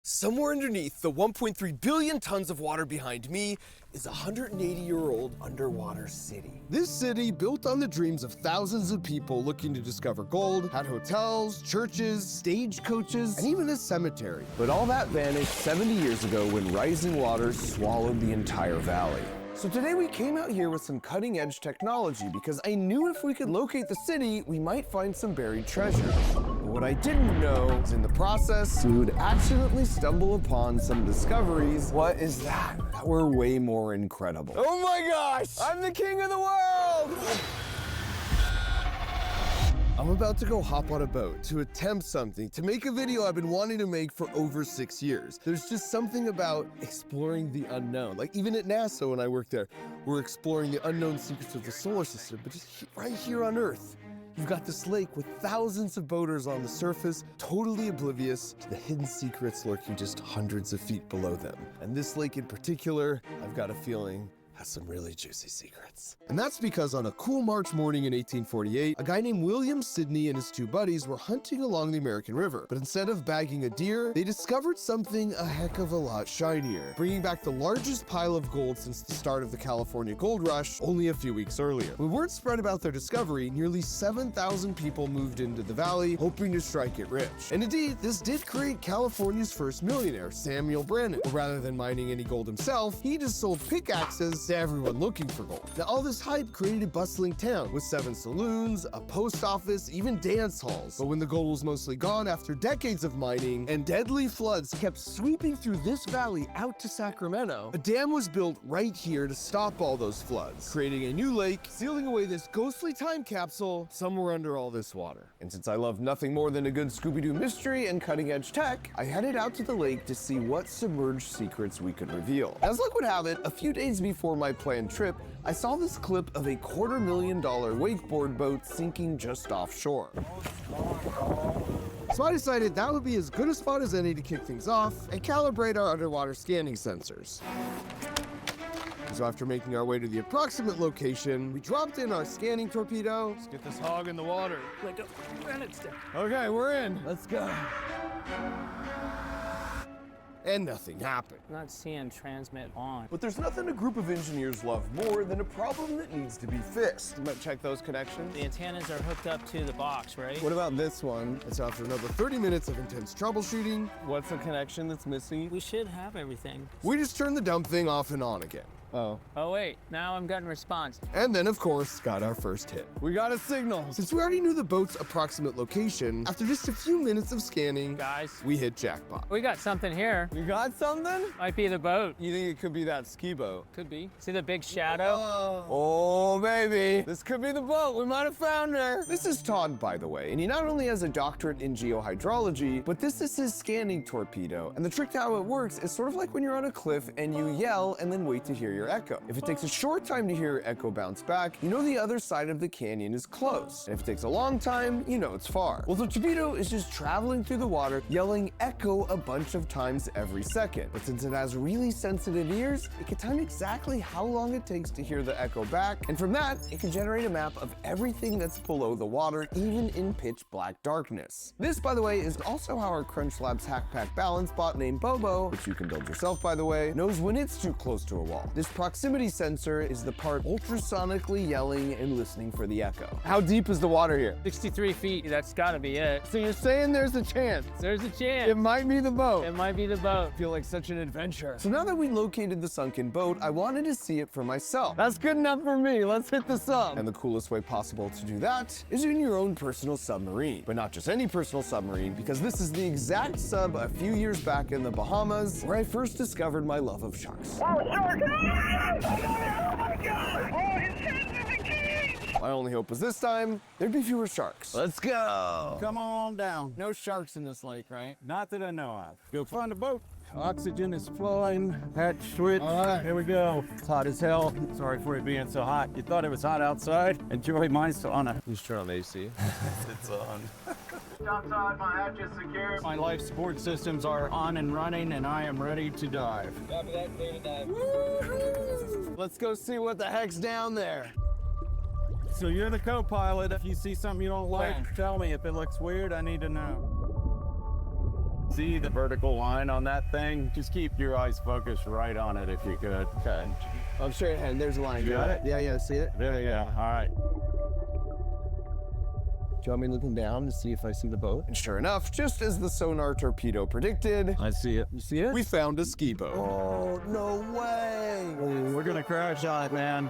Somewhere underneath the 1.3 billion tons of water behind me is a 180-year-old underwater city. This city, built on the dreams of thousands of people looking to discover gold, had hotels, churches, stagecoaches, and even a cemetery. But all that vanished 70 years ago when rising waters swallowed the entire valley. So today we came out here with some cutting-edge technology because I knew if we could locate the city, we might find some buried treasure. But what I didn't know is in the process, we would accidentally stumble upon some discoveries. What is that? That were way more incredible. Oh my gosh! I'm the king of the world! I'm about to go hop on a boat to attempt something, to make a video I've been wanting to make for over 6 years. There's just something about exploring the unknown. Like even at NASA when I worked there, we're exploring the unknown secrets of the solar system, but just right here on Earth. You've got this lake with thousands of boaters on the surface, totally oblivious to the hidden secrets lurking just hundreds of feet below them. And this lake in particular, I've got a feeling, has some really juicy secrets. And that's because on a cool March morning in 1848, a guy named William Sidney and his two buddies were hunting along the American River. But instead of bagging a deer, they discovered something a heck of a lot shinier, bringing back the largest pile of gold since the start of the California gold rush only a few weeks earlier. When word spread about their discovery, nearly 7,000 people moved into the valley, hoping to strike it rich. And indeed, this did create California's first millionaire, Samuel Brannan. But rather than mining any gold himself, he just sold pickaxes to everyone looking for gold. Now, all this hype created a bustling town with 7 saloons, a post office, even dance halls. But when the gold was mostly gone after decades of mining and deadly floods kept sweeping through this valley out to Sacramento, a dam was built right here to stop all those floods, creating a new lake, sealing away this ghostly time capsule somewhere under all this water. And since I love nothing more than a good Scooby-Doo mystery and cutting-edge tech, I headed out to the lake to see what submerged secrets we could reveal. As luck would have it, a few days before my planned trip, I saw this clip of a $250,000 wakeboard boat sinking just offshore. So I decided that would be as good a spot as any to kick things off and calibrate our underwater scanning sensors. So after making our way to the approximate location, we dropped in our scanning torpedo. Let's get this hog in the water. Like a granite stick. Okay, we're in. Let's go. And nothing happened. I'm not seeing transmit on. But there's nothing a group of engineers love more than a problem that needs to be fixed. You might check those connections. The antennas are hooked up to the box, right? What about this one? And so after another 30 minutes of intense troubleshooting, what's the connection that's missing? We should have everything. We just turned the dumb thing off and on again. Oh. Oh wait, now I'm getting response. And then, of course, got our first hit. We got a signal. Since we already knew the boat's approximate location, after just a few minutes of scanning, Guys, we hit jackpot. we got something here. You got something? Might be the boat. You think it could be that ski boat? Could be. See the big shadow? Oh, baby. This could be the boat. We might have found her. This is Todd, by the way, and he not only has a doctorate in geohydrology, but this is his scanning torpedo. And the trick to how it works is sort of like when you're on a cliff and you yell and then wait to hear your echo. If it takes a short time to hear your echo bounce back, you know the other side of the canyon is close. And if it takes a long time, you know it's far. Well, the torpedo is just traveling through the water, yelling echo a bunch of times every second. But since it has really sensitive ears, it can time exactly how long it takes to hear the echo back. And from that, it can generate a map of everything that's below the water, even in pitch black darkness. This, by the way, is also how our Crunch Labs Hack Pack balance bot named Bobo, which you can build yourself, by the way, knows when it's too close to a wall. This proximity sensor is the part ultrasonically yelling and listening for the echo. How deep is the water here? 63 feet, that's gotta be it. So you're saying there's a chance? There's a chance. It might be the boat. It might be the boat. I feel like such an adventure. So now that we located the sunken boat, I wanted to see it for myself. That's good enough for me. Let's hit the sub. And the coolest way possible to do that is in your own personal submarine. But not just any personal submarine, because this is the exact sub a few years back in the Bahamas where I first discovered my love of sharks. Oh, shark! Oh my God! Oh, his head's in the cage! My only hope was this time, there'd be fewer sharks. Let's go. Come on down. No sharks in this lake, right? Not that I know of. Go find a boat. Oxygen is flowing. Hatch switch. All right. Here we go. It's hot as hell. Sorry for it being so hot. You thought it was hot outside? Enjoy, mine's on. Please turn on the AC. It's on. Outside, my hatch is secure. My life support systems are on and running, and I am ready to dive. Copy that, clear to dive. Let's go see what the heck's down there. So you're the co-pilot. If you see something you don't like, Okay. tell me. If it looks weird, I need to know. See the vertical line on that thing? Just keep your eyes focused right on it if you could. Okay. I'm straight ahead. There's a line. You got it? Yeah, see it? There you go. All right. Do you want me looking down to see if I see the boat? And sure enough, just as the sonar torpedo predicted, I see it. you see it? We found a ski boat. Oh, no way. We're gonna crash on it, man.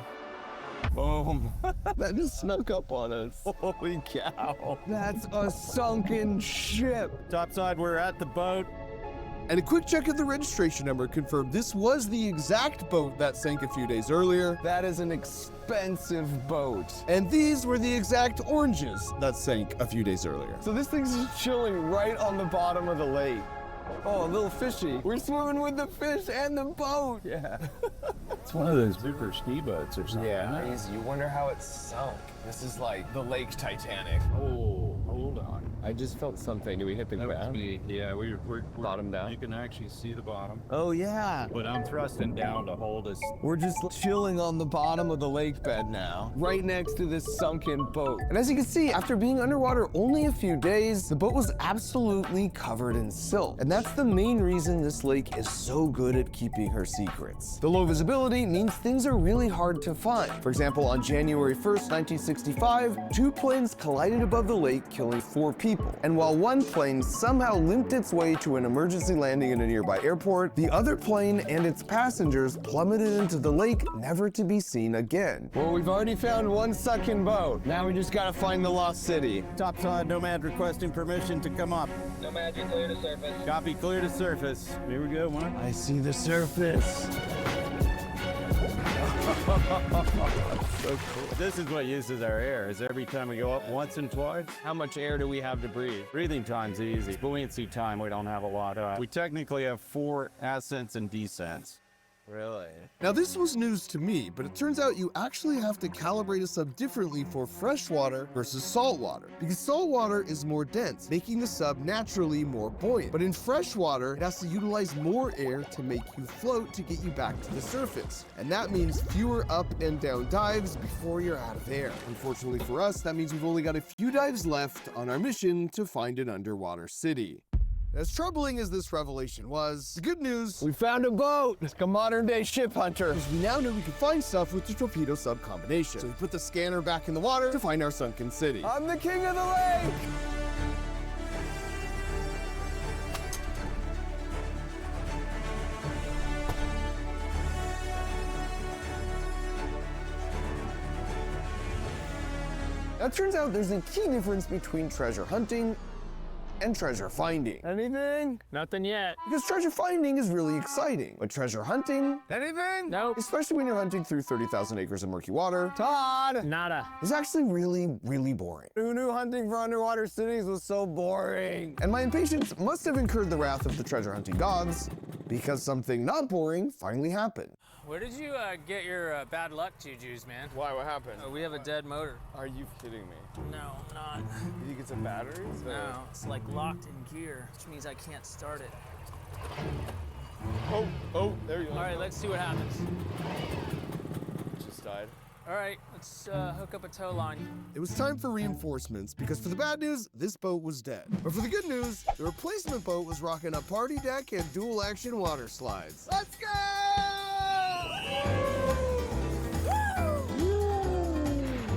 Boom. That just snuck up on us. Holy cow. That's a sunken ship. Topside, we're at the boat. And a quick check of the registration number confirmed this was the exact boat that sank a few days earlier. That is an expensive boat. And these were the exact oranges that sank a few days earlier. So this thing's just chilling right on the bottom of the lake. Oh, a little fishy. We're swimming with the fish and the boat. Yeah. It's one of those super ski boats or something. Yeah, crazy. You wonder how it sunk. This is like the Lake Titanic. Oh, hold on. I just felt something. Do we hit the ground? Yeah, we're Bottom down? You can actually see the bottom. Oh, yeah. But I'm thrusting down to hold us. We're just chilling on the bottom of the lake bed now, right next to this sunken boat. And as you can see, after being underwater only a few days, the boat was absolutely covered in silt. And that's the main reason this lake is so good at keeping her secrets. The low visibility means things are really hard to find. For example, on January 1st, 1965, 2 planes collided above the lake, killing 4 people. And while one plane somehow limped its way to an emergency landing in a nearby airport, the other plane and its passengers plummeted into the lake, never to be seen again. Well, we've already found one sunken boat. Now we just gotta find the lost city. Topside, Nomad requesting permission to come up. Nomad, you're clear to surface. Copy, clear to surface. Here we go, Mark. I see the surface. So cool. This is what uses our air, is every time we go up once and twice. How much air do we have to breathe? Breathing time's easy. Buoyancy time, we don't have a lot of. We technically have 4 ascents and descents. Really? Now this was news to me, but it turns out you actually have to calibrate a sub differently for freshwater versus saltwater, because saltwater is more dense, making the sub naturally more buoyant. But in freshwater, it has to utilize more air to make you float to get you back to the surface. And that means fewer up and down dives before you're out of air. Unfortunately for us, that means we've only got a few dives left on our mission to find an underwater city. As troubling as this revelation was, the good news, we found a boat. It's like a modern-day ship hunter. Because we now know we can find stuff with the torpedo sub combination. So we put the scanner back in the water to find our sunken city. I'm the king of the lake! Now it turns out there's a key difference between treasure hunting and treasure finding. Anything? Nothing yet. Because treasure finding is really exciting, but treasure hunting, anything? Nope. Especially when you're hunting through 30,000 acres of murky water, Todd, Nada. is actually really boring. Who knew hunting for underwater cities was so boring? And my impatience must have incurred the wrath of the treasure hunting gods, because something not boring finally happened. Where did you get your bad luck jujus, man? Why? What happened? We have a dead motor. Are you kidding me? No, I'm not. Did you get some batteries? No, it's like locked in gear, which means I can't start it. Oh, there you go. All right, let's see what happens. Just died. All right, let's hook up a tow line. It was time for reinforcements, because for the bad news, this boat was dead. But for the good news, the replacement boat was rocking a party deck and dual action water slides. Let's go!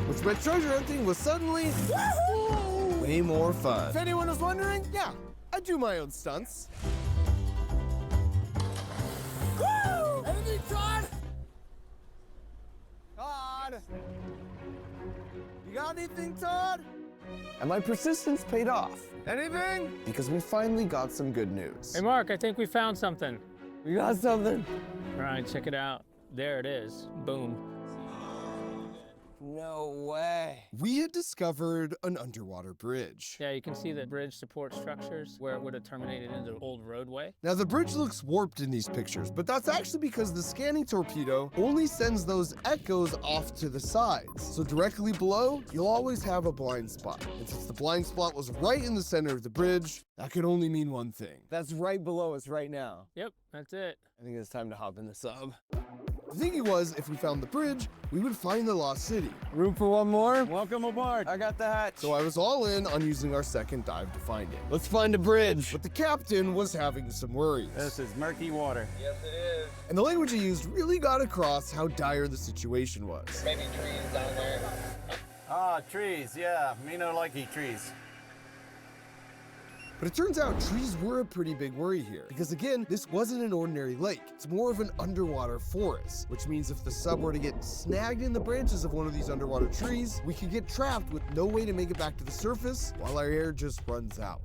Which meant treasure hunting was suddenly way more fun. If anyone was wondering, yeah, I do my own stunts. Anything, Todd? Todd? You got anything, Todd? And my persistence paid off. Anything? Because we finally got some good news. Hey, Mark, I think we found something. We got something. All right, check it out. There it is. Boom. No way. We had discovered an underwater bridge. Yeah, you can see the bridge support structures where it would have terminated into an old roadway. Now the bridge looks warped in these pictures, but that's actually because the scanning torpedo only sends those echoes off to the sides. So directly below, you'll always have a blind spot. And since the blind spot was right in the center of the bridge, that could only mean one thing. That's right below us right now. Yep, that's it. I think it's time to hop in the sub. The thinking was, if we found the bridge, we would find the lost city. Room for one more? Welcome aboard. I got the hatch. So I was all in on using our second dive to find it. Let's find a bridge. But the captain was having some worries. This is murky water. Yes, it is. And the language he used really got across how dire the situation was. Maybe trees down there. Ah, trees. Yeah, me no likey trees. But it turns out trees were a pretty big worry here, because again, this wasn't an ordinary lake. It's more of an underwater forest, which means if the sub were to get snagged in the branches of one of these underwater trees, we could get trapped with no way to make it back to the surface while our air just runs out.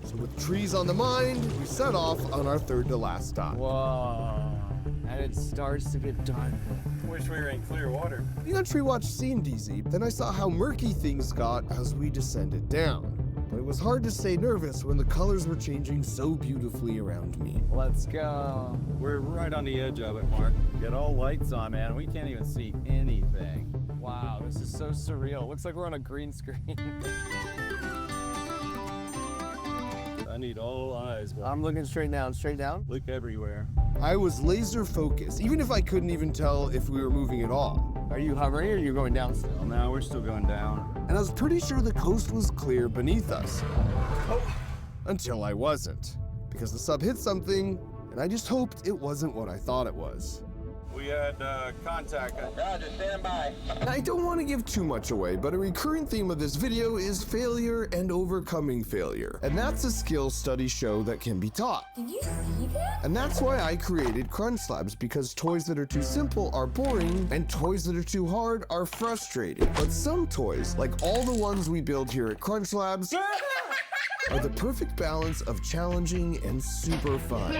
So with trees on the mind, we set off on our third to last dive. Whoa. And it starts to get dark. Wish we were in clear water. Being on Tree Watch seemed easy, then I saw how murky things got as we descended down. But it was hard to stay nervous when the colors were changing so beautifully around me. Let's go. We're right on the edge of it, Mark. Get all lights on, man. We can't even see anything. Wow, this is so surreal. Looks like we're on a green screen. I need all eyes, bro. I'm looking straight down, straight down. Look everywhere. I was laser focused, even if I couldn't even tell if we were moving at all. Are you hovering or are you going down still? No, we're still going down. And I was pretty sure the coast was clear beneath us. Until I wasn't. Because the sub hit something, and I just hoped it wasn't what I thought it was. We had contact. Roger, stand by. And I don't want to give too much away, but a recurring theme of this video is failure and overcoming failure. And that's a skill studies show that can be taught. Did you see that? And that's why I created Crunch Slabs, because toys that are too simple are boring, and toys that are too hard are frustrating. But some toys, like all the ones we build here at Crunch Labs, are the perfect balance of challenging and super fun.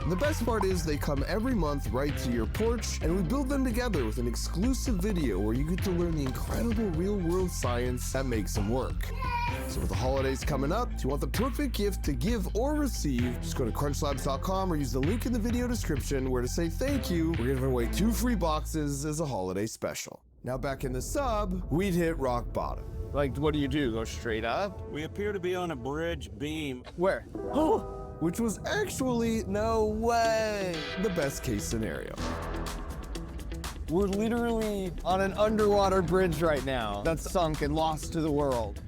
And the best part is they come every month right to your porch, and we build them together with an exclusive video where you get to learn the incredible real-world science that makes them work. So with the holidays coming up, if you want the perfect gift to give or receive, just go to crunchlabs.com or use the link in the video description where to say thank you. We're giving away 2 free boxes as a holiday special. Now back in the sub, we'd hit rock bottom. Like, what do? Go straight up? We appear to be on a bridge beam. Where? Oh! Which was actually, no way, the best case scenario. We're literally on an underwater bridge right now that's sunk and lost to the world.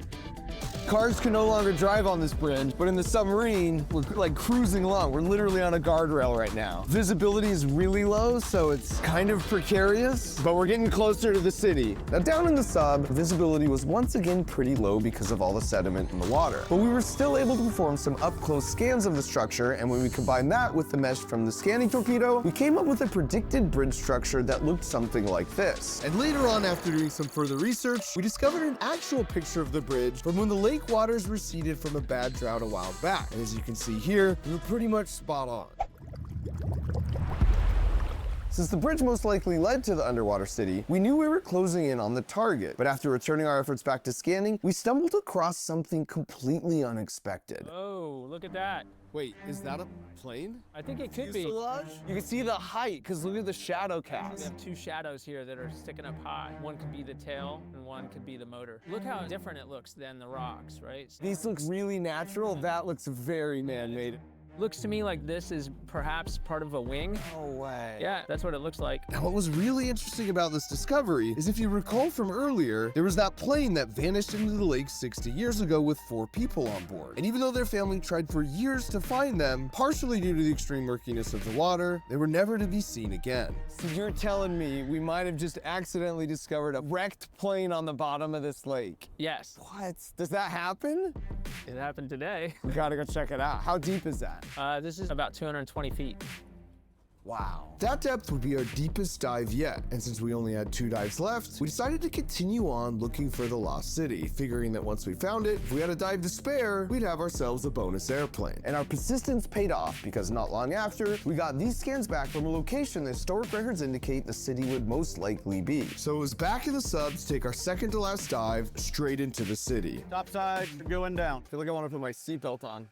Cars can no longer drive on this bridge, but in the submarine, we're like cruising along. We're literally on a guardrail right now. Visibility is really low, so it's kind of precarious, but we're getting closer to the city. Now down in the sub, visibility was once again pretty low because of all the sediment in the water. But we were still able to perform some up-close scans of the structure, and when we combined that with the mesh from the scanning torpedo, we came up with a predicted bridge structure that looked something like this. And later on, after doing some further research, we discovered an actual picture of the bridge from when the lake waters receded from a bad drought a while back. And as you can see here, we were pretty much spot on. Since the bridge most likely led to the underwater city, we knew we were closing in on the target. But after returning our efforts back to scanning, we stumbled across something completely unexpected. Oh, look at that. Wait, is that a plane? I think it could be. You can see the height, because look at the shadow We cast. have 2 shadows here that are sticking up high. One could be the tail and one could be the motor. Look how different it looks than the rocks, right? These look really natural. That looks very man-made. Looks to me like this is perhaps part of a wing. No way. Yeah, that's what it looks like. Now, what was really interesting about this discovery is if you recall from earlier, there was that plane that vanished into the lake 60 years ago with 4 people on board. And even though their family tried for years to find them, partially due to the extreme murkiness of the water, they were never to be seen again. So you're telling me we might have just accidentally discovered a wrecked plane on the bottom of this lake? Yes, What? Does that happen? it happened today. We gotta go check it out. How deep is that? This is about 220 feet. Wow. That depth would be our deepest dive yet, and since we only had 2 dives left, we decided to continue on looking for the lost city, figuring that once we found it, if we had a dive to spare, we'd have ourselves a bonus airplane. And our persistence paid off, because not long after, we got these scans back from a location the historic records indicate the city would most likely be. So it was back in the sub to take our second to last dive straight into the city. Topside, going down. I feel like I want to put my seatbelt on.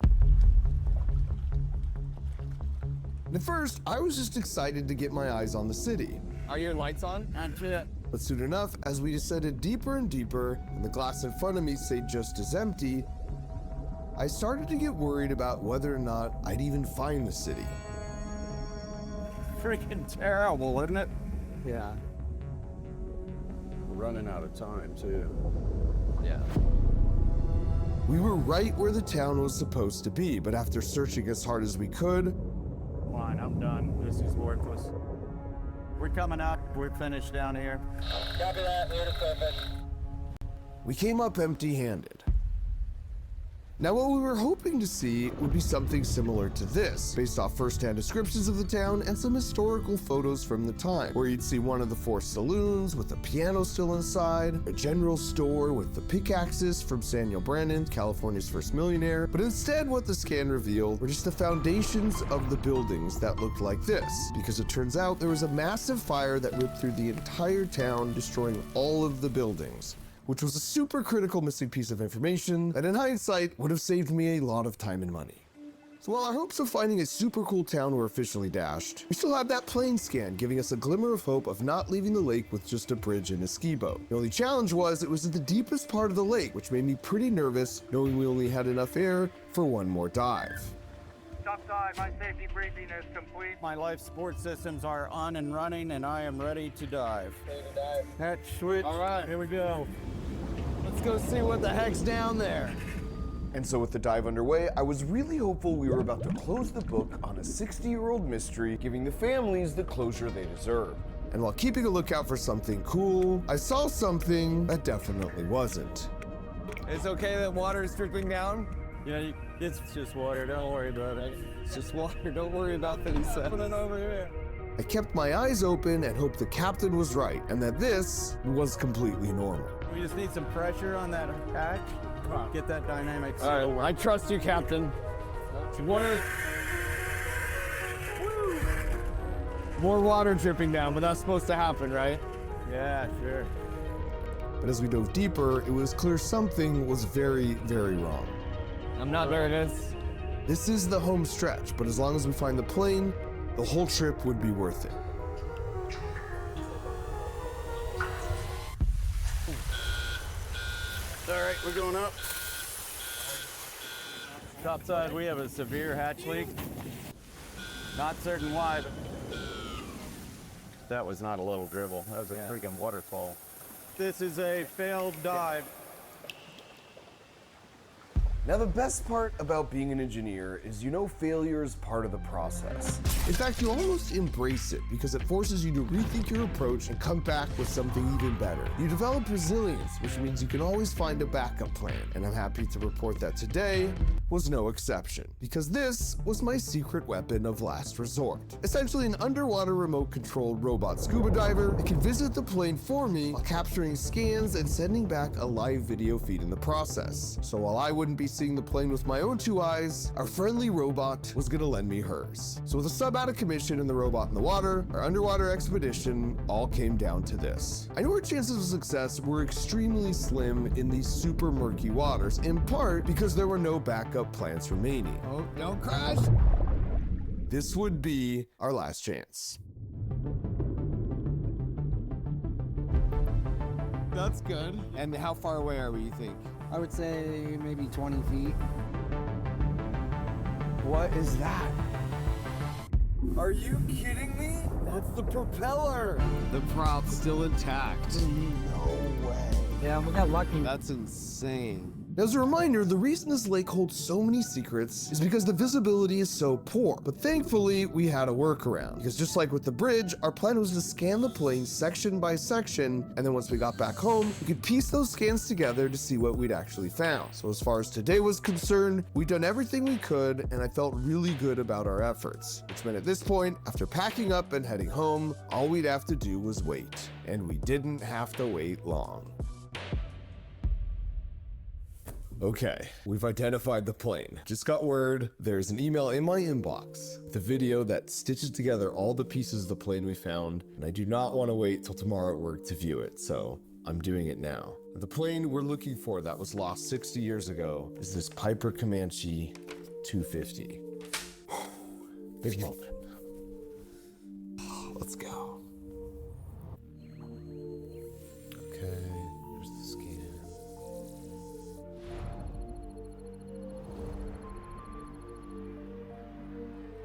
At first, I was just excited to get my eyes on the city. Are your lights on? That's it. But soon enough, as we descended deeper and deeper, and the glass in front of me stayed just as empty, I started to get worried about whether or not I'd even find the city. freaking terrible, isn't it? Yeah. We're running out of time, too. Yeah. We were right where the town was supposed to be, but after searching as hard as we could, Fine, I'm done. This is worthless. We're coming up. We're finished down here. Copy that. Here to surface. we came up empty-handed. Now, what we were hoping to see would be something similar to this, based off first-hand descriptions of the town and some historical photos from the time, where you'd see one of the 4 saloons with a piano still inside, a general store with the pickaxes from Samuel Brandon, California's first millionaire, but instead what the scan revealed were just the foundations of the buildings that looked like this, because it turns out there was a massive fire that ripped through the entire town, destroying all of the buildings, which was a super critical missing piece of information that in hindsight would have saved me a lot of time and money. So while our hopes of finding a super cool town were officially dashed, we still had that plane scan giving us a glimmer of hope of not leaving the lake with just a bridge and a ski boat. The only challenge was it was at the deepest part of the lake, which made me pretty nervous knowing we only had enough air for one more dive. Topside, my safety briefing is complete. My life support systems are on and running, and I am ready to dive. Ready to dive. Hatch switch. All right. Here we go. Let's go see what the heck's down there. And so with the dive underway, I was really hopeful we were about to close the book on a 60-year-old mystery, giving the families the closure they deserve. And while keeping a lookout for something cool, I saw something that definitely wasn't. It's okay that water is dripping down? Yeah, it's just water. Don't worry about it. It's just water. Don't worry about that, he said. Put it over here. I kept my eyes open and hoped the captain was right, and that this was completely normal. We just need some pressure on that hatch. Come on, get that dynamic. All right, I trust you, Captain. More water dripping down, but that's supposed to happen, right? Yeah, sure. But as we dove deeper, it was clear something was very, very wrong. I'm not. There it is. This is the home stretch, but as long as we find the plane, the whole trip would be worth it. All right, we're going up. Topside, we have a severe hatch leak. Not certain why, but that was not a little dribble. That was a freaking waterfall. This is a failed dive. Now, the best part about being an engineer is you know failure is part of the process. In fact, you almost embrace it because it forces you to rethink your approach and come back with something even better. You develop resilience, which means you can always find a backup plan. And I'm happy to report that today was no exception, because this was my secret weapon of last resort. Essentially an underwater remote-controlled robot scuba diver that can visit the plane for me while capturing scans and sending back a live video feed in the process. So while I wouldn't be seeing the plane with my own 2 eyes, our friendly robot was gonna lend me hers. So with a sub out of commission and the robot in the water, our underwater expedition all came down to this. I knew our chances of success were extremely slim in these super murky waters, in part because there were no backup plans remaining. Oh, don't crash. This would be our last chance. That's good. And how far away are we, you think? I would say maybe 20 feet. What is that? Are you kidding me? That's the propeller. The prop's still intact. No way. Yeah, we got lucky. That's insane. As a reminder, the reason this lake holds so many secrets is because the visibility is so poor. But thankfully, we had a workaround. Because just like with the bridge, our plan was to scan the plane section by section, and then once we got back home, we could piece those scans together to see what we'd actually found. So as far as today was concerned, we'd done everything we could, and I felt really good about our efforts. Which meant at this point, after packing up and heading home, all we'd have to do was wait. And we didn't have to wait long. Okay, we've identified the plane. Just got word there's an email in my inbox, the video that stitches together all the pieces of the plane we found, and I do not want to wait till tomorrow at work to view it, so I'm doing it now. The plane we're looking for that was lost 60 years ago is this Piper Comanche 250. Maybe open. Let's go. Okay, here's the scan.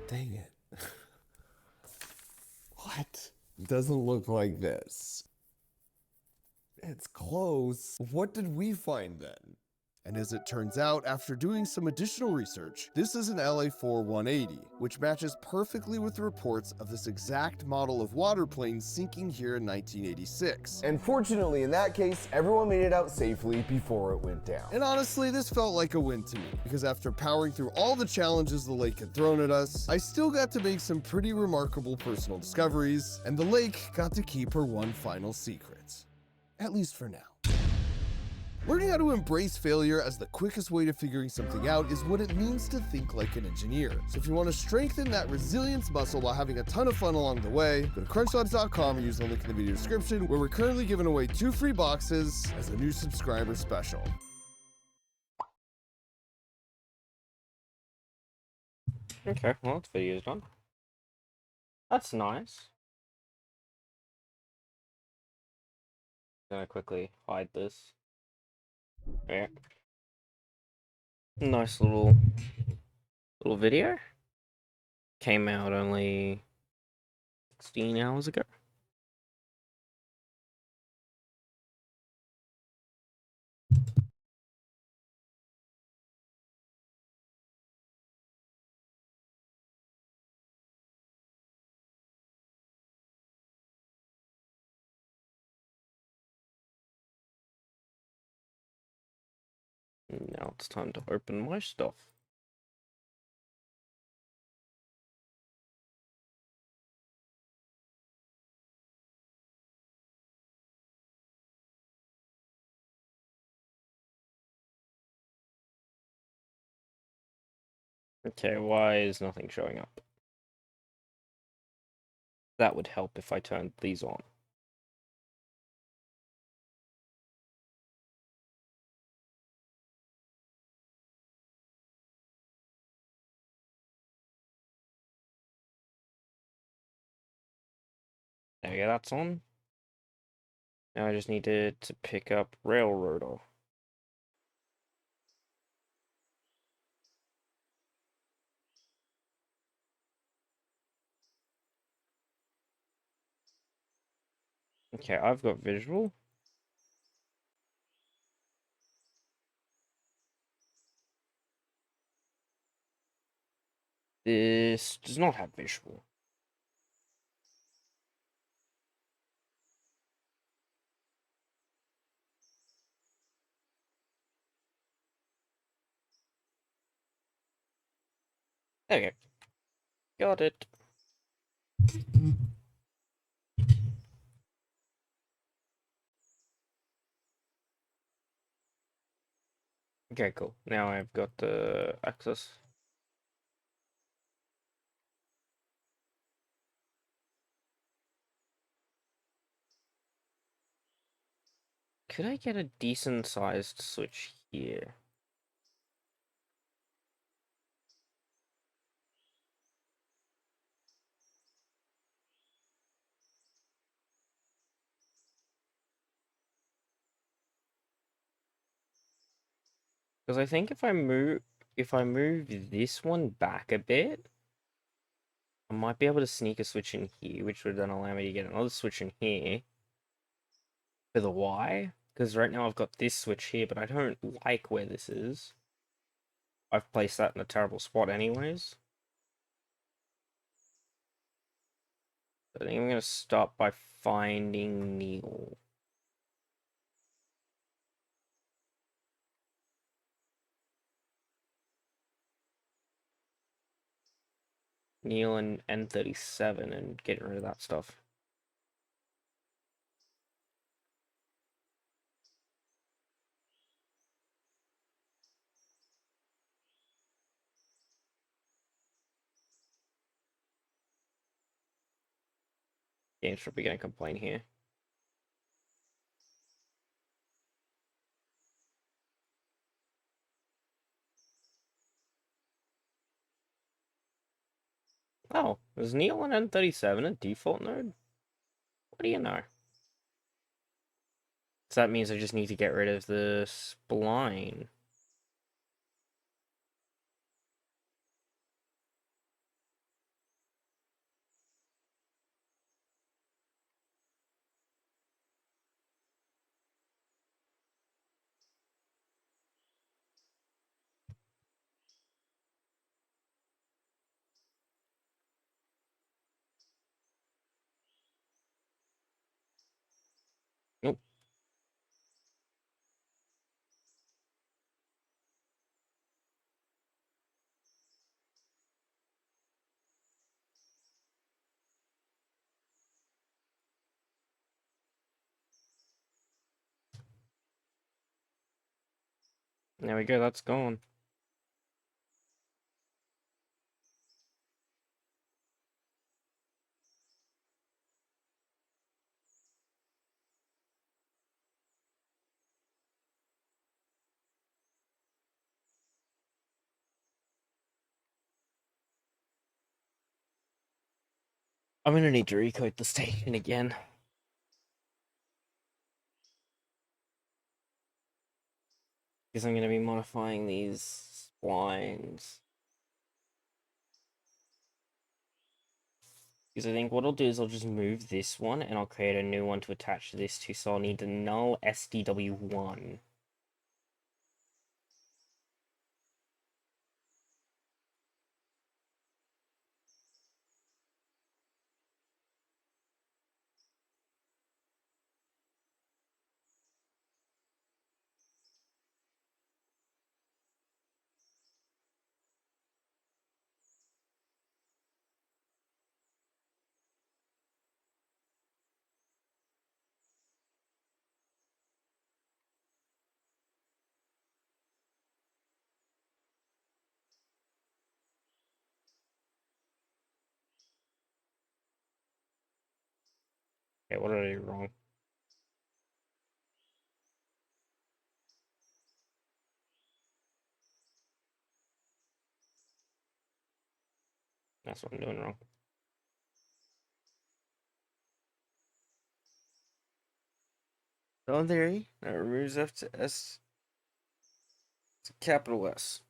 Dang it. It doesn't look like this. It's close. What did we find then? And as it turns out, after doing some additional research, this is an LA-4 180, which matches perfectly with the reports of this exact model of waterplane sinking here in 1986. And fortunately, in that case, everyone made it out safely before it went down. And honestly, this felt like a win to me, because after powering through all the challenges the lake had thrown at us, I still got to make some pretty remarkable personal discoveries, and the lake got to keep her one final secret. At least for now. Learning how to embrace failure as the quickest way to figuring something out is what it means to think like an engineer. So if you want to strengthen that resilience muscle while having a ton of fun along the way, go to crunchlabs.com or use the link in the video description, where we're currently giving away 2 free boxes as a new subscriber special. Okay, well, this video's done. That's nice. Gonna quickly hide this. Yeah. Nice little video. Came out only 16 hours ago. Now it's time to open my stuff. Okay, why is nothing showing up? That would help if I turned these on. There we go, that's on. Now I just needed to pick up Railroader. Okay, I've got visual. This does not have visual. Okay. Got it. Okay, cool. Now I've got the access. Could I get a decent sized switch here? Because I think if I move this one back a bit, I might be able to sneak a switch in here, which would then allow me to get another switch in here for the Y. Because right now I've got this switch here, but I don't like where this is. I've placed that in a terrible spot anyways. I think I'm going to start by finding Neil. Neil and N37 and getting rid of that stuff. Game's probably going to complain here. Oh, is Neil and N37 a default node? What do you know? So that means I just need to get rid of the spline. There we go, that's gone. I'm gonna need to recode the station again. Because I'm gonna be modifying these splines. Because I think what I'll do is I'll just move this one and I'll create a new one to attach this to, so I'll need the null SDW1. Okay, what did I do wrong? That's what I'm doing wrong. So in theory, that removes F to S to capital S.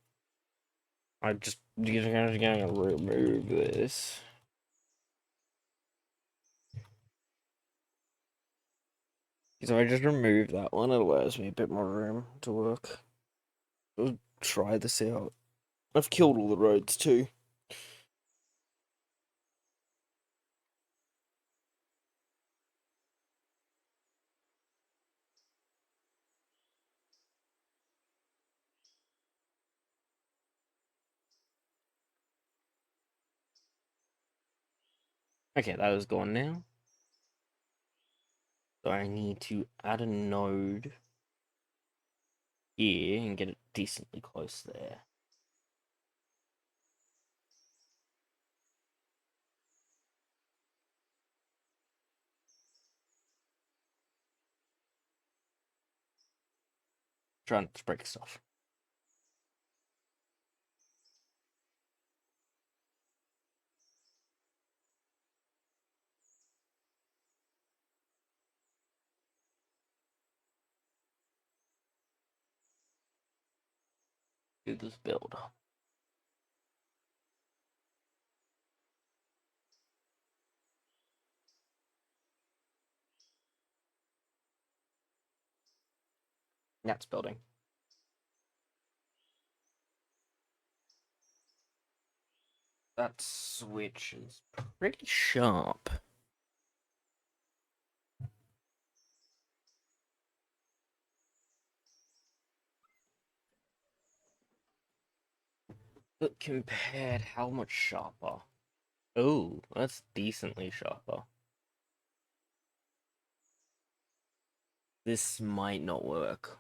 I just gonna remove this. So I just remove that one, it allows me a bit more room to work. I'll try this out. I've killed all the roads too. Okay, that is gone now. So I need to add a node here and get it decently close there. Try not to break stuff. Do this build. That's building. That switch is pretty sharp. But compared, how much sharper? Oh, that's decently sharper. This might not work.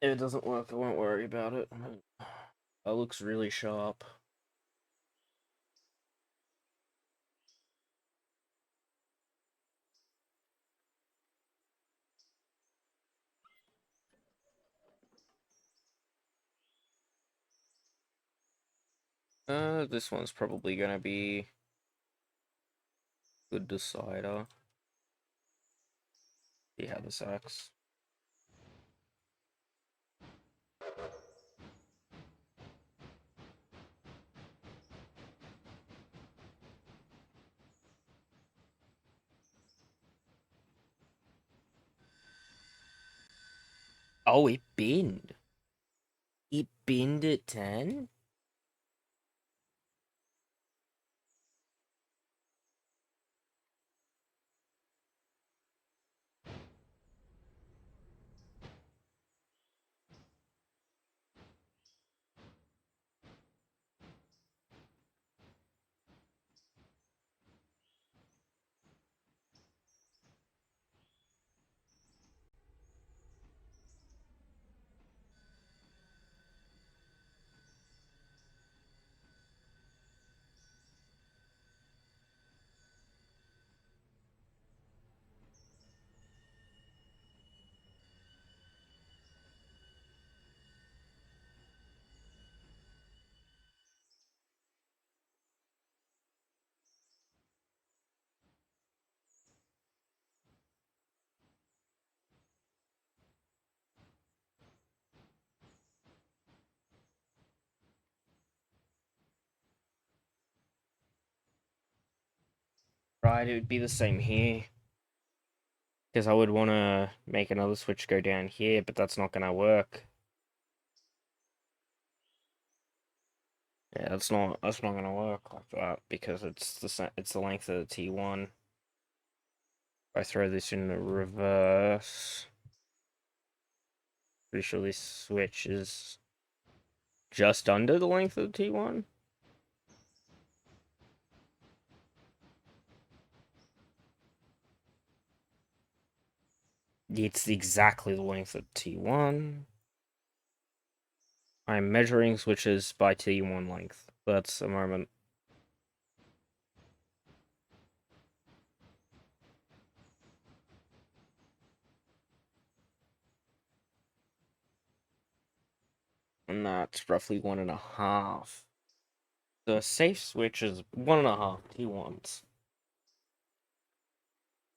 If it doesn't work, I won't worry about it. That looks really sharp. This one's probably gonna be good decider. See how this acts. Oh, it binned. It binned at 10? Right, it would be the same here. Because I would want to make another switch go down here, but that's not going to work. Yeah, that's not going to work like that because it's the length of the T1. If I throw this in the reverse, pretty sure this switch is just under the length of the T1. It's exactly the length of T1. I'm measuring switches by T1 length. That's a moment. And that's roughly 1.5. The safe switch is 1.5 T1s.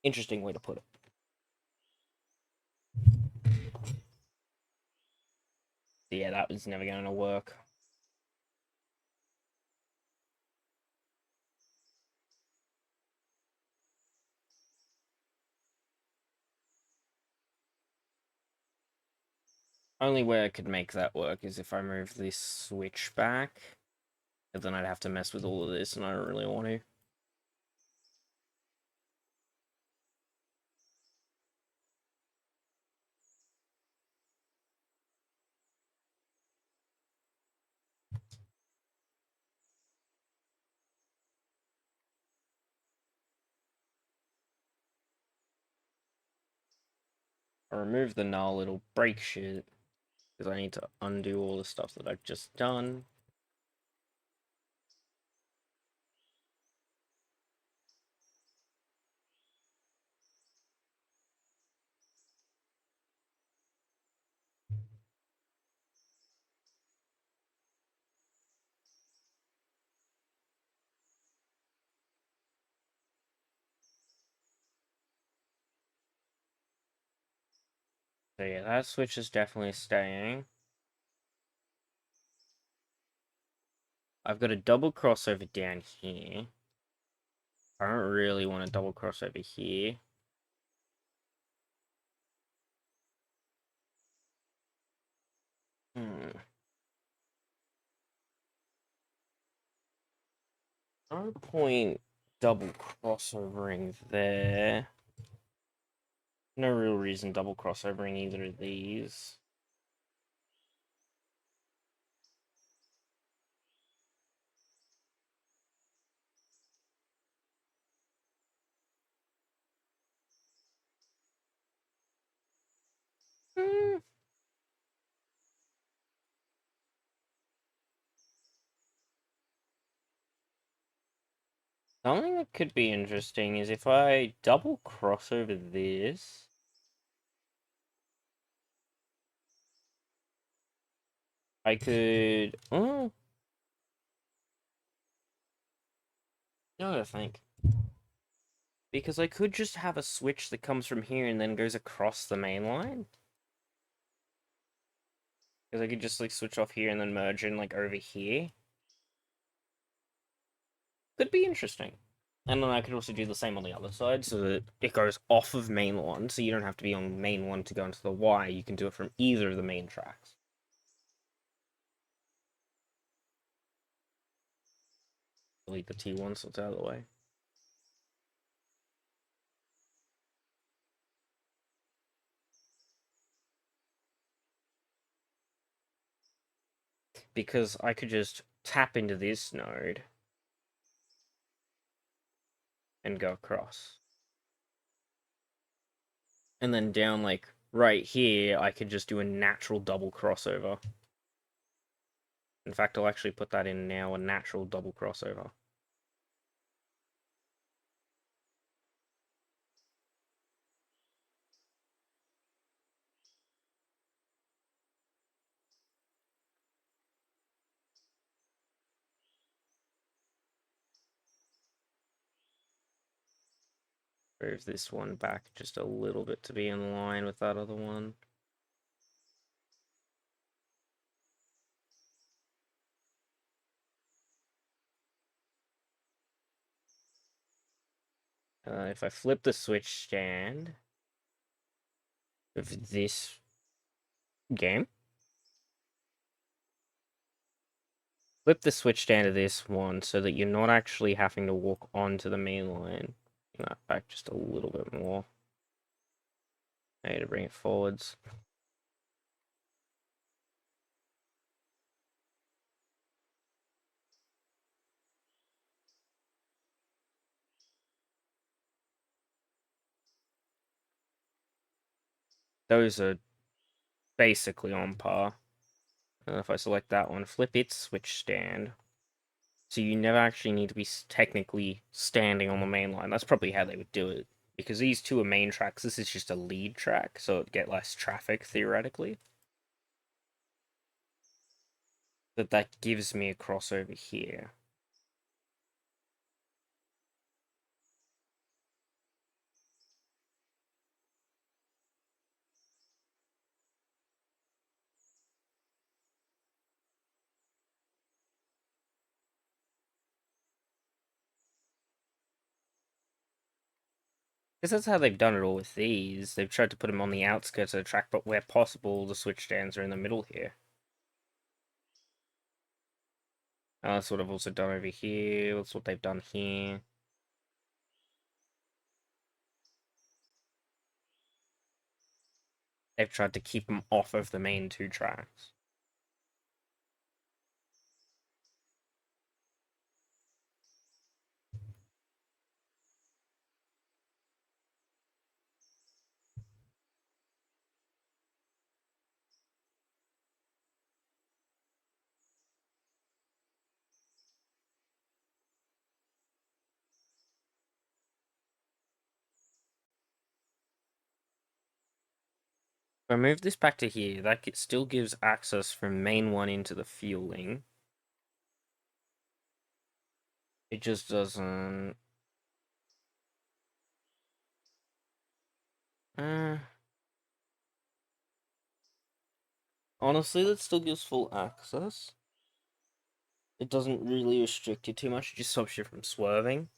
Interesting way to put it. Yeah, that was never going to work. Only way I could make that work is if I move this switch back. But then I'd have to mess with all of this, and I don't really want to. I remove the null, it'll break shit. Because I need to undo all the stuff that I've just done. So yeah, that switch is definitely staying. I've got a double crossover down here. I don't really want a double crossover here. No point double crossovering there. No real reason double crossovering either of these. Something that could be interesting is if I double cross over this. I could. Oh. No, I think. Because I could just have a switch that comes from here and then goes across the main line. Because I could just like switch off here and then merge in like over here. Could be interesting. And then I could also do the same on the other side so that it goes off of main one, so you don't have to be on main one to go into the Y. You can do it from either of the main tracks. Delete the T1 so it's out of the way. Because I could just tap into this node and go across. And then down, like, right here, I could just do a natural double crossover. In fact, I'll actually put that in now, a natural double crossover. Move this one back just a little bit to be in line with that other one. If I flip the switch stand of this game, flip the switch stand of this one so that you're not actually having to walk onto the main line. Bring that back just a little bit more. I need to bring it forwards. Those are basically on par. And if I select that one, flip its switch stand. So you never actually need to be technically standing on the main line. That's probably how they would do it. Because these two are main tracks, this is just a lead track, so it'd get less traffic, theoretically. But that gives me a crossover here. Because that's how they've done it all with these. They've tried to put them on the outskirts of the track, but where possible, the switch stands are in the middle here. That's what I've also done over here. That's what they've done here. They've tried to keep them off of the main two tracks. If I move this back to here, that still gives access from main one into the fueling. It just doesn't... Honestly, that still gives full access. It doesn't really restrict you too much, it just stops you from swerving.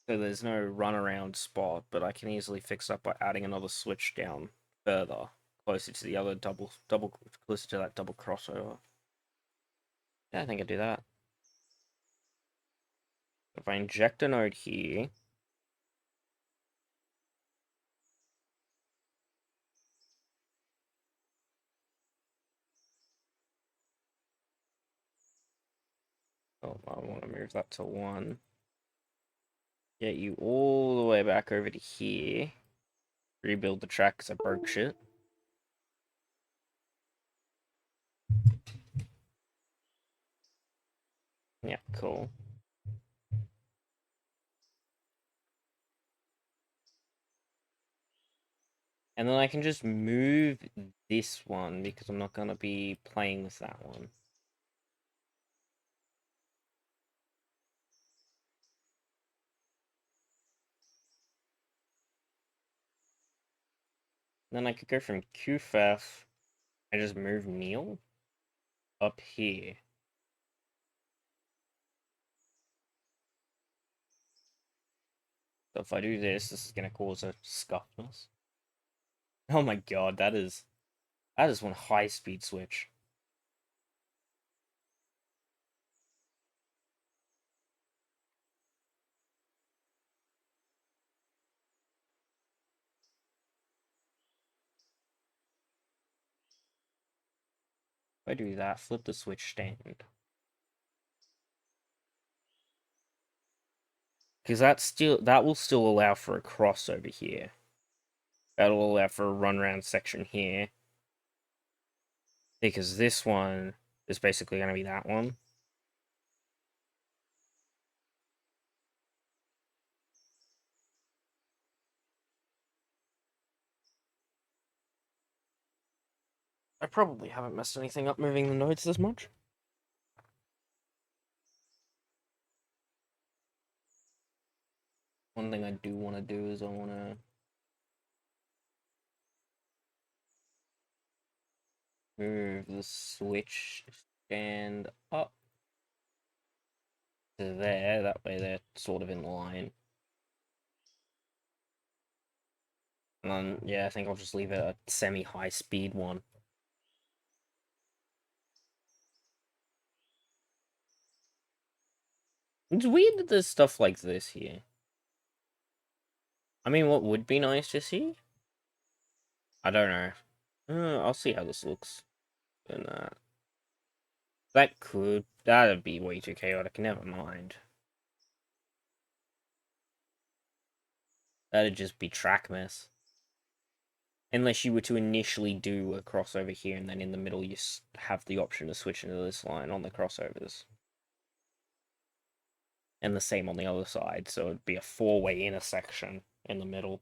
So there's no runaround spot, but I can easily fix that by adding another switch down further, closer to the other closer to that double crossover. Yeah, I think I do that. If I inject a node here, oh, I want to move that to 1. Get you all the way back over to here. Rebuild the track because I broke shit. Yeah, cool. And then I can just move this one because I'm not going to be playing with that one. Then I could go from QFF and just move Neil up here. So if I do this, this is going to cause a scuffness. Oh my god, that is one high-speed switch. If I do that, flip the switch stand. Because that will still allow for a crossover here. That'll allow for a run round section here. Because this one is basically going to be that one. I probably haven't messed anything up moving the nodes this much. One thing I do want to do is I want to move the switch stand up to there. That way they're sort of in line. And then, yeah, I think I'll just leave it a semi-high speed one. It's weird that there's stuff like this here. I mean, what would be nice to see? I don't know. I'll see how this looks. And that'd be way too chaotic. Never mind. That'd just be track mess. Unless you were to initially do a crossover here, and then in the middle you have the option to switch into this line on the crossovers. And the same on the other side, so it'd be a four-way intersection in the middle.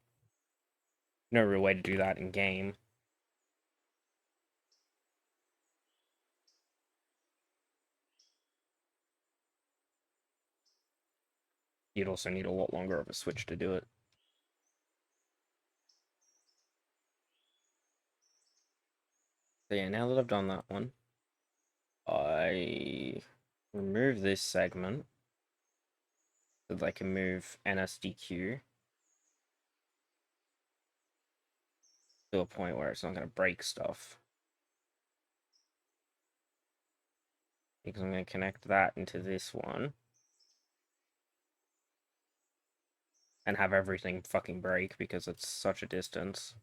No real way to do that in game. You'd also need a lot longer of a switch to do it. So yeah, now that I've done that one, I remove this segment so that I can move NSDQ to a point where it's not going to break stuff. Because I'm going to connect that into this one. And have everything fucking break because it's such a distance.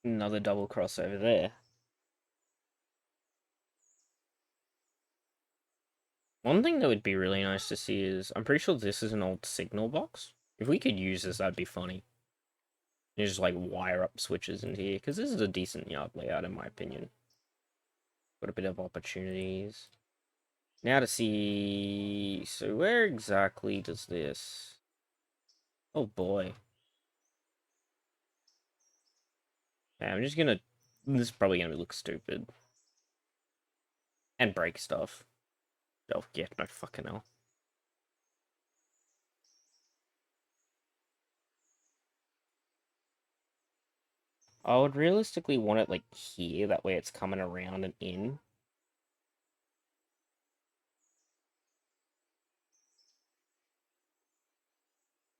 Another double crossover there. One thing that would be really nice to see is, I'm pretty sure this is an old signal box. If we could use this, that'd be funny. You just like wire up switches into here, because this is a decent yard layout in my opinion. Got a bit of opportunities. Now to see, so where exactly does this? Oh boy. Yeah, I'm just gonna, this is probably gonna look stupid. And break stuff. Oh yeah, no fucking hell. I would realistically want it like here, that way it's coming around and in.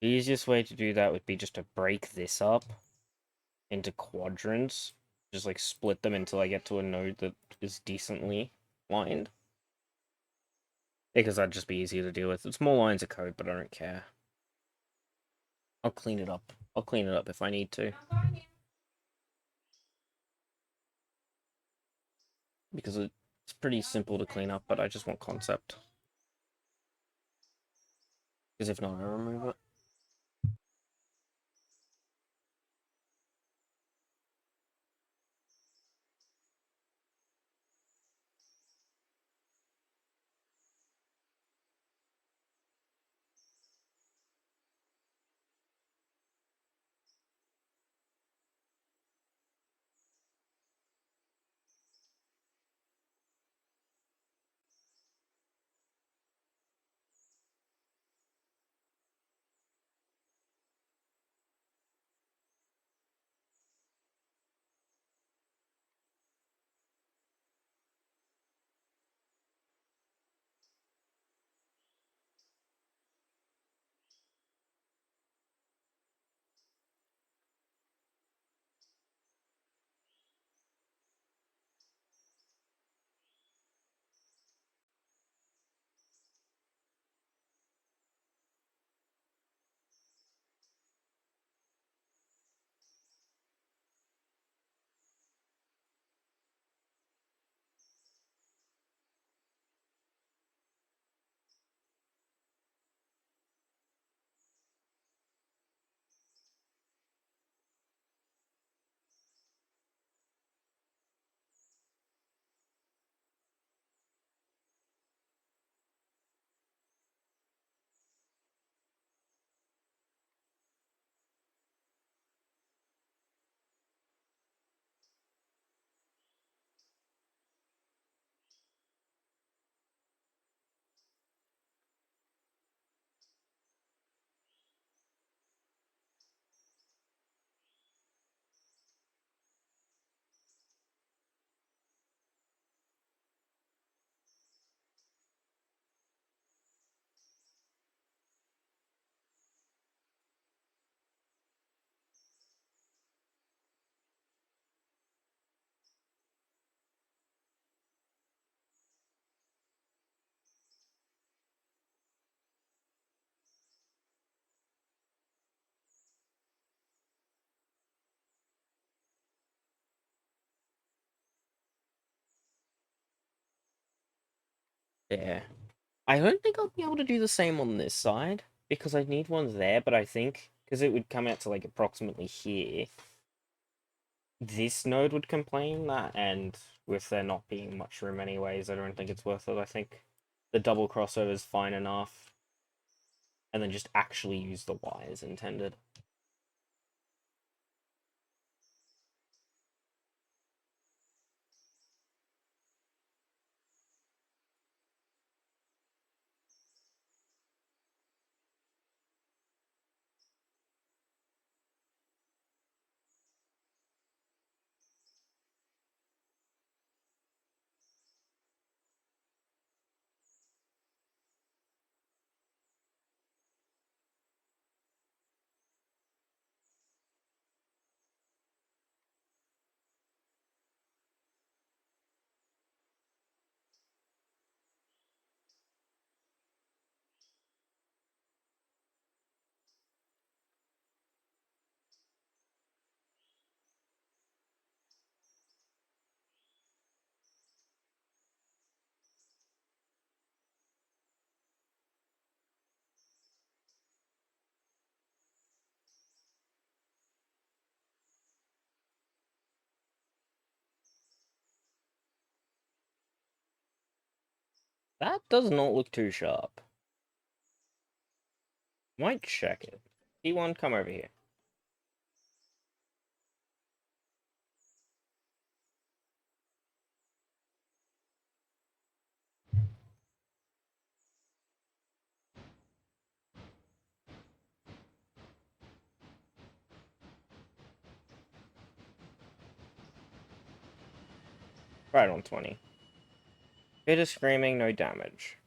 The easiest way to do that would be just to break this up into quadrants. Just like split them until I get to a node that is decently lined. Because that'd just be easier to deal with. It's more lines of code, but I don't care. I'll clean it up. I'll clean it up if I need to. Because it's pretty simple to clean up, but I just want concept. Because if not, I'll remove it. Yeah. I don't think I'll be able to do the same on this side, because I need one there, but I think, because it would come out to, like, approximately here, this node would complain that, and with there not being much room anyways, I don't think it's worth it. I think the double crossover is fine enough, and then just actually use the Y as intended. That does not look too sharp. Might check it. T1, come over here. Right on 20. Bit of screaming, no damage.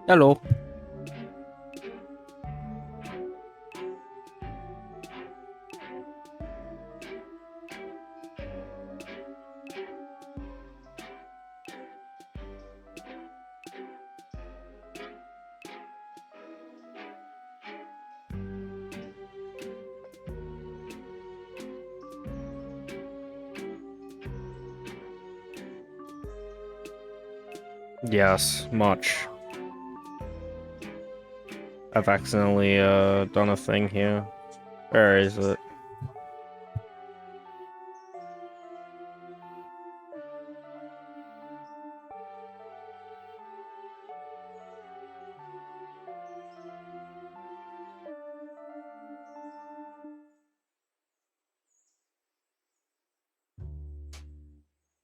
Hello. Yes, much. I've accidentally done a thing here. Where is it?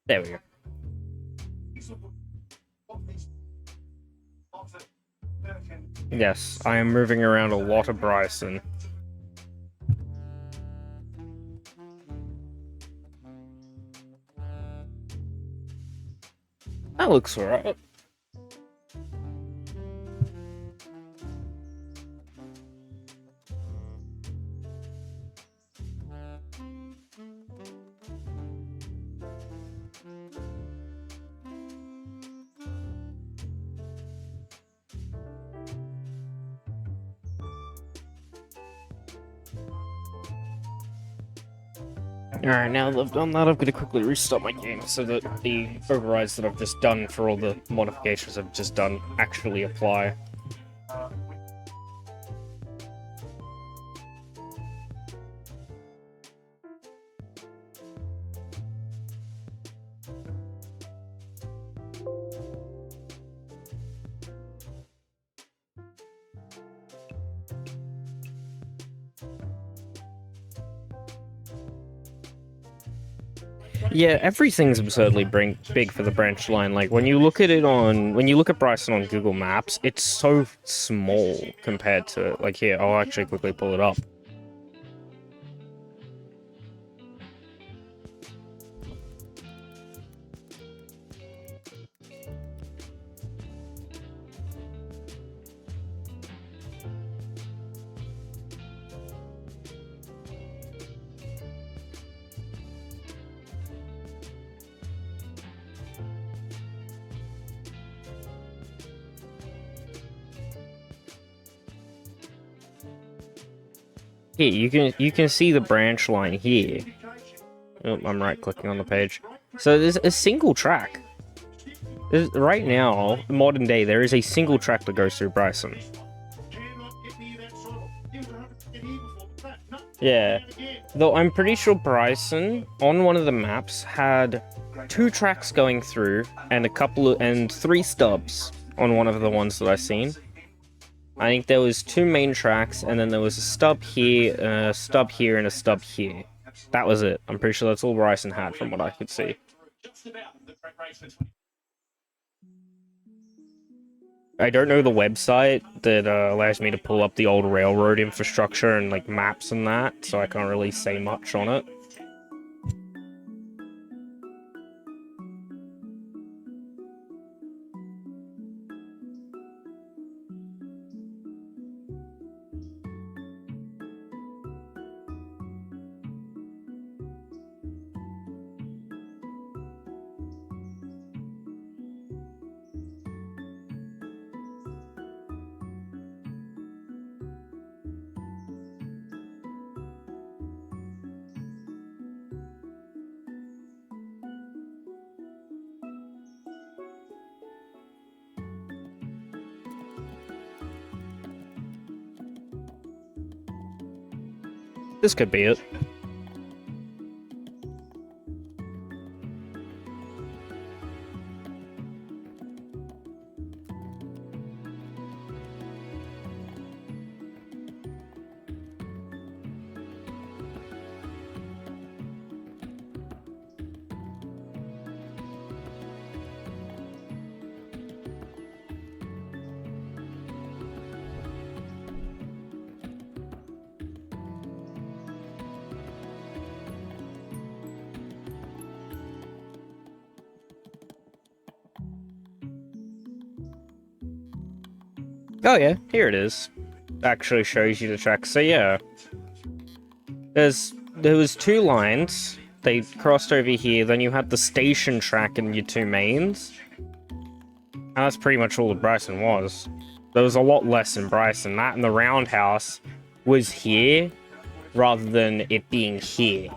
There we go. Yes, I am moving around a lot of Bryson. That looks alright. Alright, now that I've done that, I'm going to quickly restart my game so that the overrides that I've just done for all the modifications I've just done actually apply. Yeah, everything's absurdly big for the branch line. Like when you look at Bryson on Google Maps, it's so small compared to like here. I'll actually quickly pull it up. Here, you can see the branch line here. Oh, I'm right clicking on the page. So there's a single track. Right now, modern day, there is a single track that goes through Bryson. Yeah. Though I'm pretty sure Bryson, on one of the maps, had 2 tracks going through and 3 stubs on one of the ones that I've seen. I think there was 2 main tracks, and then there was a stub here, a stub here, and a stub here. That was it. I'm pretty sure that's all Bryson had from what I could see. I don't know the website that allows me to pull up the old railroad infrastructure and like maps and that, so I can't really say much on it. This could be it. Oh yeah, here it is. Actually shows you the track. So yeah, there was 2 lines. They crossed over here. Then you had the station track and your 2 mains. And that's pretty much all that Bryson was. There was a lot less in Bryson. That and the roundhouse was here rather than it being here.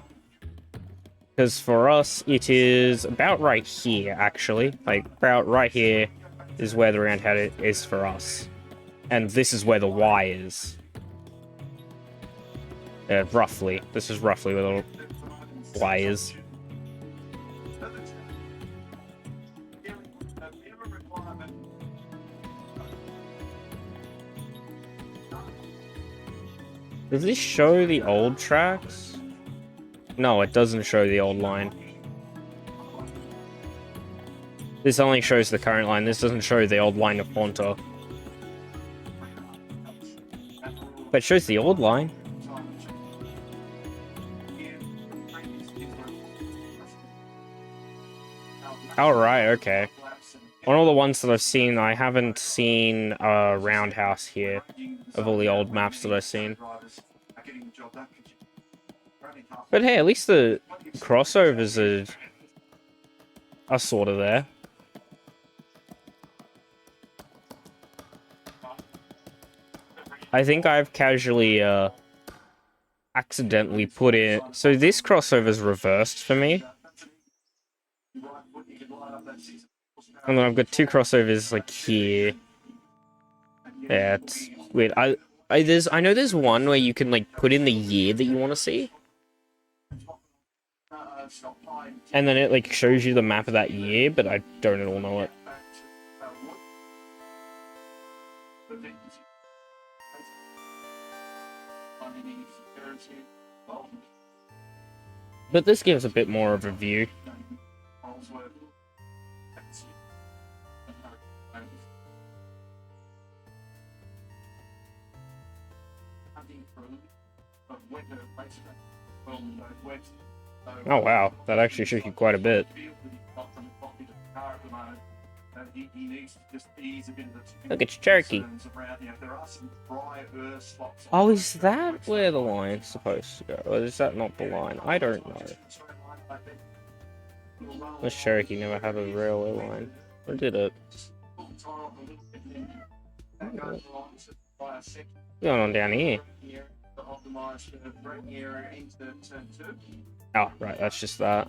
Because for us, it is about right here, actually. Like, about right here is where the roundhouse is for us. And this is where the Y is. Roughly. This is roughly where the Y is. Does this show the old tracks? No, it doesn't show the old line. This only shows the current line. This doesn't show the old line of Ponta. But it shows the old line. Oh, right, okay. On all the ones that I've seen, I haven't seen a roundhouse here of all the old maps that I've seen. But hey, at least the crossovers are sort of there. I think I've casually accidentally put it. So this crossover's reversed for me. And then I've got two crossovers like here. Yeah, it's weird. I know there's one where you can like put in the year that you want to see. And then it like shows you the map of that year, but I don't at all know it. But this gives a bit more of a view. Oh wow, that actually shows you quite a bit. Look, it's Cherokee. Oh, is that where the line's supposed to go? Or is that not the line? I don't know. This Cherokee never had a railway line. Or did it? What's going on down here? Oh, right, that's just that.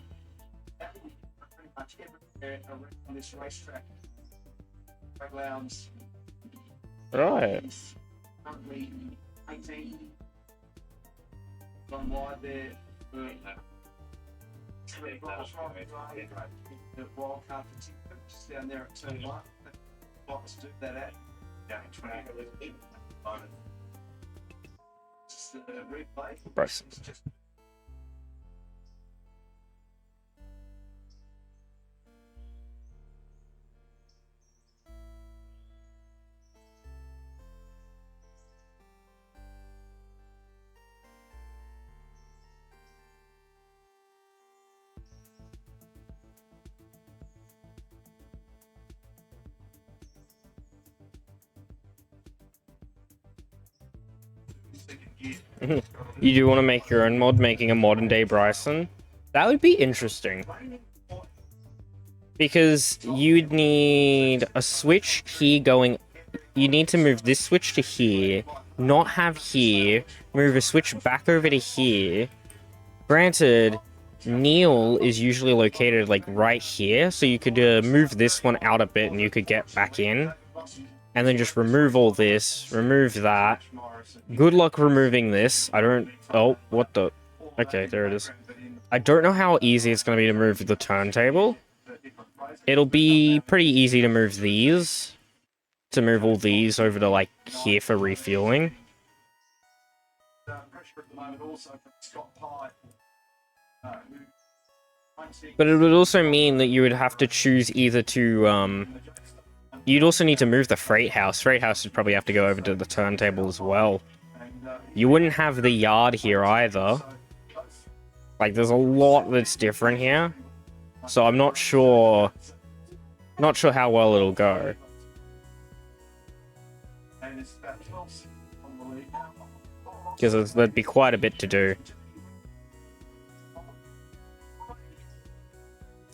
Right. Bryce. You do want to make your own mod, making a modern day Bryson? That would be interesting. Because you'd need a switch here going... You need to move this switch to here, not have here, move a switch back over to here. Granted, Neil is usually located like right here, so you could move this one out a bit and you could get back in. And then just remove all this, remove that. Good luck removing this. I don't... Oh, what the... Okay, there it is. I don't know how easy it's going to be to move the turntable. It'll be pretty easy to move these. To move all these over to, like, here for refueling. But it would also mean that you would have to choose either to, You'd also need to move the freight house. Freight house would probably have to go over to the turntable as well. You wouldn't have the yard here either. Like, there's a lot that's different here. So I'm not sure... Not sure how well it'll go. Because there'd be quite a bit to do.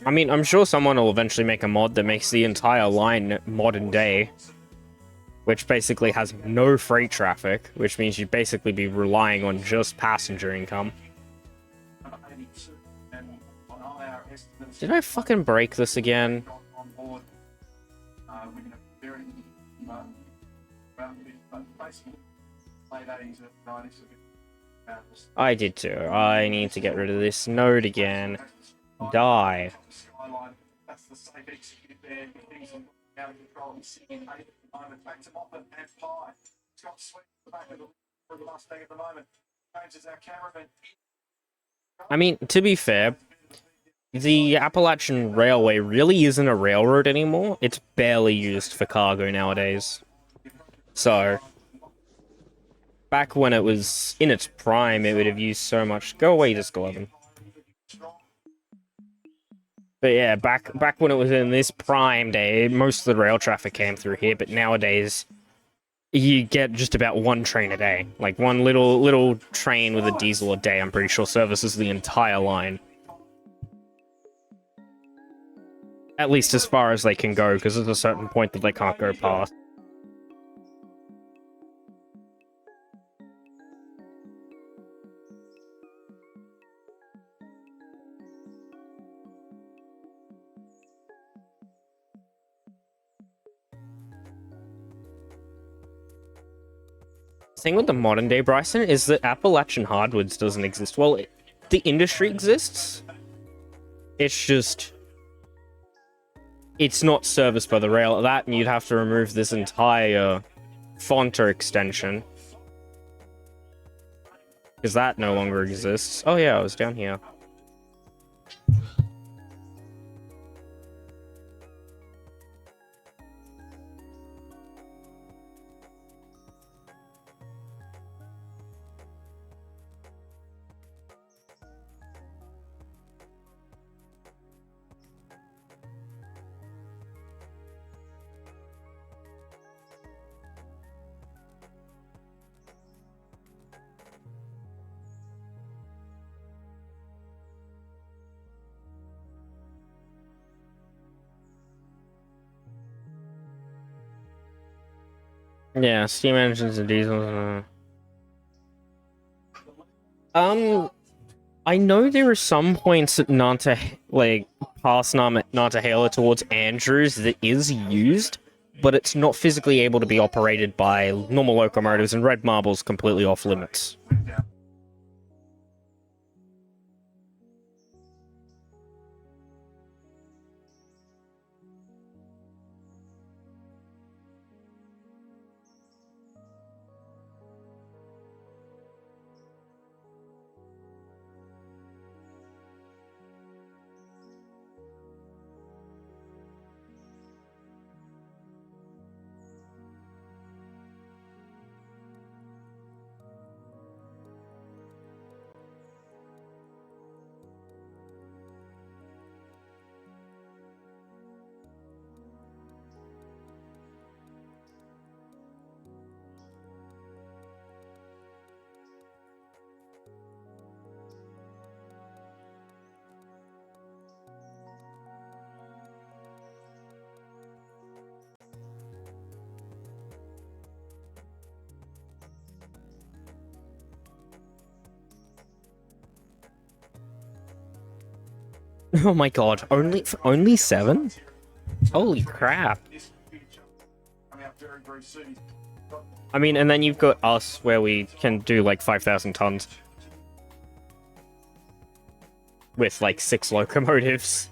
I mean, I'm sure someone will eventually make a mod that makes the entire line modern day. Which basically has no freight traffic, which means you'd basically be relying on just passenger income. Did I fucking break this again? I did too. I need to get rid of this node again. Die. I mean, to be fair, the Appalachian Railway really isn't a railroad anymore. It's barely used for cargo nowadays. So, back when it was in its prime, it would have used so much. Go away, Disc 11. But yeah, back when it was in this prime day, most of the rail traffic came through here. But nowadays, you get just about one train a day, like one little train with a diesel a day. I'm pretty sure services the entire line. At least as far as they can go, because there's a certain point that they can't go past. The thing with the modern day Bryson is that Appalachian Hardwoods doesn't exist. Well, the industry exists. It's just... it's not serviced by the rail. That, and you'd have to remove this entire Fonter extension. Because that no longer exists. Oh yeah, I was down here. Yeah, steam engines and diesels. I know there are some points at Nanta, like past Nantahala towards Andrews that is used, but it's not physically able to be operated by normal locomotives, and Red Marble's completely off limits. Oh my god, only 7? Holy crap. I mean, and then you've got us where we can do like 5,000 tons. With like 6 locomotives.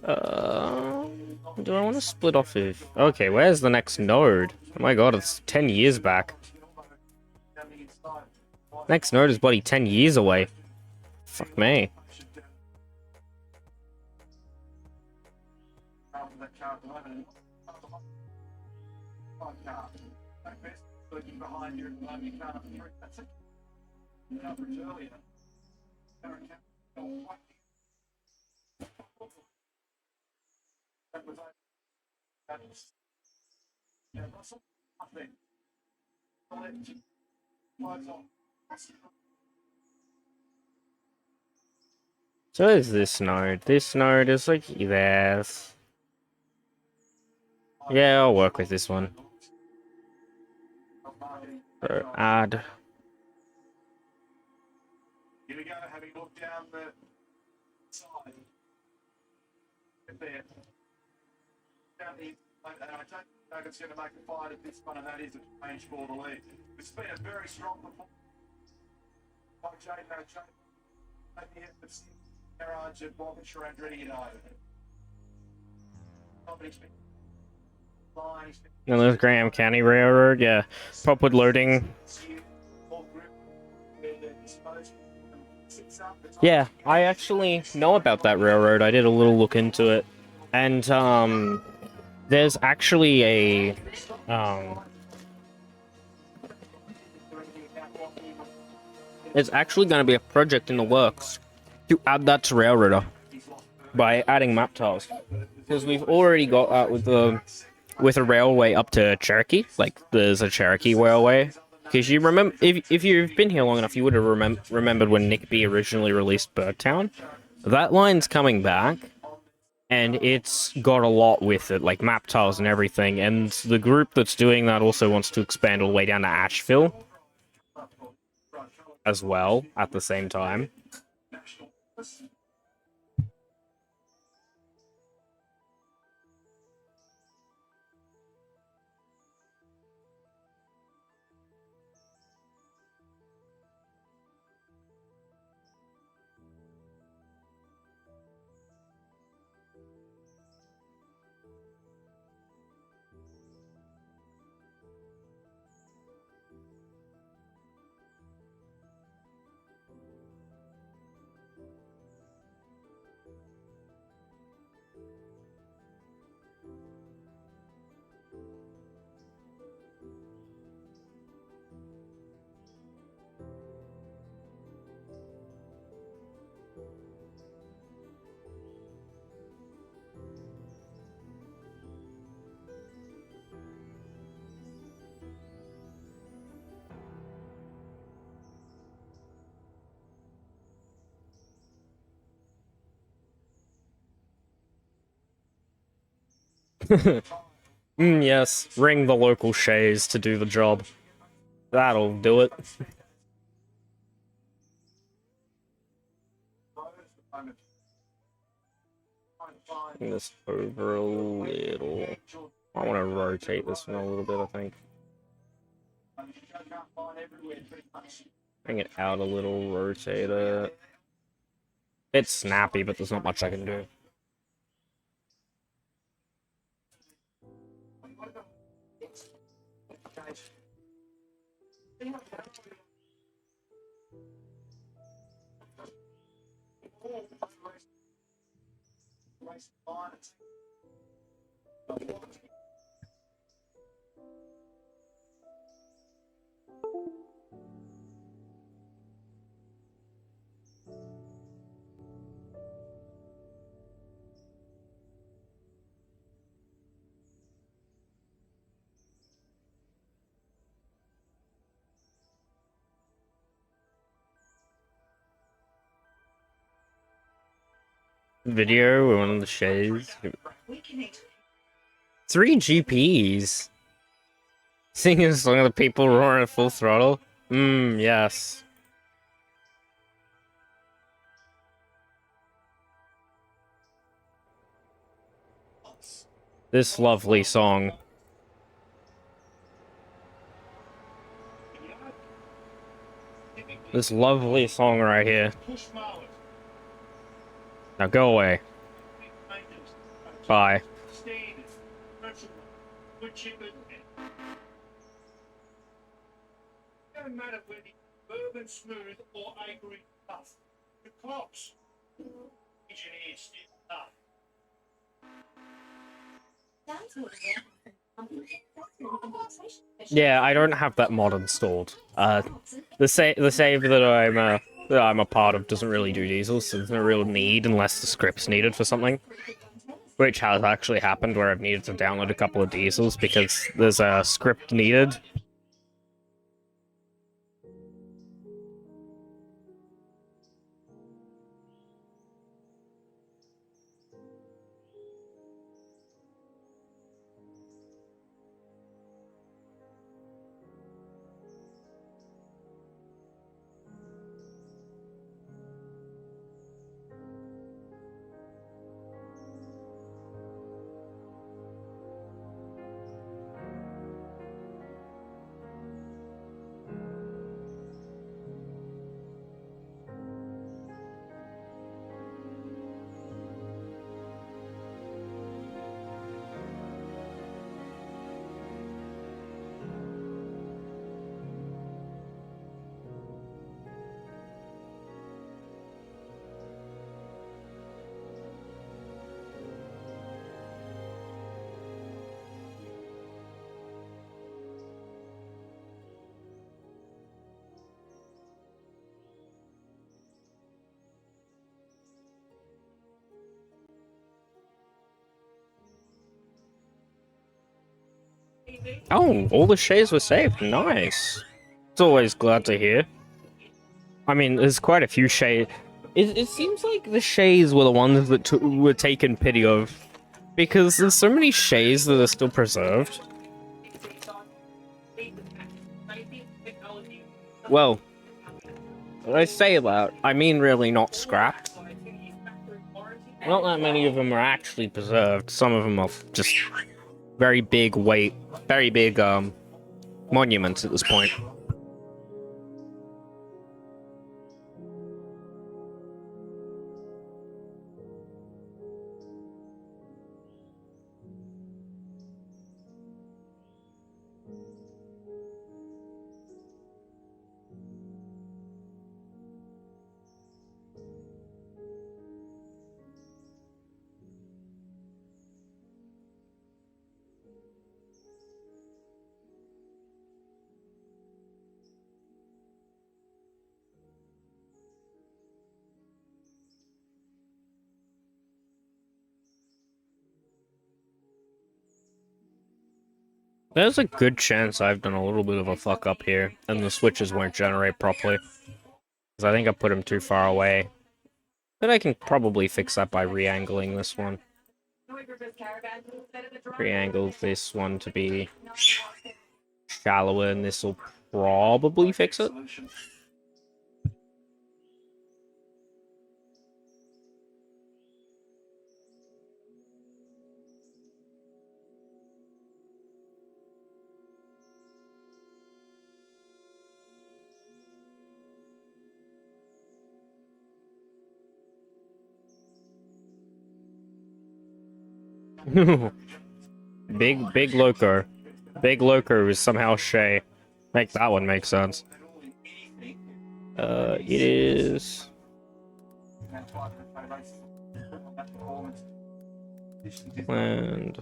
Do I want to split off of... Okay, where's the next node? Oh my god, it's 10 years back. Next node is bloody 10 years away. Fuck me. So is this node. This node is like this. Yeah, I'll work with this one. So add. Here we go, having looked down the side. There. Down the, and I don't know if it's going to make a fight at this one, and that is a change for the lead. It's been a very strong performance. Garage at Warwickshire Andretti United. And there's Graham County Railroad, yeah. Popwood loading. Yeah, I actually know about that railroad. I did a little look into it. And, there's actually um, there's actually going to be a project in the works to add that to Railroader by adding map tiles. Because we've already got that with a railway up to Cherokee. Like, there's a Cherokee railway. Because you remember, if you've been here long enough, you would have remembered when Nick B originally released Birdtown. That line's coming back, and it's got a lot with it, like map tiles and everything. And the group that's doing that also wants to expand all the way down to Asheville as well at the same time. Yes, ring the local shays to do the job. That'll do it. Bring this over a little. I want to rotate this one a little bit, I think. Bring it out a little, rotate it. It's snappy, but there's not much I can do. Video with one of the shays. 3 GPs. Singing a song of the people roaring at full throttle. Yes. This lovely song. This lovely song right here. Now go away. Bye. No matter whether urban smooth or angry tough. The clocks. Engineers did tough. Yeah, I don't have that mod installed. The save that I'm a part of doesn't really do diesels, so there's no real need unless the script's needed for something. Which has actually happened where I've needed to download a couple of diesels because there's a script needed. Oh, all the shades were saved. Nice. It's always glad to hear. I mean, there's quite a few shades. It seems like the shades were the ones that were taken pity of. Because there's so many shades that are still preserved. Well, when I say that, I mean really not scrapped. Not that many of them are actually preserved. Some of them are just very big monuments at this point. There's a good chance I've done a little bit of a fuck up here, and the switches won't generate properly. Because I think I put them too far away. But I can probably fix that by re-angling this one. Re-angle this one to be shallower, and this will probably fix it. Big Loco. Big Loco is somehow Shay. Make that one make sense. It is... And...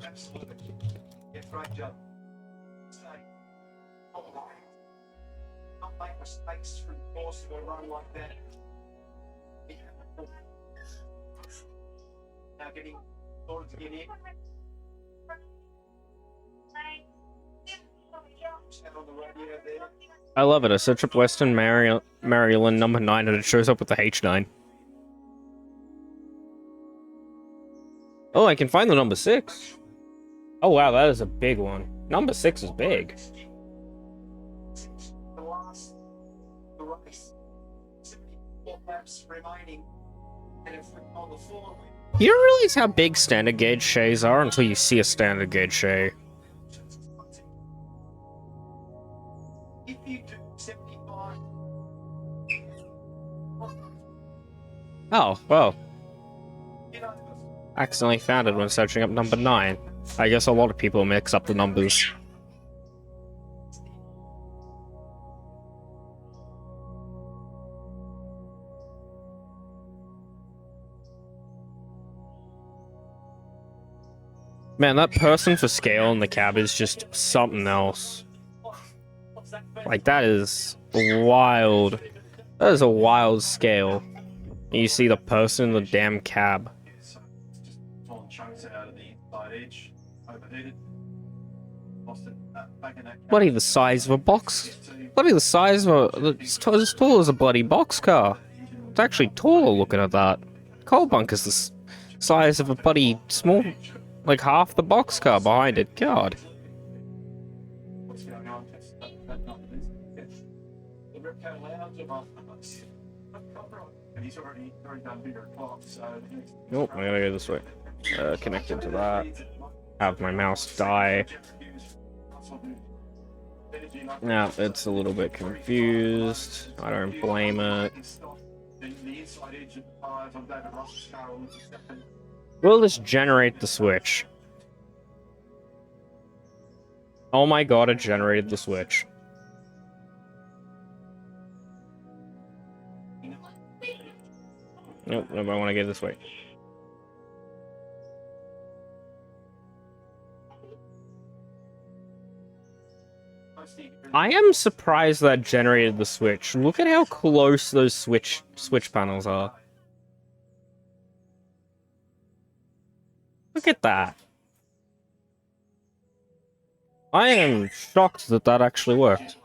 Make mistakes through the course of a run like that. Now getting order to get in. Stand on the radio there. I love it. I search up Western Maryland number 9 and it shows up with the H9. Oh, I can find the number 6. Oh wow, that is a big one. Number 6 is big. The last the race. 74 laps remaining. And if we're on the floor, You don't realize how big standard gauge shays are until you see a standard gauge shay. if you do 75, Oh, well. you know, Accidentally found it when searching up number 9. I guess a lot of people mix up the numbers. Man, that person for scale in the cab is just something else. Like, that is wild. That is a wild scale. You see the person in the damn cab. so just pulling chunks out of the inside edge, overheated. Lost it back in that Bloody the size of a box. Bloody the size of a... It's as tall as a bloody box car. It's actually taller looking at that. Coal bunker's the size of a bloody small... Like half the box car behind it. God. What's going on? That number is. Yes. The Ripco Lounge above and he's already done bigger clock, so Oh, I gotta go this way. Connected to that. Have my mouse die. Now it's a little bit confused. I don't blame it. The inside edge of the tires on David Ross's car will Will this generate the switch? Oh my god, it generated the switch. Nope, I want to go this way. I am surprised that generated the switch. Look at how close those switch panels are. Look at that. I am shocked that that actually worked.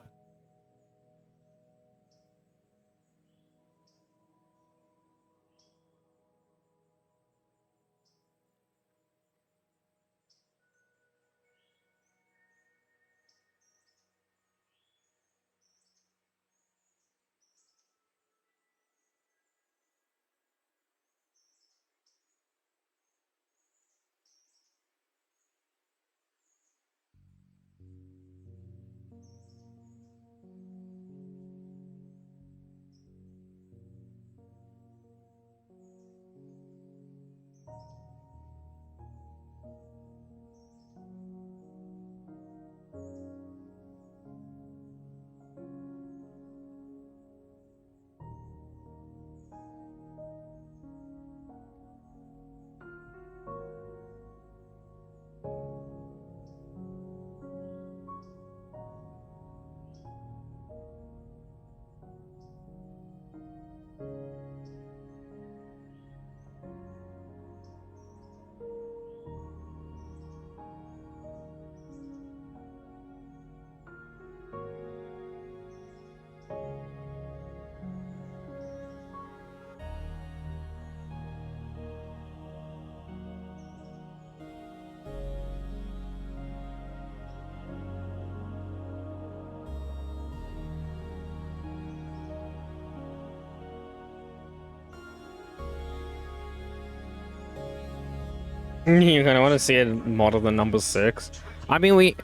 You're gonna want to see a mod of the number 6. I mean,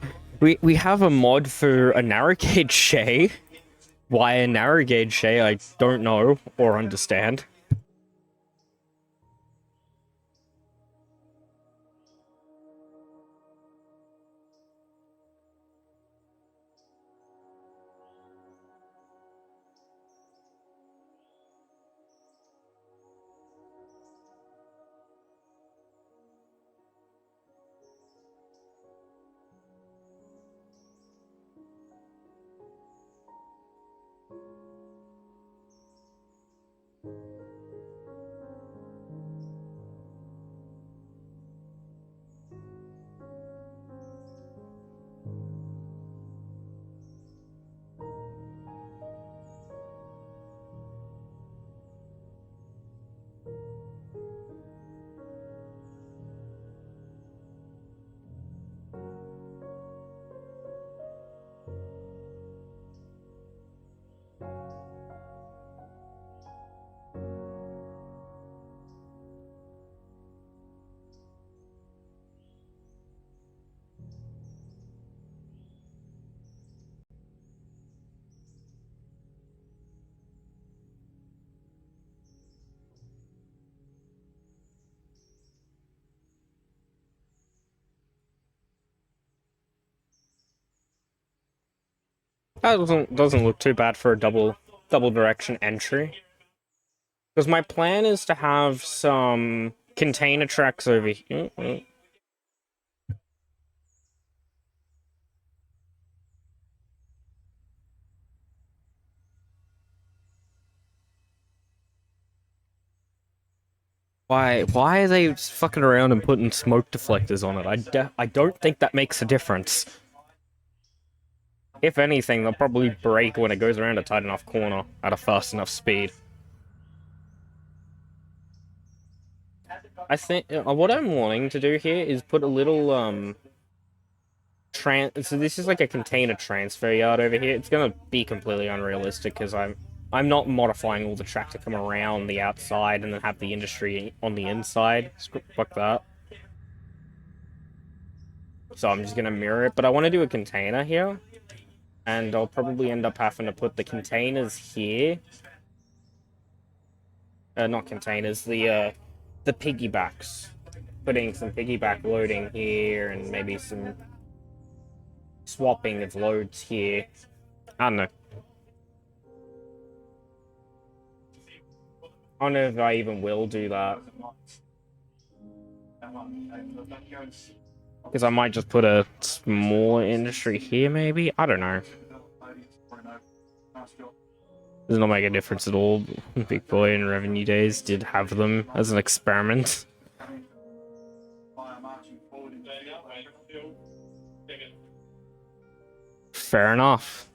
we have a mod for a narrow gauge Shay. Why a narrow gauge Shay, I don't know or understand. That doesn't look too bad for a double direction entry. Because my plan is to have some container tracks over here. Why are they fucking around and putting smoke deflectors on it? I don't think that makes a difference. If anything, they'll probably break when it goes around a tight enough corner at a fast enough speed. I think what I'm wanting to do here is put a little so this is like a container transfer yard over here. It's gonna be completely unrealistic because I'm not modifying all the track to come around the outside and then have the industry on the inside. Fuck that. So I'm just gonna mirror it, but I want to do a container here. And I'll probably end up having to put the containers here. Not containers, the piggybacks. Putting some piggyback loading here and maybe some swapping of loads here. I don't know. I don't know if I even will do that. Because I might just put a smaller industry here, maybe? I don't know. Does not make a difference at all. Big Boy and Revenue Days did have them as an experiment. Fair enough.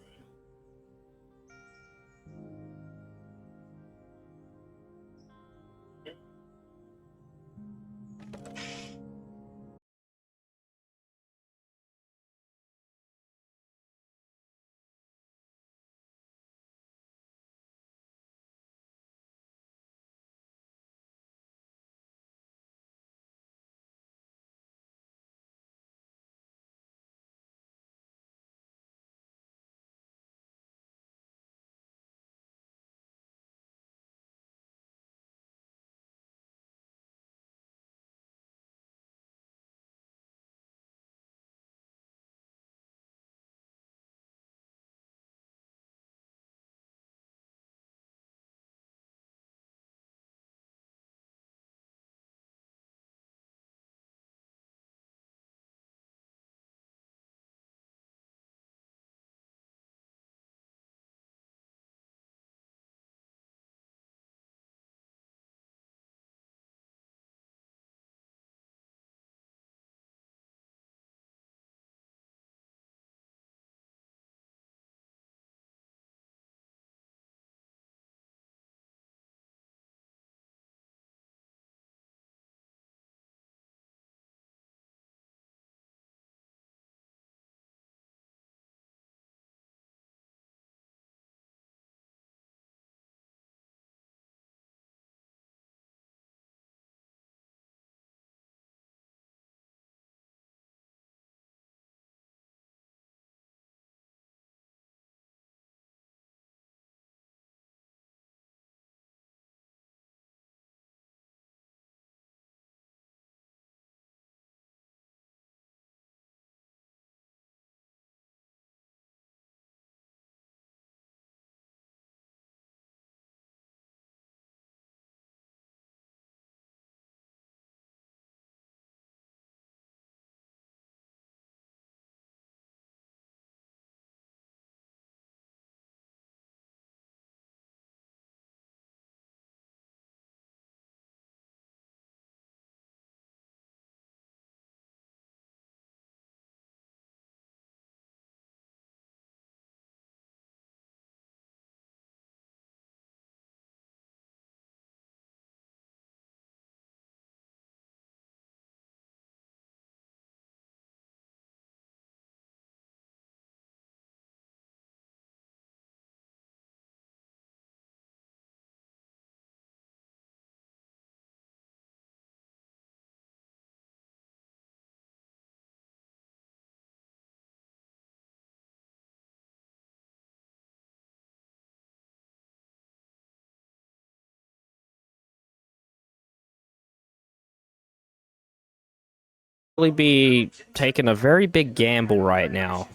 Probably be taking a very big gamble right now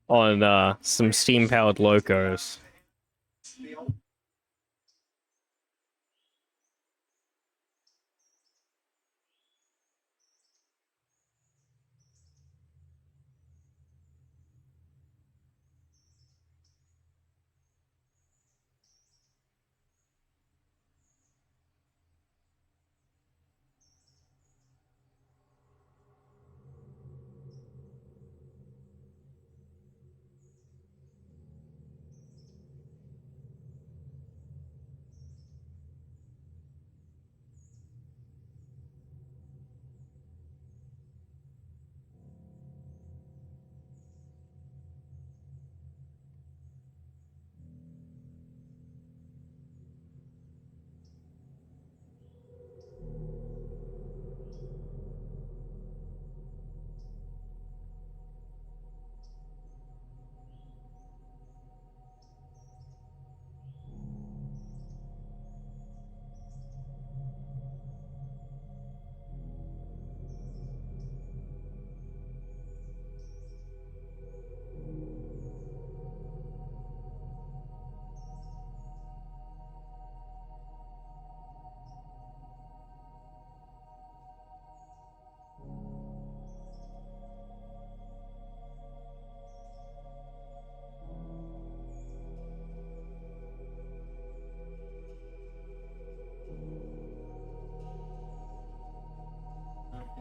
on some steam-powered locos.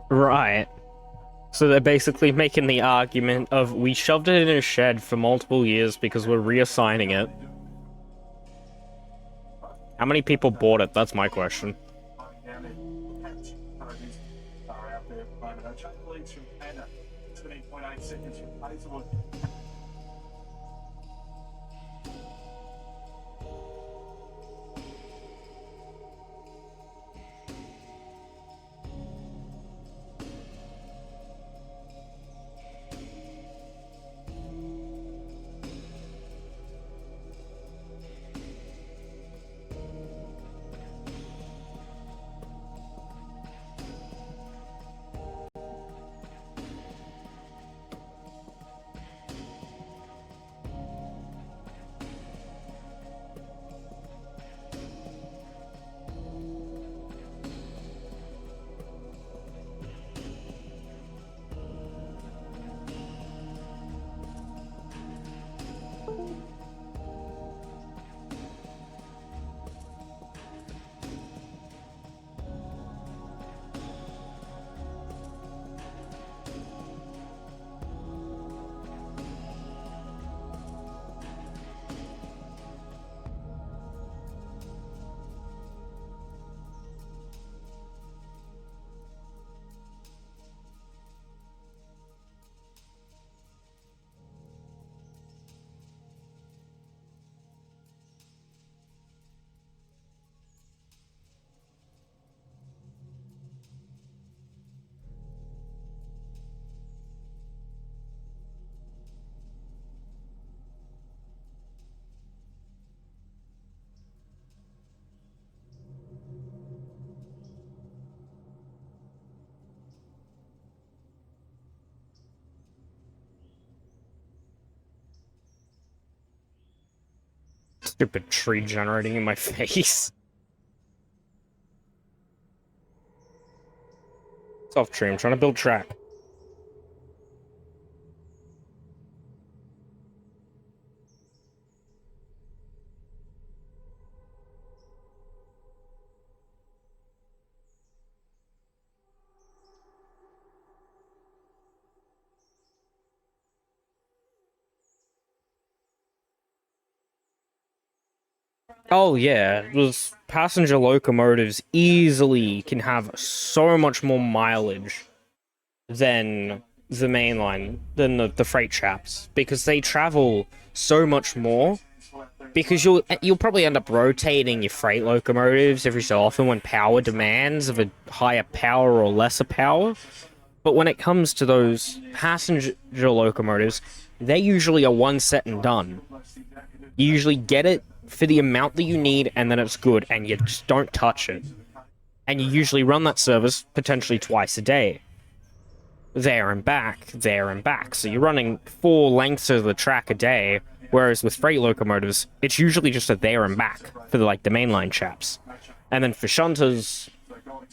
Right. So they're basically making the argument of we shoved it in a shed for multiple years because we're reassigning it. How many people bought it? That's my question. Down there. Are out there at the moment. Chain leads from Anna, 17.8 seconds from Hazelwood. Stupid tree generating in my face. It's off tree, I'm trying to build track. Oh yeah, those passenger locomotives easily can have so much more mileage than the mainline, than the freight chaps, because they travel so much more. Because you'll probably end up rotating your freight locomotives every so often when power demands of a higher power or lesser power. But when it comes to those passenger locomotives, they usually are one set and done. You usually get it for the amount that you need, and then it's good, and you just don't touch it. And you usually run that service potentially twice a day. There and back, there and back. So you're running 4 lengths of the track a day, whereas with freight locomotives, it's usually just a there and back for the mainline chaps. And then for shunters,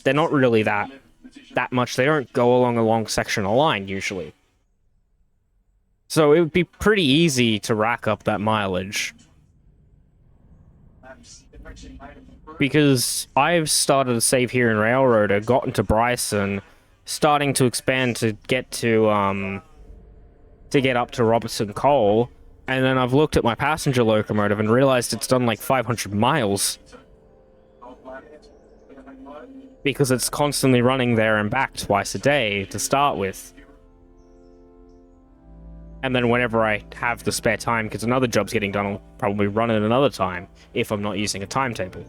they're not really that much. They don't go along a long section of line, usually. So it would be pretty easy to rack up that mileage. Because I've started to save here in Railroader, got into Bryson, starting to expand to get to get up to Robertson Coal, and then I've looked at my passenger locomotive and realized it's done like 500 miles. Because it's constantly running there and back twice a day to start with. And then whenever I have the spare time, because another job's getting done, I'll probably run it another time, if I'm not using a timetable.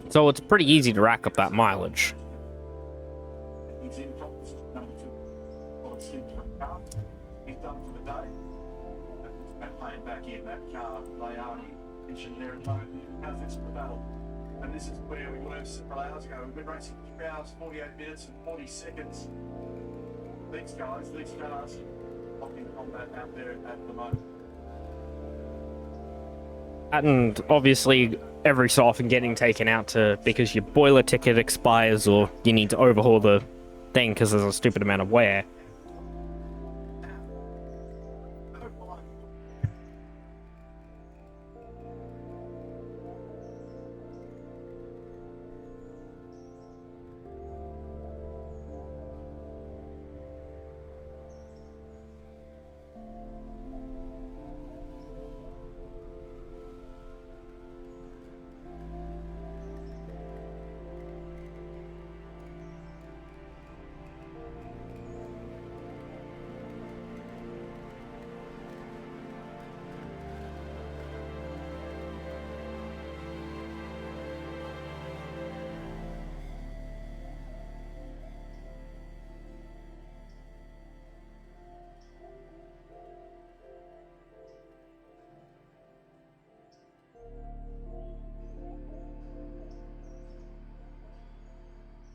So it's pretty easy to rack up that mileage. And this is where we were several hours ago. We've been racing 3 hours, 48 minutes and 40 seconds. These guys, these cars, in combat out there at the moment. And obviously, every so often getting taken out because your boiler ticket expires or you need to overhaul the thing because there's a stupid amount of wear.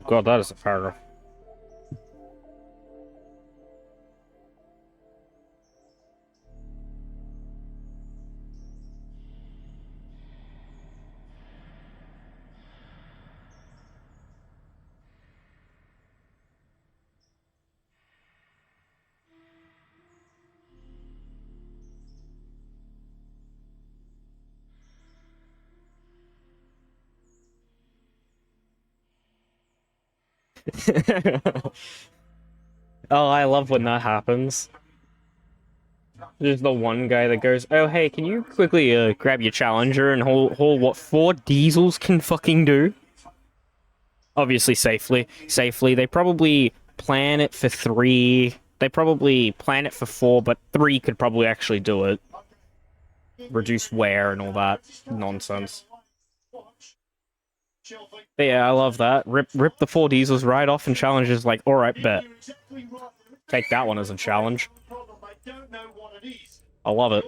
God, that is a paragraph. Oh, I love when that happens. There's the one guy that goes, "Oh, hey, can you quickly grab your Challenger and haul what 4 diesels can fucking do?" Obviously, safely. Safely. They probably plan it for 3. They probably plan it for 4, but 3 could probably actually do it. Reduce wear and all that nonsense. But yeah, I love that. Rip the 4 diesels right off, and Challenger's like, alright, bet. Take that one as a challenge. I love it.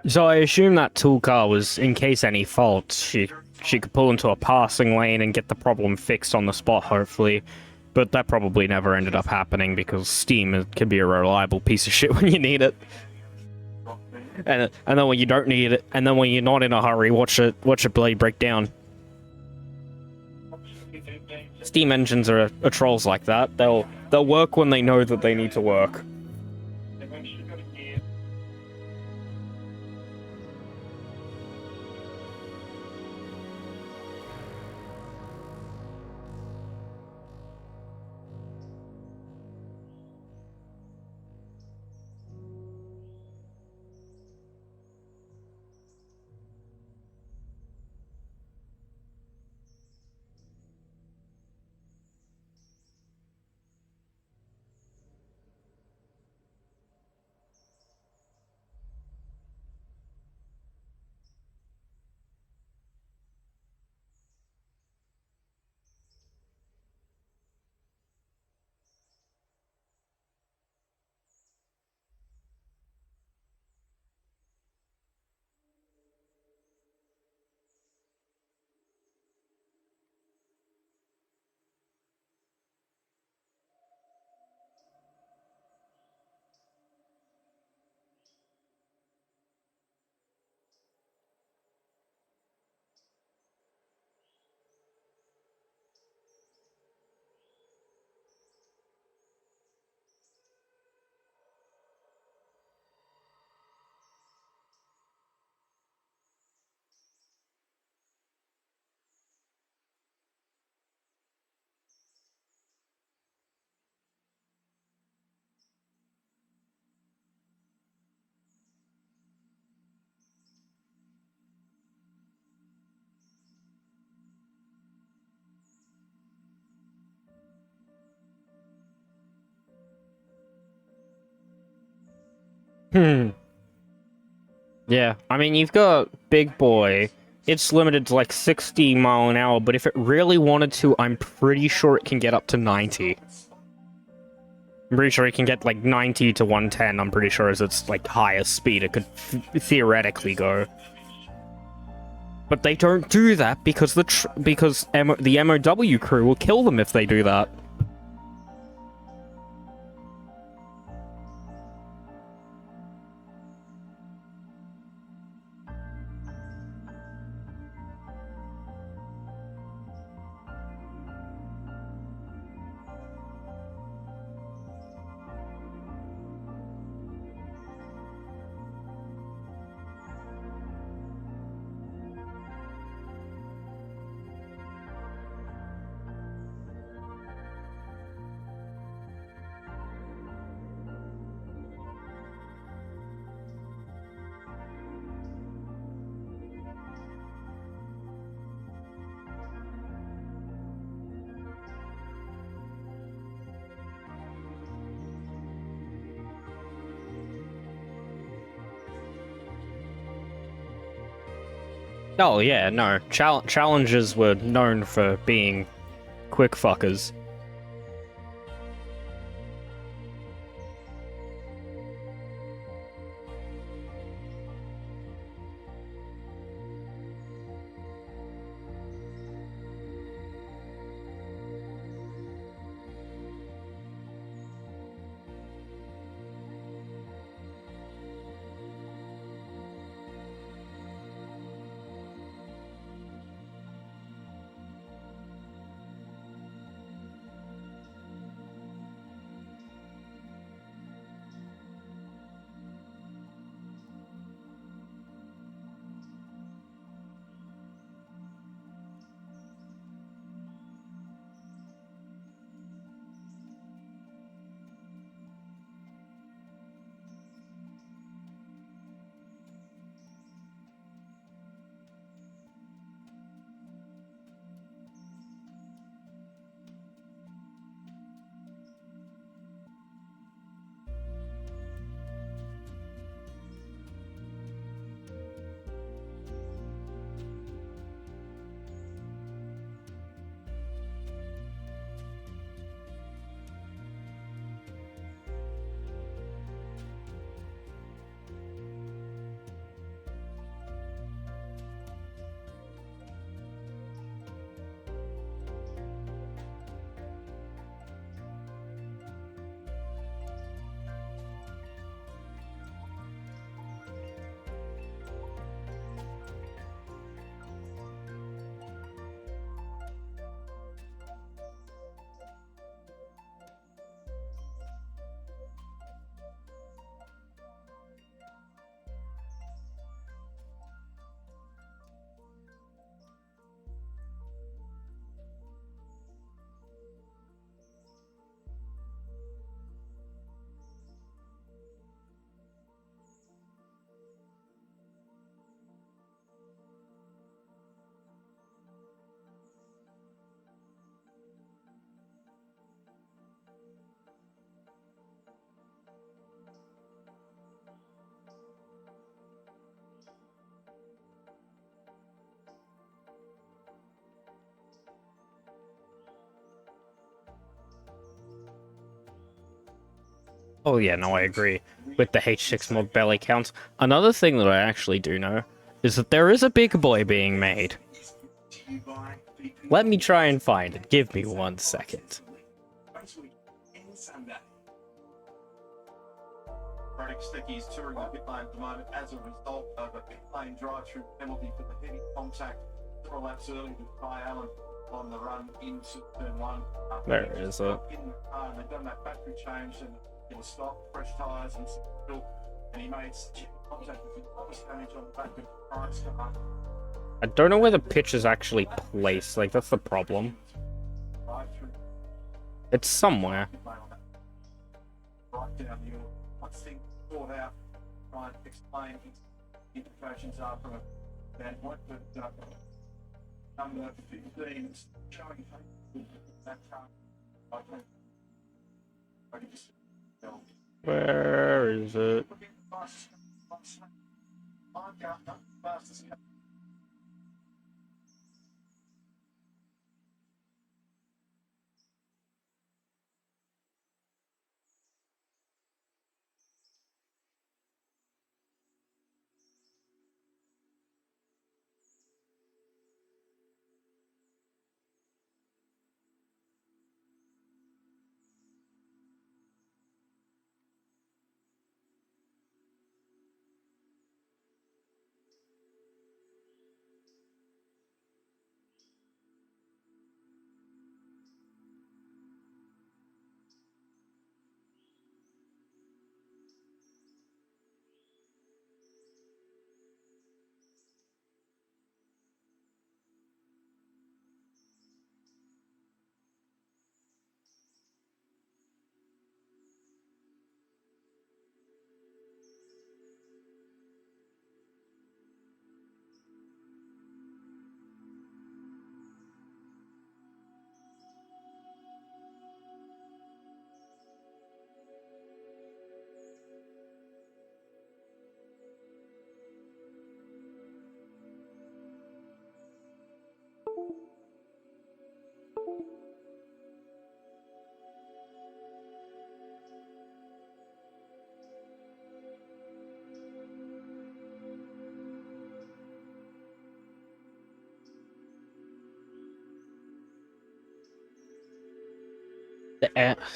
So I assume that tool car was, in case any faults, she could pull into a passing lane and get the problem fixed on the spot, hopefully. But that probably never ended up happening because Steam can be a reliable piece of shit when you need it. And then when you don't need it, and then when you're not in a hurry, watch it bloody break down. Steam engines are trolls like that. They'll work when they know that they need to work. Yeah, I mean, you've got Big Boy. It's limited to like 60 mile an hour, but if it really wanted to, I'm pretty sure it can get up to 90. I'm pretty sure it can get like 90 to 110. I'm pretty sure as its like highest speed it could theoretically go. But they don't do that because the MOW crew will kill them if they do that. Oh yeah, no. Challengers were known for being quick fuckers. Oh yeah, no, I agree with the H6 mod belly counts. Another thing that I actually do know is that there is a Big Boy being made. Let me try and find it. Give me 1 second. Roddick Sticky is touring the pit lane at the moment as a result of a pit lane drive-through penalty for the heavy contact 4 laps early with Ty Allen on the run into turn 1. Where is it? In the car, and they've done that battery change and in stock, fresh tyres and some fuel, and he made such contact with the obvious damage on the back of the Price car. I don't know where the pitch is actually placed, like that's the problem. Drive-through It's somewhere. pit lane on that. Right down the middle. Once things thought out, try and explain what the implications are from a standpoint, but number 15 is showing that car. I think just Where is it? Fastest.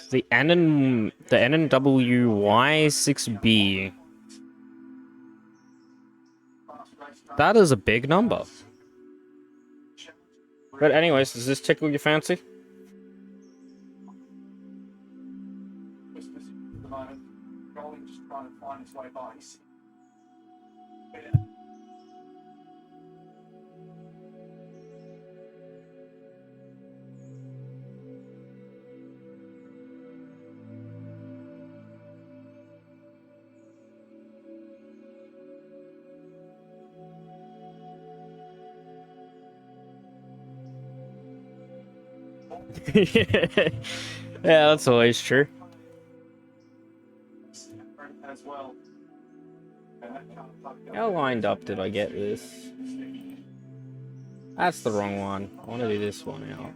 The NNWY6B. That is a big number. But anyways, does this tickle your fancy? At the moment, Golding just trying to find his way by. Yeah, that's always true. As well. How lined up did I get this? That's the wrong one. I want to do this one out.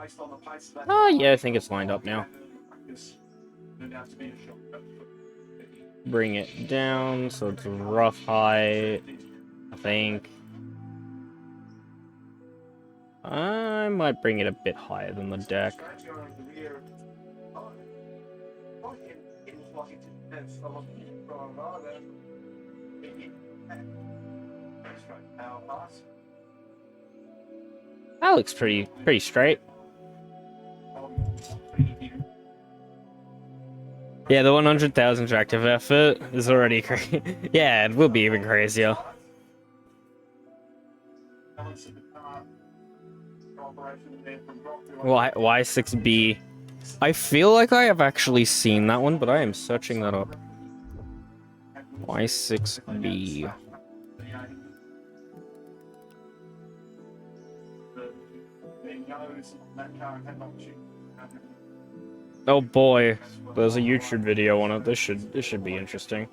Based on the pace of that. Oh, yeah, I think it's lined up now. There'd have to be a shot. Bring it down so it's rough height, I think. I might bring it a bit higher than the deck. That looks pretty straight. Yeah, the 100,000 tractive effort is already crazy. Yeah, it will be even crazier. Y6B. I feel like I have actually seen that one, but I am searching that up. Y6B. Oh boy, there's a YouTube video on it. This should be interesting.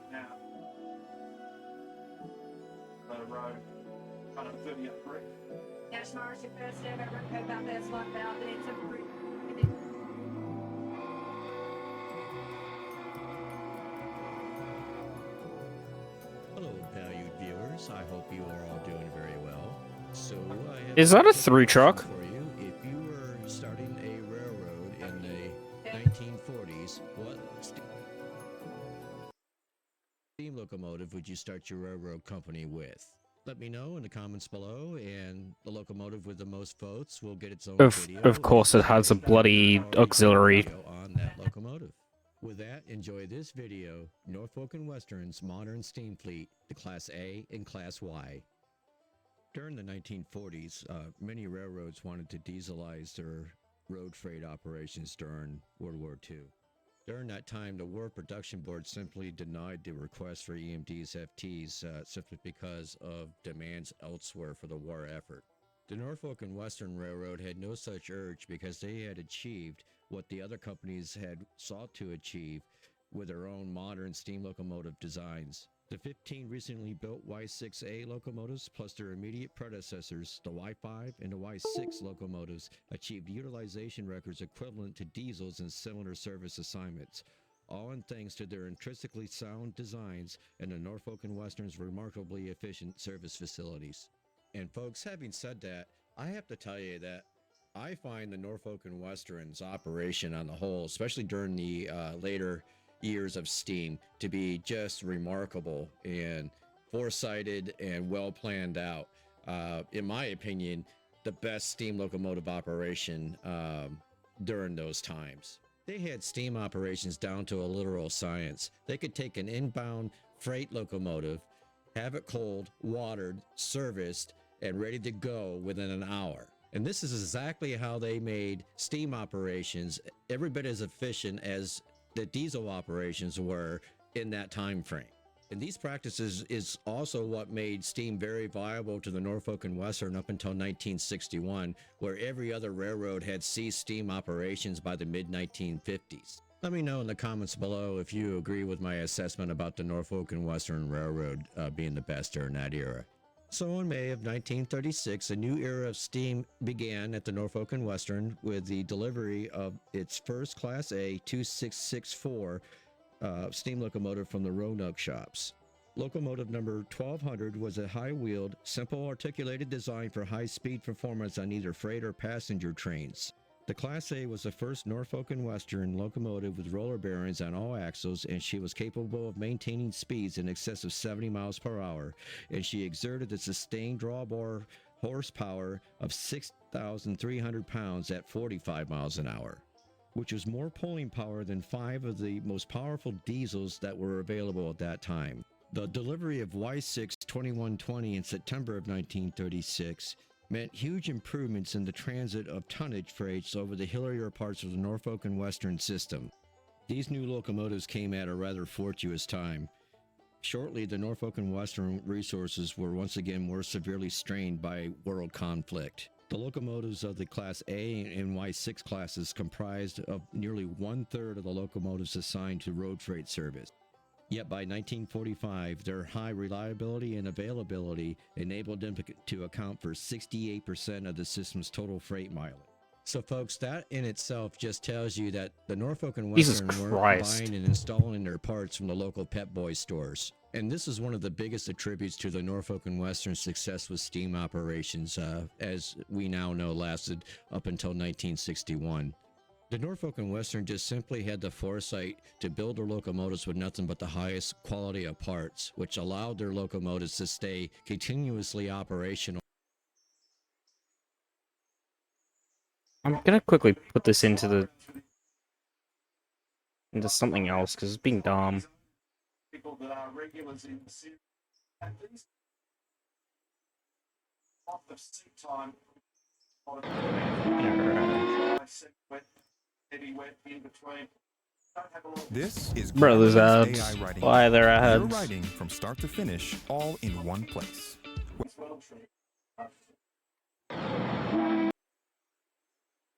Hello, valued viewers. I hope you are all doing very well. So, I have Is that a through truck? for you. If you were starting a railroad in the 1940s, what steam locomotive would you start your railroad company with? Let me know in the comments below, and the locomotive with the most votes will get its own video. Of course, it has a bloody auxiliary. On that locomotive. With that, enjoy this video, Norfolk and Western's modern steam fleet, the Class A and Class Y. During the 1940s, many railroads wanted to dieselize their road freight operations during World War II. During that time, the War Production Board simply denied the request for EMD's FTs simply because of demands elsewhere for the war effort. The Norfolk and Western Railroad had no such urge because they had achieved what the other companies had sought to achieve with their own modern steam locomotive designs. The 15 recently built Y6A locomotives plus their immediate predecessors, the Y5 and the Y6 locomotives, achieved utilization records equivalent to diesels in similar service assignments, all in thanks to their intrinsically sound designs and the Norfolk and Western's remarkably efficient service facilities. And folks, having said that, I have to tell you that I find the Norfolk and Western's operation on the whole, especially during the later years of steam, to be just remarkable and foresighted and well planned out. In my opinion, the best steam locomotive operation during those times. They had steam operations down to a literal science. They could take an inbound freight locomotive, have it cold, watered, serviced, and ready to go within an hour. And this is exactly how they made steam operations every bit as efficient as the diesel operations were in that time frame. And these practices is also what made steam very viable to the Norfolk and Western up until 1961, where every other railroad had ceased steam operations by the mid-1950s. Let me know in the comments below if you agree with my assessment about the Norfolk and Western Railroad being the best during that era. So in May of 1936, a new era of steam began at the Norfolk and Western with the delivery of its first Class A 2664 steam locomotive from the Roanoke shops. Locomotive number 1200 was a high-wheeled, simple articulated design for high-speed performance on either freight or passenger trains. The Class A was the first Norfolk and Western locomotive with roller bearings on all axles, and she was capable of maintaining speeds in excess of 70 miles per hour, and she exerted a sustained drawbar horsepower of 6,300 pounds at 45 miles an hour, which was more pulling power than 5 of the most powerful diesels that were available at that time. The delivery of Y6 2120 in September of 1936 meant huge improvements in the transit of tonnage freights over the hillier parts of the Norfolk and Western system. These new locomotives came at a rather fortuitous time. Shortly, the Norfolk and Western resources were once again more severely strained by world conflict. The locomotives of the Class A and Y6 classes comprised of nearly 1/3 of the locomotives assigned to road freight service. Yet by 1945, their high reliability and availability enabled them to account for 68% of the system's total freight mileage. So folks, that in itself just tells you that the Norfolk and Western weren't buying and installing their parts from the local Pep Boys stores. And this is one of the biggest attributes to the Norfolk and Western success with steam operations, as we now know lasted up until 1961. The Norfolk and Western just simply had the foresight to build their locomotives with nothing but the highest quality of parts, which allowed their locomotives to stay continuously operational. I'm gonna quickly put this into something else because it's being dumb. People that are regulars in the city, at least off of seat time, heavy wet in between. This is Brothers Cameron's ads. AI writing. Why they're Your ads? writing from start to finish, all in one place.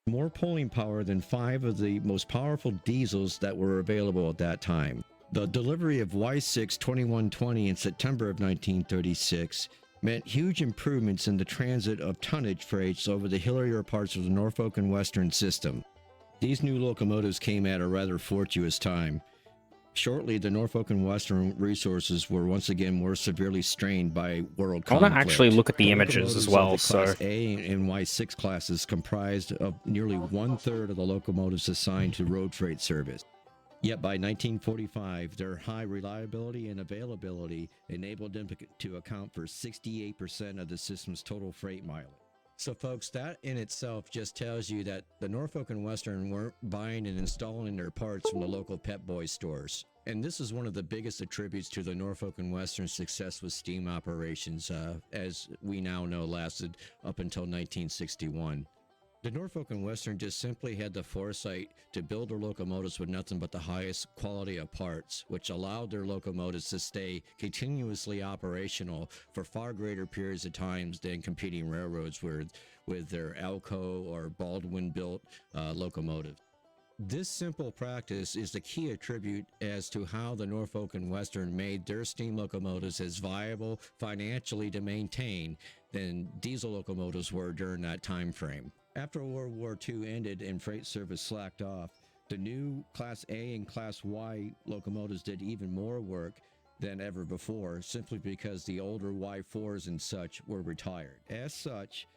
More pulling power than 5 of the most powerful diesels that were available at that time. The delivery of Y6 2120 in September of 1936 meant huge improvements in the transit of tonnage freights over the hillier parts of the Norfolk and Western system. These new locomotives came at a rather fortuitous time. Shortly, the Norfolk and Western resources were once again more severely strained by world conflict. I want to actually look at the images as well, so... Class A and Y6 classes comprised of nearly 1/3 of the locomotives assigned to road freight service. Yet by 1945, their high reliability and availability enabled them to account for 68% of the system's total freight mileage. So folks, that in itself just tells you that the Norfolk and Western weren't buying and installing their parts from the local Pep Boys stores. And this is one of the biggest attributes to the Norfolk and Western success with steam operations, as we now know lasted up until 1961. The Norfolk and Western just simply had the foresight to build their locomotives with nothing but the highest quality of parts, which allowed their locomotives to stay continuously operational for far greater periods of times than competing railroads with their Alco or Baldwin-built locomotives. This simple practice is the key attribute as to how the Norfolk and Western made their steam locomotives as viable financially to maintain than diesel locomotives were during that time frame. After World War II ended and freight service slacked off, the new Class A and Class Y locomotives did even more work than ever before, simply because the older Y4s and such were retired. As such,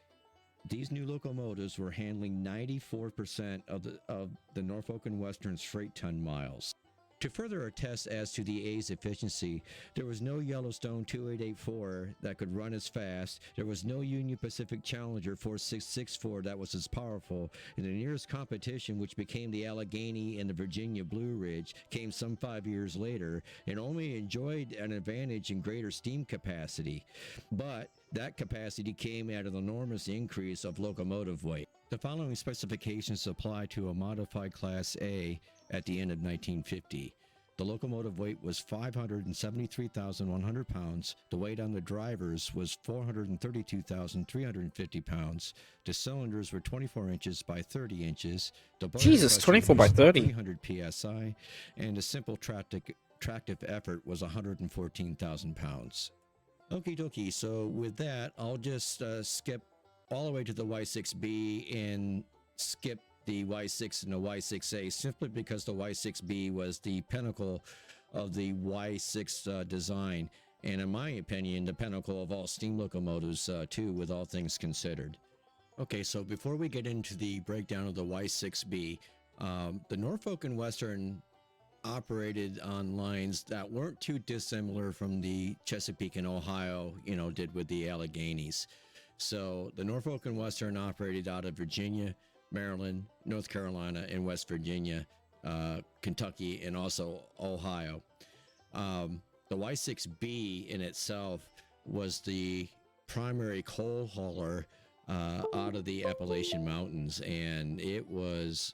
these new locomotives were handling 94% of the Norfolk and Western's freight ton miles. To further attest as to the A's efficiency, there was no Yellowstone 2884 that could run as fast, there was no Union Pacific Challenger 4664 that was as powerful, and the nearest competition, which became the Allegheny and the Virginia Blue Ridge, came some 5 years later and only enjoyed an advantage in greater steam capacity. But that capacity came at an enormous increase of locomotive weight. The following specifications apply to a modified Class A at the end of 1950. The locomotive weight was 573,100 pounds. The weight on the drivers was 432,350 pounds. The cylinders were 24 inches by 30 inches. The Jesus, 24 by 30. 300 psi, and the simple tractive effort was 114,000 pounds. Okie dokie, so with that, I'll just skip all the way to the Y6B and skip the Y6 and the Y6A simply because the Y6B was the pinnacle of the Y6 design, and in my opinion, the pinnacle of all steam locomotives too, with all things considered. Okay, so before we get into the breakdown of the Y6B, the Norfolk and Western operated on lines that weren't too dissimilar from the Chesapeake and Ohio, did with the Alleghenies. So the Norfolk and Western operated out of Virginia, Maryland, North Carolina, and West Virginia, Kentucky, and also Ohio. The Y6B in itself was the primary coal hauler out of the Appalachian Mountains, and it was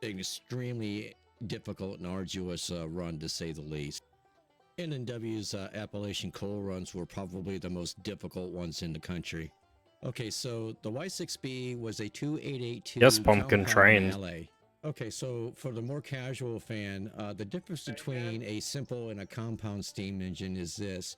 an extremely difficult and arduous run, to say the least. N&W's Appalachian coal runs were probably the most difficult ones in the country. Okay, so the Y6B was a 2882 Yes, pumpkin train. Mallet. Okay, so for the more casual fan, the difference between a simple and a compound steam engine is this.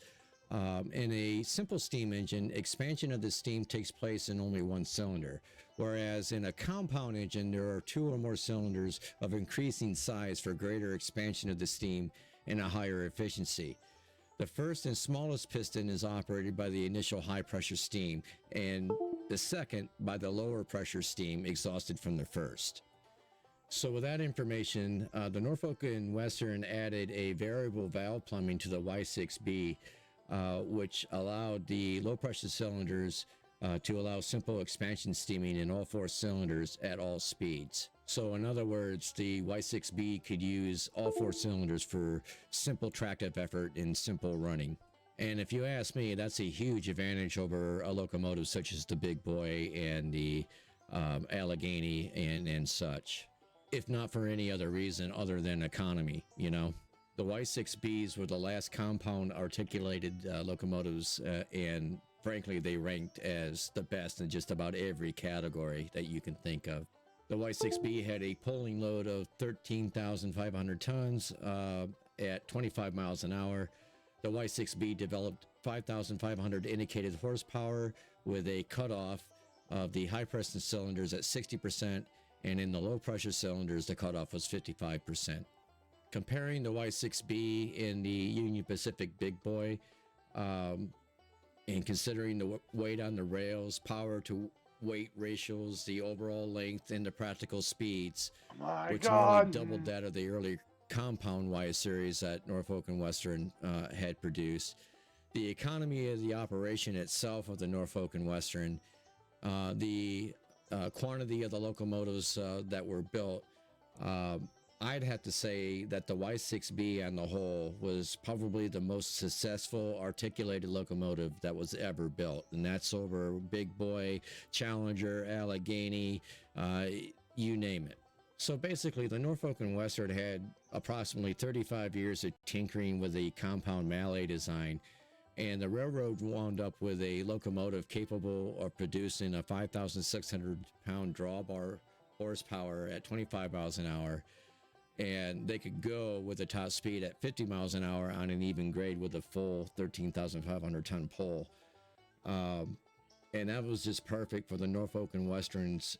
In a simple steam engine, expansion of the steam takes place in only one cylinder, whereas in a compound engine, there are two or more cylinders of increasing size for greater expansion of the steam and a higher efficiency. The first and smallest piston is operated by the initial high-pressure steam, and the second by the lower-pressure steam exhausted from the first. So with that information, the Norfolk and Western added a variable valve plumbing to the Y6B, which allowed the low-pressure cylinders to allow simple expansion steaming in all four cylinders at all speeds. So in other words, the Y6B could use all four cylinders for simple tractive effort and simple running. And if you ask me, that's a huge advantage over a locomotive such as the Big Boy and the Allegheny and such, if not for any other reason other than economy, The Y6Bs were the last compound articulated locomotives, and frankly, they ranked as the best in just about every category that you can think of. The Y6B had a pulling load of 13,500 tons at 25 miles an hour. The Y6B developed 5,500 indicated horsepower with a cutoff of the high-pressure cylinders at 60%, and in the low-pressure cylinders, the cutoff was 55%. Comparing the Y6B and the Union Pacific Big Boy, and considering the weight on the rails, power to weight ratios, the overall length, and the practical speeds, which nearly doubled that of the early compound Y series that Norfolk and Western had produced. The economy of the operation itself of the Norfolk and Western, the quantity of the locomotives that were built, I'd have to say that the Y6B on the whole was probably the most successful articulated locomotive that was ever built, and that's over Big Boy, Challenger, Allegheny, you name it. So basically, the Norfolk and Western had approximately 35 years of tinkering with the compound Mallet design, and the railroad wound up with a locomotive capable of producing a 5,600 pound drawbar horsepower at 25 miles an hour, and they could go with a top speed at 50 miles an hour on an even grade with a full 13,500 ton pole. And that was just perfect for the Norfolk and Western's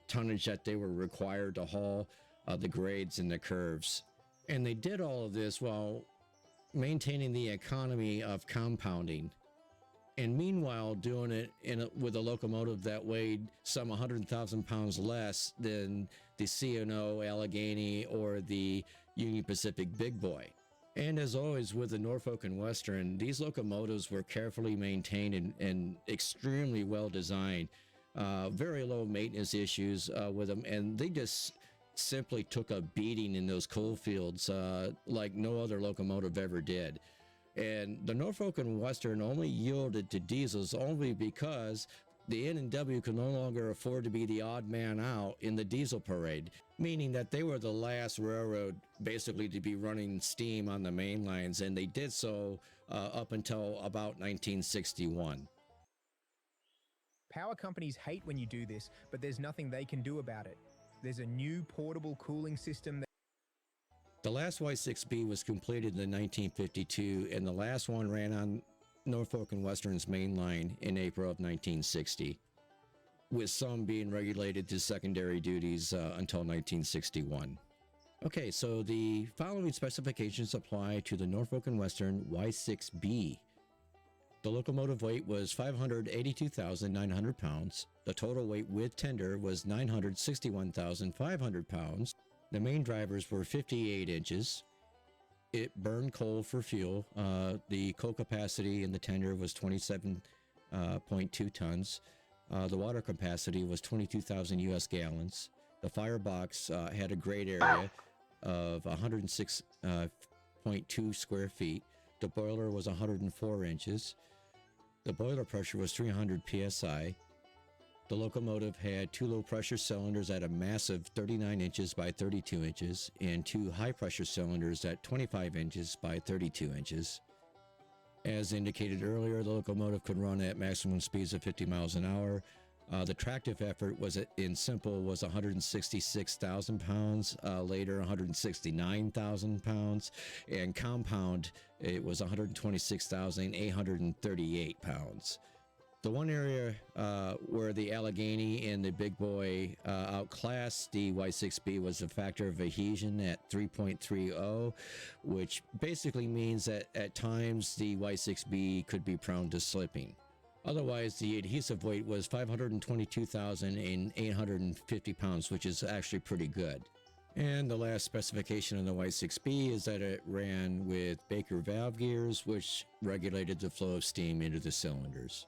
tonnage that they were required to haul, the grades and the curves. And they did all of this while maintaining the economy of compounding, and meanwhile doing it with a locomotive that weighed some 100,000 pounds less than the C&O Allegheny or the Union Pacific Big Boy. And as always with the Norfolk and Western, these locomotives were carefully maintained and extremely well designed. Very low maintenance issues with them, and they just simply took a beating in those coal fields like no other locomotive ever did. And the Norfolk and Western only yielded to diesels only because the N&W could no longer afford to be the odd man out in the diesel parade, meaning that they were the last railroad basically to be running steam on the main lines, and they did so up until about 1961. Power companies hate when you do this, but there's nothing they can do about it. There's a new portable cooling system. The last Y6B was completed in 1952, and the last one ran on Norfolk and Western's main line in April of 1960, with some being regulated to secondary duties until 1961. Okay, so the following specifications apply to the Norfolk and Western Y6B. The locomotive weight was 582,900 pounds. The total weight with tender was 961,500 pounds. The main drivers were 58 inches. It burned coal for fuel. The coal capacity in the tender was 27.2 tons. The water capacity was 22,000 US gallons. The firebox had a grade area of 106.2 square feet. The boiler was 104 inches. The boiler pressure was 300 psi. The locomotive had 2 low-pressure cylinders at a massive 39 inches by 32 inches and 2 high-pressure cylinders at 25 inches by 32 inches. As indicated earlier, the locomotive could run at maximum speeds of 50 miles an hour. The tractive effort was in simple was 166,000 pounds, later 169,000 pounds, and compound it was 126,838 pounds. The one area where the Allegheny and the Big Boy outclassed the Y6B was the factor of adhesion at 3.30, which basically means that at times the Y6B could be prone to slipping. Otherwise, the adhesive weight was 522,850 pounds, which is actually pretty good. And the last specification on the Y6B is that it ran with Baker valve gears, which regulated the flow of steam into the cylinders.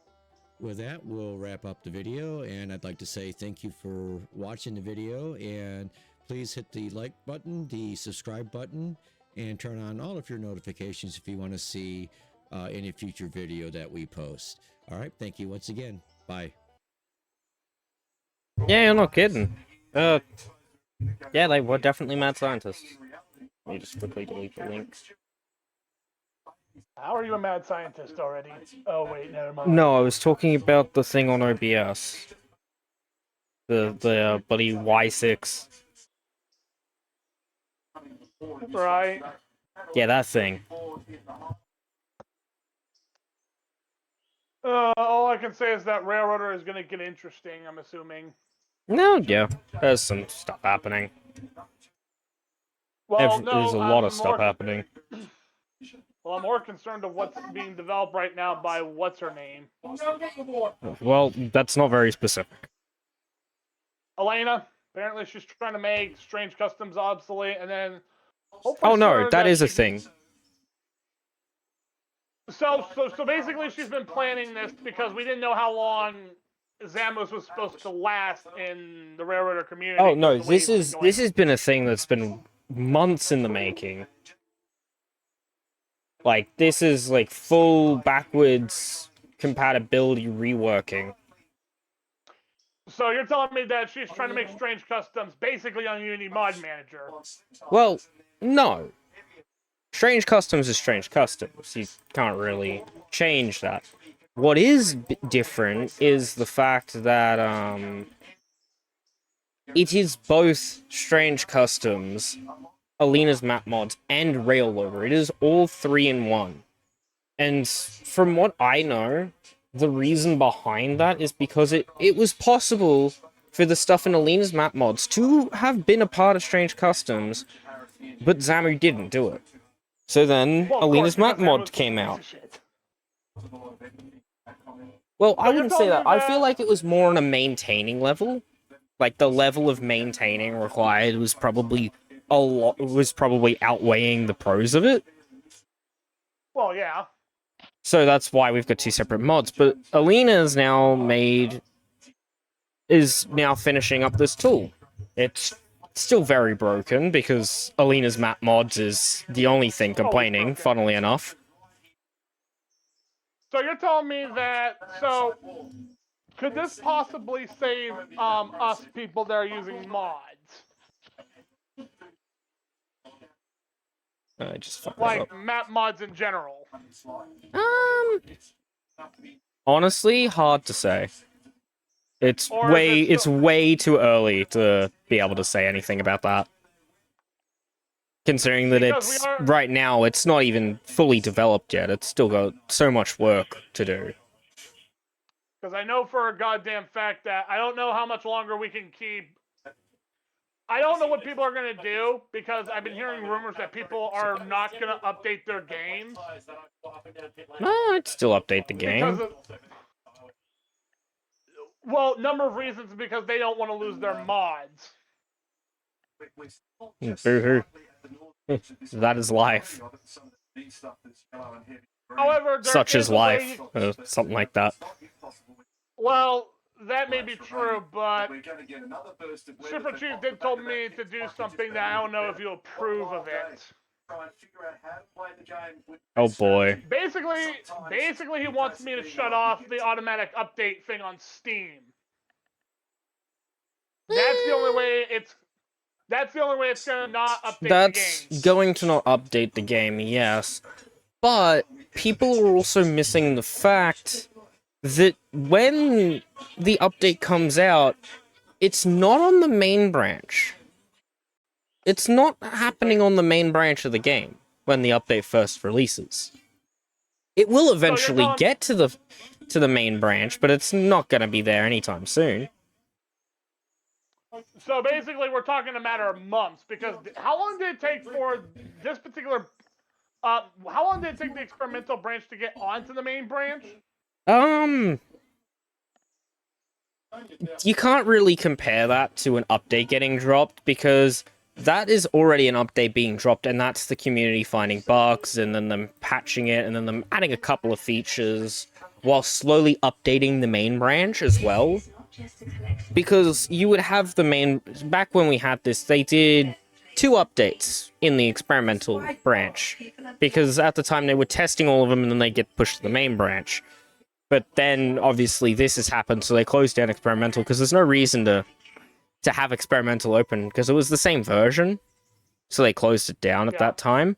With that, we'll wrap up the video, and I'd like to say thank you for watching the video, and please hit the like button, the subscribe button, and turn on all of your notifications if you want to see any future video that we post. All right, thank you once again. Bye. Yeah, you're not kidding. Yeah, they were definitely mad scientists. Let me just quickly delete the link. How are you a mad scientist already? Oh wait, never mind. No, I was talking about the thing on OBS. The bloody Y6. Right. Yeah, that thing. All I can say is that Railroader is gonna get interesting, I'm assuming. No, yeah. There's some stuff happening. Well, There's a lot of stuff happening. Well, I'm more concerned of what's being developed right now by what's-her-name. Well, that's not very specific. Elena. Apparently she's trying to make Strange Customs obsolete, and then... Oh no, that is a thing. So basically she's been planning this because we didn't know how long Zamos was supposed to last in the Railroader community. Oh no, this has been a thing that's been months in the making. Like, this is like full backwards compatibility reworking. So you're telling me that she's trying to make Strange Customs basically on Unity Mod Manager? Well, no. Strange Customs is Strange Customs. You can't really change that. What is different is the fact that, it is both Strange Customs, Alina's map mods, and Railloader. It is all 3 in 1. And from what I know, the reason behind that is because it was possible for the stuff in Alina's map mods to have been a part of Strange Customs, but Zamu didn't do it. So then, Well, of Alina's course, map because mod Zamu's came a piece out. of shit. Well, I you're wouldn't say telling that. me I feel like it was more on a maintaining level. Like, the level of maintaining required was probably outweighing the pros of it. Well, yeah. So that's why we've got 2 separate mods. But Alina is now finishing up this tool. It's still very broken because Alina's map mods is the only thing complaining, funnily enough. So you're telling me that, so could this possibly save us people that are using mods? I just fucked that up. Like map mods in general. Honestly, hard to say. It's Or is it way too early to be able to say anything about that. Considering that Because right now, it's not even fully developed yet. It's still got so much work to do. Because I know for a goddamn fact that I don't know how much longer we can keep. I don't know what people are going to do, because I've been hearing rumors that people are not going to update their games. I'd still update the game. Well, number of reasons, because they don't want to lose their mods. Boo-hoo. That is life. However, there Such is is a life. way- Something like that. Well, that may be true, but Super Chief did tell me to do something that I don't know if you'll approve of it. Oh boy. Basically, he wants me to shut off the automatic update thing on Steam. That's the only way it's. That's the only way it's gonna not update That's the game. going to not update the game, yes. But people are also missing the fact that when the update comes out, it's not on the main branch. It's not happening on the main branch of the game when the update first releases. It will eventually get to the main branch, but it's not going to be there anytime soon. So basically, we're talking a matter of months, because how long did it take for this particular? How long did it take the experimental branch to get onto the main branch? You can't really compare that to an update getting dropped, because that is already an update being dropped, and that's the community finding bugs, and then them patching it, and then them adding a couple of features, while slowly updating the main branch as well. Because you would have the main... Back when we had this, they did 2 updates in the experimental branch. Because at the time they were testing all of them, and then they get pushed to the main branch. But then, obviously, this has happened, so they closed down experimental, because there's no reason to have experimental open, because it was the same version. So they closed it down at that time.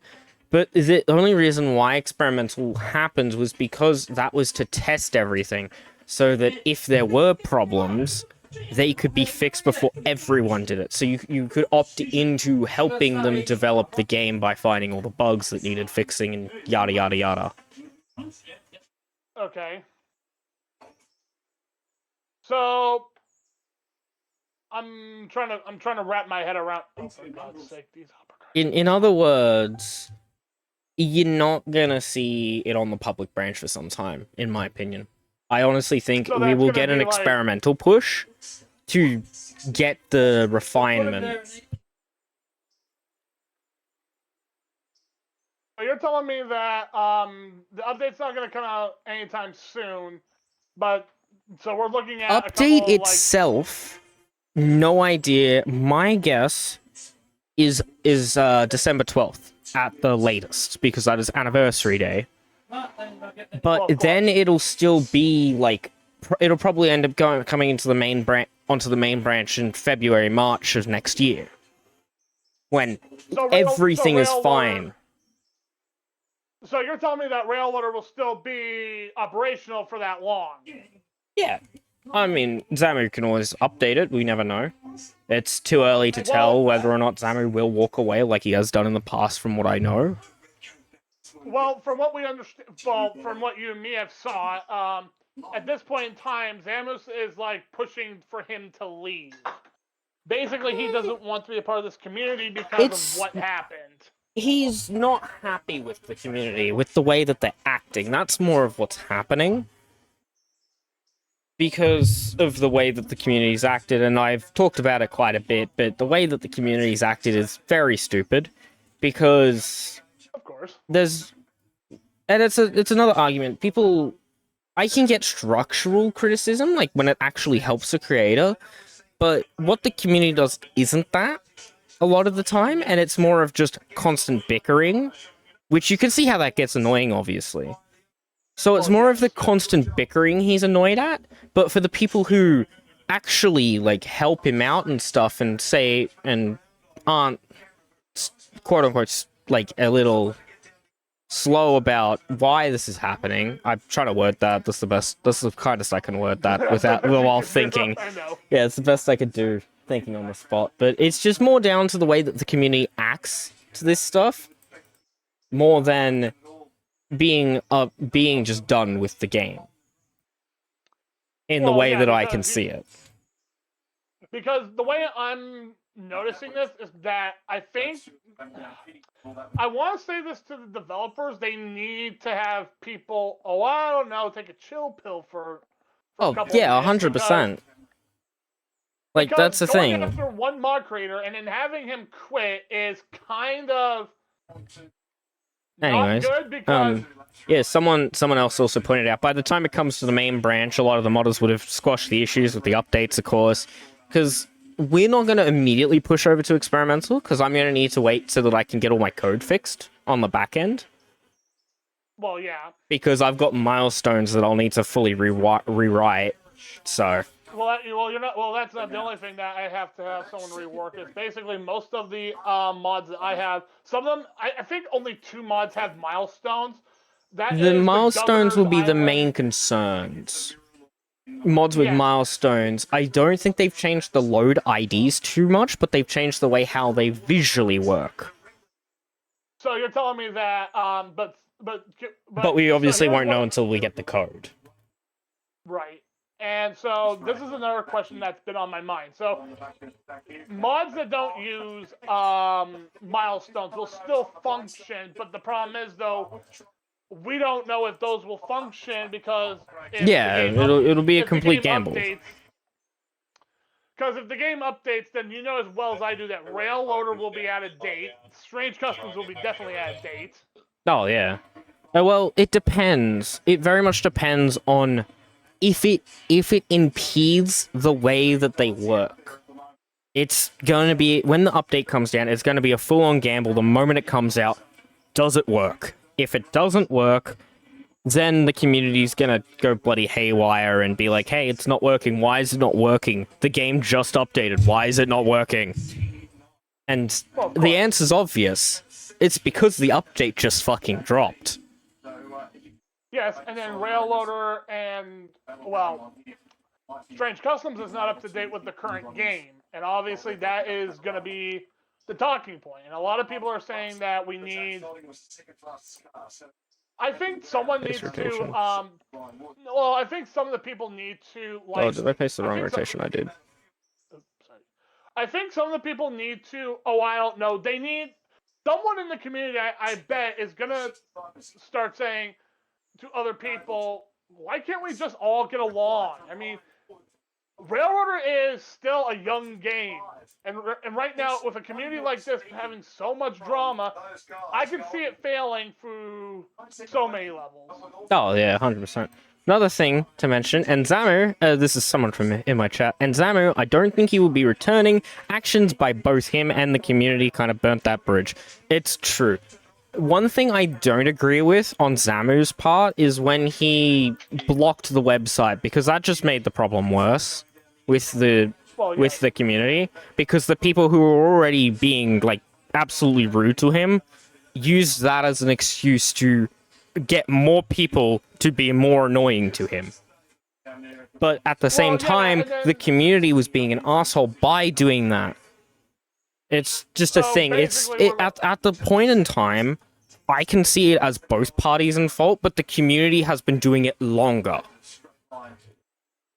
But the only reason why experimental happened was because that was to test everything, so that if there were problems, they could be fixed before everyone did it. So you could opt into helping them develop the game by finding all the bugs that needed fixing and yada yada yada. Okay. So I'm trying to wrap my head around. Oh, for God's sake, these In other words, you're not gonna see it on the public branch for some time, in my opinion. I honestly think So we that's will gonna get an be like- experimental push to get the refinement. So you're telling me that the update's not going to come out anytime soon, but so we're looking at a Update couple of, itself, no idea. My guess is December 12th at the latest, because that is anniversary day. But then it'll still be like it'll probably end up coming into the main onto the main branch in February, March of next year, when everything is fine. So you're telling me that Railloader will still be operational for that long? Yeah. I mean, Zamu can always update it, we never know. It's too early to tell whether or not Zamu will walk away like he has done in the past, from what I know. Well, from what we understand, well, from what you and me have saw, at this point in time, Zamus is like pushing for him to leave. Basically, he doesn't want to be a part of this community because of what happened. He's not happy with the community, with the way that they're acting. That's more of what's happening. Because of the way that the community's acted, and I've talked about it quite a bit, but the way that the community's acted is very stupid. Because of course, and it's another argument. I can get structural criticism, like when it actually helps a creator, but what the community does isn't that a lot of the time, and it's more of just constant bickering, which you can see how that gets annoying, obviously. So it's more of the constant bickering he's annoyed at, but for the people who actually, like, help him out and stuff and say, and aren't, quote-unquote, like, a little slow about why this is happening. I'm trying to word that. That's the kindest I can word that while thinking. Yeah, it's the best I could do, thinking on the spot. But it's just more down to the way that the community acts to this stuff, more than being just done with the game in the way that I can see it. Because the way I'm noticing this is that I think I want to say this to the developers: they need to have people. Oh, I don't know, take a chill pill for a couple yeah, of minutes 100%. Like, that's the thing. Going after one mod creator and then having him quit is kind of. Anyways, yeah, someone else also pointed out, by the time it comes to the main branch, a lot of the modders would have squashed the issues with the updates, of course, because we're not going to immediately push over to experimental, because I'm going to need to wait so that I can get all my code fixed on the back end. Well, yeah. Because I've got milestones that I'll need to fully rewrite, so... That's not the only thing that I have to have someone rework. Is basically most of the mods that I have. Some of them, I think, only 2 mods have milestones. The milestones will be the main concerns. Mods with milestones. I don't think they've changed the load IDs too much, but they've changed the way how they visually work. So you're telling me that, but we obviously won't know until we get the code. Right. And so this is another question that's been on my mind. So mods that don't use milestones will still function, but the problem is, though, we don't know if those will function because it'll be a complete gamble. Because if the game updates, then you know as well as I do that Rail Loader will be out of date. Strange Customs will be definitely out of date. Oh yeah. Well, it depends. It very much depends on if it impedes the way that they work. It's going to be, when the update comes down, it's going to be a full-on gamble the moment it comes out. Does it work? If it doesn't work, then the community's going to go bloody haywire and be like, hey, it's not working. Why is it not working? The game just updated. Why is it not working? And the answer's obvious. It's because the update just fucking dropped. Yes, and then Rail Loader and, well, Strange Customs is not up to date with the current game. And obviously that is going to be the talking point. And a lot of people are saying that we need... I think someone needs to, I think some of the people need to, like... Oh, did I paste the wrong rotation? I did. Sorry. I think some of the people need to, I don't know, they need... Someone in the community, I bet, is going to start saying to other people, why can't we just all get along? I mean, Railroader is still a young game, and right now, with a community like this having so much drama, I can see it failing through so many levels. Oh yeah, 100%. Another thing to mention, and Zamu, this is someone from in my chat, and Zamu, I don't think he will be returning. Actions by both him and the community kind of burnt that bridge. It's true. One thing I don't agree with on Zamu's part is when he blocked the website, because that just made the problem worse with the community, because the people who were already being like absolutely rude to him used that as an excuse to get more people to be more annoying to him. But at the same time, and then- the community was being an asshole by doing that. It's just a So thing. basically we're- At the point in time, I can see it as both parties in fault, but the community has been doing it longer.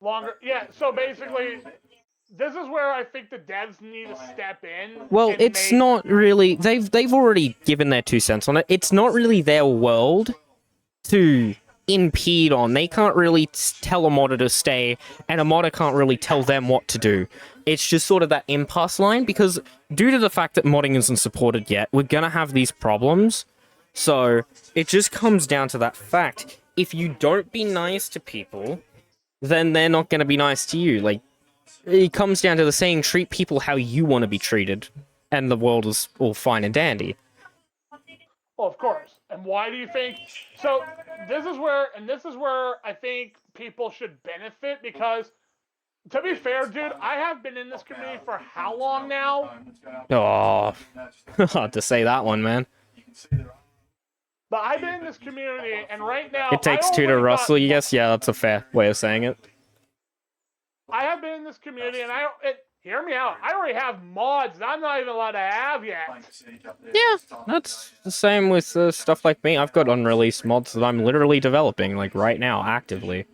Longer, yeah. So basically, this is where I think the devs need to step in. Well, and it's make- not really. They've already given their 2 cents on it. It's not really their world to impede on. They can't really tell a modder to stay, and a modder can't really tell them what to do. It's just sort of that impasse line, because due to the fact that modding isn't supported yet, we're gonna have these problems. So it just comes down to that fact. If you don't be nice to people, then they're not gonna be nice to you. Like, it comes down to the saying, treat people how you want to be treated, and the world is all fine and dandy. Well, of course. And why do you think? So this is where I think people should benefit, because, to be fair, dude, I have been in this community for how long now? Oh, hard to say that one, man. But I've been in this community, and right now It takes I two to already got- rustle, you guess? Yeah, that's a fair way of saying it. I have been in this community, and hear me out. I already have mods that I'm not even allowed to have yet. Yeah, that's the same with stuff like me. I've got unreleased mods that I'm literally developing, like, right now, actively.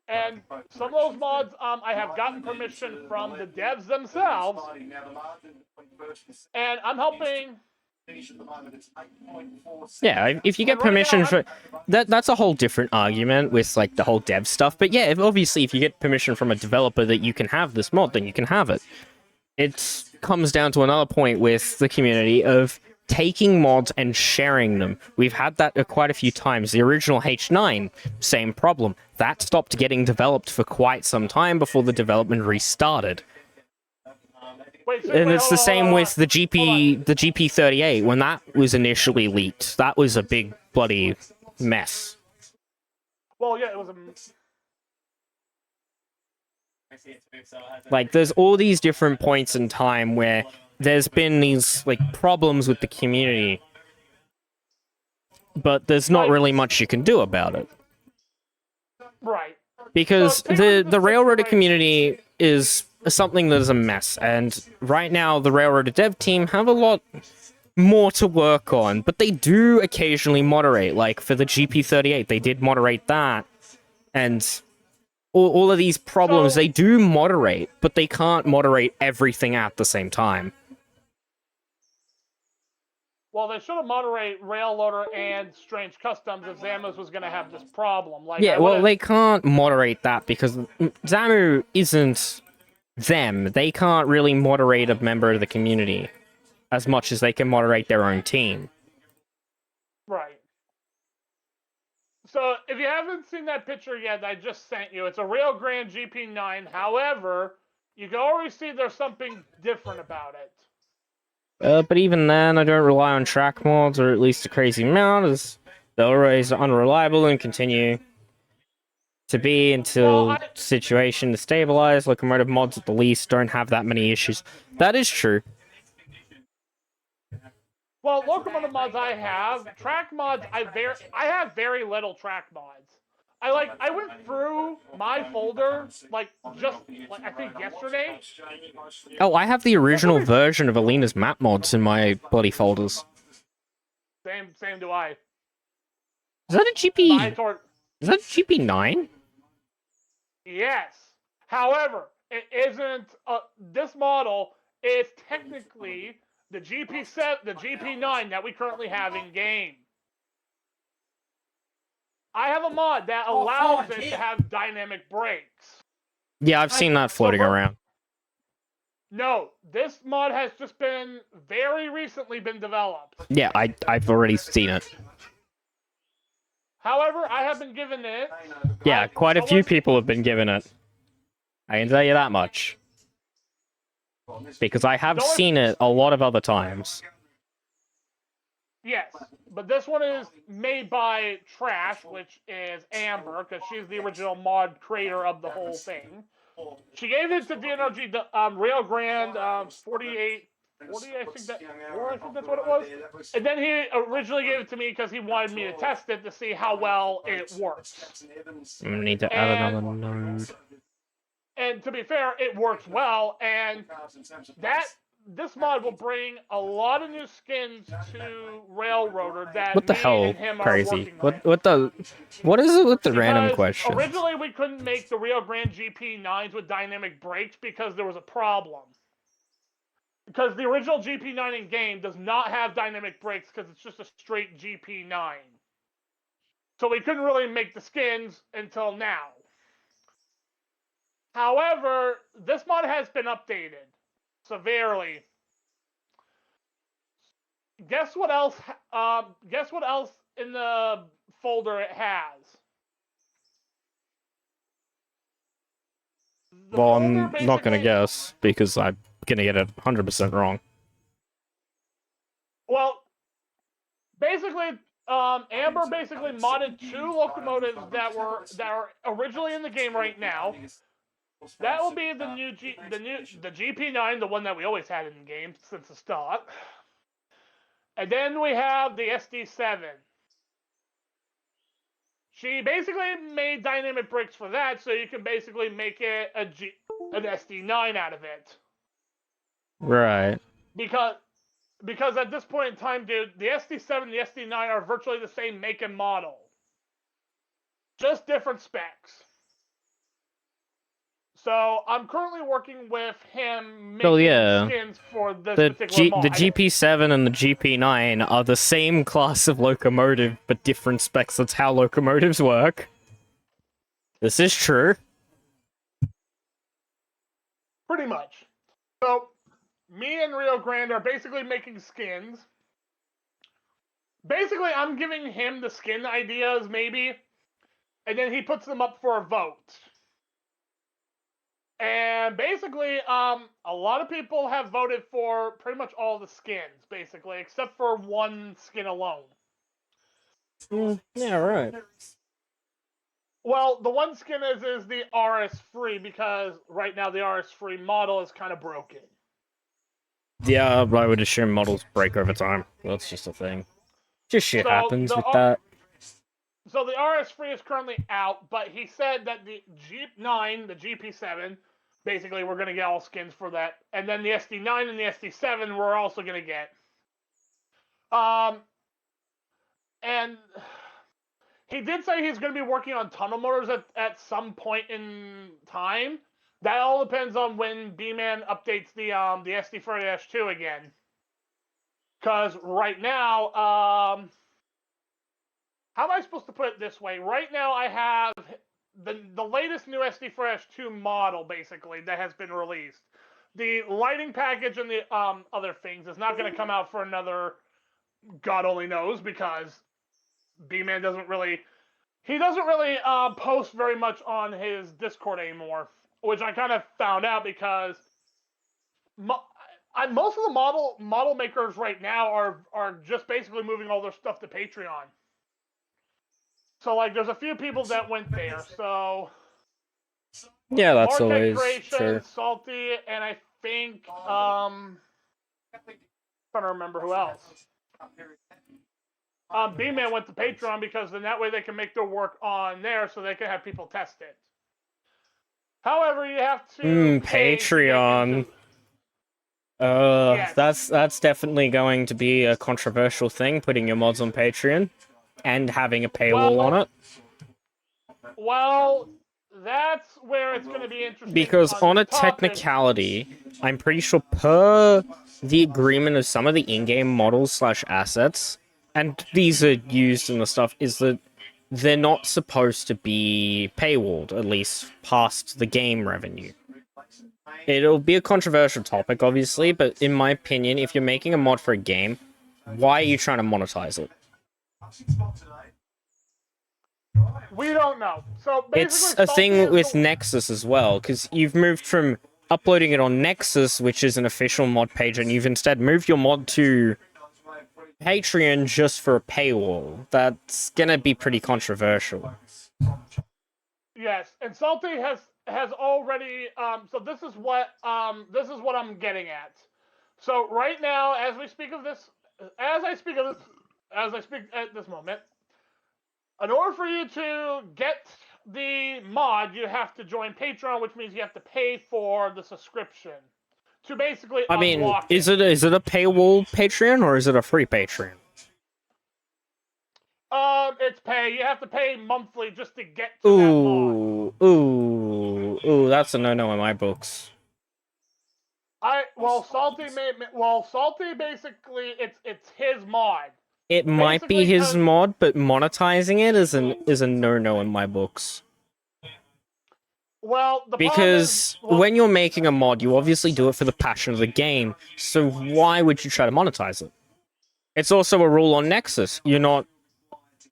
And some of those mods, I have gotten permission from the devs themselves, and I'm helping. Yeah, if you get permission for... That's a whole different argument with, like, the whole dev stuff. But yeah, obviously, if you get permission from a developer that you can have this mod, then you can have it. It comes down to another point with the community of taking mods and sharing them. We've had that quite a few times. The original H9, same problem. That stopped getting developed for quite some time before the development restarted. And it's the same with the GP38 when that was initially leaked. That was a big bloody mess. Well, yeah, it was a. Like, there's all these different points in time where there's been these, like, problems with the community, but there's not really much you can do about it. Right. Because the Railroader community is something that is a mess, and right now the Railroader dev team have a lot more to work on, but they do occasionally moderate. Like, for the GP38, they did moderate that, and all of these problems, they do moderate, but they can't moderate everything at the same time. Well, they should have moderate Railroader and Strange Customs if Zamus was going to have this problem. Like, Yeah, well, they can't moderate that because Zamu isn't them. They can't really moderate a member of the community as much as they can moderate their own team. Right. So, if you haven't seen that picture yet, I just sent you. It's a Rail Grand GP9. However, you can already see there's something different about it. But even then, I don't rely on track mods, or at least a crazy amount, as they'll always unreliable and continue to be until situation is stabilized. Locomotive mods, at the least, don't have that many issues. That is true. Well, locomotive mods I have. Track mods, I have very little track mods. I went through my folder, I think yesterday. Oh, I have the original version of Alina's map mods in my bloody folders. Same do I. Is that a GP? Is that a GP9? Yes. However, it isn't. This model is technically the GP9 that we currently have in game. I have a mod that allows it to have dynamic brakes. Yeah, I've seen that floating around. No, this mod has just been very recently been developed. Yeah, I've already seen it. However, I have been given it. Yeah, quite a few people have been given it. I can tell you that much. Because I have seen it a lot of other times. Yes, but this one is made by Trash, which is Amber, because she's the original mod creator of the whole thing. She gave it to DNRG Rail Grand 48 40, I think that's what it was. And then he originally gave it to me because he wanted me to test it to see how well it works. I need to add another node. And to be fair, it works well, and this mod will bring a lot of new skins to Railroader that What the me hell, and him are crazy? working on. What is it with the random Because question? originally we couldn't make the Rio Grande GP9s with dynamic brakes because there was a problem. Because the original GP9 in game does not have dynamic brakes because it's just a straight GP9. So we couldn't really make the skins until now. However, this mod has been updated severely. Guess what else? Guess what else in the folder it has? Well, I'm not gonna guess because I'm gonna get it 100% wrong. Well, basically, Amber basically modded 2 locomotives that are originally in the game right now. That will be the new GP9, the one that we always had in the game since the start. And then we have the SD7. She basically made dynamic brakes for that, so you can basically make it an SD9 out of it. Right. Because at this point in time, dude, the SD7 and the SD9 are virtually the same make and model. Just different specs. So I'm currently working with him making skins for this particular mod. The GP7 and the GP9 are the same class of locomotive, but different specs. That's how locomotives work. This is true. Pretty much. So, me and Rio Grande are basically making skins. Basically, I'm giving him the skin ideas, maybe, and then he puts them up for a vote. And basically, a lot of people have voted for pretty much all the skins, basically, except for one skin alone. Yeah, right. Well, the one skin is the RS free, because right now the RS free model is kind of broken. Yeah, I would assume models break over time. That's just a thing. Just shit happens with that. So the RS free is currently out, but he said that the Jeep9, the GP7, basically we're going to get all skins for that. And then the SD9 and the SD7 we're also going to get. And he did say he's going to be working on tunnel motors at some point in time. That all depends on when B-Man updates the SD40-2 again. Because right now, how am I supposed to put it this way? Right now I have the latest new SD4-2 model, basically, that has been released. The lighting package and the other things is not going to come out for another, God only knows, because B-Man doesn't really post very much on his Discord anymore, which I kind of found out because most of the model makers right now are just basically moving all their stuff to Patreon. So, like, there's a few people that went there, so... Yeah, that's Arcade always Creation, true. Salty, and I think, trying to remember who else. B-Man went to Patreon because then that way they can make their work on there so they can have people test it. However, you have to pay Patreon. Yes. That's definitely going to be a controversial thing, putting your mods on Patreon and having a paywall on it. Well, that's where it's going to be interesting. Because on a this topic. technicality, I'm pretty sure per the agreement of some of the in-game models / assets, and these are used in the stuff, is that they're not supposed to be paywalled, at least past the game revenue. It'll be a controversial topic, obviously, but in my opinion, if you're making a mod for a game, why are you trying to monetize it? We don't know. So It's basically, a thing with Nexus as well, because you've moved from uploading it on Nexus, which is an official mod page, and you've instead moved your mod to Patreon just for a paywall. That's gonna be pretty controversial. Yes, and Salty has already. So this is what I'm getting at. So right now, as I speak at this moment, in order for you to get the mod, you have to join Patreon, which means you have to pay for the subscription to basically I mean, unlock is it a paywall Patreon or is it a free Patreon? It's pay. You have to pay monthly just to get to that mod. Ooh, that's a no-no in my books. Salty basically it's his mod. It might be his mod, but monetizing it is a no-no in my books. Well, because when you're making a mod, you obviously do it for the passion of the game. So why would you try to monetize it? It's also a rule on Nexus. You're not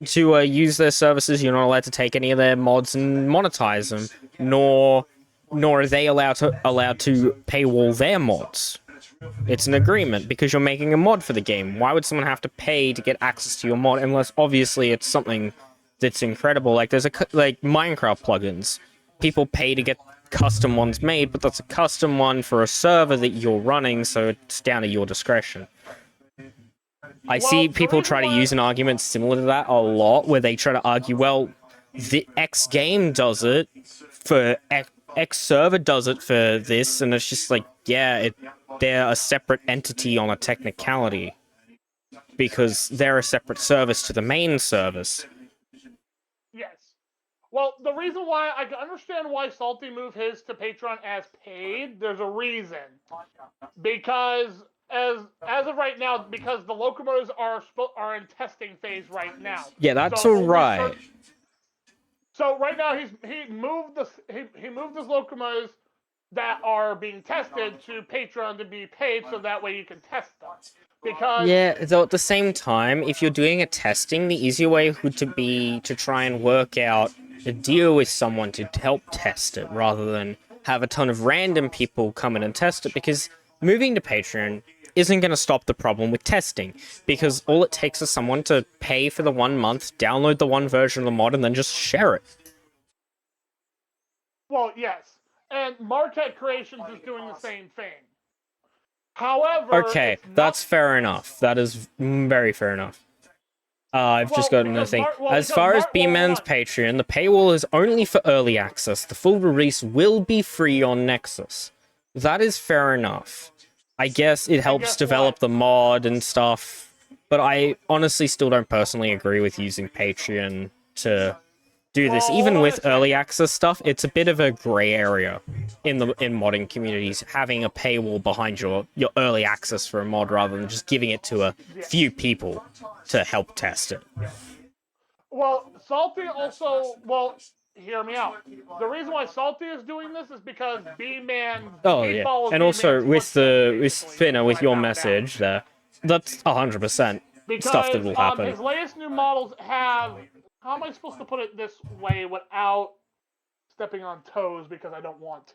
to use their services. You're not allowed to take any of their mods and monetize them, nor are they allowed to paywall their mods. It's an agreement because you're making a mod for the game. Why would someone have to pay to get access to your mod unless obviously it's something that's incredible? Like there's like Minecraft plugins. People pay to get custom ones made, but that's a custom one for a server that you're running, so it's down to your discretion. I see people try to use an argument similar to that a lot, where they try to argue, well, the X game does it for X server does it for this, and it's just like, yeah, they're a separate entity on a technicality because they're a separate service to the main service. Yes. Well, the reason why I can understand why Salty moved his to Patreon as paid, there's a reason. Because as of right now, because the locomotives are in testing phase right now. Yeah, that's alright. So right now he moved his locomotives that are being tested to Patreon to be paid, so that way you can test them. Because yeah, though at the same time, if you're doing a testing, the easier way would be to try and work out a deal with someone to help test it, rather than have a ton of random people come in and test it, because moving to Patreon isn't going to stop the problem with testing, because all it takes is someone to pay for the 1 month, download the one version of the mod, and then just share it. Well, yes. And Marquette Creations is doing the same thing. However... Okay, that's fair enough. That is very fair enough. I've just got another thing. As far as B-Man's Patreon, the paywall is only for early access. The full release will be free on Nexus. That is fair enough. I guess it helps develop the mod and stuff, but I honestly still don't personally agree with using Patreon to do this. Even with early access stuff, it's a bit of a gray area in modding communities, having a paywall behind your early access for a mod rather than just giving it to a few people to help test it. Well, Salty also, well, hear me out. The reason why Salty is doing this is because B-Man... Oh, yeah. And also, with Finna, with your message there, that's 100% stuff that will happen. His latest new models have... How am I supposed to put it this way without stepping on toes, because I don't want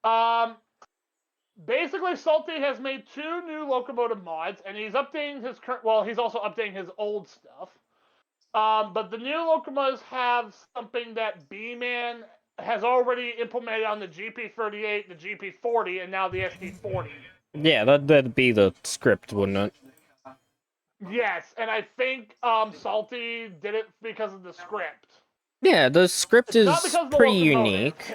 to? Basically, Salty has made 2 new locomotive mods, and he's updating his current... Well, he's also updating his old stuff. But the new locomotives have something that B-Man has already implemented on the GP38, the GP40, and now the SD40. Yeah, that'd be the script, wouldn't it? Yes, and I think Salty did it because of the script. Yeah, the script is pretty unique.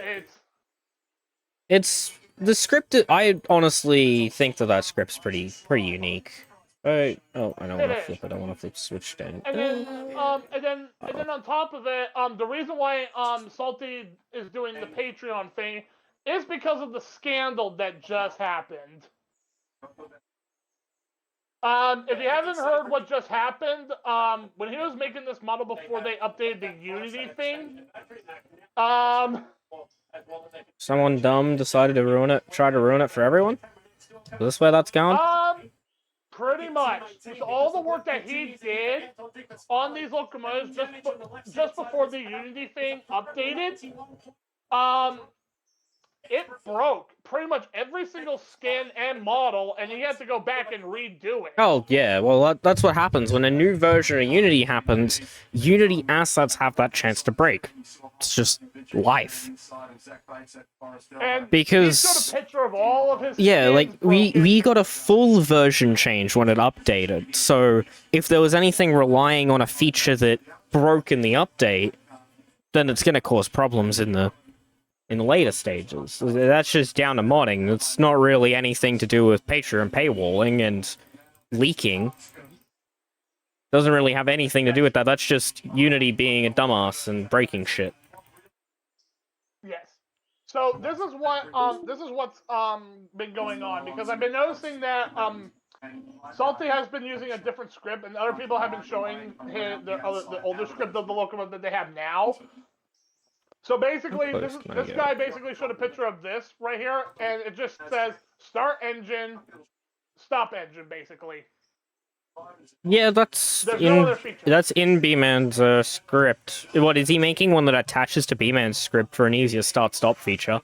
It's the script. I honestly think that script's pretty unique. I don't want to flip it. I want to flip switch down. And then on top of it, the reason why Salty is doing the Patreon thing is because of the scandal that just happened. If you haven't heard what just happened, when he was making this model before they updated the Unity thing, someone dumb decided to try to ruin it for everyone? Is this where that's going? Pretty much. So all the work that he did on these locomotives just before the Unity thing updated, it broke pretty much every single skin and model, and he had to go back and redo it. Oh, yeah. Well, that's what happens. When a new version of Unity happens, Unity assets have that chance to break. It's just life. And Because- he showed a picture of all of his Yeah, skins like we got a full version change when it updated. So if there was anything relying on a feature that broke in the update, then it's going to cause problems in the later stages. That's just down to modding. It's not really anything to do with Patreon paywalling and leaking. Doesn't really have anything to do with that. That's just Unity being a dumbass and breaking shit. Yes. So this is what's been going on, because I've been noticing that Salty has been using a different script, and other people have been showing the older script of the locomotive that they have now. So basically, this guy basically showed a picture of this right here, and it just says start engine, stop engine, basically. Yeah, that's There's no other feature. that's in B-Man's script. What, is he making one that attaches to B-Man's script for an easier start-stop feature?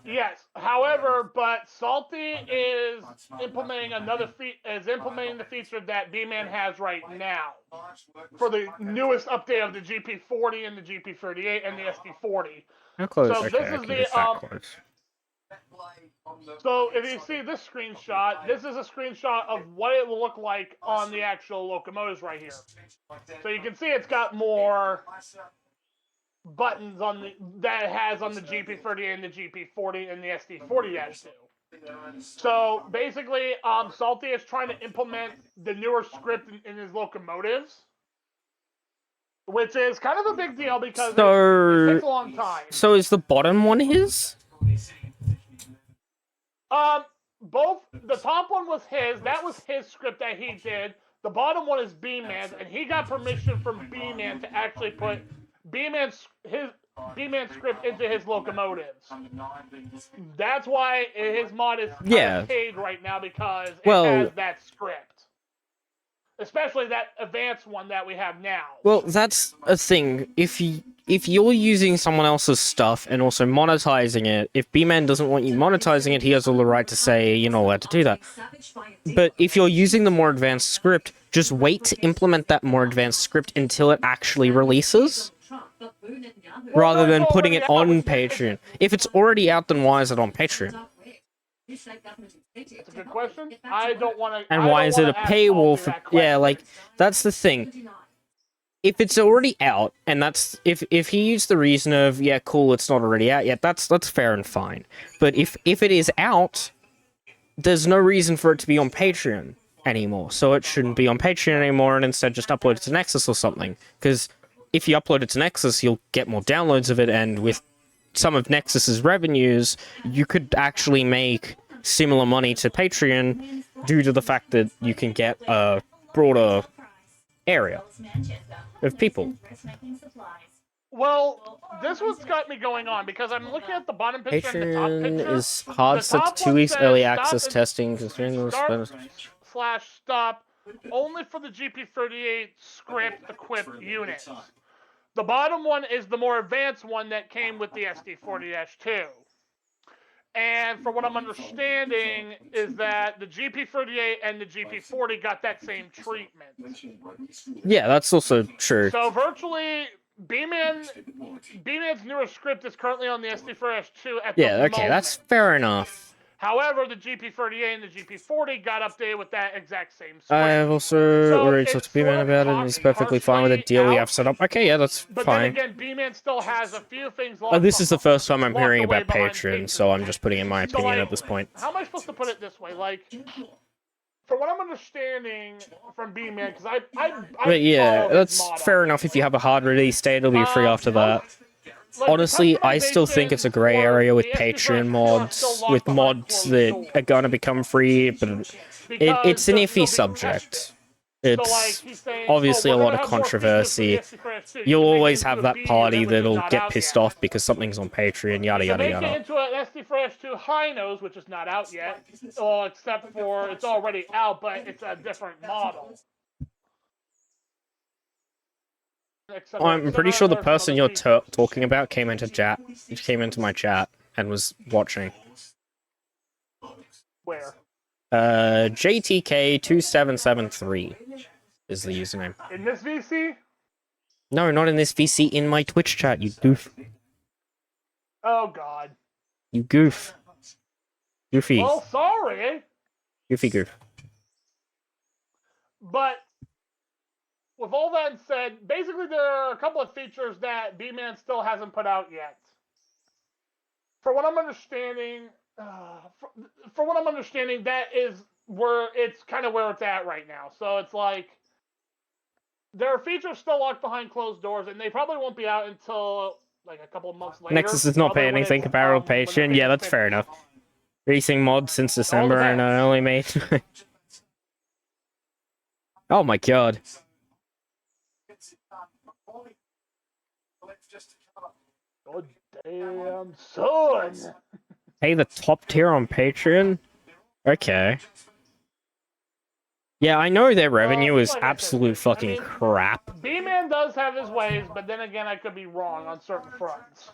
Yes. However, but Salty is implementing the feature that B-Man has right now for the newest update of the GP40 and the GP38 and the SD40. How close? So Okay, this I is can the get that close. So if you see this screenshot, this is a screenshot of what it will look like on the actual locomotives right here. So you can see it's got more buttons on that it has on the GP38 and the GP40 and the SD40-2. So basically, Salty is trying to implement the newer script in his locomotives, which is kind of a big deal because it takes a long time. So is the bottom one his? Both the top one was his. That was his script that he did. The bottom one is B-Man's, and he got permission from B-Man to actually put B-Man's script into his locomotives. That's why his mod is paid right now, because it has that script. Especially that advanced one that we have now. Well, that's a thing. If you're using someone else's stuff and also monetizing it, if B-Man doesn't want you monetizing it, he has all the right to say you're not allowed to do that. But if you're using the more advanced script, just wait to implement that more advanced script until it actually releases, rather than putting it on Patreon. If it's already out, then why is it on Patreon? It's a good question. I don't want to. And why is it a paywall for? Yeah, like that's the thing. If it's already out, and that's if he used the reason of cool, it's not already out yet, that's fair and fine. But if it is out, there's no reason for it to be on Patreon anymore. So it shouldn't be on Patreon anymore, and instead just upload it to Nexus or something. Because if you upload it to Nexus, you'll get more downloads of it, and with some of Nexus's revenues, you could actually make similar money to Patreon due to the fact that you can get a broader area of people. Well, this one's got me going on because I'm looking at the bottom picture and the top Patreon picture. is hard set to 2 weeks early access testing, considering those /stop only for the GP38 script equipped units. The bottom one is the more advanced one that came with the SD40-2. And from what I'm understanding is that the GP38 and the GP40 got that same treatment. Yeah, that's also true. So virtually, B-Man's newer script is currently on the SD40-2 at the moment. Okay, that's fair enough. However, the GP38 and the GP40 got updated with that exact same script. I have also already talked to B-Man about it, and he's perfectly fine with the deal we have set up. Okay, yeah, that's but fine. Then again, B-Man still has a few things locked This is the first time I'm locked hearing away about behind Patreon, so I'm just putting in my opinion at this point. How am I supposed to put it this way? Like, from what I'm understanding from B-Man, because I But yeah, follow his that's mod fair enough. If you have a hard release date, it'll be free after that. Honestly, I still think it's a grey area with Patreon mods, with mods that are gonna become free, but it's an iffy subject. It's obviously a lot of controversy. You'll always have that party that'll get pissed off because something's on Patreon, yada yada Make it yada. into an SD4S2 High Nose, which is not out yet, well, except for it's already out, but it's a different model. I'm pretty sure the person you're talking about came into my chat and was watching. Where? JTK2773 is the username. In this VC? No, not in this VC, in my Twitch chat, you goof. Oh God. You goof. Goofy. Well, sorry, Goofy goof. but with all that said, basically there are a couple of features that B-Man still hasn't put out yet. For what I'm understanding, that is where it's kind of where it's at right now. So it's like there are features still locked behind closed doors, and they probably won't be out until like a couple of months later. Nexus is not paying anything comparable to Patreon. Yeah, that's fair enough. Releasing mods since December and I only made. Oh my god. God damn, son. Pay the top tier on Patreon? Okay. Yeah, I know their revenue is absolute fucking crap. B-Man does have his ways, but then again, I could be wrong on certain fronts.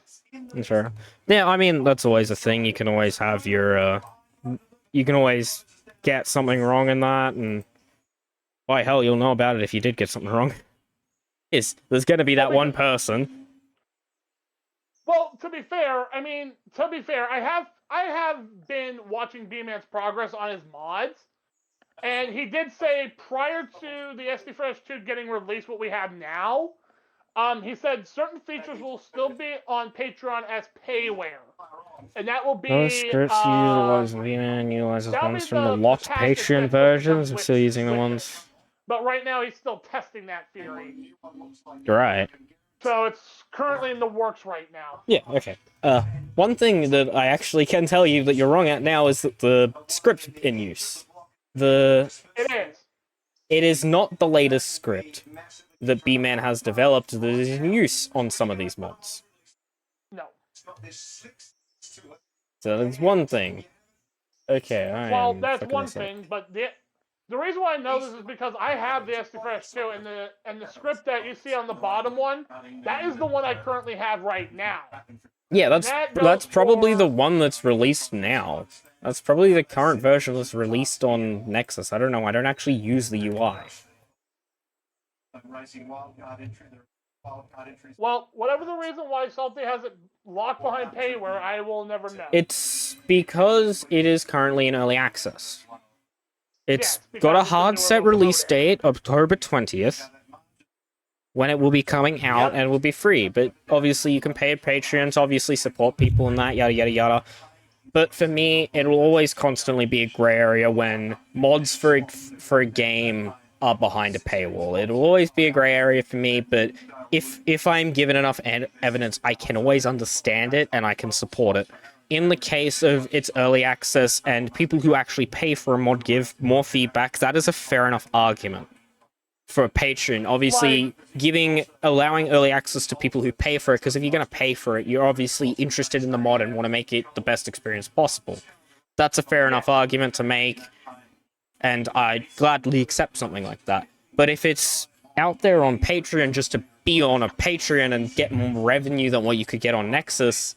Sure. Yeah, I mean, that's always a thing. You can always have your, you can always get something wrong in that, and why, hell, you'll know about it if you did get something wrong. There's gonna be that one person. Well, to be fair, I have been watching B-Man's progress on his mods, and he did say prior to the SD Fresh 2 getting released, what we have now, he said certain features will still be on Patreon as payware, and that will be. Most scripts utilizing V-Man utilizes ones from the locked Patreon versions. I'm still using the ones. But right now, he's still testing that theory. Right. So it's currently in the works right now. Yeah, okay. One thing that I actually can tell you that you're wrong at now is that the script in use. It is. It is not the latest script that B-Man has developed that is in use on some of these mods. No. So that's one thing. Okay, Well, that's one thing, but the reason why I know this is because I have the SD Fresh 2, and the script that you see on the bottom one, that is the one I currently have right now. Yeah, that's probably the one that's released now. That's probably the current version that's released on Nexus. I don't know. I don't actually use the UI. Well, whatever the reason why something has it locked behind payware, I will never know. It's because it is currently in early access. It's got a hard set release date, October 20th, when it will be coming out and will be free. But obviously you can pay a Patreon to obviously support people and that, yada yada yada. But for me, it will always constantly be a grey area when mods for a game are behind a paywall. It will always be a grey area for me, but if I'm given enough evidence, I can always understand it and I can support it. In the case of its early access and people who actually pay for a mod give more feedback, that is a fair enough argument. For a Patreon, obviously, allowing early access to people who pay for it, because if you're going to pay for it, you're obviously interested in the mod and want to make it the best experience possible. That's a fair enough argument to make, and I'd gladly accept something like that. But if it's out there on Patreon just to be on a Patreon and get more revenue than what you could get on Nexus,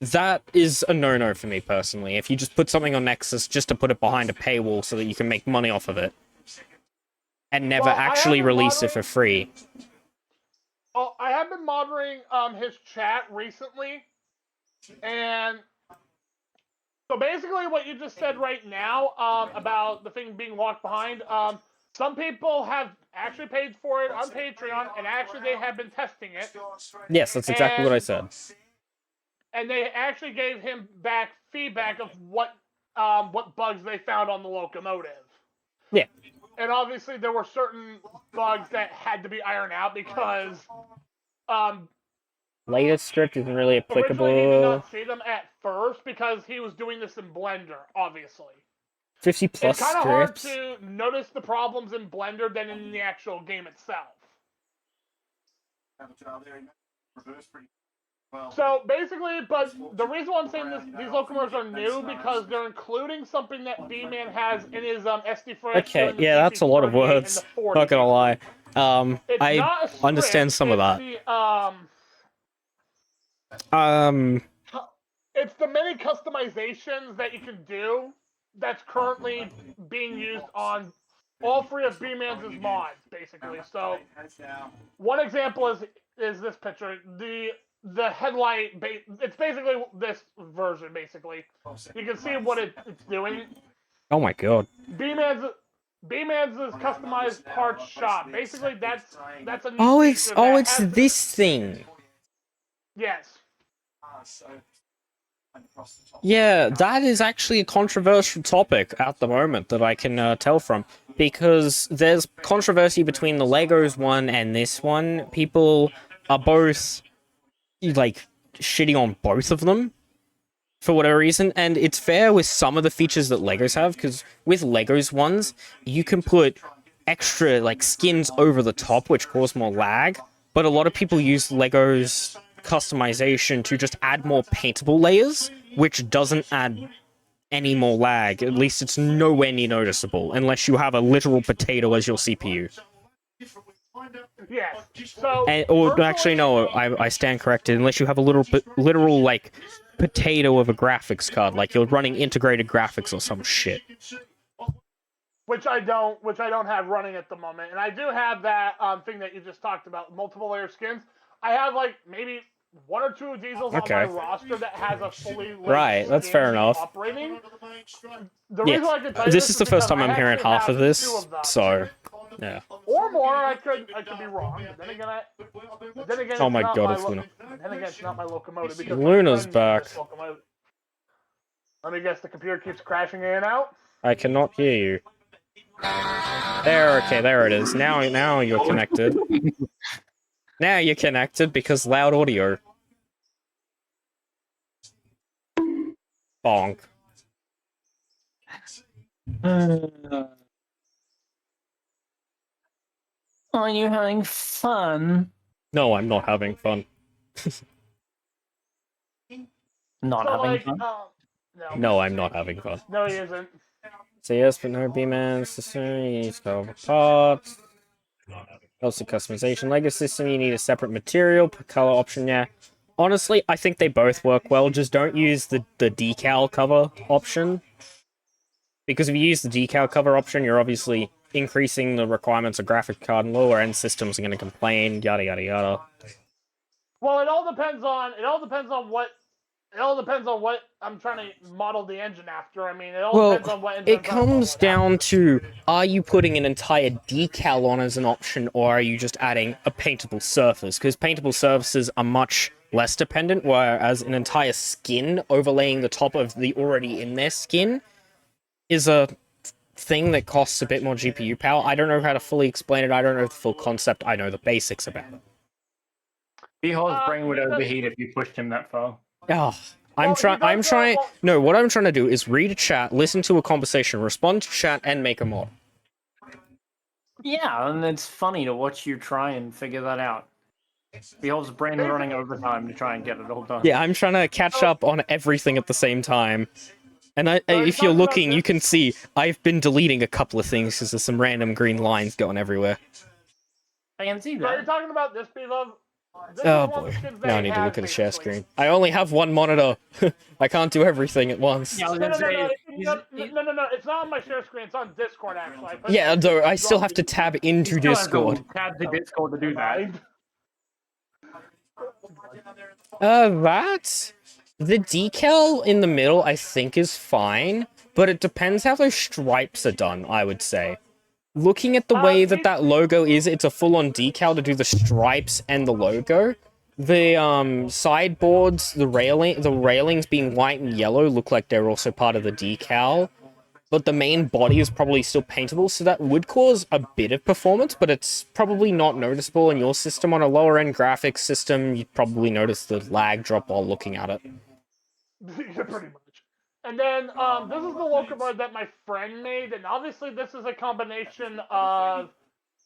that is a no-no for me personally. If you just put something on Nexus just to put it behind a paywall so that you can make money off of it, and never actually release it for free. Oh, I have been monitoring his chat recently, and so basically what you just said right now about the thing being locked behind, some people have actually paid for it on Patreon, and actually they have been testing it. Yes, that's exactly what I said. And they actually gave him back feedback of what bugs they found on the locomotive. Yeah. And obviously there were certain bugs that had to be ironed out because latest script isn't really applicable. Originally he did not see them at first because he was doing this in Blender, obviously. 50 plus it's kind of scripts. hard to notice the problems in Blender than in the actual game itself. So basically, but the reason why I'm saying these locomotives are new because they're including something that B-Man has in his SD Fresh. Okay, yeah, that's a lot of words. Not gonna lie. I understand some of that. It's the many customizations that you can do that's currently being used on all three of B-Man's mods, basically. So one example is this picture. The headlight, it's basically this version, basically. You can see what it's doing. Oh my god. B-Man's is customized parts shop. Basically, that's a new Oh, feature it's this thing. Yes. Yeah, that is actually a controversial topic at the moment that I can tell from, because there's controversy between the Legos one and this one. People are both like shitting on both of them for whatever reason, and it's fair with some of the features that Legos have, because with Legos ones you can put extra like skins over the top which cause more lag, but a lot of people use Legos customization to just add more paintable layers, which doesn't add any more lag. At least it's nowhere near noticeable unless you have a literal potato as your CPU. Yes. So, Or actually, no, I stand corrected. Unless you have a literal like potato of a graphics card, like you're running integrated graphics or some shit. Which I don't have running at the moment, and I do have that thing that you just talked about, multiple layer skins. I have like maybe one or two diesels on my roster that has a fully Right, that's fair enough. operating. The reason I can tell you This is the first time because I'm I hearing actually half have of this, 2 of them. so yeah. Or more, I could be wrong. But then again, Oh my it's not god, it's Luna. Then again, it's not my locomotive because Luna's my friend back. uses this locomotive. Let me guess, the computer keeps crashing in and out. I cannot hear you. There, okay, there it is. Now you're connected. Now you're connected because loud audio. Bonk. Are you having fun? No, I'm not having fun. Not So, having like, fun? No, I'm not having fun. No, he isn't. So yes, but no B-Man system, you need to cover parts. Also customization Lego system, you need a separate material per color option, yeah. Honestly, I think they both work well, just don't use the decal cover option. Because if you use the decal cover option, you're obviously increasing the requirements of graphic card, and lower end systems are going to complain, yada yada yada. Well, it all depends on what I'm trying to model the engine after. I mean, it all depends on what engine It comes down to, are you putting an entire decal on as an option, or are you just adding a paintable surface? Because paintable surfaces are much less dependent, whereas an entire skin overlaying the top of the already in there skin is a thing that costs a bit more GPU power. I don't know how to fully explain it. I don't know the full concept. I know the basics about it. Behold's brain would overheat if you pushed him that far. Oh, I'm trying. No, what I'm trying to do is read a chat, listen to a conversation, respond to chat, and make a mod. Yeah, and it's funny to watch you try and figure that out. Behold's brain running overtime to try and get it all done. Yeah, I'm trying to catch up on everything at the same time. And if you're looking, you can see I've been deleting a couple of things because there's some random green lines going everywhere. I can see So that. you're talking about this, Beloved? Oh boy, now I need to look at the share screen. I only have one monitor. I can't do everything at once. Yeah, I was No, gonna say, no, it's not on my share screen. It's on Discord, actually. I put Yeah, it- though I still have to tab into Discord. Tab to Discord to do that. That? The decal in the middle, I think, is fine, but it depends how those stripes are done, I would say. Looking at the way that logo is, it's a full-on decal to do the stripes and the logo. The sideboards, the railings being white and yellow look like they're also part of the decal. But the main body is probably still paintable, so that would cause a bit of performance, but it's probably not noticeable in your system. On a lower-end graphics system, you'd probably notice the lag drop while looking at it. Yeah, pretty much. And then this is the locomotive that my friend made, and obviously this is a combination of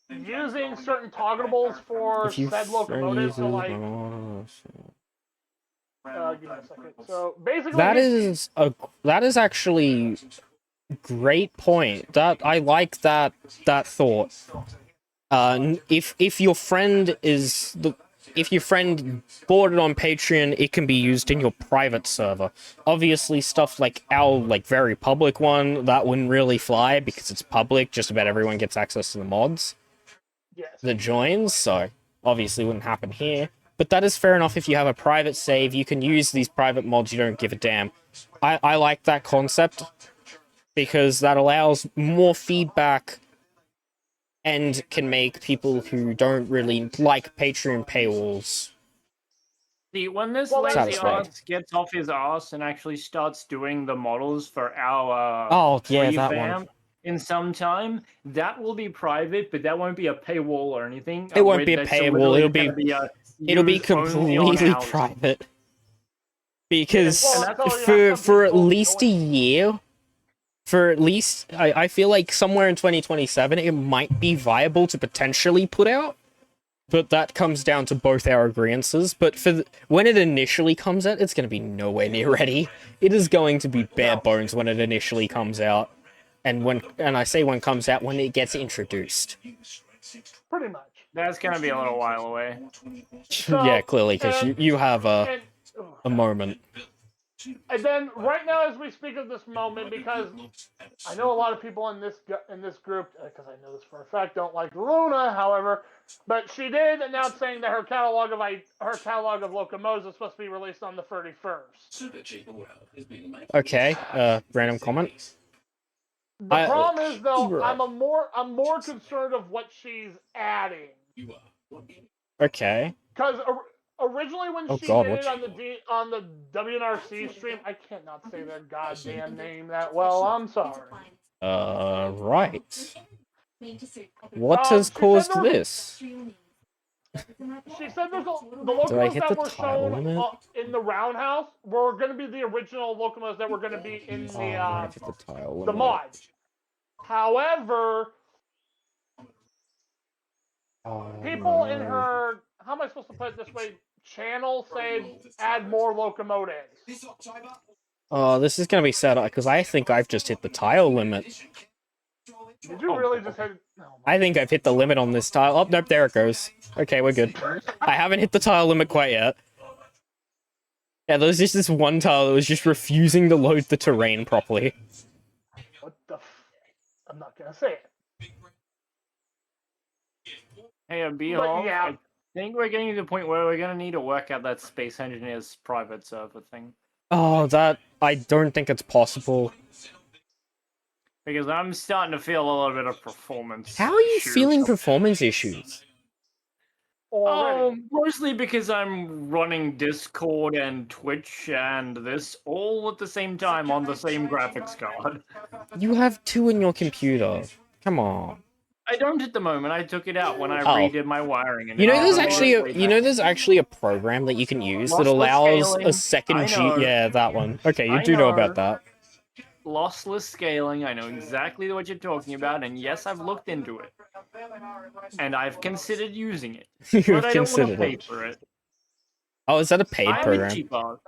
using certain toggleables for said locomotive. So like, give me a second. So basically, that is actually great point. That I like that thought. If your friend is if your friend bought it on Patreon, it can be used in your private server. Obviously, stuff like our very public one, that wouldn't really fly because it's public. Just about everyone gets access to the mods that joins, so obviously wouldn't happen here. But that is fair enough if you have a private save. You can use these private mods. You don't give a damn. I like that concept because that allows more feedback and can make people who don't really like Patreon paywalls. See, when this Well, lazy satisfied. ass gets off his ass and actually starts doing the models for our Oh, yeah, that revamp one. in some time, that will be private, but that won't be a paywall or anything. It won't be a That's paywall, literally it'll gonna be a it'll be used only on completely ours. private. Because Well, that's all you have for to at do. least a year, for at least I feel like somewhere in 2027 it might be viable to potentially put out. But that comes down to both our agreeances. But when it initially comes out, it's going to be nowhere near ready. It is going to be bare bones when it initially comes out. And I say when it comes out, when it gets introduced. Pretty much. That's gonna be a little while away. Yeah, clearly, because you have And, a moment. and then right now, as we speak of this moment, because I know a lot of people in this group, because I know this for a fact, don't like Luna. However, but she did announce saying that her catalog of locomotives is supposed to be released on the 31st. Okay, random comment. The problem is though, I'm more concerned of what she's adding. Okay. Because originally when Oh she God, did what it on the WNRC stream, I cannot say their goddamn name that well. I'm sorry. Right. What has she caused said there was this? She said the Did I locomotives hit that the were tile shown limit? in the roundhouse were going to be the original locomotives that were going to be in Oh, I hit the tile limit. the mod. However, people in her, how am I supposed to put it this way, channel say add more locomotives. Oh, this is gonna be sad because I think I've just hit the tile limit. Did you really just hit? I think I've hit the limit on this tile. Oh, nope, there it goes. Okay, we're good. I haven't hit the tile limit quite yet. Yeah, there was just this one tile that was just refusing to load the terrain properly. What the I'm not going to say it. Hey, But Beehole, yeah. I think we're getting to the point where we're gonna need to work out that Space Engineers private server thing. Oh, I don't think it's possible. Because I'm starting to feel a little bit of performance. How are you issues. feeling performance issues? Oh, mostly because I'm running Discord and Twitch and this all at the same time on the same graphics card. You have two in your computer. Come on. I don't at the moment. I took it out when I Oh. redid my wiring. And You know, it there's all actually works there's actually a program that you can use that Lossless allows scaling. a second I know. Yeah, that one. Okay, you I do know know. about that. Lossless scaling. I know exactly what you're talking about, and yes, I've looked into it, and I've considered using it. You've but I don't want to considered pay it. for it. Oh, is that a paid I'm a program? cheap art.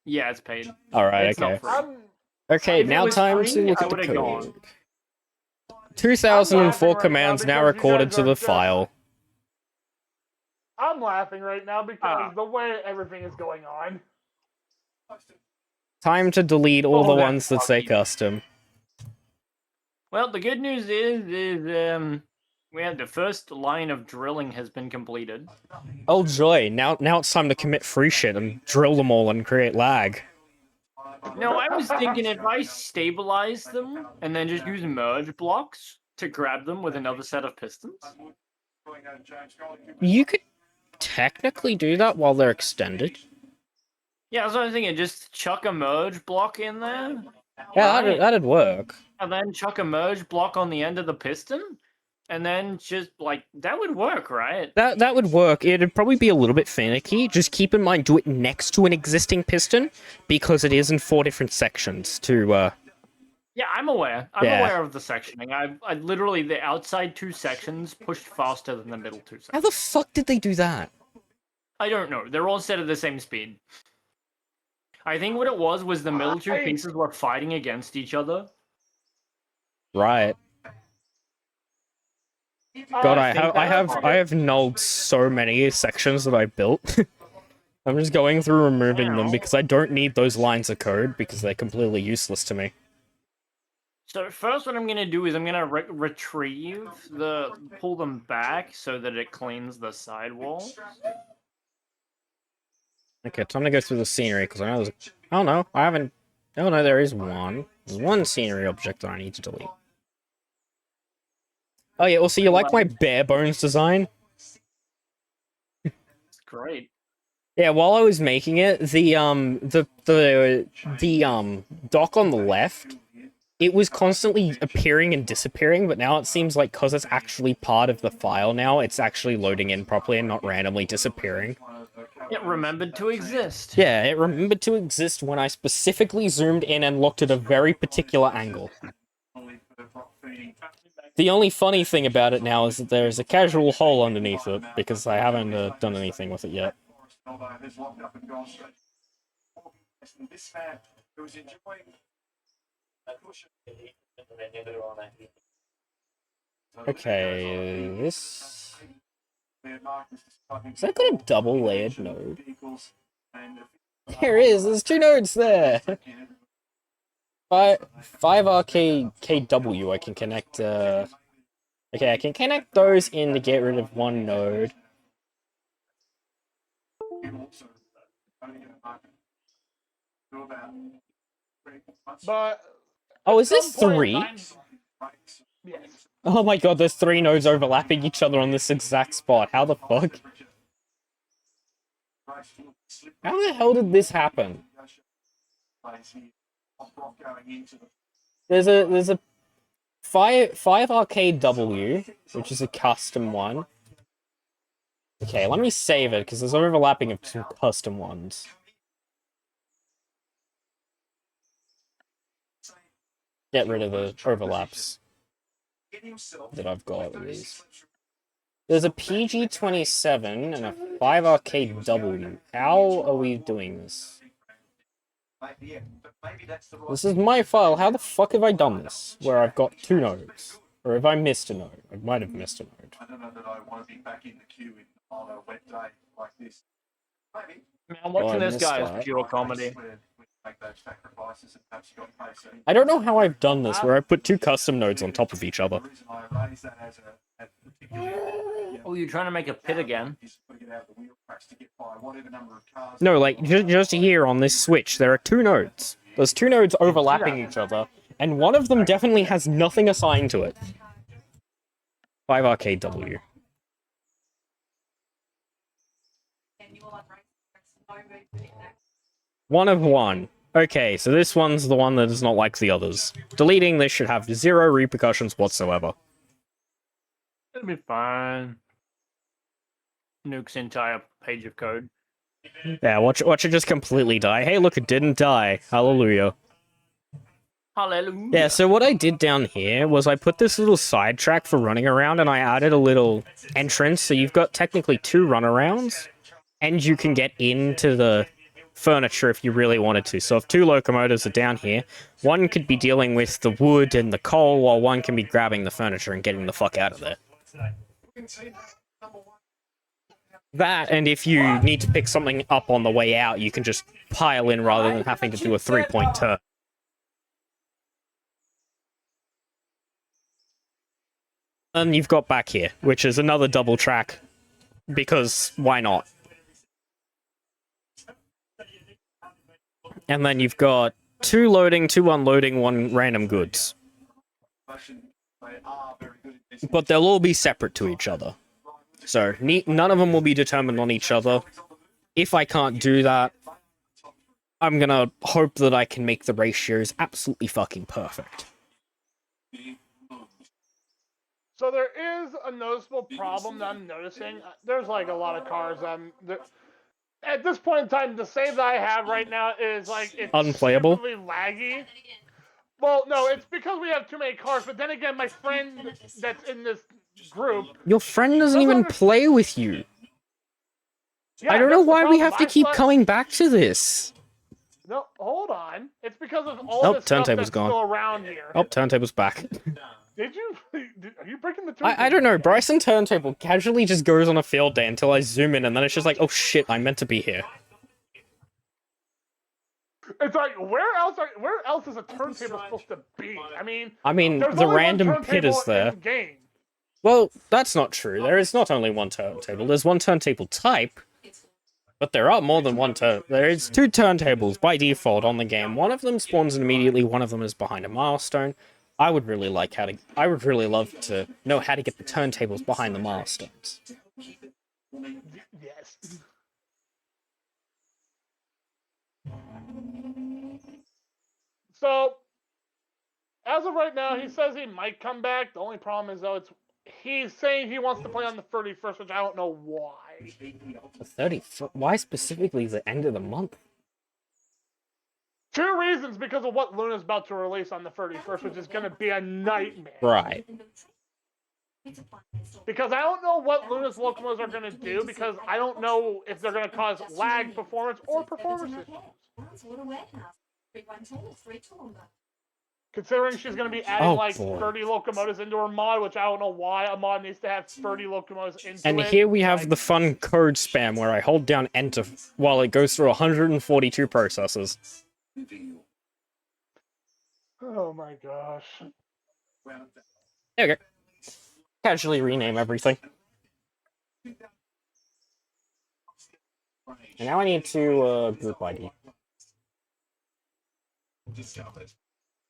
Yeah, it's paid. All right, It's not okay. free. Okay, If it now was time free, to look I at the would've code. gone. 2004 right commands now now because you recorded guys to are the just- file. I'm laughing right now because the way everything is going on. Time to delete all Oh, the that's ones that say lucky. custom. Well, the good news is we had the first line of drilling has been completed. Oh joy, now it's time to commit free shit and drill them all and create lag. No, I was thinking if I stabilize them and then just use merge blocks to grab them with another set of pistons. You could technically do that while they're extended. Yeah, that's what I'm thinking. Just chuck a merge block in there. Yeah, right? that'd work. And then chuck a merge block on the end of the piston. And then just, like, that would work, right? That would work. It'd probably be a little bit finicky. Just keep in mind, do it next to an existing piston, because it is in 4 different sections to, Yeah, I'm aware. I'm Yeah. aware of the sectioning. I literally, the outside 2 sections pushed faster than the middle 2 sections. How the fuck did they do that? I don't know. They're all set at the same speed. I think what it was the middle 2 pieces were fighting against each other. Right. God, I have nulled so many sections that I built. I'm just going through removing them because I don't need those lines of code because they're completely useless to me. So first what I'm going to do is I'm going to pull them back so that it cleans the sidewalls. Okay, time to go through the scenery because I know there's... Oh no, I haven't... Oh no, there is one. There's one scenery object that I need to delete. Oh yeah, also you like my bare bones design? It's great. Yeah, while I was making it, the dock on the left, it was constantly appearing and disappearing, but now it seems like because it's actually part of the file now, it's actually loading in properly and not randomly disappearing. It remembered to exist. Yeah, it remembered to exist when I specifically zoomed in and looked at a very particular angle. The only funny thing about it now is that there's a casual hole underneath it, because I haven't done anything with it yet. Okay, this... Has that got a double-layered node? There is! There's 2 nodes there! 5RKKW I can connect, Okay, I can connect those in to get rid of 1 node. But... Oh, is this 3? Yes. Oh my god, there's 3 nodes overlapping each other on this exact spot. How the fuck? How the hell did this happen? There's a 5RKW, which is a custom one. Okay, let me save it, because there's overlapping of 2 custom ones. Get rid of the overlaps that I've got with these. There's a PG27 and a 5RKW. How are we doing this? This is my file. How the fuck have I done this? Where I've got 2 nodes. Or have I missed a node? I might have missed a node. I don't know that I want to be back in the queue on a wet day like this. Maybe. Man, watching this guy is pure comedy. I don't know how I've done this, where I put 2 custom nodes on top of each other. Oh, you're trying to make a pit again? No, like, just here on this switch, there are 2 nodes. There's 2 nodes overlapping each other, and one of them definitely has nothing assigned to it. 5RKW. One of 1. Okay, so this one's the one that is not like the others. Deleting this should have 0 repercussions whatsoever. It'll be fine. Nuke's entire page of code. Yeah, watch it just completely die. Hey, look, it didn't die. Hallelujah. Hallelujah. Yeah, so what I did down here was I put this little sidetrack for running around, and I added a little entrance, so you've got technically 2 runarounds, and you can get into the furniture if you really wanted to. So if 2 locomotives are down here, one could be dealing with the wood and the coal, while one can be grabbing the furniture and getting the fuck out of there. That, and if you need to pick something up on the way out, you can just pile in rather than having to do a 3-point turn. And you've got back here, which is another double track, because why not? And then you've got 2 loading, 2 unloading, 1 random goods. But they'll all be separate to each other. So, none of them will be determined on each other. If I can't do that, I'm gonna hope that I can make the ratios absolutely fucking perfect. So there is a noticeable problem that I'm noticing. There's like a lot of cars. At this point in time, the save that I have right now is like it's unplayable. Really laggy. Well, no, it's because we have too many cars. But then again, my friend that's in this group. Your friend doesn't even play with you. Yeah, I don't know why we have to keep coming back to this. No, hold on. It's because of all this stuff that's still around here. Oh, turntable's back. Did you? Are you breaking the I don't know. Bryson Turntable casually just goes on a field day until I zoom in, and then it's just like, oh shit, I meant to be here. It's like, where else is a turntable supposed to be? I mean, there's the only one random pit turntable is there. in game. Well, that's not true. There is not only one turntable. There's one turntable type, but there are more than one turn. There is 2 turntables by default on the game. One of them spawns immediately. One of them is behind a milestone. I would really love to know how to get the turntables behind the milestones. Yes. So, as of right now, he says he might come back. The only problem is, though, he's saying he wants to play on the 31st, which I don't know why. The 31st? Why specifically the end of the month? 2 reasons: because of what Luna's about to release on the 31st, which is going to be a nightmare. Right. Because I don't know what Luna's locomotives are going to do, because I don't know if they're going to cause lag performance or performance issues. Considering she's going to be adding 30 locomotives into her mod, which I don't know why a mod needs to have 30 locomotives into it. And here we have the fun code spam where I hold down enter while it goes through 142 processes. Oh my gosh. There we go. Casually rename everything. And now I need to group ID.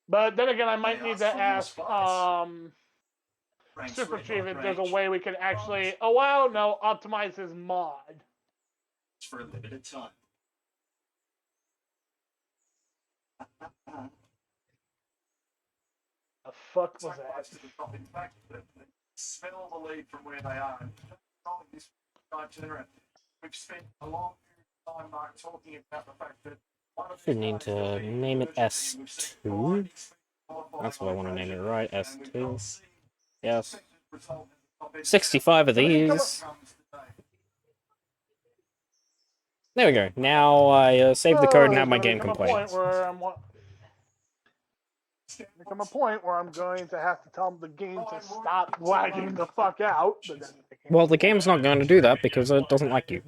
But then again, I might need to ask Super Chief if there's a way we can actually optimize his mod. For a limited time. The fuck was that? In fact, smell the lead from where they are. This we've spent a long period of time, Mark, talking about the fact that Should need to name it S2. That's what I want to name it, right? S2. Yes. 65 of these. There we go. Now I save the code and have my game complaints. Become a point where I'm going to have to tell the game to stop lagging the fuck out. But then Well, the game's not going to do that because it doesn't like you.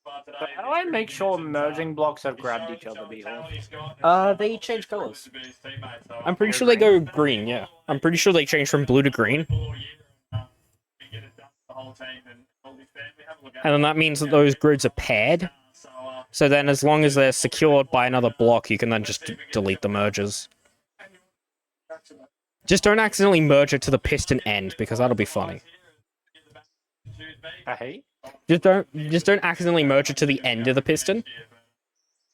How do I make sure merging blocks have grabbed each other, Beetle? They change colors. I'm pretty sure they go green, yeah. I'm pretty sure they change from blue to green. And then that means that those grids are paired. So then as long as they're secured by another block, you can then just delete the mergers. Just don't accidentally merge it to the piston end, because that'll be funny. Hey? Just don't accidentally merge it to the end of the piston.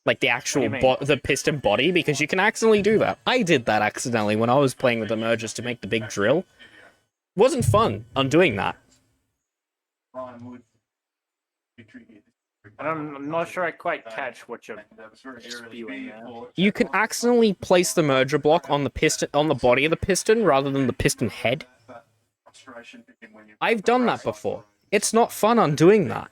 Like the actual the piston body, because you can accidentally do that. I did that accidentally when I was playing with the mergers to make the big drill. Wasn't fun undoing that. I'm not sure I quite catch what you're spewing there. You can accidentally place the merger block on the piston, on the body of the piston, rather than the piston head. I've done that before. It's not fun undoing that.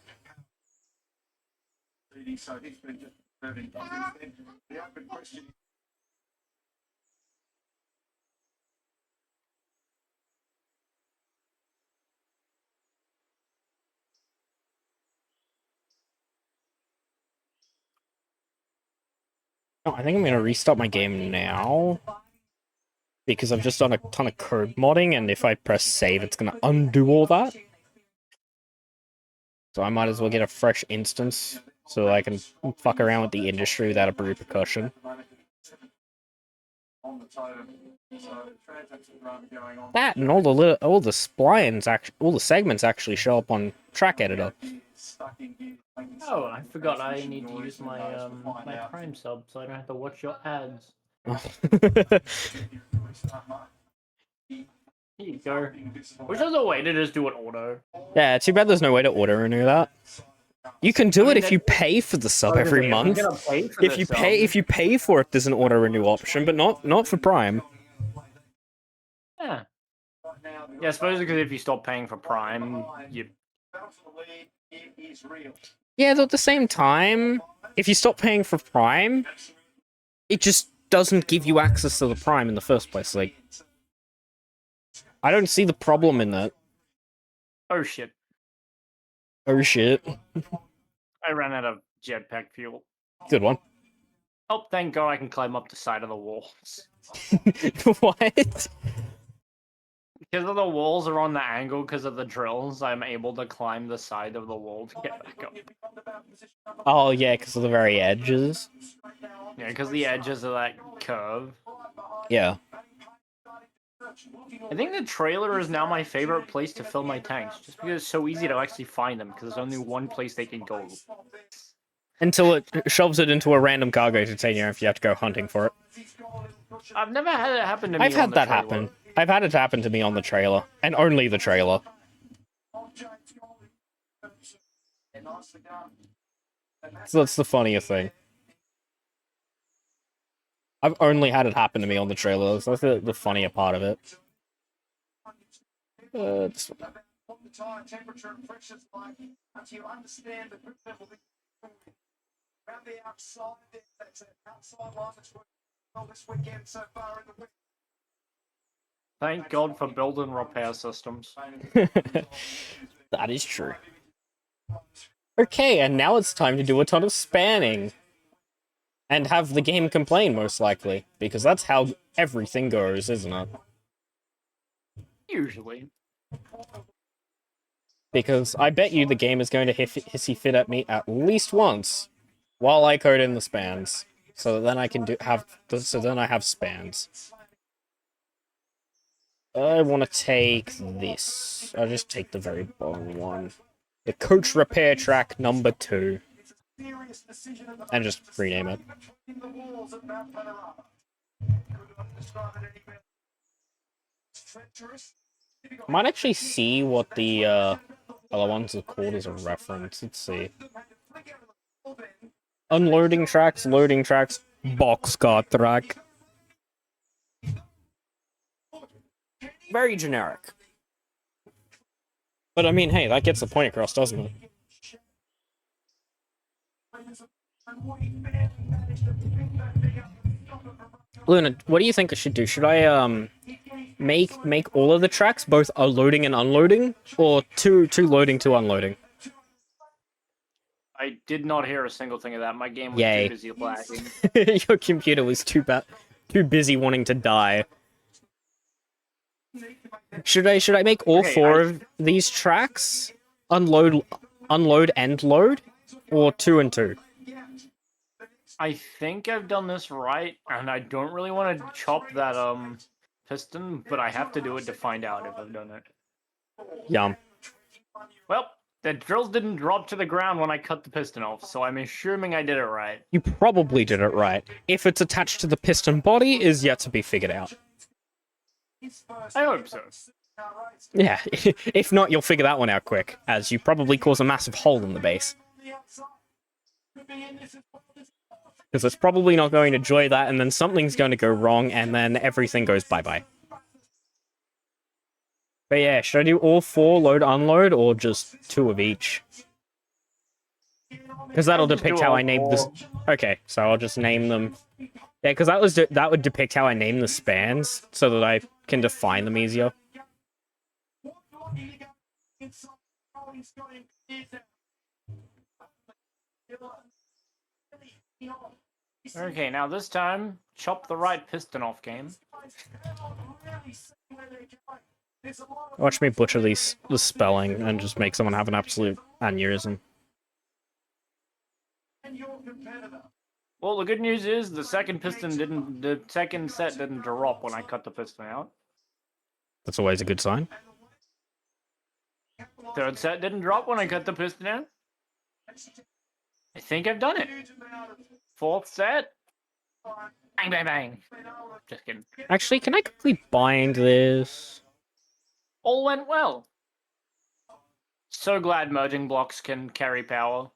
Oh, I think I'm going to restart my game now. Because I've just done a ton of code modding, and if I press save, it's going to undo all that. So I might as well get a fresh instance, so I can fuck around with the industry without a repercussion. That and all the splines, all the segments actually show up on Track Editor. Oh, I forgot I need to use my my Prime sub, so I don't have to watch your ads. Here you go. Which is a way to just do an auto. Yeah, too bad there's no way to auto renew that. You can do it if you pay for the sub every month. If you pay for it, there's an auto renew option, but not for Prime. Yeah. Yeah, I suppose because if you stop paying for Prime, you. Yeah, though at the same time, if you stop paying for Prime, it just doesn't give you access to the Prime in the first place. Like, I don't see the problem in that. Oh shit. Oh shit. I ran out of jetpack fuel. Good one. Oh, thank God I can climb up the side of the walls. What? Because of the walls are on the angle because of the drills, I'm able to climb the side of the wall to get back up. Oh yeah, because of the very edges. Yeah, because the edges of that curve. Yeah. I think the trailer is now my favorite place to fill my tanks, just because it's so easy to actually find them, because there's only one place they can go. Until it shoves it into a random cargo container if you have to go hunting for it. I've never had it happen to me. I've had that happen. I've had it happen to me on the trailer, and only the trailer. So that's the funniest thing. I've only had it happen to me on the trailer, so that's the funnier part of it. This one. Thank God for build and repair systems. That is true. Okay, and now it's time to do a ton of spanning. And have the game complain, most likely. Because that's how everything goes, isn't it? Usually. Because I bet you the game is going to hissy fit at me at least once while I code in the spans. So that then I can so then I have spans. I want to take this. I'll just take the very bottom one. The coach repair track number 2. And just rename it. I might actually see what the other ones are called as a reference. Let's see. Unloading tracks, loading tracks, boxcar track. Very generic. But I mean, hey, that gets the point across, doesn't it? Luna, what do you think I should do? Should I make all of the tracks both loading and unloading, or two loading, two unloading? I did not hear a single thing of that. My game was Yay. too busy lagging. Your computer was too busy wanting to die. Should I make all 4 of these tracks unload and load, or 2 and 2? I think I've done this right, and I don't really want to chop that piston, but I have to do it to find out if I've done it. Yum. Well, the drills didn't drop to the ground when I cut the piston off, so I'm assuming I did it right. You probably did it right. If it's attached to the piston body, is yet to be figured out. I hope so. Yeah, if not, you'll figure that one out quick, as you probably cause a massive hole in the base. Because it's probably not going to enjoy that, and then something's going to go wrong, and then everything goes bye-bye. But yeah, should I do all 4 load, unload, or just 2 of each? Because that'll depict how I named this. Okay, so I'll just name them. Yeah, because that would depict how I name the spans, so that I can define them easier. Okay, now this time, chop the right piston off, game. Watch me butcher the spelling and just make someone have an absolute aneurysm. Well, the good news is the second set didn't drop when I cut the piston out. That's always a good sign. Third set didn't drop when I cut the piston out. I think I've done it. Fourth set. Bang, bang, bang. Just kidding. Actually, can I quickly bind this? All went well. So glad merging blocks can carry power.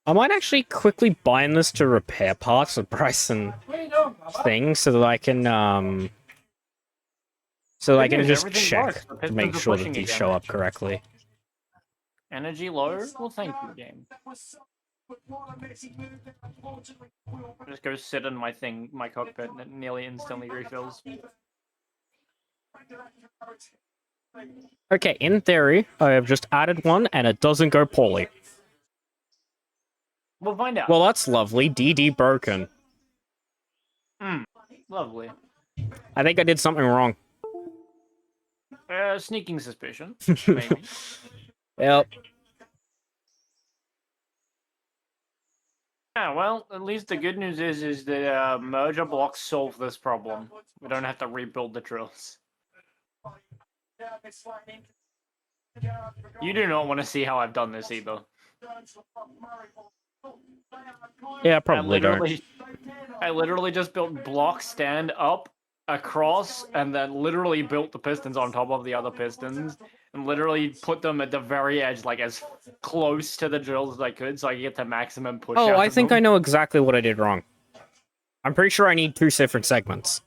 I might actually quickly bind this to repair parts with Bryson thing so that I can just check to make sure that these show up correctly. Energy low? Well, thank you, game. Just go sit in my cockpit, and it nearly instantly refills. Okay, in theory, I have just added one and it doesn't go poorly. We'll find out. Well, that's lovely. DD broken. Lovely. I think I did something wrong. Sneaking suspicion, maybe. Yep. Yeah, well, at least the good news is the merger blocks solve this problem. We don't have to rebuild the drills. You do not want to see how I've done this either. Yeah, probably don't. I literally just built block stand up across and then literally built the pistons on top of the other pistons and literally put them at the very edge, like as close to the drills as I could so I could get the maximum push Oh, out I of think them. I know exactly what I did wrong. I'm pretty sure I need 2 different segments.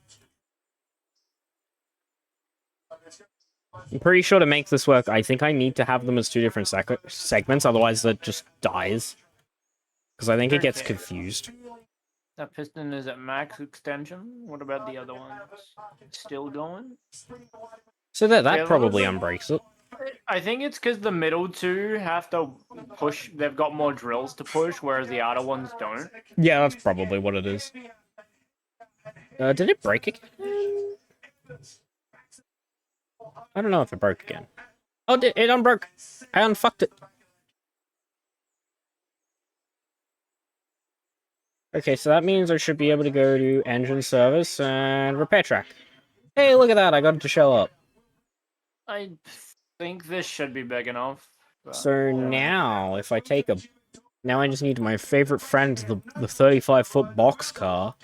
I'm pretty sure to make this work, I think I need to have them as 2 different segments, otherwise it just dies. Because I think it gets confused. That piston is at max extension. What about the other ones? Still going? So that Yeah, probably those- unbreaks it. I think it's because the middle two have to push. They've got more drills to push, whereas the outer ones don't. Yeah, that's probably what it is. Did it break again? I don't know if it broke again. Oh, it unbroke. I unfucked it. Okay, so that means I should be able to go to engine service and repair track. Hey, look at that, I got it to show up. I think this should be big enough. but- So now, if I take a... Now I just need my favorite friend, the 35-foot box car.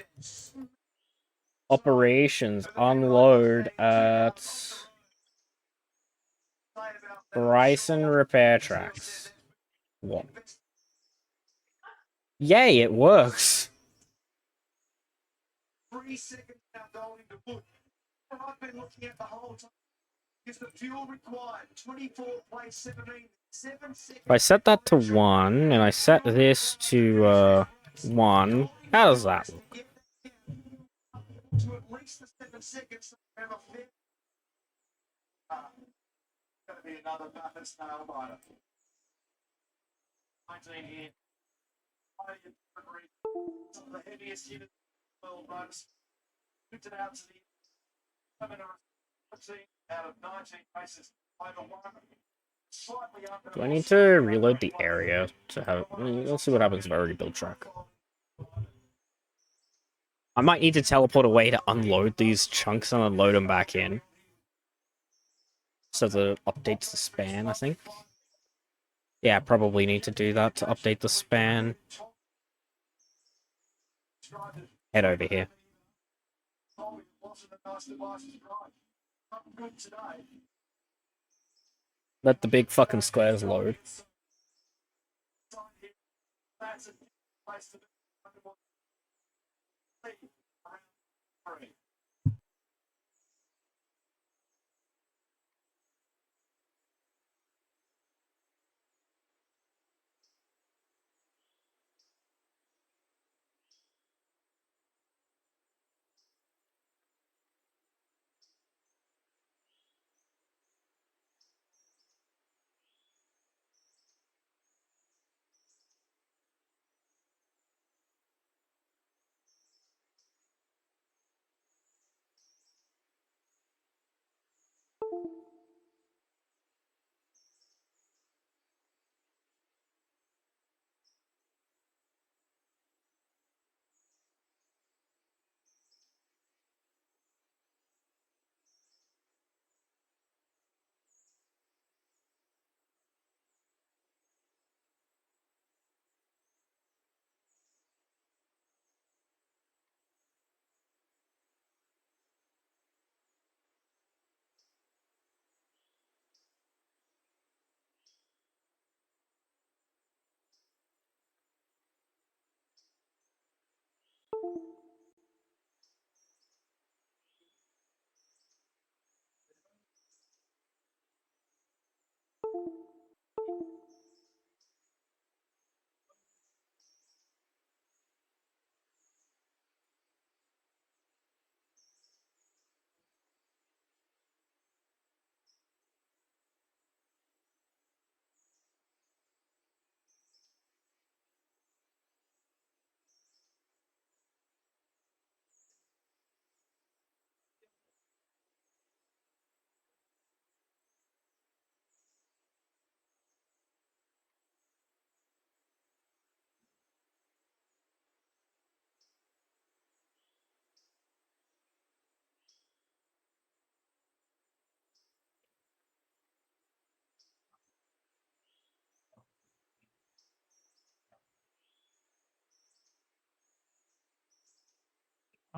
Operations, unload at... Bryson Repair Tracks. What? Yay, it works! 3 seconds now going to put. What I've been looking at the whole time is the fuel required. 24 place 17, 7 seconds. If I set that to 1, and I set this to, 1, how does that look? To at least the 7 seconds. Going to be another Bathurst nail biter. 19 here. Some of the heaviest units in the world, folks. Picked it out to the 14 out of 19 races. Over 1. Slightly under. Do I need to reload the area to have... Let's see what happens if I already build track. I might need to teleport away to unload these chunks and then load them back in. So that it updates the span, I think. Yeah, probably need to do that to update the span. Head over here. Let the big fucking squares load.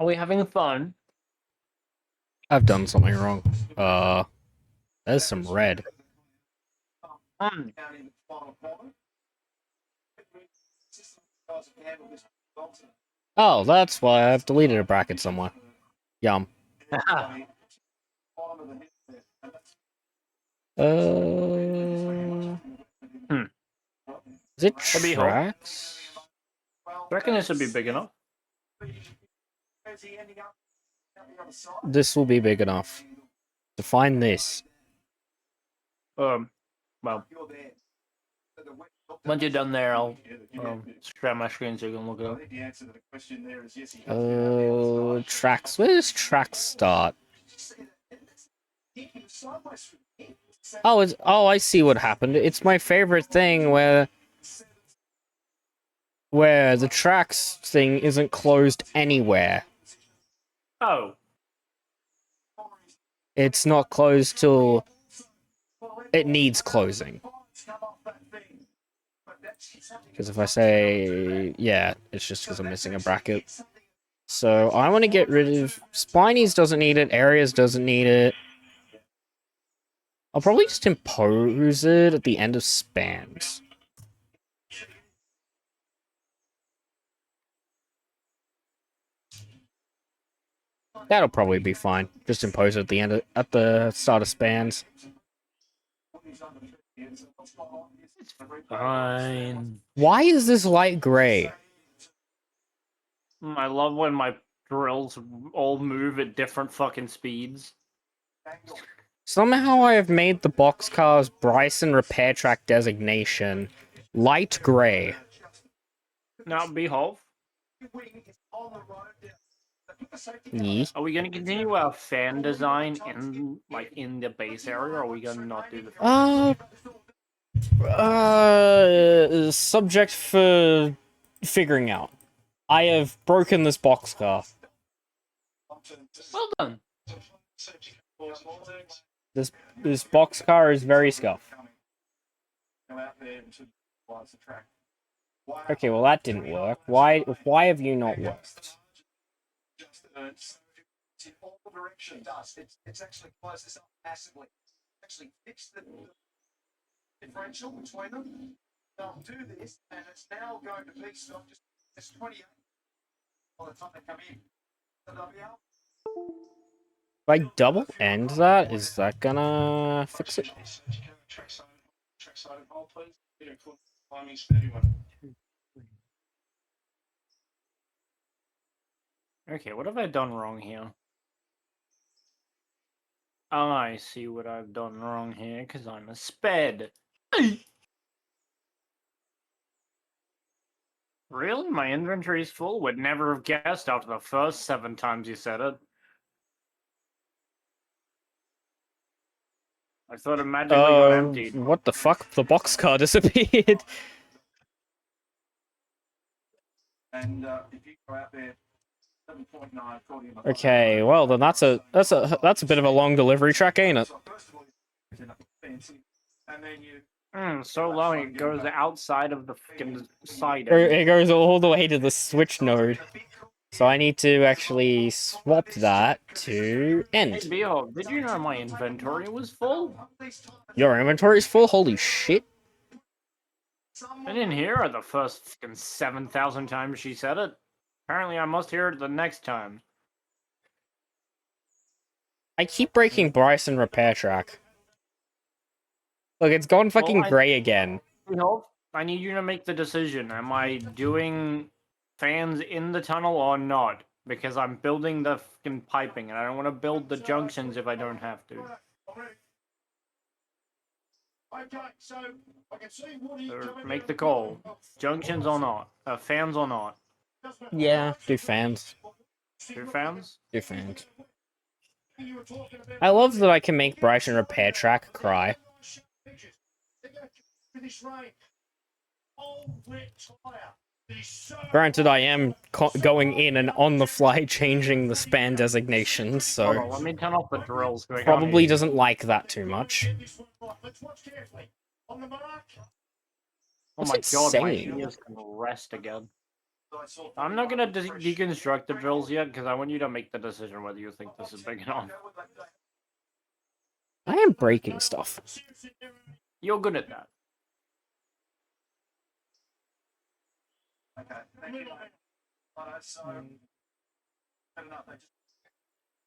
Are we having fun? I've done something wrong. There's some red. Oh, that's why I've deleted a bracket somewhere. Yum. Is it tracks? I reckon this would be big enough. This will be big enough. Define this. Well, once you're done there, I'll share my screen so you can look it up. Tracks. Where does tracks start? Oh, I see what happened. It's my favorite thing where the tracks thing isn't closed anywhere. Oh. It's not closed till it needs closing. Because if I say, yeah, it's just because I'm missing a bracket. So I want to get rid of... Spinies doesn't need it, Areas doesn't need it. I'll probably just impose it at the end of spans. That'll probably be fine. Just impose it at the end at the start of spans. Fine. Why is this light gray? I love when my drills all move at different fucking speeds. Somehow I have made the boxcar's Bryson repair track designation light gray. Now, Beehove. Yeah. Are we going to continue our fan design in the base area, or are we going to not do the Subject for figuring out. I have broken this boxcar. Well done. This boxcar is very scuffed. Okay, well that didn't work. Why have you not worked? In all directions. It's actually closed this up massively. Actually fix the differential between them. They'll do this, and it's now going to be stopped. Just it's 28 by the time they come in. So they'll be able. If I double end that, is that gonna fix it? Okay, what have I done wrong here? I see what I've done wrong here, because I'm a sped. Really? My inventory's full? Would never have guessed after the first 7 times you said it. I thought it magically got emptied. What the fuck? The boxcar disappeared. And if you go out there, 7.9, Okay, well then that's a bit of a long delivery track, ain't it? So long it goes outside of the fucking side. It goes all the way to the switch node. So I need to actually swap that to end. Hey, Beehole, did you know my inventory was full? Your inventory's full? Holy shit. I didn't hear her the first fucking 7,000 times she said it. Apparently I must hear it the next time. I keep breaking Bryson repair track. Look, it's gone fucking gray again. Beehole, I need you to make the decision. Am I doing fans in the tunnel or not? Because I'm building the fucking piping and I don't want to build the junctions if I don't have to. So make the call. Junctions or not? Fans or not? Yeah, do fans. Do fans? Do fans. I love that I can make Bryson repair track cry. Granted, I am going in and on the fly changing the span designations, so Hold on, let me turn off the drills. probably doesn't like that too much. Oh What's my it god, my saying? ears can rest again. I'm not gonna deconstruct the drills yet because I want you to make the decision whether you think this is big enough. I am breaking stuff. You're good at that. Okay, thank you. So,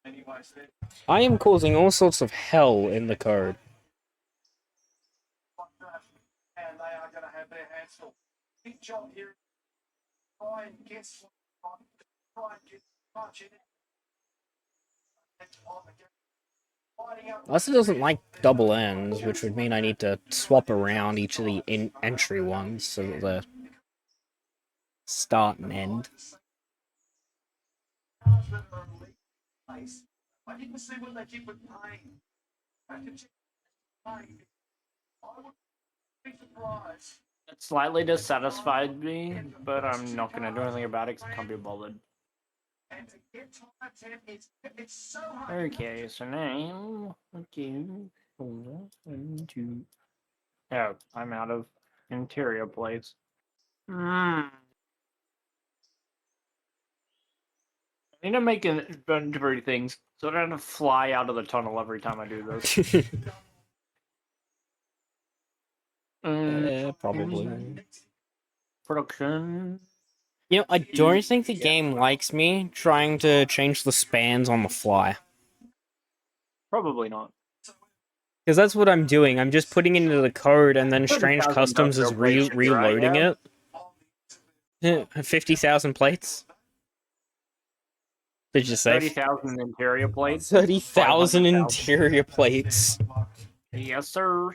anyways, I am causing all sorts of hell in the code. and they are going to have their hands full. Big job here. Try and guess. Try and get much in it. Unless it doesn't like double ends, which would mean I need to swap around each of the entry ones so that the start and end. I didn't see what they did with pain. I can check pain. I would be surprised. It slightly dissatisfied me, but I'm not gonna do anything about it because I can't be bothered. And to get to my 10, it's so hard. Okay, so now, okay, 4, 1, 2. Oh, I'm out of interior plates. I need to make inventory things so I don't have to fly out of the tunnel every time I do this. Probably. Production. You know, I don't think the game likes me trying to change the spans on the fly. Probably not. Because that's what I'm doing. I'm just putting it into the code and then Strange Customs is reloading it. 50,000 plates? Did you say? 30,000 interior plates. 30,000 interior plates. Yes, sir.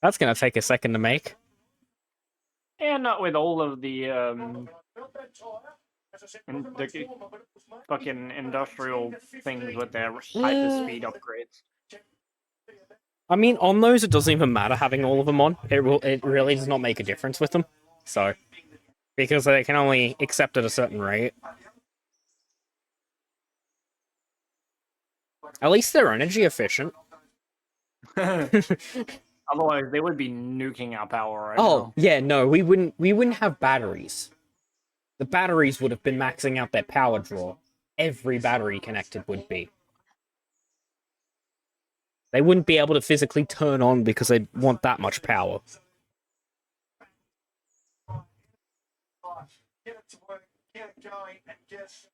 That's gonna take a second to make. And not with all of the fucking industrial things with their hyper-speed upgrades. I mean, on those, it doesn't even matter having all of them on. It really does not make a difference with them. So, because they can only accept at a certain rate. At least they're energy efficient. Otherwise, they would be nuking our power right now. Oh, yeah, no, we wouldn't have batteries. The batteries would have been maxing out their power draw. Every battery connected would be. They wouldn't be able to physically turn on because they want that much power. Get it to work, get it going, and guess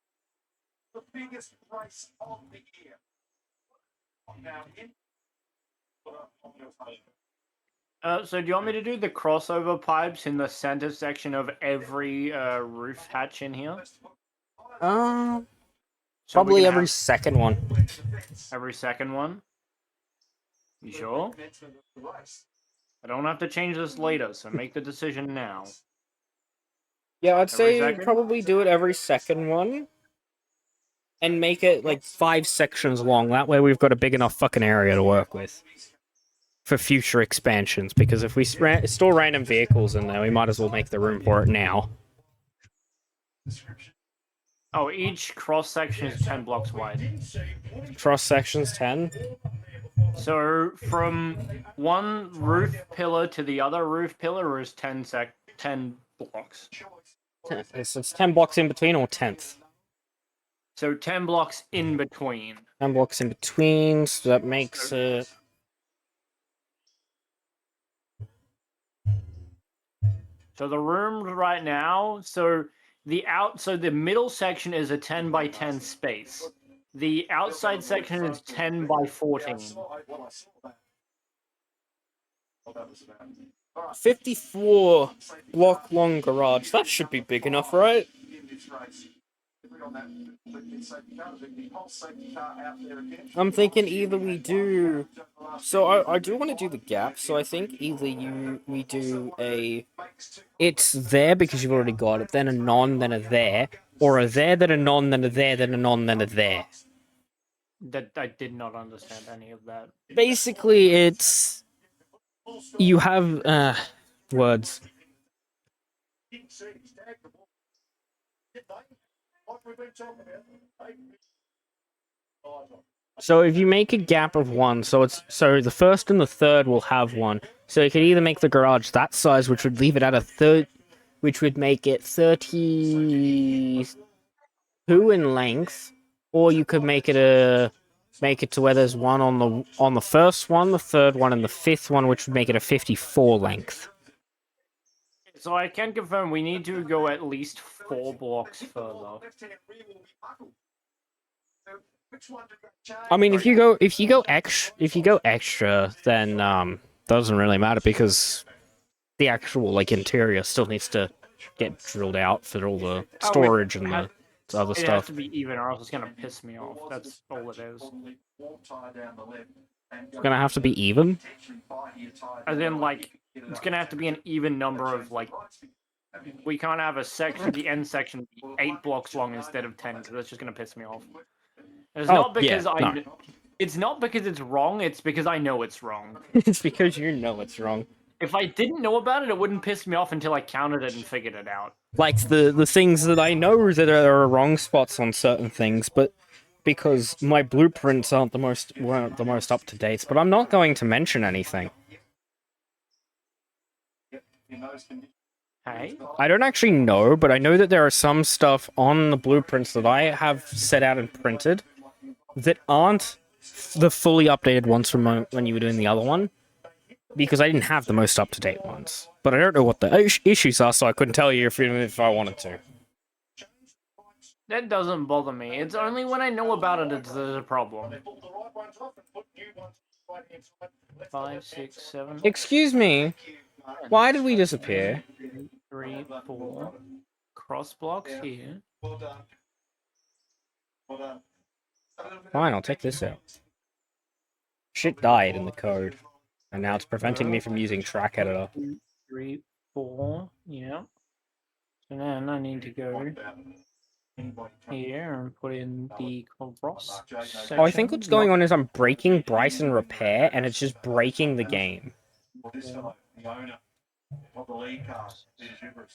the biggest race of the year. Now, So do you want me to do the crossover pipes in the center section of every roof hatch in here? Probably every second one. Every second one? You sure? I don't have to change this later, so make the decision now. Yeah, I'd Every say second? probably do it every second one. And make it like 5 sections long. That way we've got a big enough fucking area to work with. For future expansions, because if we store random vehicles in there, we might as well make the room for it now. Oh, each cross section is 10 blocks wide. Cross sections 10? So from one roof pillar to the other roof pillar is 10 blocks. So it's 10 blocks in between or 10th? So 10 blocks in between. 10 blocks in between, so that makes it... So the room right now, so the middle section is a 10 by 10 space. The outside section is 10 by 14. 54 block long garage. That should be big enough, right? I'm thinking either we do... So I do want to do the gap, so I think either we do a... It's there because you've already got it, then a non, then a there, or a there, then a non, then a there, then a non, then a there. That I did not understand any of that. Basically, it's... You have, words. So if you make a gap of 1, so the first and the third will have 1. So you could either make the garage that size, which would leave it at a which would make it 32 in length, or you could make it to where there's one on the first one, the third one, and the fifth one, which would make it a 54 length. So I can confirm we need to go at least 4 blocks further. I mean, if you go extra, then doesn't really matter because the actual like interior still needs to get drilled out for all the storage and the other It stuff. has to be even, or else it's gonna piss me off. That's all it is. It's gonna have to be even. As in, like, it's gonna have to be an even number of like. We can't have a section, the end section, be 8 blocks long instead of 10, because that's just gonna piss me off. It's not because It's not because it's wrong. It's because I know it's wrong. It's because you know it's wrong. If I didn't know about it, it wouldn't piss me off until I counted it and figured it out. Like the things that I know that there are wrong spots on certain things, but because my blueprints weren't the most up to date. But I'm not going to mention anything. Hey? I don't actually know, but I know that there are some stuff on the blueprints that I have set out and printed that aren't the fully updated ones from when you were doing the other one, because I didn't have the most up-to-date ones. But I don't know what the issues are, so I couldn't tell you if I wanted to. That doesn't bother me. It's only when I know about it that there's a problem. 5, 6, 7. Excuse me. Why did we disappear? 3, 4. Cross blocks here. Fine, I'll take this out. Shit died in the code, and now it's preventing me from using track editor. 2, 3, 4. Yeah. So then I need to go here and put in the cross section. Oh, I think what's going on is I'm breaking Bryson Repair, and it's just breaking the game.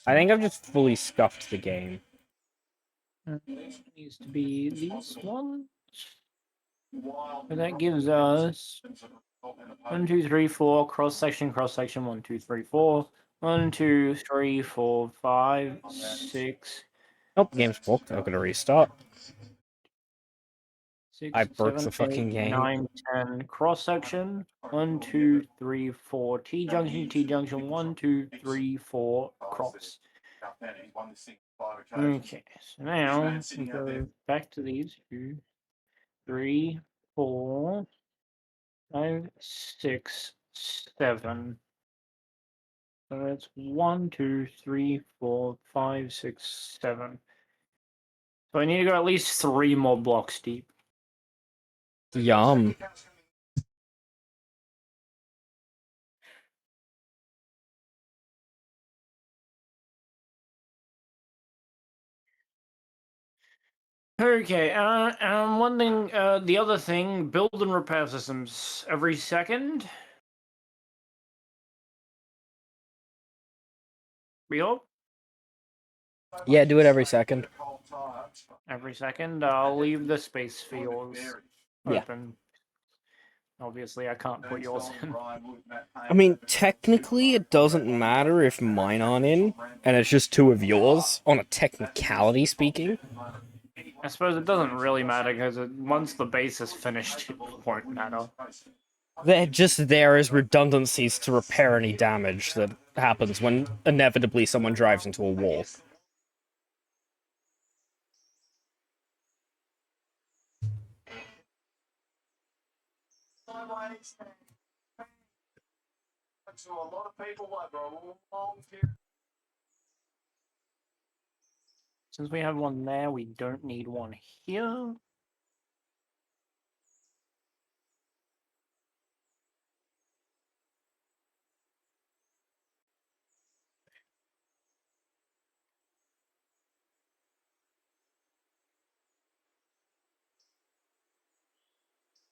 I think I've just fully scuffed the game. It needs to be these ones. And that gives us 1, 2, 3, 4 cross section, 1, 2, 3, 4. 1, 2, 3, 4, 5, 6. Oh, game's blocked. I'm gonna restart. 6, I broke 7, the fucking 8, game. 9, 10 cross section. 1, 2, 3, 4 T junction. 1, 2, 3, 4 cross. Okay, so now we go back to these 2, 3, 4, 5, 6, 7. So that's 1, 2, 3, 4, 5, 6, 7. So I need to go at least 3 more blocks deep. Yum. Okay, one thing, the other thing, build and repair systems every second. We hope? Yeah, do it every second. Every second, I'll leave the space for yours Yeah. open. Obviously, I can't put yours in. I mean, technically, it doesn't matter if mine aren't in, and it's just 2 of yours, on a technicality speaking. I suppose it doesn't really matter, because once the base is finished, it won't matter. They're just there as redundancies to repair any damage that happens when inevitably someone drives into a wall. Since we have one there, we don't need one here.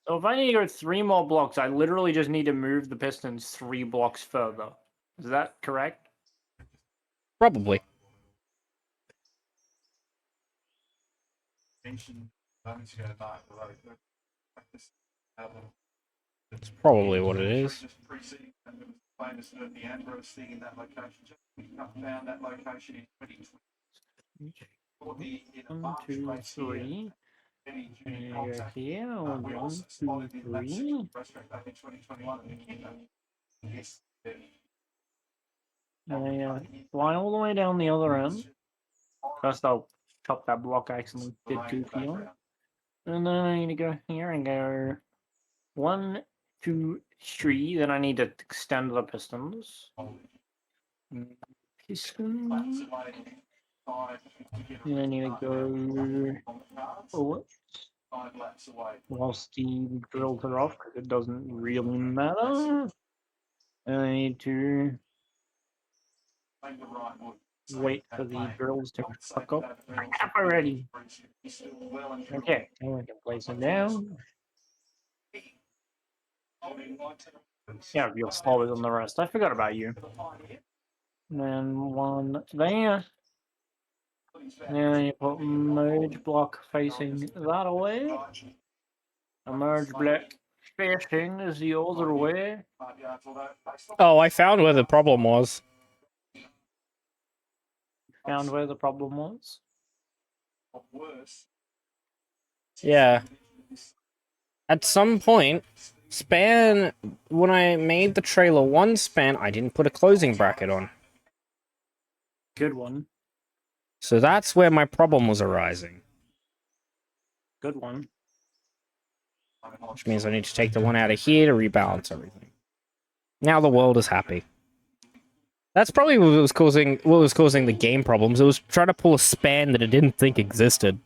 So if I need to go 3 more blocks, I literally just need to move the pistons 3 blocks further. Is that correct? Probably. That's probably what it is. famous for the Ambrose thing in that location. We found that location in 2020. In a 1, March 2, race here, 3. heavy And duty you go contact. here. We 1, also 2, spotted in that 3. section restaurant back in 2021 in Nikita. Yes. Fly all the way down the other end. First, I'll chop that block I accidentally did goofy on. And then I need to go here and go 1, 2, 3. Then I need to extend the pistons. Pistons. And I need to go forward. Whilst the drills are off, because it doesn't really matter. And I need to wait for the drills to fuck up. Up already. Okay, now we can place them down. Yeah, you're slower than the rest. I forgot about you. And then 1 there. Now you put merge block facing that way. A merge block facing is the other way. Oh, I found where the problem was. Found where the problem was? Yeah. At some point, span, when I made the trailer 1 span, I didn't put a closing bracket on. Good one. So that's where my problem was arising. Good one. Which means I need to take the one out of here to rebalance everything. Now the world is happy. That's probably what was causing the game problems. It was trying to pull a span that it didn't think existed.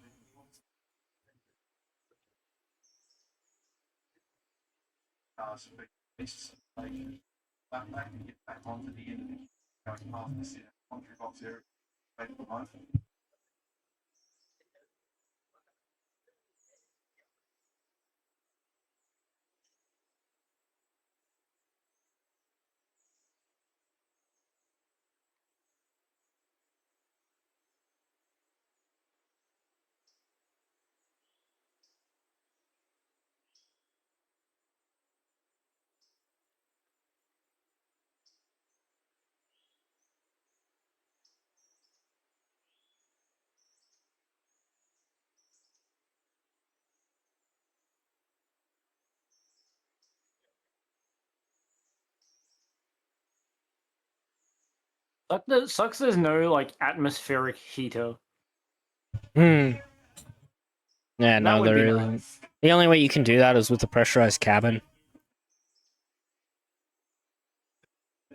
Sucks there's no, like, atmospheric heater. Yeah, That no, would be there nice. isn't. The only way you can do that is with a pressurized cabin.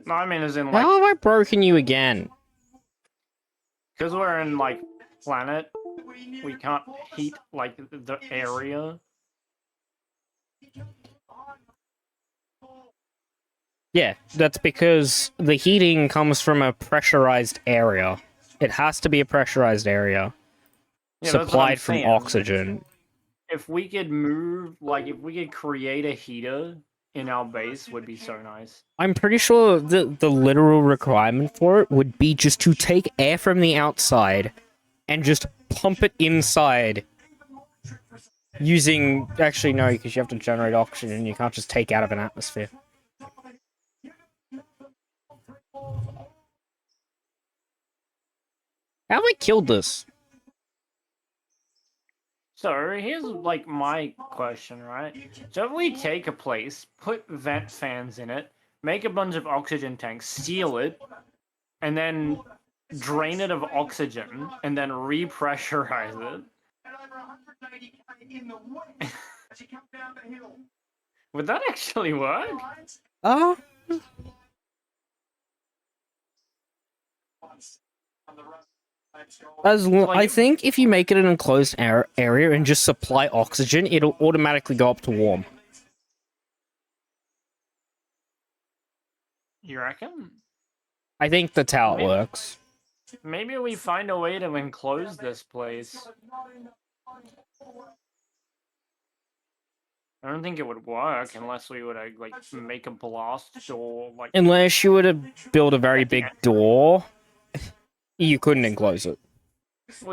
No, I mean as in, like, How have I broken you again? because we're in, like, planet, we can't heat, like, the area. Yeah, that's because the heating comes from a pressurized area. It has to be a pressurized area. Yeah, that's what I'm supplied from saying. oxygen. If we could move, like, if we could create a heater in our base, would be so nice. I'm pretty sure the literal requirement for it would be just to take air from the outside and just pump it inside using... Actually, no, because you have to generate oxygen and you can't just take out of an atmosphere. How have I killed this? So here's like my question, right? So if we take a place, put vent fans in it, make a bunch of oxygen tanks, seal it, and then drain it of oxygen, and then repressurize it. Would that actually work? I think if you make it an enclosed area and just supply oxygen, it'll automatically go up to warm. You reckon? I think that's how it works. Maybe we find a way to enclose this place. I don't think it would work unless we would like make a blast door, like. Unless you were to build a very big door, you couldn't enclose it.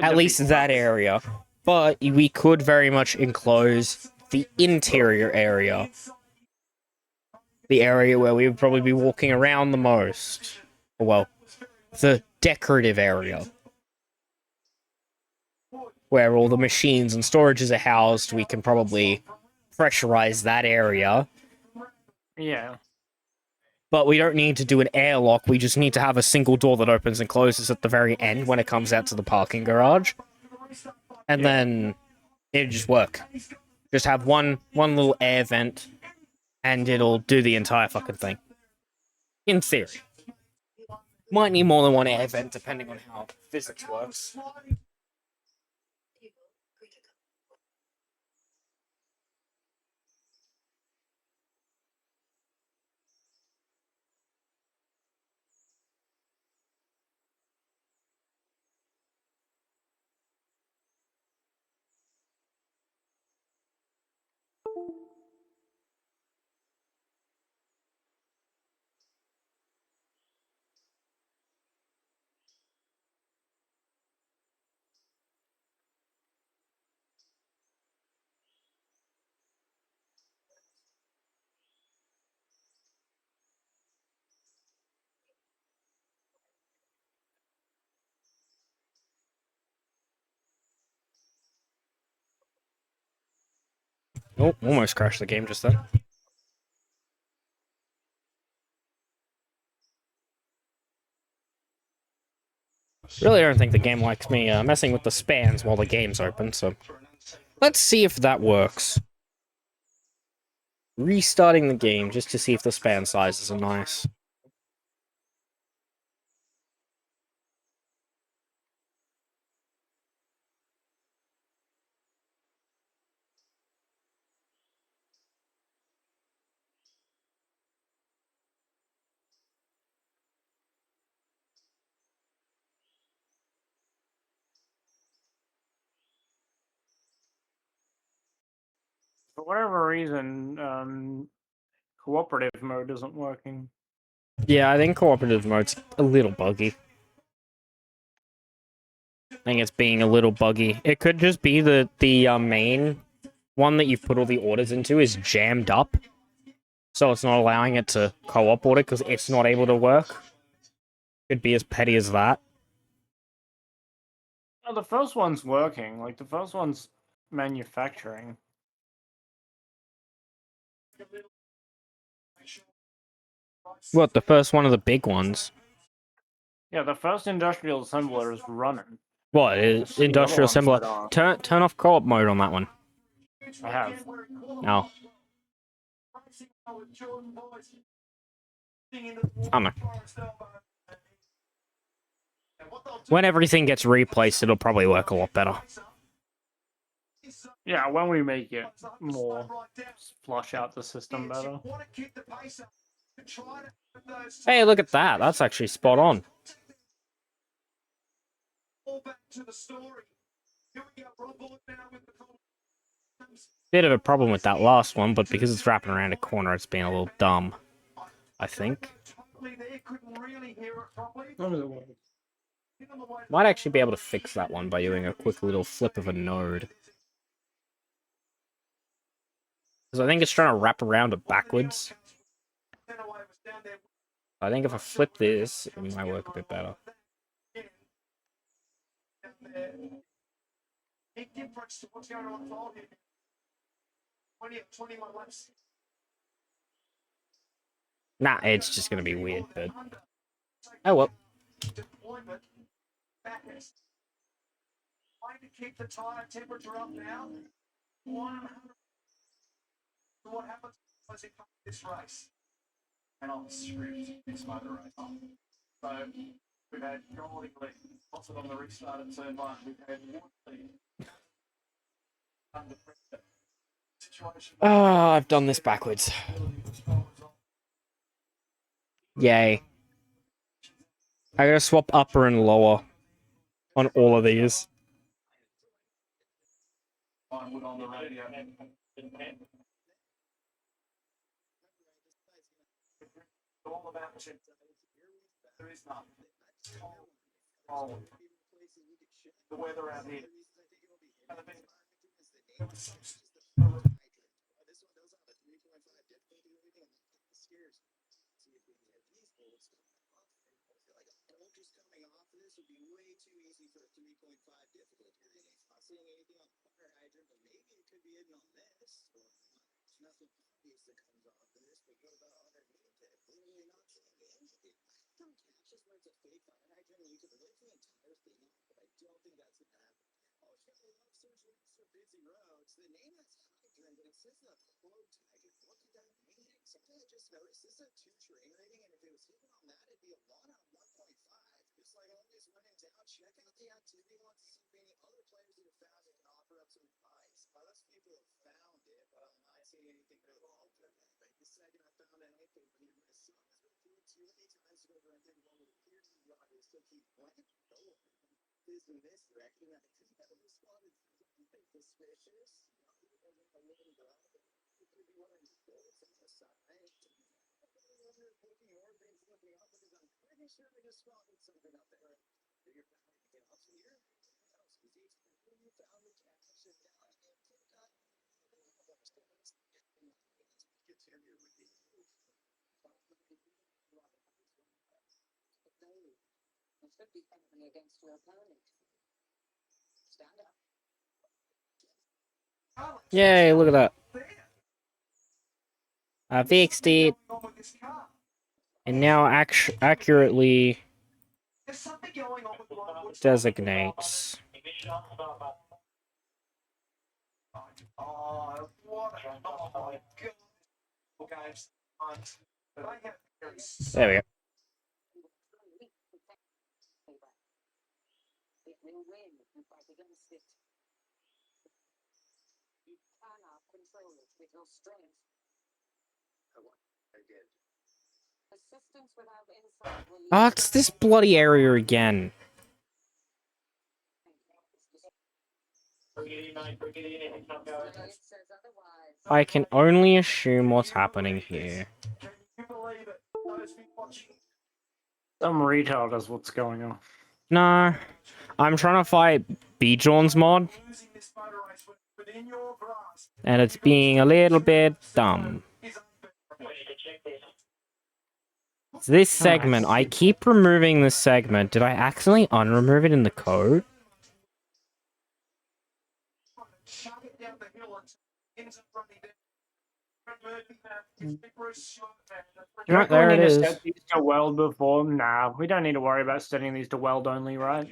At least that area. But we could very much enclose the interior area. the area where we would probably be walking around the most. Well, the decorative area. Where all the machines and storages are housed, we can probably pressurize that area. Yeah. But we don't need to do an airlock, we just need to have a single door that opens and closes at the very end when it comes out to the parking garage. And then it'll just work. Just have one little air vent, and it'll do the entire fucking thing. In theory. Might need more than one air vent, depending on how physics works. Oh, almost crashed the game just then. Really don't think the game likes me messing with the spans while the game's open, so... Let's see if that works. Restarting the game just to see if the span sizes are nice. For whatever reason, cooperative mode isn't working. Yeah, I think cooperative mode's a little buggy. I think it's being a little buggy. It could just be that the main one that you've put all the orders into is jammed up. So it's not allowing it to co-op order because it's not able to work. Could be as petty as that. Oh, the first one's working. Like, the first one's manufacturing. What, the first one of the big ones? Yeah, the first industrial assembler is running. What, is The other industrial ones that assembler? aren't. Turn off co-op mode on that one. I have. No. I don't know. When everything gets replaced, it'll probably work a lot better. Yeah, when we make it more flush out the system better. Hey, look at that. That's actually spot on. Bit of a problem with that last one, but because it's wrapping around a corner, it's being a little dumb. I think. Might actually be able to fix that one by doing a quick little flip of a node. Because I think it's trying to wrap around it backwards. I think if I flip this, it might work a bit better. Nah, it's just gonna be weird, but... Oh well. Trying to keep the tire temperature up now. 100. So what happens as it comes to this race? And on the script, this motor race. So we've had Goldie lead, lots of on the restart at turn 1. We've had Woodley under pressure. Situation. Ah, I've done this backwards. Yay. I gotta swap upper and lower on all of these. On the radio. All about there is none. The weather out here. Yay, look at that. I fixed it. And now accurately designates. There we go. Oh, it's this bloody area again. I can only assume what's happening here. Some retard is what's going on. No, I'm trying to fight Bjorn's mod, and it's being a little bit dumb. This segment, I keep removing this segment. Did I accidentally unremove it in the code? Do you reckon there we it need to is. set these to weld before? Nah, we don't need to worry about setting these to weld only, right?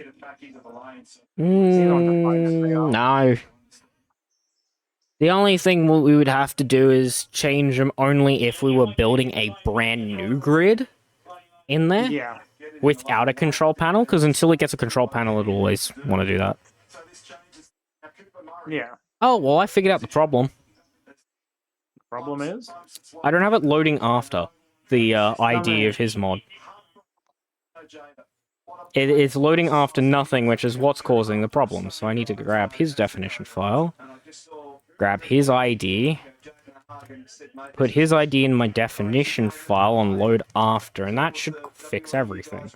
No. The only thing we would have to do is change them only if we were building a brand new grid in there. Yeah. Without a control panel, because until it gets a control panel, it'll always want to do that. Yeah. Oh, well, I figured out the problem. Problem is? I don't have it loading after the ID of his mod. It's loading after nothing, which is what's causing the problem. So I need to grab his definition file, grab his ID, put his ID in my definition file on load after, and that should fix everything.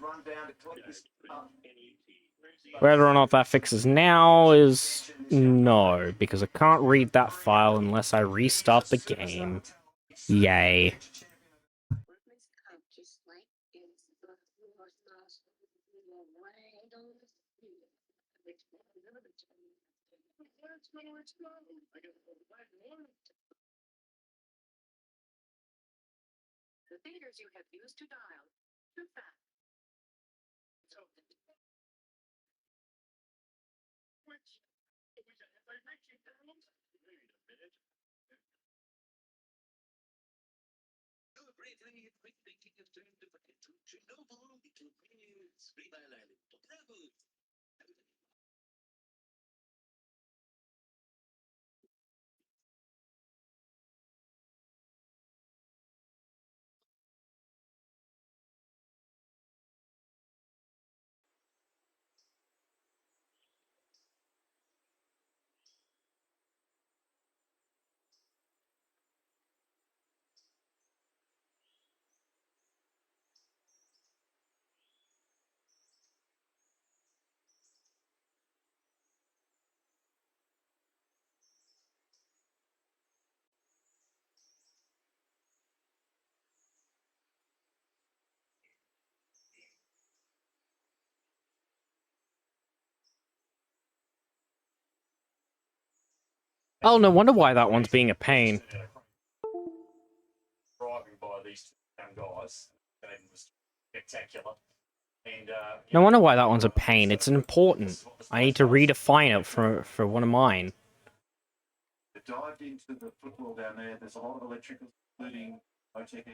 Whether or not that fixes now is no, because I can't read that file unless I restart the game. Yay. The fingers you have used to dial. Too fast. Oh, no wonder why that one's being a pain. Driving by these two guys, and it was spectacular. And No wonder why that one's a pain. It's important. I need to redefine it for one of mine. dived into the footwall down there. There's a lot of electricals, including Motec.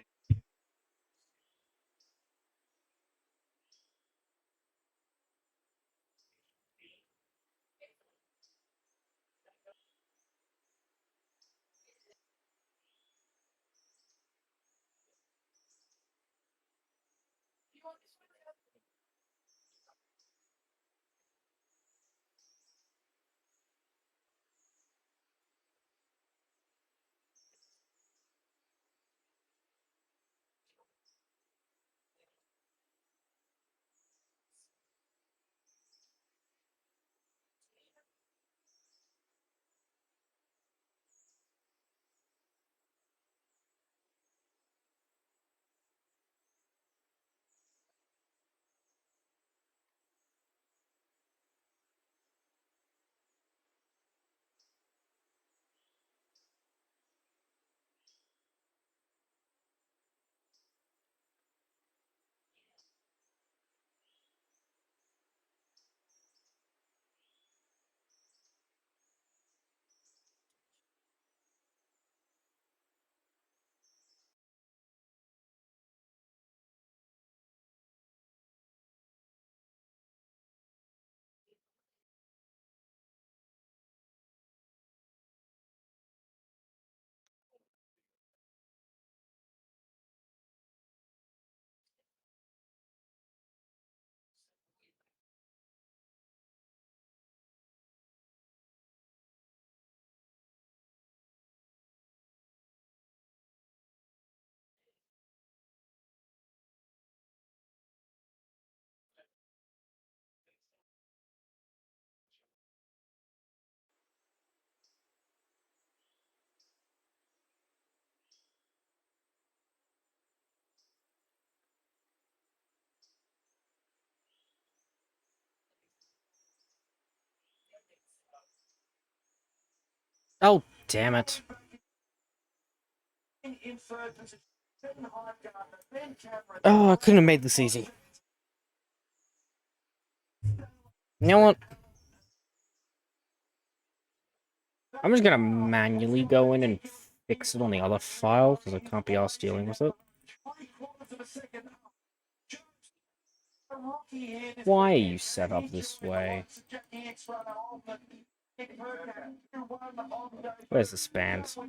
Oh, damn it. Oh, I couldn't have made this easy. You know what? I'm just gonna manually go in and fix it on the other file, because I can't be arsed dealing with it. Why are you set up this way? Where's the spans? To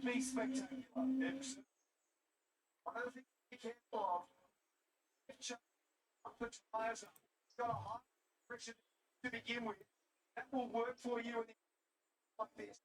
begin with, that will work for you like this.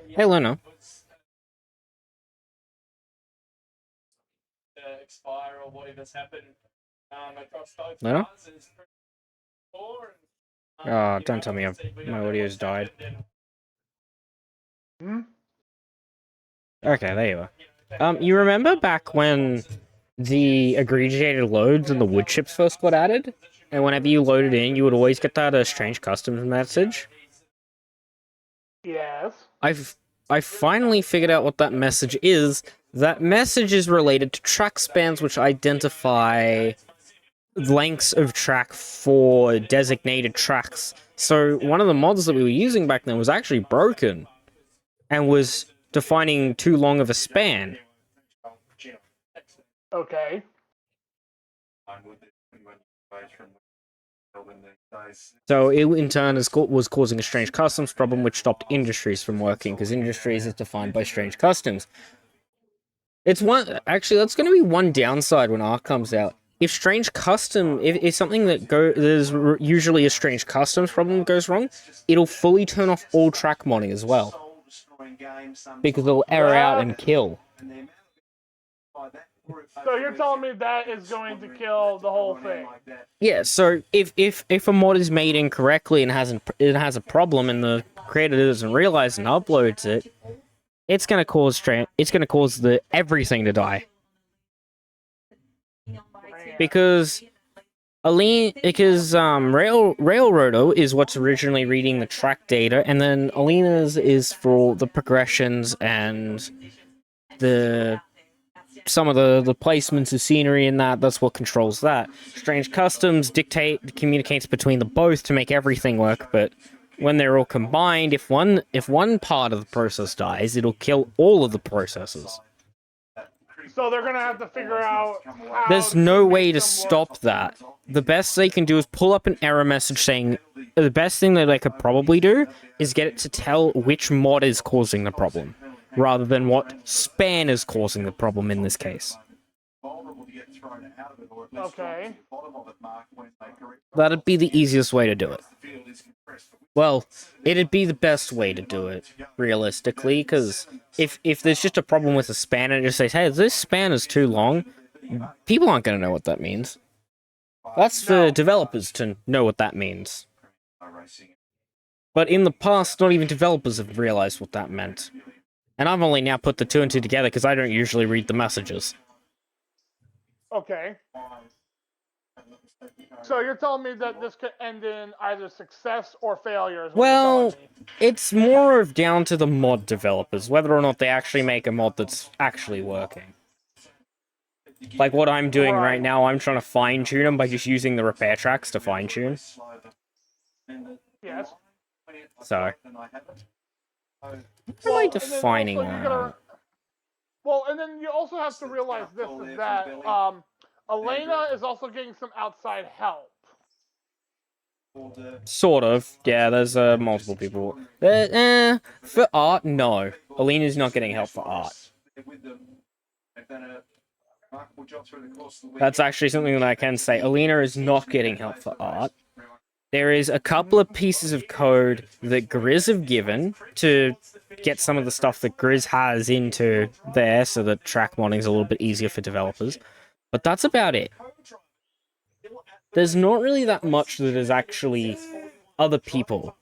Hey, Luna. Expire or whatever's happened across both Luna? cars is pretty poor. Oh, don't tell me my audio's died. Okay, there you are. You remember back when the aggregated loads and the wood chips first got added? And whenever you loaded in, you would always get that strange customs message? Yes. I finally figured out what that message is. That message is related to track spans which identify lengths of track for designated tracks. So one of the mods that we were using back then was actually broken and was defining too long of a span. Okay. So it in turn was causing a strange customs problem which stopped Industries from working, because Industries is defined by strange customs. It's one, actually that's going to be one downside when Ark comes out. If strange custom, if something that there's usually a strange customs problem goes wrong, it'll fully turn off all track modding as well. Because it'll error out and kill. So you're telling me that is going to kill the whole thing? Yeah, so if a mod is made incorrectly and has a problem and the creator doesn't realize and uploads it, it's gonna cause everything to die. Because Railroader is what's originally reading the track data, and then Alina's is for the progressions and some of the placements of scenery and that's what controls that. Strange Customs communicates between the both to make everything work, but when they're all combined, if one part of the process dies, it'll kill all of the processes. So they're gonna have to figure out how There's no way to stop that. The best they can do is pull up an error message saying the best thing that they could probably do is get it to tell which mod is causing the problem, rather than what span is causing the problem in this case. Okay. That'd be the easiest way to do it. Well, it'd be the best way to do it, realistically, because if there's just a problem with a span and it just says, hey, this span is too long, people aren't going to know what that means. That's for developers to know what that means. But in the past, not even developers have realized what that meant. And I've only now put the two and two together because I don't usually read the messages. Okay. So you're telling me that this could end in either success or failure? Is what you're Well, telling me. it's more of down to the mod developers, whether or not they actually make a mod that's actually working. Like what I'm doing right now, I'm trying to fine-tune them by just using the repair tracks to fine-tune. Yes. So, how am I defining that? Well, and then you also have to realize this, is that Elena is also getting some outside help. Sort of. Yeah, there's multiple people. For art, no. Alina's not getting help for art. That's actually something that I can say. Alina is not getting help for art. There is a couple of pieces of code that Grizz have given to get some of the stuff that Grizz has into there so that track modding is a little bit easier for developers. But that's about it. There's not really that much that is actually other people.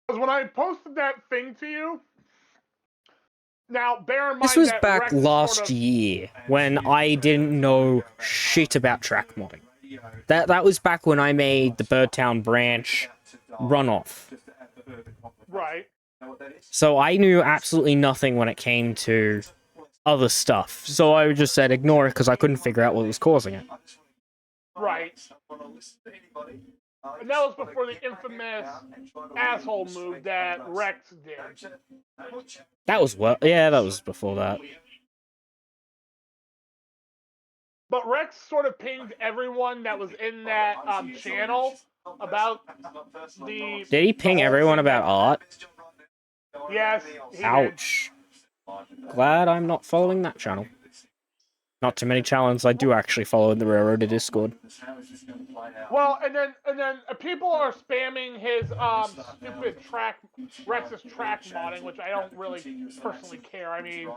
Because when I posted that thing to you, now bear in mind This was that back Rex last sort of, year when I didn't know shit about track modding. That was back when I made the Birdtown branch runoff. Right. So I knew absolutely nothing when it came to other stuff. So I just said ignore it because I couldn't figure out what was causing it. Right. And that was before the infamous asshole move that Rex did. That was yeah, that was before that. But Rex sort of pinged everyone that was in that channel about the... Did he ping everyone about art? Yes, he did. Ouch. Glad I'm not following that channel. Not too many channels I do actually follow in the Railroader Discord. Well, and then people are spamming his stupid Rex's track modding, which I don't really personally care. I mean,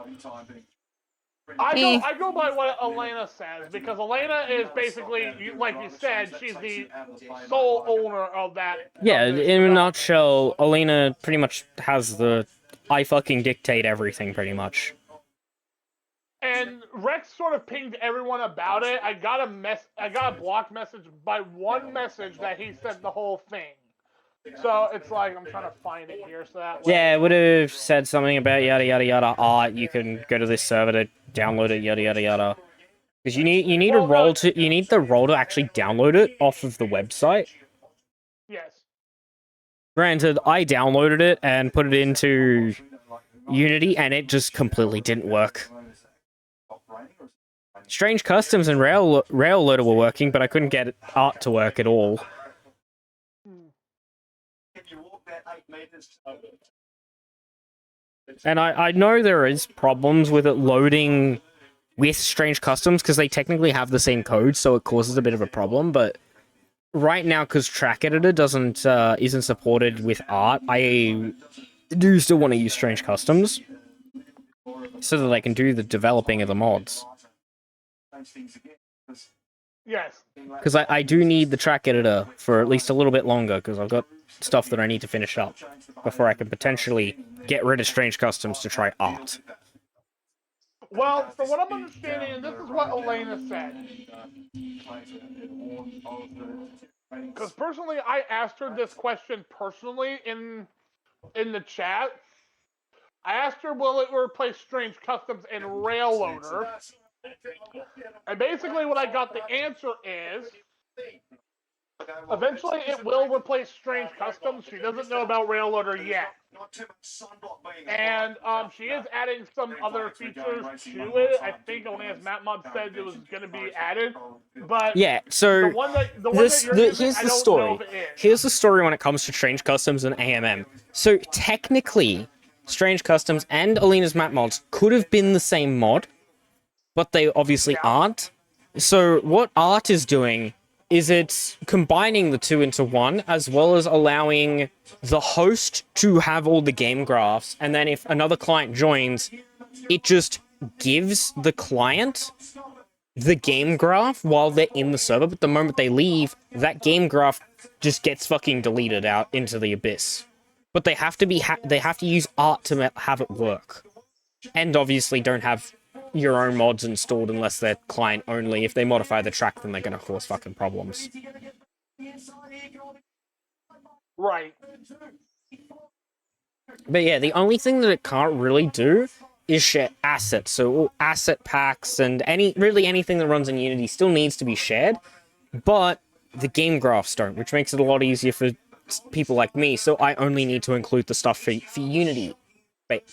I go by what Elena says, because Elena is basically, like you said, she's the sole owner of that. Yeah, in a nutshell, Elena pretty much has the I fucking dictate everything pretty much. And Rex sort of pinged everyone about it. I got a block message by one message that he said the whole thing. So it's like I'm trying to find it here so that way. Yeah, it would have said something about yada yada yada art. You can go to this server to download it, yada yada yada. Because you need the role to actually download it off of the website. Yes. Granted, I downloaded it and put it into Unity, and it just completely didn't work. Strange Customs and Railloader were working, but I couldn't get art to work at all. And I know there is problems with it loading with Strange Customs, because they technically have the same code, so it causes a bit of a problem, but right now, because Track Editor isn't supported with art, I do still want to use Strange Customs, so that I can do the developing of the mods. Yes. Because I do need the Track Editor for at least a little bit longer, because I've got stuff that I need to finish up before I can potentially get rid of Strange Customs to try art. Well, from what I'm understanding, and this is what Elena said. Because personally, I asked her this question personally in the chat. I asked her, will it replace Strange Customs and Railloader? And basically what I got the answer is, eventually it will replace Strange Customs. She doesn't know about Railloader yet. And she is adding some other features to it. I think Elena's map mod said it was going to be added. But yeah, so the one that you're using, here's I the don't story. know if it is. Here's the story when it comes to Strange Customs and AMM. So technically, Strange Customs and Elena's map mods could have been the same mod, but they obviously aren't. So what Art is doing is it's combining the two into one, as well as allowing the host to have all the game graphs, and then if another client joins, it just gives the client the game graph while they're in the server, but the moment they leave, that game graph just gets fucking deleted out into the abyss. But they have to they have to use Art to have it work. And obviously don't have your own mods installed unless they're client only. If they modify the track, then they're gonna cause fucking problems. Right. But yeah, the only thing that it can't really do is share assets. So all asset packs and really anything that runs in Unity still needs to be shared, but the game graphs don't, which makes it a lot easier for people like me. So I only need to include the stuff for Unity,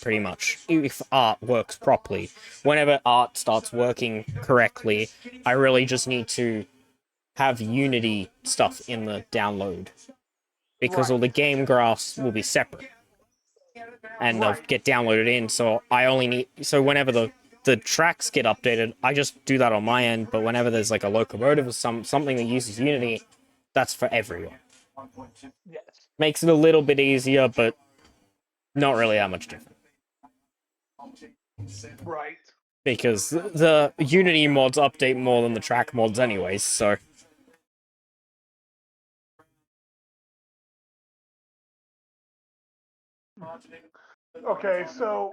pretty much, if Art works properly. Whenever Art starts working correctly, I really just need to have Unity stuff in the download, because all the game graphs will be separate, and they'll get downloaded in. So I only need, so whenever the tracks get updated, I just do that on my end. But whenever there's like a locomotive or something that uses Unity, that's for everyone. Yes. Makes it a little bit easier, but not really that much different. Right. Because the Unity mods update more than the track mods anyways, so... Okay, so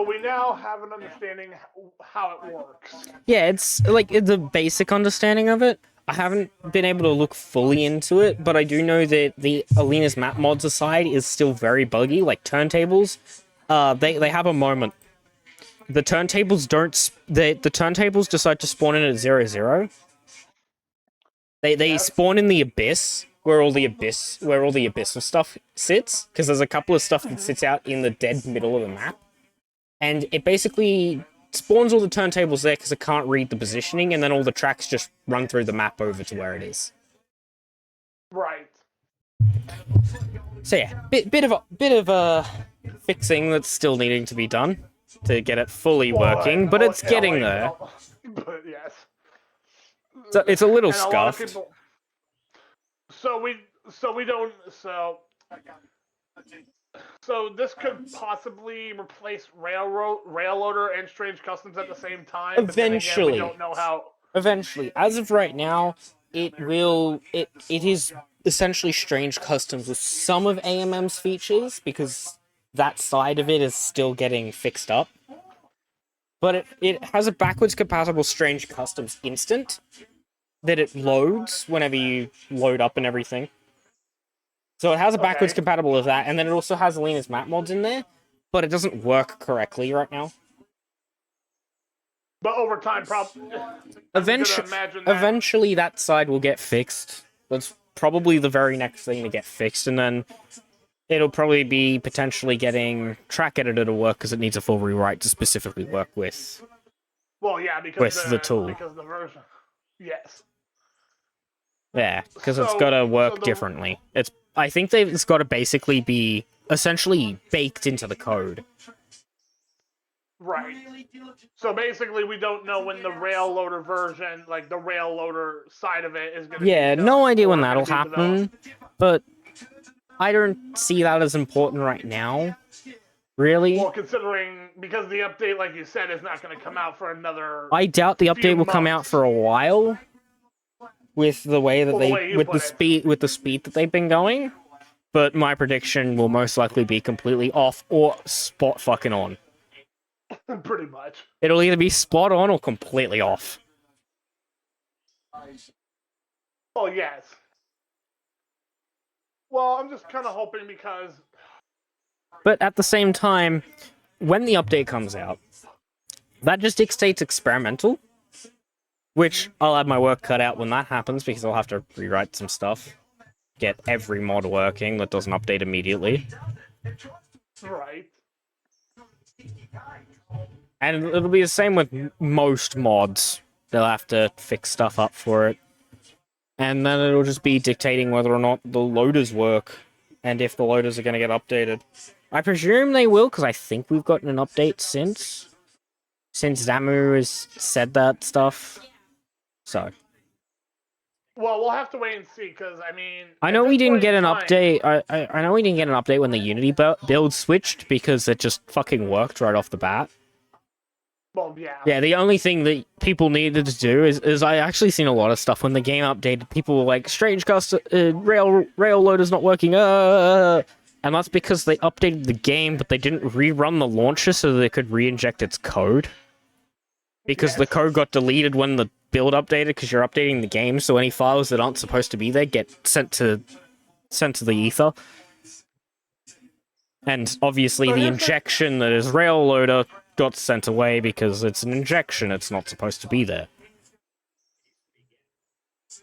we now have an understanding how it works. Yeah, it's like the basic understanding of it. I haven't been able to look fully into it, but I do know that the Elena's map mods aside is still very buggy, like turntables. They have a moment. The turntables the turntables decide to spawn in at 0-0. They spawn in the abyss, where all the abyssal stuff sits, because there's a couple of stuff that sits out in the dead middle of the map. And it basically spawns all the turntables there because it can't read the positioning, and then all the tracks just run through the map over to where it is. Right. So yeah, bit of a fixing that's still needing to be done to get it fully working, but it's getting there. But yes. So it's a little And a lot of scuffed. people- So we don't. So this could possibly replace Railloader and Strange Customs at the same time. but then again, Eventually. we don't know how. Eventually, as of right now, it is essentially Strange Customs with some of AMM's features because that side of it is still getting fixed up. But it has a backwards compatible Strange Customs instant that it loads whenever you load up and everything. So it has a backwards compatible of that, and then it also has Alina's map mods in there, but it doesn't work correctly right now. But over time, Eventually that side will get fixed. That's probably the very next thing to get fixed, and then it'll probably be potentially getting Track Editor to work because it needs a full rewrite to specifically work with. Well, yeah, because with the tool. Because the version. Yes. Yeah, because it's So- got to so work the- differently. I think it's got to basically be essentially baked into the code. Right. So basically, we don't know when the Railloader version, like the Railloader side of it, is going to. Yeah, no idea when that'll be happen, but I don't see that as important right now. Really? Well, considering because the update, like you said, is not going to come out for another. I doubt the few update will come out months. for a while. With the way that Well, the way you put with the speed that they've been going, but my prediction will most likely be completely off or spot fucking on. Pretty much. It'll either be spot on or completely off. Oh yes. Well, I'm just kind of hoping because. But at the same time, when the update comes out, that just dictates experimental, which I'll have my work cut out when that happens because I'll have to rewrite some stuff, get every mod working that doesn't update immediately. Right. And it'll be the same with most mods. They'll have to fix stuff up for it. And then it'll just be dictating whether or not the loaders work, and if the loaders are going to get updated. I presume they will, because I think we've gotten an update since Zamu has said that stuff. So. Well, we'll have to wait and see, because I mean. I know we didn't get an update. I know we didn't get an update when the Unity build switched, because it just fucking worked right off the bat. Well, yeah. Yeah, the only thing that people needed to do is I actually seen a lot of stuff when the game updated. People were like, "Strange custom rail loader's not working," and that's because they updated the game, but they didn't rerun the launcher so they could re-inject its code. Because the code got deleted when the build updated, because you're updating the game, so any files that aren't supposed to be there get sent to the ether. And obviously, the injection that is rail loader got sent away because it's an injection. It's not supposed to be there.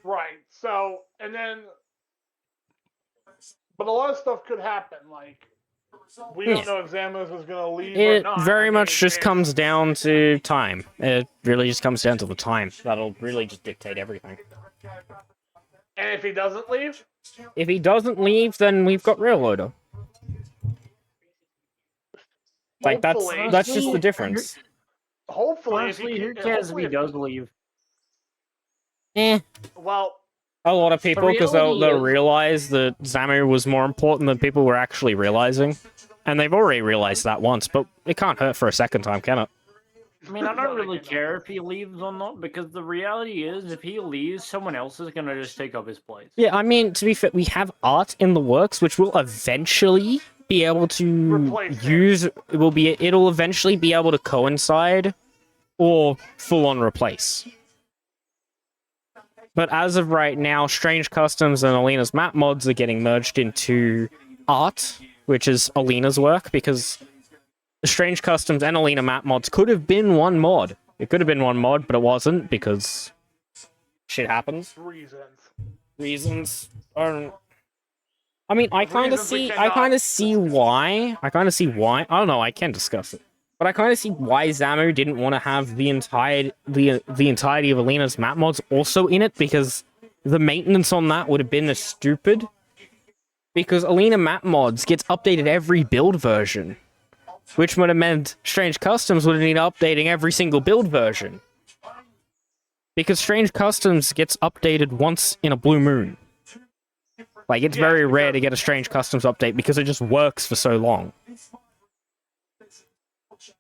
Right. So, and then, but a lot of stuff could happen. Like, we don't know if Zamus is going to leave or It not. very much just comes down to time. It really just comes down to the time. That'll really just dictate everything. And if he doesn't leave, If he doesn't leave, then we've got Railloader. Like, that's just the difference. hopefully, Honestly, if he who can, cares if hopefully he does leave? Well, A lot of people, because they'll reality is- realize that Zamu was more important than people were actually realizing. And they've already realized that once, but it can't hurt for a second time, can it? I mean, I don't really care if he leaves or not, because the reality is, if he leaves, someone else is gonna just take up his place. Yeah, I mean, to be fair, we have art in the works, which will eventually be able to use. It'll eventually be able to coincide, or full on replace. But as of right now, Strange Customs and Alina's map mods are getting merged into art, which is Alina's work, because Strange Customs and Alina map mods could have been one mod. It could have been one mod, but it wasn't, because shit happens. Reasons aren't. I mean, I kind of see why. I don't know. I can discuss it, but I kind of see why Zamu didn't want to have the entirety of Alina's map mods also in it, because the maintenance on that would have been as stupid Because Alina map mods gets updated every build version, which would have meant Strange Customs would need updating every single build version. Because Strange Customs gets updated once in a blue moon. Like, it's very rare to get a Strange Customs update because it just works for so long.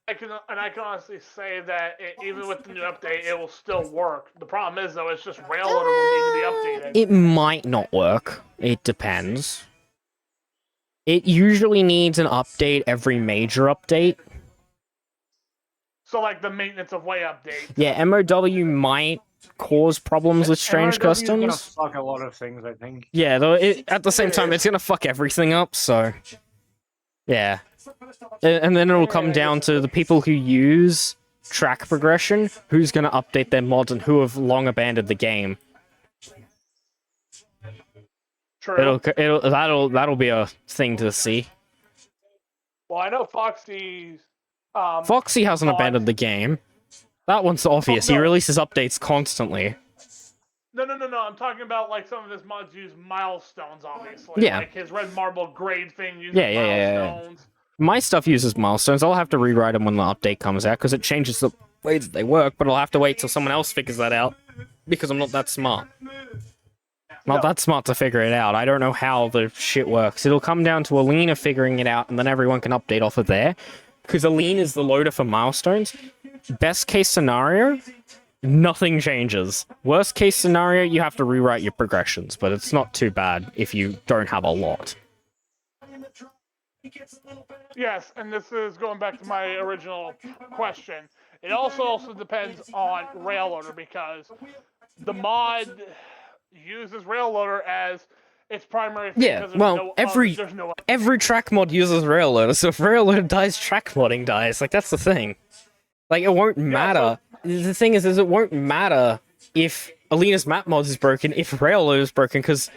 I can honestly say that even with the new update, it will still work. The problem is, though, it's just Railroader will need to be updated. It might not work. It depends. It usually needs an update every major update. So, like, the maintenance of way update. Yeah, MOW might cause problems with Strange MOW is Customs. gonna fuck a lot of things, I think. Yeah, though at the same time, it's gonna fuck everything up, so... Yeah. And then it'll come down to the people who use track progression, who's gonna update their mods, and who have long abandoned the game. True. That'll be a thing to see. Well, I know Foxy's... Foxy hasn't abandoned the game. That one's obvious. He releases updates constantly. No. I'm talking about, like, some of his mods use milestones, obviously. Yeah. Like his red marble grade thing uses Yeah. milestones. My stuff uses milestones. I'll have to rewrite them when the update comes out, because it changes the way that they work, but I'll have to wait till someone else figures that out, because I'm not that smart. Not that smart to figure it out. I don't know how the shit works. It'll come down to Alina figuring it out, and then everyone can update off of there. Because Alina is the loader for milestones. Best case scenario, nothing changes. Worst case scenario, you have to rewrite your progressions, but it's not too bad if you don't have a lot. Yes, and this is going back to my original question. It also depends on Railroader, because the mod uses Railroader as its primary thing. Yeah, well, every track mod uses Railroader, so if Railroader dies, track modding dies. Like, that's the thing. Like, it won't matter. The thing is it won't matter if Alina's map mods is broken, if Railroader is broken, because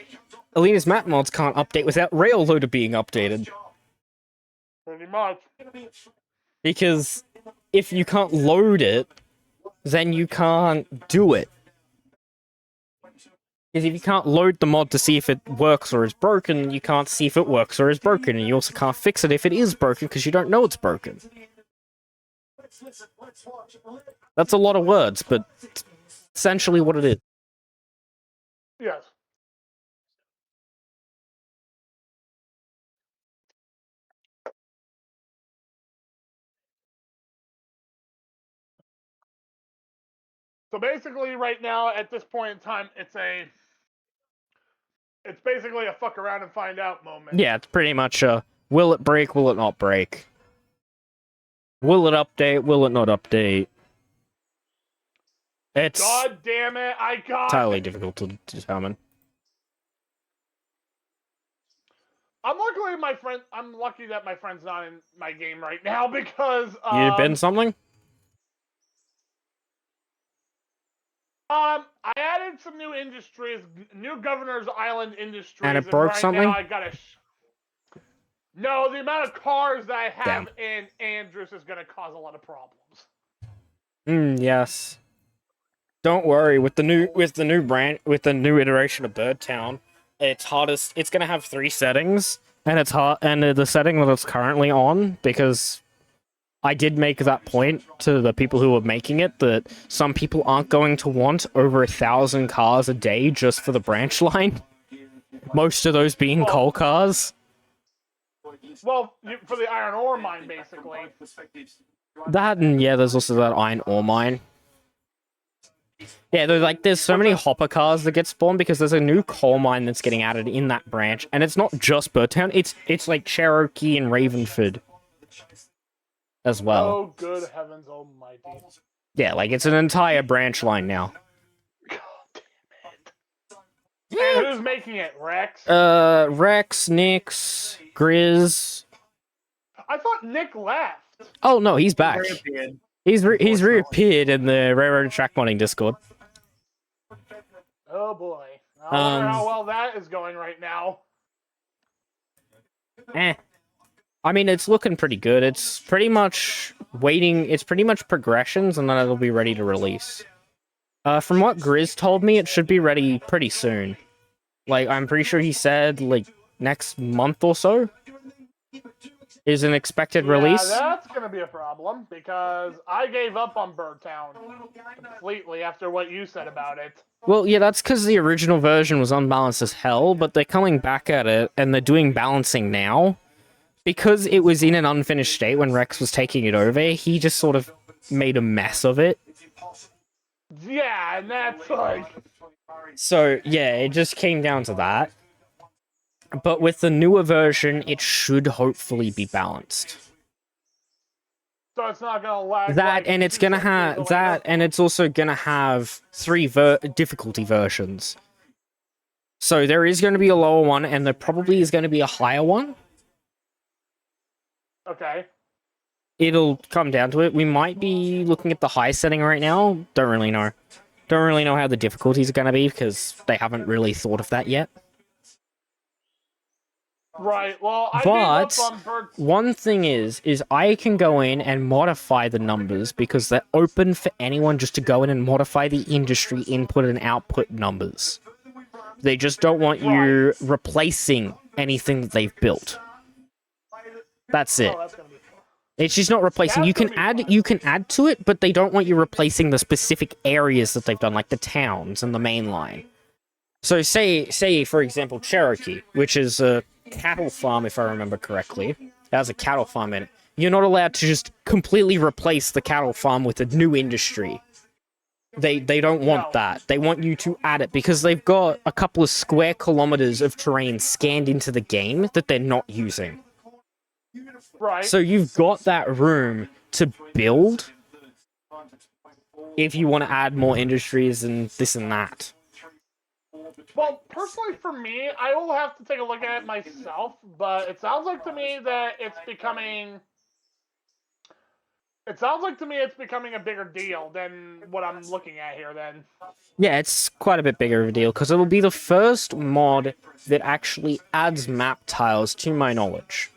Alina's map mods can't update without Railroader being updated. Pretty much. Because if you can't load it, then you can't do it. Because if you can't load the mod to see if it works or is broken, you can't see if it works or is broken, and you also can't fix it if it is broken because you don't know it's broken. That's a lot of words, but it's essentially what it is. Yes. So basically, right now, at this point in time, it's basically a fuck around and find out moment. Yeah, it's pretty much will it break, will it not break? Will it update, will it not update? It's God damn it, I got entirely difficult to determine. I'm lucky that my friend's not in my game right now, because You been something? I added some new industries, new Governor's Island industries. And it broke right something? Now I gotta no, the amount of cars that I have in Andrews is gonna cause a lot of problems. Yes. Don't worry, with the new iteration of Birdtown, it's gonna have 3 settings, and the setting that it's currently on, because I did make that point to the people who were making it, that some people aren't going to want over 1,000 cars a day just for the branch line. Most of those being coal cars. Well, for the iron ore mine, basically. That, and yeah, there's also that iron ore mine. Yeah, there's so many hopper cars that get spawned because there's a new coal mine that's getting added in that branch, and it's not just Birdtown, it's like Cherokee and Ravenford as well. Oh, good heavens almighty. Yeah, like, it's an entire branch line now. God damn it. And who's making it, Rex? Rex, Nix, Grizz. I thought Nick left. Oh, no, he's back. Reappeared. He's reappeared in the Railroad Track Modding Discord. Oh boy. I wonder how well that is going right now. I mean, it's looking pretty good. It's pretty much progressions, and then it'll be ready to release. From what Grizz told me, it should be ready pretty soon. Like, I'm pretty sure he said, like, next month or so is an expected release. Yeah, that's gonna be a problem because I gave up on Birdtown completely after what you said about it. Well, yeah, that's because the original version was unbalanced as hell, but they're coming back at it, and they're doing balancing now. Because it was in an unfinished state when Rex was taking it over, he just sort of made a mess of it. Yeah, and that's like... So, yeah, it just came down to that. But with the newer version, it should hopefully be balanced. So it's not gonna lag. That, like and it's gonna have that, and it's also gonna have 3 difficulty versions. So there is going to be a lower one, and there probably is going to be a higher one. Okay. It'll come down to it. We might be looking at the high setting right now. Don't really know. Don't really know how the difficulties are going to be, because they haven't really thought of that yet. Right, well, I But gave up on Bird... one thing is I can go in and modify the numbers because they're open for anyone just to go in and modify the industry input and output numbers. They just don't want you replacing anything that they've built. That's it. Oh, that's gonna be fun. It's just not replacing. You can add to it, but they don't want you replacing the specific areas that they've done, like the towns and the main line. So say for example Cherokee, which is a cattle farm, if I remember correctly. It has a cattle farm in it. You're not allowed to just completely replace the cattle farm with a new industry. They don't want that. They want you to add it because they've got a couple of square kilometers of terrain scanned into the game that they're not using. Right. So you've got that room to build if you want to add more industries and this and that. Well, personally for me, I will have to take a look at it myself, but it sounds like to me that it's becoming... It sounds like to me it's becoming a bigger deal than what I'm looking at here then. Yeah, it's quite a bit bigger of a deal, because it'll be the first mod that actually adds map tiles, to my knowledge.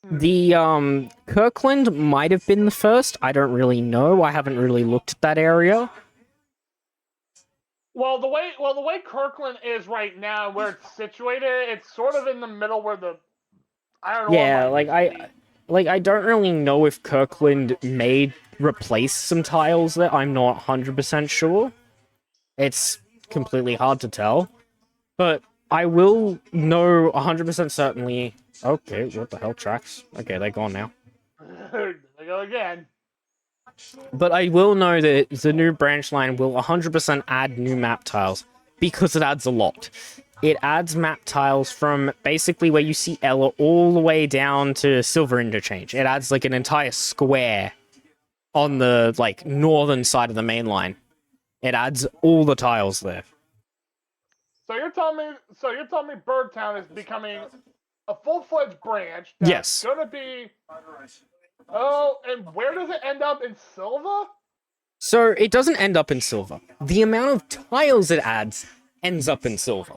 The, Kirkland might have been the first. I don't really know. I haven't really looked at that area. Well, the way Kirkland is right now, where it's situated, it's sort of in the middle where the... I don't know. Yeah, I don't really know if Kirkland may replace some tiles there. I'm not 100% sure. It's completely hard to tell. But I will know 100% certainly... Okay, what the hell, tracks? Okay, they're gone now. There they go again. But I will know that the new branch line will 100% add new map tiles, because it adds a lot. It adds map tiles from basically where you see Ella all the way down to Silver Interchange. It adds like an entire square on the northern side of the main line. It adds all the tiles there. So you're telling me Birdtown is becoming a full-fledged branch that's Yes. gonna be... Oh, and where does it end up? In Silva? So it doesn't end up in Silver. The amount of tiles it adds ends up in Silver.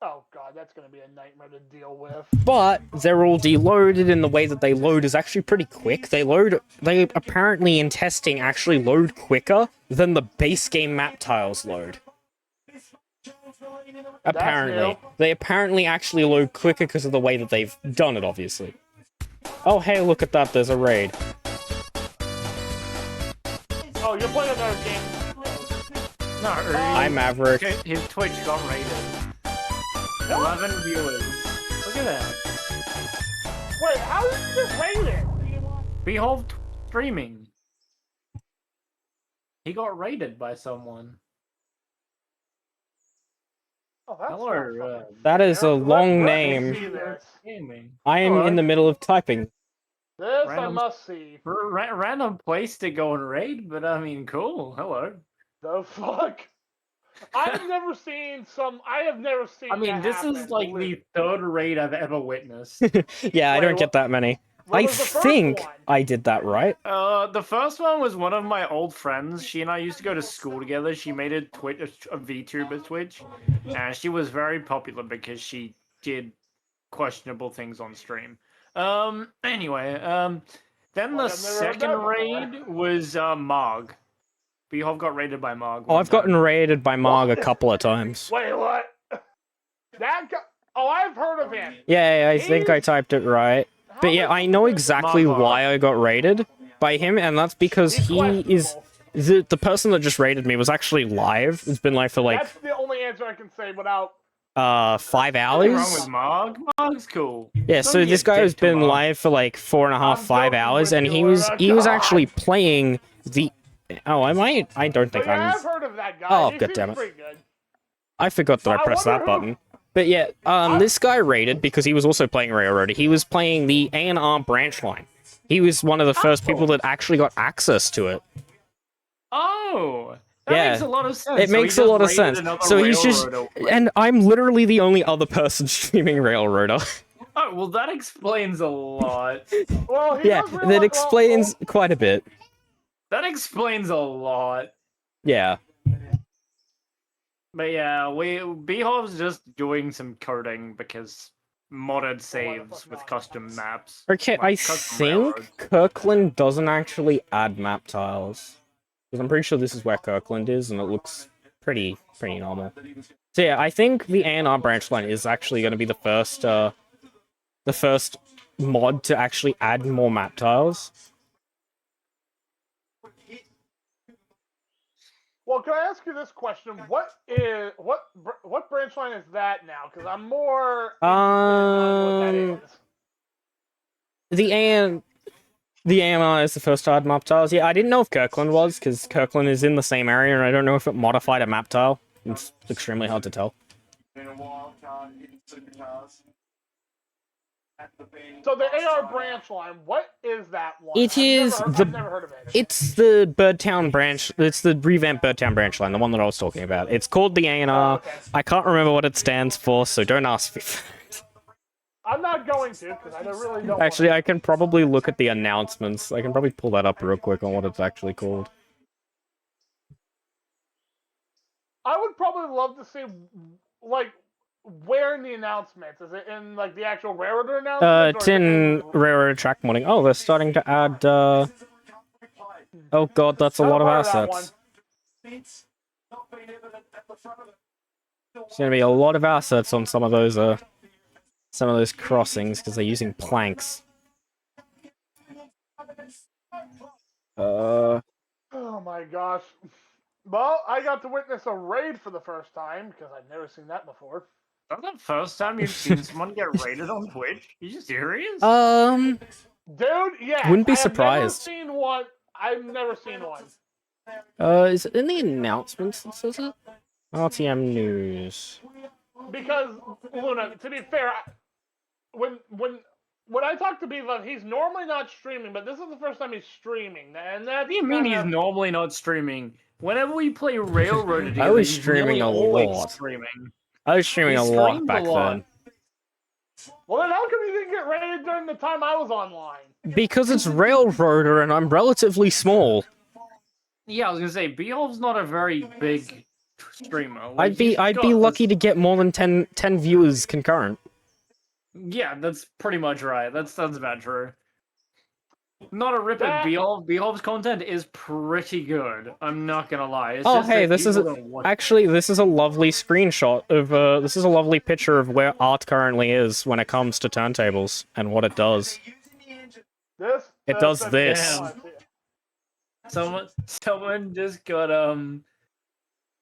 Oh god, that's gonna be a nightmare to deal with. But they're all deloaded, and the way that they load is actually pretty quick. They apparently in testing actually load quicker than the base game map tiles load. Apparently. They apparently actually load quicker because of the way that they've done it, obviously. Oh, hey, look at that, there's a raid. Oh, you're playing another game. No, Hi, Maverick. His Twitch got raided. 11 viewers. Look at that. Wait, how did you get raided? Behold streaming. He got raided by someone. Oh, that's Hello. That is a long let me name. see this. I am in the middle of typing. This I Random- must see. Random place to go and raid, but I mean, cool. Hello. The fuck? I have never seen. I mean, that this happen. is like the third raid I've ever witnessed. Yeah, I Wait, don't get that many. what I was the first think one? I did that right. The first one was one of my old friends. She and I used to go to school together. She made a VTuber Twitch, and she was very popular because she did questionable things on stream. Anyway, then the I've never heard second that before. raid was Marg. Beehov got raided by Marg. Oh, one I've gotten time. raided by Marg a couple of times. Wait, what? That guy. Oh, I've heard of him. Yeah, I think I typed it right. But yeah, I know exactly Mark. why I got raided by him, and that's because he is the person that just raided me was actually live. It's been live for like That's the only answer I can say without. 5 Nothing hours. wrong with Marg. Marg's cool. Yeah, so this guy has been live for like 4.5, 5 hours, and he was actually playing the. Oh, I don't think But yeah, I'm. I've heard of that guy. Oh, He god seems damn it! pretty good. I forgot that I pressed that button. But yeah, this guy raided because he was also playing Railroad. He was playing the A&R branch line. He was one of the first people that actually got access to it. Oh, that Yeah, makes a lot of sense. it makes a lot of sense. So he's just, and I'm literally the only other person streaming Railroader. Oh, well, that explains a lot. Well, he Yeah, does that realize- explains quite a bit. That explains a lot. Yeah. But yeah, Beehov's just doing some coding because modded saves with custom maps. Okay, like I custom think railroads. Kirkland doesn't actually add map tiles. Because I'm pretty sure this is where Kirkland is, and it looks pretty normal. So yeah, I think the A&R branch line is actually going to be the first mod to actually add more map tiles. Well, can I ask you this question? What branch line is that now? Because I'm more interested in knowing what that is. The A&R is the first to add map tiles. Yeah, I didn't know if Kirkland was, because Kirkland is in the same area, and I don't know if it modified a map tile. It's extremely hard to tell. So the AR branch line, what is that one? It is I've never heard of it. It's the Birdtown branch. It's the revamped Birdtown branch line, the one that I was talking about. It's called the A&R. I can't remember what it stands for, so don't ask me. I'm not going to, because I really don't. Actually, I can probably look at the announcements. I can probably pull that up real quick on what it's actually called. I would probably love to see, like, where in the announcements? Is it in, like, the actual railroad announcements? It's in railroad track modding. Oh, they're starting to add, Oh god, that's a lot of assets. There's gonna be a lot of assets on some of those crossings, because they're using planks. Oh my gosh. Well, I got to witness a raid for the first time, because I've never seen that before. That's the first time you've seen someone get raided on Twitch? Are you serious? Dude, yeah. Wouldn't be I have surprised. never seen one. I've never seen one. Is it in the announcements that says it? RTM News. Because, Luna, to be fair, when I talk to Beav, he's normally not streaming, but this is the first time he's streaming, and that's. What do you mean he's normally not streaming? Whenever we play Railroad together, I was he's streaming nearly a always lot. Streaming. I was streaming He a lot streamed back a lot. then. Well, then how come you didn't get raided during the time I was online? Because it's Railroader and I'm relatively small. Yeah, I was gonna say, Beehov's not a very big streamer. Like, I'd be he's got lucky to get more than 10 viewers concurrent. Yeah, that's pretty much right. That sounds about true. Not a rip at Beehov. Beehov's content is pretty good. I'm not gonna lie. It's Oh just hey, that this is people don't watch- actually this is a lovely screenshot of this is a lovely picture of where art currently is when it comes to turntables and what it does. It does this. Someone just got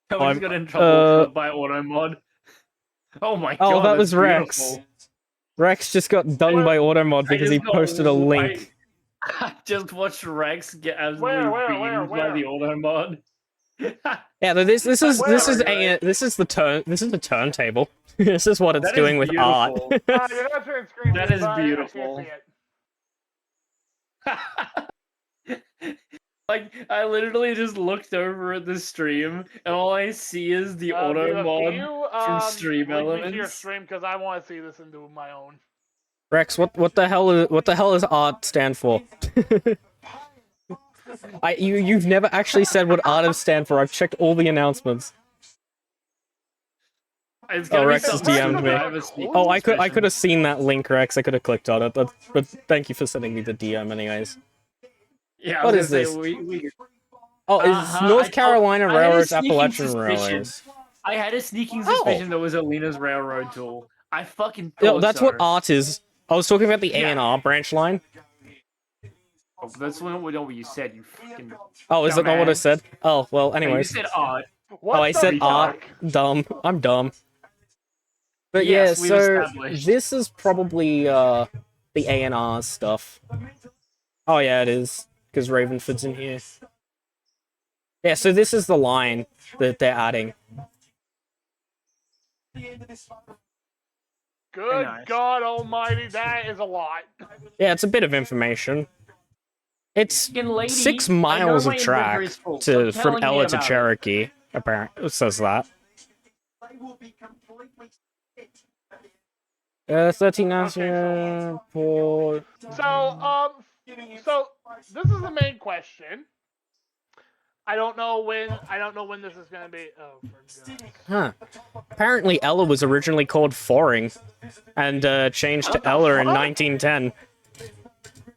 someone's got in trouble by AutoMod. Oh my god. Oh, that was that's Rex. beautiful. Rex just got done by Automod because he just got posted a link. I just watched Rex get absolutely beamed by the Automod. Yeah, this is the turntable. This is what it's That is doing with art. beautiful. You're not sharing screen, That is sorry, I can't beautiful. see it. Like, I literally just looked over at the stream, and all I see is the Beav, Automod can you, from Stream link me to your Elements. stream, because I want to see this and do my own. Rex, what the hell is art stand for? You've never actually said what art stand for. I've checked all the announcements. It's Oh, gonna be Rex has something DM'd I have a me. sneak Oh, I suspicion. could have seen that link, Rex. I could have clicked on it. But thank you for sending me the DM, anyways. Yeah, I What was is gonna this? say, we Oh, it's North Carolina I had a Railroads, sneaking Appalachian suspicion. Railways. I had a sneaking suspicion that was Alina's railroad tool. I fucking No, thought that's so. what art is. I was talking about the Yeah. A&R branch line. Oh, that's not what you said, you fucking. Oh, is that not what I dumbass. said? Oh, well, No, you anyways. said art. What Oh, I the said fuck? art. Dumb. I'm dumb. But Yes, yeah, we've so established. this is probably the A&R stuff. Oh yeah, it is. Because Ravenford's in here. Yeah, so this is the line that they're adding. Good nice. God Almighty, that is a lot. Yeah, it's a bit of information. It's Fucking lady, 6 I know miles my of track inventory's full. Stop from telling me Ella to about it. Cherokee. Apparently, it says that. 13 national port. So this is the main question. I don't know when this is gonna be. Oh, for God. Huh. Apparently, Ella was originally called Foring, and changed to Ella in 1910.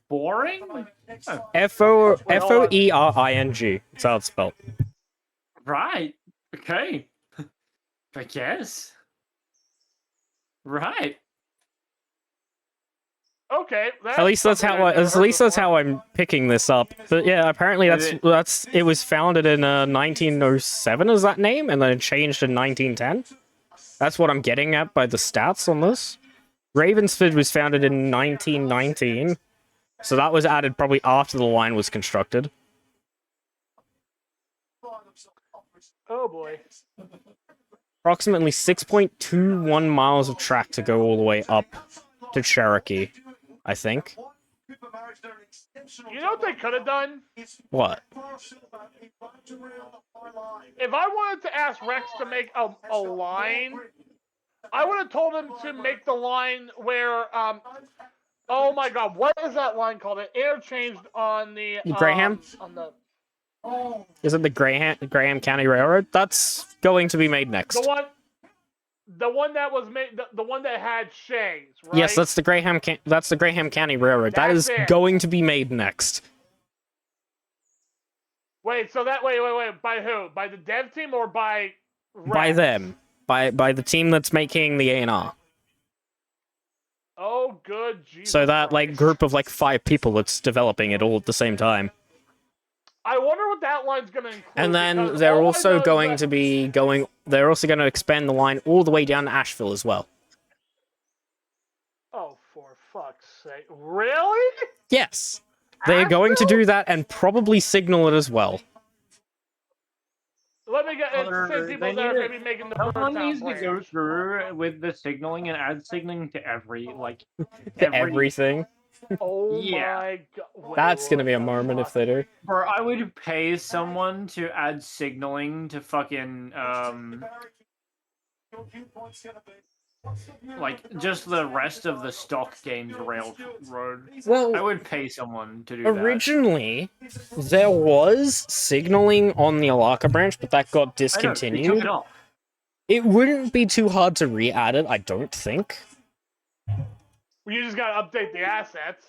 Boring? Foering. That's how it's spelled. Right. Okay. I guess. Right. Okay. At least that's how I'm picking this up. But yeah, apparently it was founded in 1907 as that name, and then changed in 1910. That's what I'm getting at by the stats on this. Ravensford was founded in 1919, so that was added probably after the line was constructed. Oh boy. Approximately 6.21 miles of track to go all the way up to Cherokee, I think. You know what they could have done? What? If I wanted to ask Rex to make a line, I would have told him to make the line where oh my God, what is that line called? It interchanged on the Graham? On the Is it the Graham County Railroad? That's going to be made next. the one that was made, the one that had shays, right? Yes, that's the Graham County Railroad. That is That's it. going to be made next. Wait, so that wait, by who? By the dev team or by Rex? By them. By the team that's making the A&R. Oh, good Jesus. So that group of 5 people that's developing it all at the same time. I wonder what that line's gonna include. And then because they're all I also know is going that- to be going. They're also going to expand the line all the way down to Asheville as well. Oh, for fuck's sake! Really? Yes, they are going to do that and probably signal it as well. Let me get it's the same people that are gonna be making the Someone Birdtown needs to go branch. through with the signaling and add signaling to every Everything. Oh Yeah. my God! That's going to be a moment if they do. Bro, I would pay someone to add signaling to fucking just the rest of the stock games railroad. Well, I would pay someone to do that. Originally, there was signaling on the Alaka branch, but that got I know, they took discontinued. it off. It wouldn't be too hard to re-add it, I don't think. You just gotta update the assets.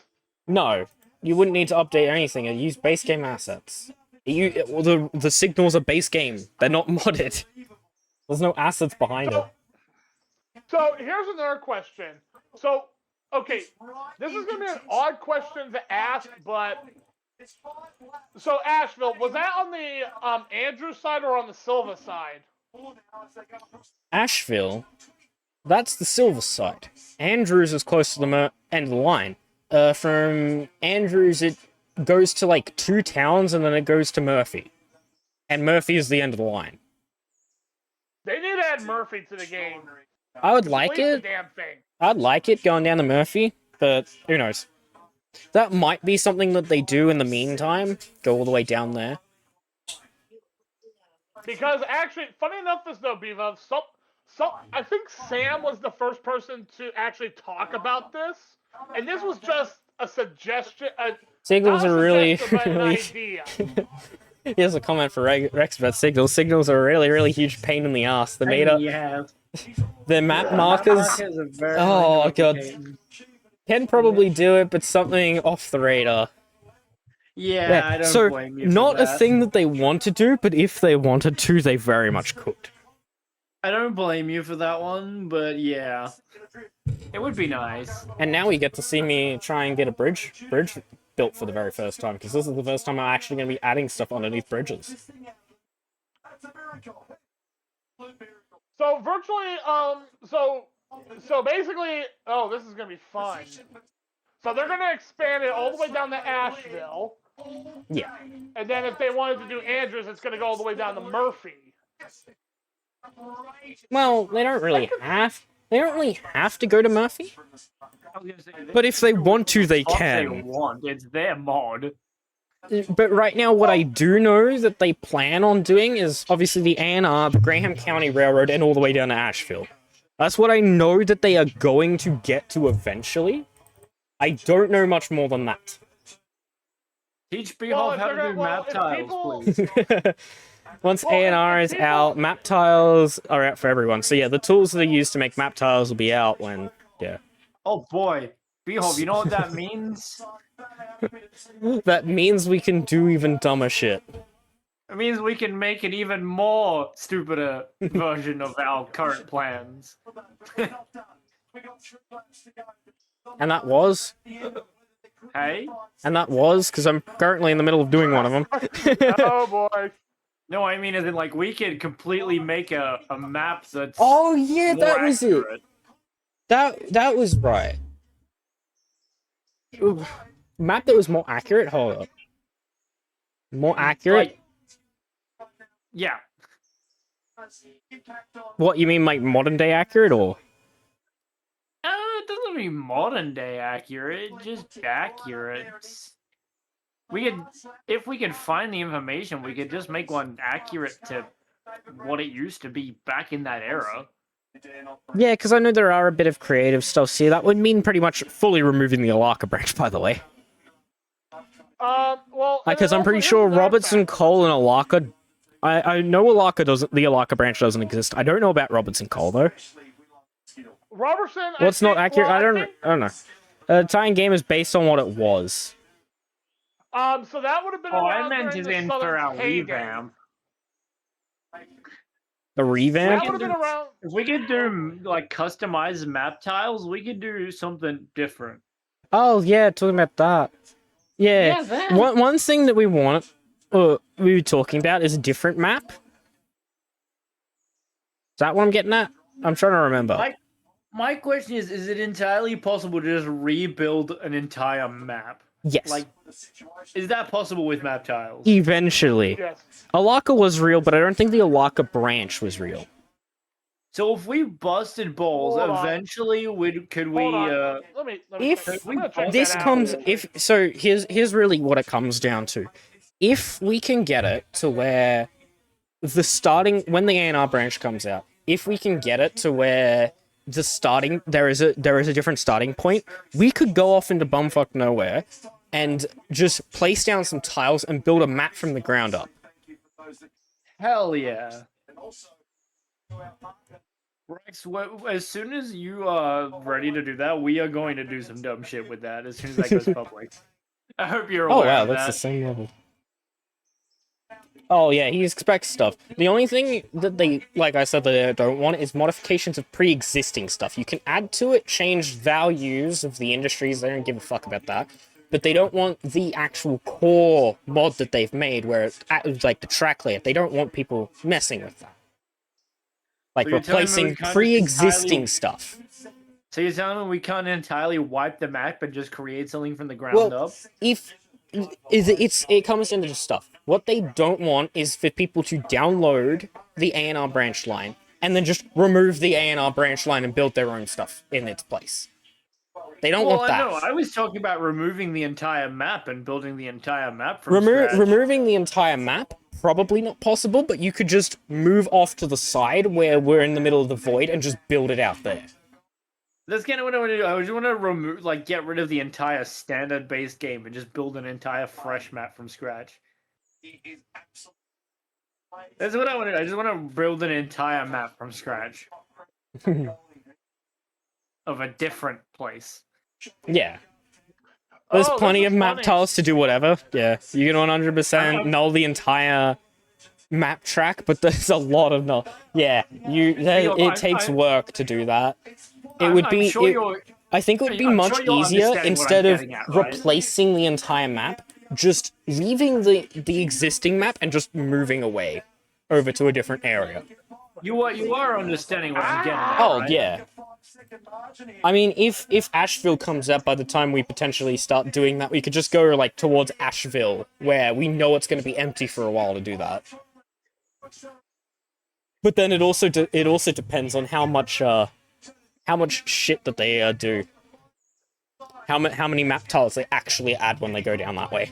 No, you wouldn't need to update anything. You use base game assets. The signals are base game. They're not modded. There's no assets behind it. So here's another question. So, okay, this is gonna be an odd question to ask, but so Asheville, was that on the Andrew side or on the Silva side? Asheville, that's the silver side. Andrews is close to the end of the line. From Andrews, it goes to 2 towns and then it goes to Murphy. And Murphy is the end of the line. They need to add Murphy to the game. I would like Complete it. the damn thing. I'd like it going down to Murphy, but who knows? That might be something that they do in the meantime. Go all the way down there. Because actually, funny enough, though, Beaver, I think Sam was the first person to actually talk about this, and this was just a suggestion. Signals not a are really, suggestion, but an really. idea. Here's a comment for Rex about signals. Signals are a really, really huge pain in the ass. The meta, Yeah. the map markers. Oh god, can probably do it, but something off the radar. Yeah, I don't so blame you for not a that. thing that they want to do, but if they wanted to, they very much could. I don't blame you for that one, but yeah, it would be nice. And now we get to see me try and get a bridge built for the very first time, because this is the first time I'm actually going to be adding stuff underneath bridges. So virtually, so basically, oh, this is gonna be fun. So they're gonna expand it all the way down to Asheville. Yeah. And then if they wanted to do Andrews, it's gonna go all the way down to Murphy. Well, they don't really have to go to Murphy. But if they want to, they can. They want. It's their mod. But right now, what I do know that they plan on doing is obviously the A&R, the Graham County Railroad, and all the way down to Asheville. That's what I know that they are going to get to eventually. I don't know much more than that. Teach Beehov how to do map tiles, please. Once A&R is out, map tiles are out for everyone. So yeah, the tools that are used to make map tiles will be out when, yeah. Oh boy, Beehov, you know what that means? That means we can do even dumber shit. It means we can make an even more stupider version of our current plans. And that was... Hey? And that was, because I'm currently in the middle of doing one of them. Oh boy. No, I mean, as in, like, we could completely make a map that's... Oh yeah, more that was it. accurate. That was right. Ooh. Map that was more accurate? Hold up. More accurate? Yeah. What, you mean like modern day accurate, or? It doesn't mean modern day accurate, just accurate. We could, if we could find the information, we could just make one accurate to what it used to be back in that era. Yeah, because I know there are a bit of creative stuff here. That would mean pretty much fully removing the Alaka branch, by the way. Well... Because I'm pretty sure Robertson, Cole, and Alaka... I know Alaka doesn't... The Alaka branch doesn't exist. I don't know about Robertson Cole, though. Robertson... What's not accurate? I don't know. Italian game is based on what it was. So that would have been around during the Southern heyday. Revamp. The revamp? That would have been around... If we could do, like, customized map tiles, we could do something different. Oh, yeah, talking about that. Yeah, that. one thing that we want, we were talking about, is a different map. Is that what I'm getting at? I'm trying to remember. My question is it entirely possible to just rebuild an entire map? Yes. Like, is that possible with map tiles? Eventually. Yes. Alaka was real, but I don't think the Alaka branch was real. So if we busted balls, Hold on. eventually could we Let me If I'm gonna check this that out. comes, here's really what it comes down to. If we can get it to where when the A&R branch comes out, if we can get it to where there is a different starting point, we could go off into bumfuck nowhere and just place down some tiles and build a map from the ground up. Hell yeah. Rex, as soon as you are ready to do that, we are going to do some dumb shit with that as soon as that goes public. I hope you're aware Oh wow, of that's that. the same level. Oh yeah, he expects stuff. The only thing that they, like I said, that they don't want is modifications of pre-existing stuff. You can add to it, change values of the industries, they don't give a fuck about that. But they don't want the actual core mod that they've made, where it's like the track layout. They don't want people messing with that. Like So you're telling me we replacing can't pre-existing entirely- stuff. So you're telling me we can't entirely wipe the map and just create something from the ground up? It comes into just stuff. What they don't want is for people to download the A&R branch line and then just remove the A&R branch line and build their own stuff in its place. They don't want that. No, I was talking about removing the entire map and building the entire map from scratch. Removing the entire map, probably not possible, but you could just move off to the side where we're in the middle of the void and just build it out there. That's kind of what I want to do. I just want to remove, like, get rid of the entire standard-based game and just build an entire fresh map from scratch. That's what I want to do. I just want to build an entire map from scratch. Of a different place. Yeah. There's Oh, plenty this of is map funny. tiles to do whatever. Yeah, you can 100% null the entire map track, but there's a lot of no. Yeah, it takes work to do that. It would be. I think it would be much easier instead of replacing the entire map, just leaving the existing map and just moving away over to a different area. You are understanding what I'm getting at, Oh, right? yeah. I mean, if Asheville comes up by the time we potentially start doing that, we could just go, like, towards Asheville, where we know it's going to be empty for a while to do that. But then it also depends on how much shit that they do. How many map tiles they actually add when they go down that way.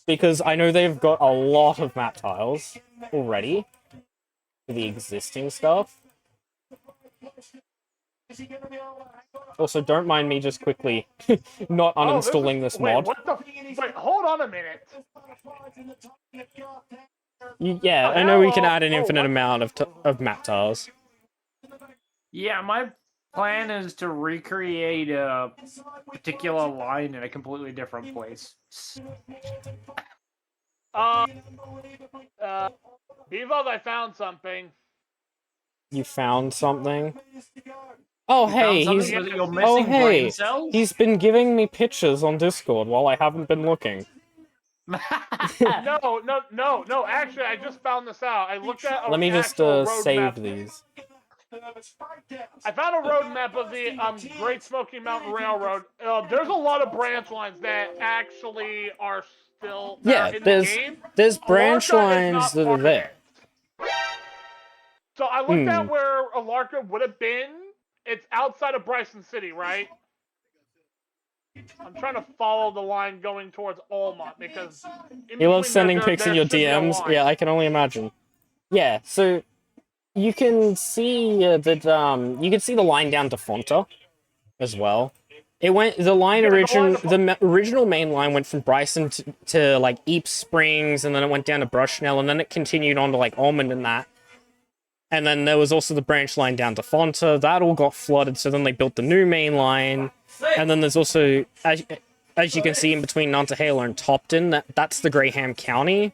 Because I know they've got a lot of map tiles already for the existing stuff. Also, don't mind me just quickly not uninstalling this mod. Wait, hold on a minute. Yeah, I know we can add an infinite amount of map tiles. Yeah, my plan is to recreate a particular line in a completely different place. Bevos, I found something. You found something? Oh, hey, he's been giving me pictures on Discord while I haven't been looking. No. Actually, I just found this out. I looked at. Let me just save these. I found a road map of the Great Smoky Mountain Railroad. There's a lot of branch lines that actually are still in the game. There's branch lines that are there. So I looked at where Alarka would have been. It's outside of Bryson City, right? I'm trying to follow the line going towards Almont because He loves sending pics in your DMs. Yeah, I can only imagine. Yeah, so you can see that you can see the line down to Fonta as well. It went the original main line went from Bryson to like Eep Springs, and then it went down to Bushnell, and then it continued on to like Almond and that. And then there was also the branch line down to Fonta. That all got flooded, so then they built the new main line. And then there's also, as you can see in between Nantahala and Topton, that's the Graham County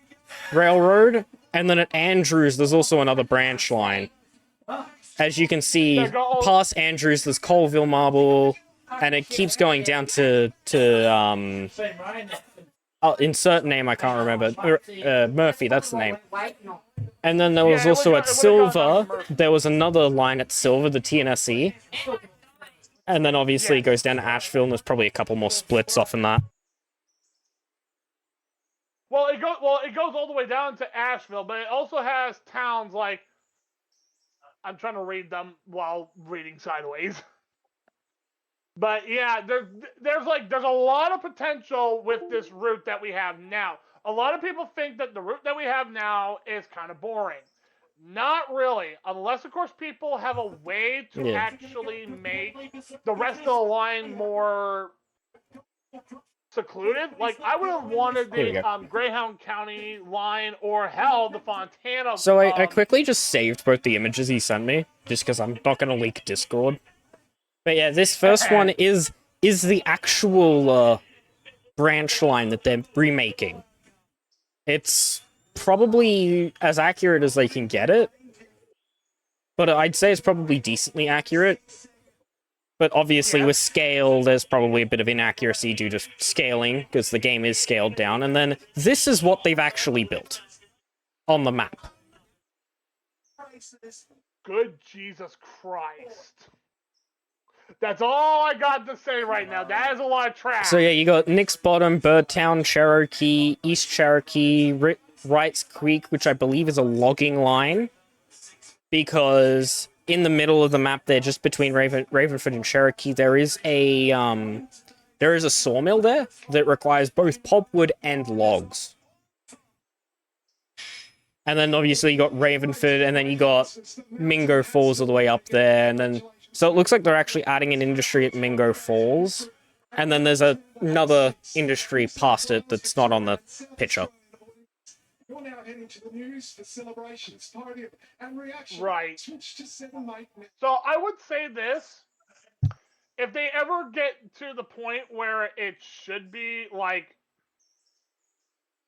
Railroad. And then at Andrews, there's also another branch line. As you can see, past Andrews, there's Colville Marble, and it keeps going down to insert name, I can't remember. Murphy, that's the name. And then there was also at Silver, there was another line at Silver, the TNSE. And then obviously it goes down to Asheville, and there's probably a couple more splits off in that. Well, it goes all the way down to Asheville, but it also has towns like, I'm trying to read them while reading sideways. But yeah, there's a lot of potential with this route that we have now. A lot of people think that the route that we have now is kind of boring. Not really, unless of course people have a way to actually make the rest of the line more secluded. Like I would have wanted the Greyhound County line, or hell, the Fontana. So I quickly just saved both the images he sent me, just because I'm not gonna leak Discord. But yeah, this first one is the actual branch line that they're remaking. It's probably as accurate as they can get it, but I'd say it's probably decently accurate. But obviously with scale, there's probably a bit of inaccuracy due to scaling, because the game is scaled down. And then this is what they've actually built on the map. Good Jesus Christ. That's all I got to say right now. That is a lot of trash. So yeah, you got Nick's Bottom, Birdtown, Cherokee, East Cherokee, Wrights Creek, which I believe is a logging line, because in the middle of the map there, just between Ravenford and Cherokee, there is a sawmill there that requires both pulpwood and logs. And then obviously you got Ravenford, and then you got Mingo Falls all the way up there, and then so it looks like they're actually adding an industry at Mingo Falls, and then there's another industry past it that's not on the picture. You're now heading to the news for celebrations, podium, and reaction. Right. Switch to 7 Mate. So I would say this: if they ever get to the point where it should be like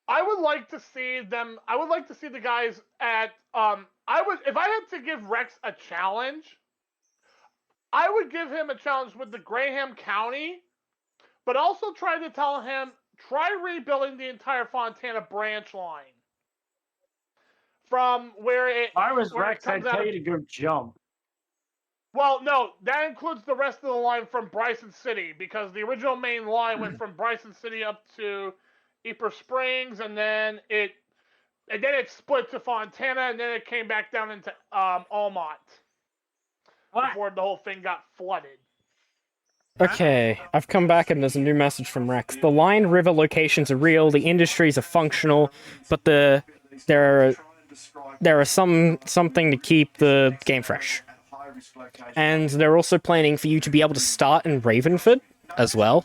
I would like to see them. I would like to see the guys at. If I had to give Rex a challenge, I would give him a challenge with the Graham County, but also try to tell him try rebuilding the entire Fontana branch line from where it. If I was where it Rex, I'd comes out tell of- you to go jump. Well, no, that includes the rest of the line from Bryson City because the original main line went from Bryson City up to Ypres Springs, and then it split to Fontana, and then it came back down into Almont before the whole thing got flooded. Okay, I've come back and there's a new message from Rex. The line river locations are real, the industries are functional, but there are something to keep the game fresh. And they're also planning for you to be able to start in Ravenford as well.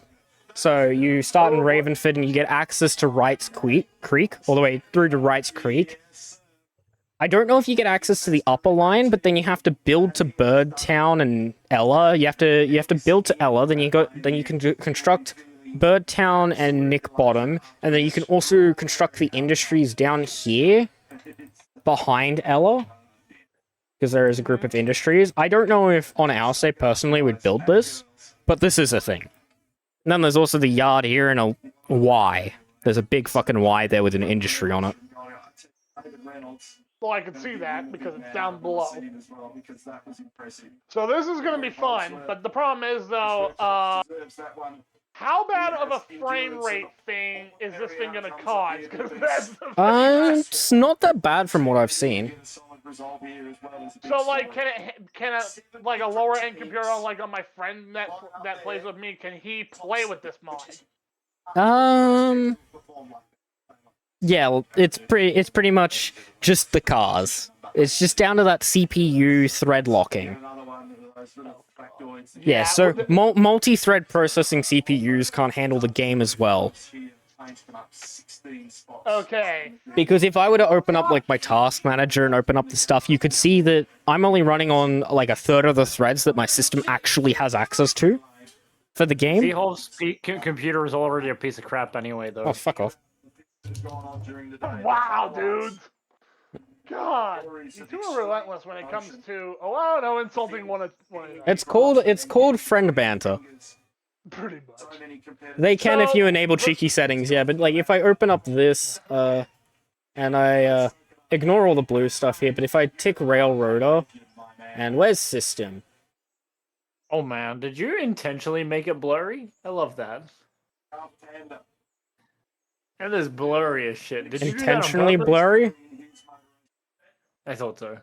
So you start in Ravenford and you get access to Wrights Creek, all the way through to Wrights Creek. I don't know if you get access to the upper line, but then you have to build to Birdtown and Ella. You have to build to Ella, then you can construct Birdtown and Nick Bottom, and then you can also construct the industries down here behind Ella, because there is a group of industries. I don't know if on our side personally would build this, but this is a thing. And then there's also the yard here and a Y. There's a big fucking Y there with an industry on it. Well, I can see that because it's down below. So this is going to be fun, but the problem is, though, how bad of a frame rate thing is this thing going to cause? 'Cause that's the It's not that bad from what I've seen. So, like, can it, like, a lower end computer, like on my friend that plays with me, can he play with this mod? Yeah, well, it's pretty much just the cars. It's just down to that CPU thread locking. Yeah, so multi-thread processing CPUs can't handle the game as well. Okay. Because if I were to open up like my task manager and open up the stuff, you could see that I'm only running on like a third of the threads that my system actually has access to for the game. Seahaw's computer is already a piece of crap anyway, though. Oh, fuck off. Wow, dude. God, you're too relentless when it comes to no insulting one. It's called friend banter. Pretty much. They can if you enable cheeky settings, yeah, but like if I open up this and I ignore all the blue stuff here, but if I tick Railroader and where's system? Oh man, did you intentionally make it blurry? I love that. It is blurry as shit. Did you do that on Intentionally purpose? blurry? I thought so.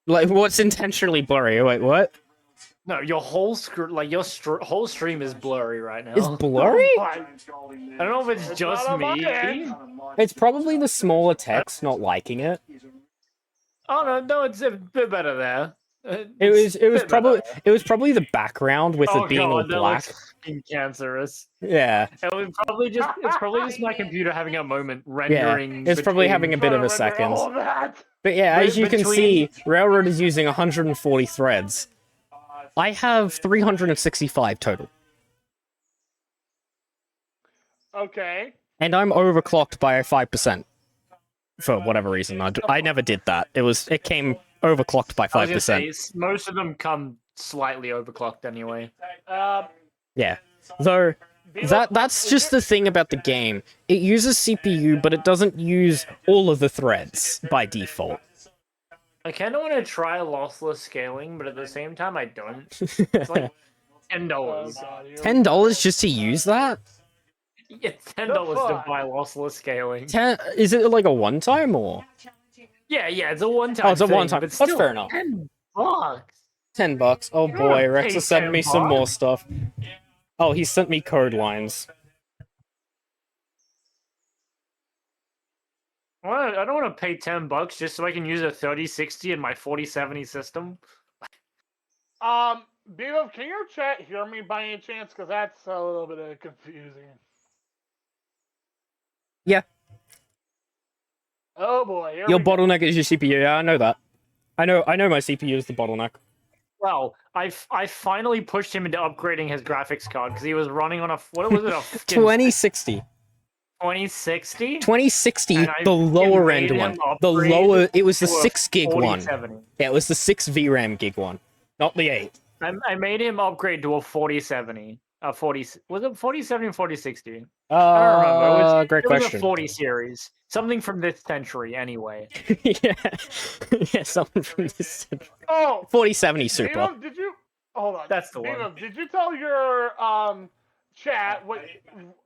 Like what's intentionally blurry? Wait, what? No, your whole whole stream is blurry right now. Is blurry? I don't know if it's just me. It's probably the smaller text not liking it. Oh no, it's a bit better there. It was probably the background with it being all that black. looks fucking cancerous. Yeah. It's probably just my computer having a my rendering. Yeah, it's probably having a bit of a second. But yeah, as you can see, Railroad is using 140 threads. I have 365 total. Okay. And I'm overclocked by 5%. For whatever reason. I never did that. It came overclocked by 5%. I was gonna say, most of them come slightly overclocked anyway. Yeah. Though, that's just the thing about the game. It uses CPU, but it doesn't use all of the threads by default. I kind of want to try lossless scaling, but at the same time, I don't. It's like $10. $10 just to use that? Yeah, $10 to buy lossless scaling. Is it like a one-time or? Yeah, it's a one-time. Oh, it's a thing, one-time. but That's still, fair enough. $10. $10. Oh You're boy, gonna Rex pay has sent me some more stuff. Oh, he sent me code lines. Well, I don't want to pay $10 just so I can use a 3060 in my 4070 system. Bevo, can your chat hear me by any chance? Because that's a little bit confusing. Yeah. Oh boy. Your bottleneck is your CPU. Yeah, I know that. I know my CPU is the bottleneck. well, I finally pushed him into upgrading his graphics card because he was running on a what was it, a 2060. 2060? 2060, And I the lower made end him one. The upgrade lower, it was the to a 6 gig one. 4070. Yeah, it was the 6 VRAM gig one, not the 8. I made him upgrade to a 4070. 40 was it 4070 or 4060? I don't remember. Great it was question. a 40 series, something from this century, anyway. yeah, yeah, something from this. Oh, 4070 Super. Beaver, did you hold on? That's the Beaver, one. did you tell your chat what?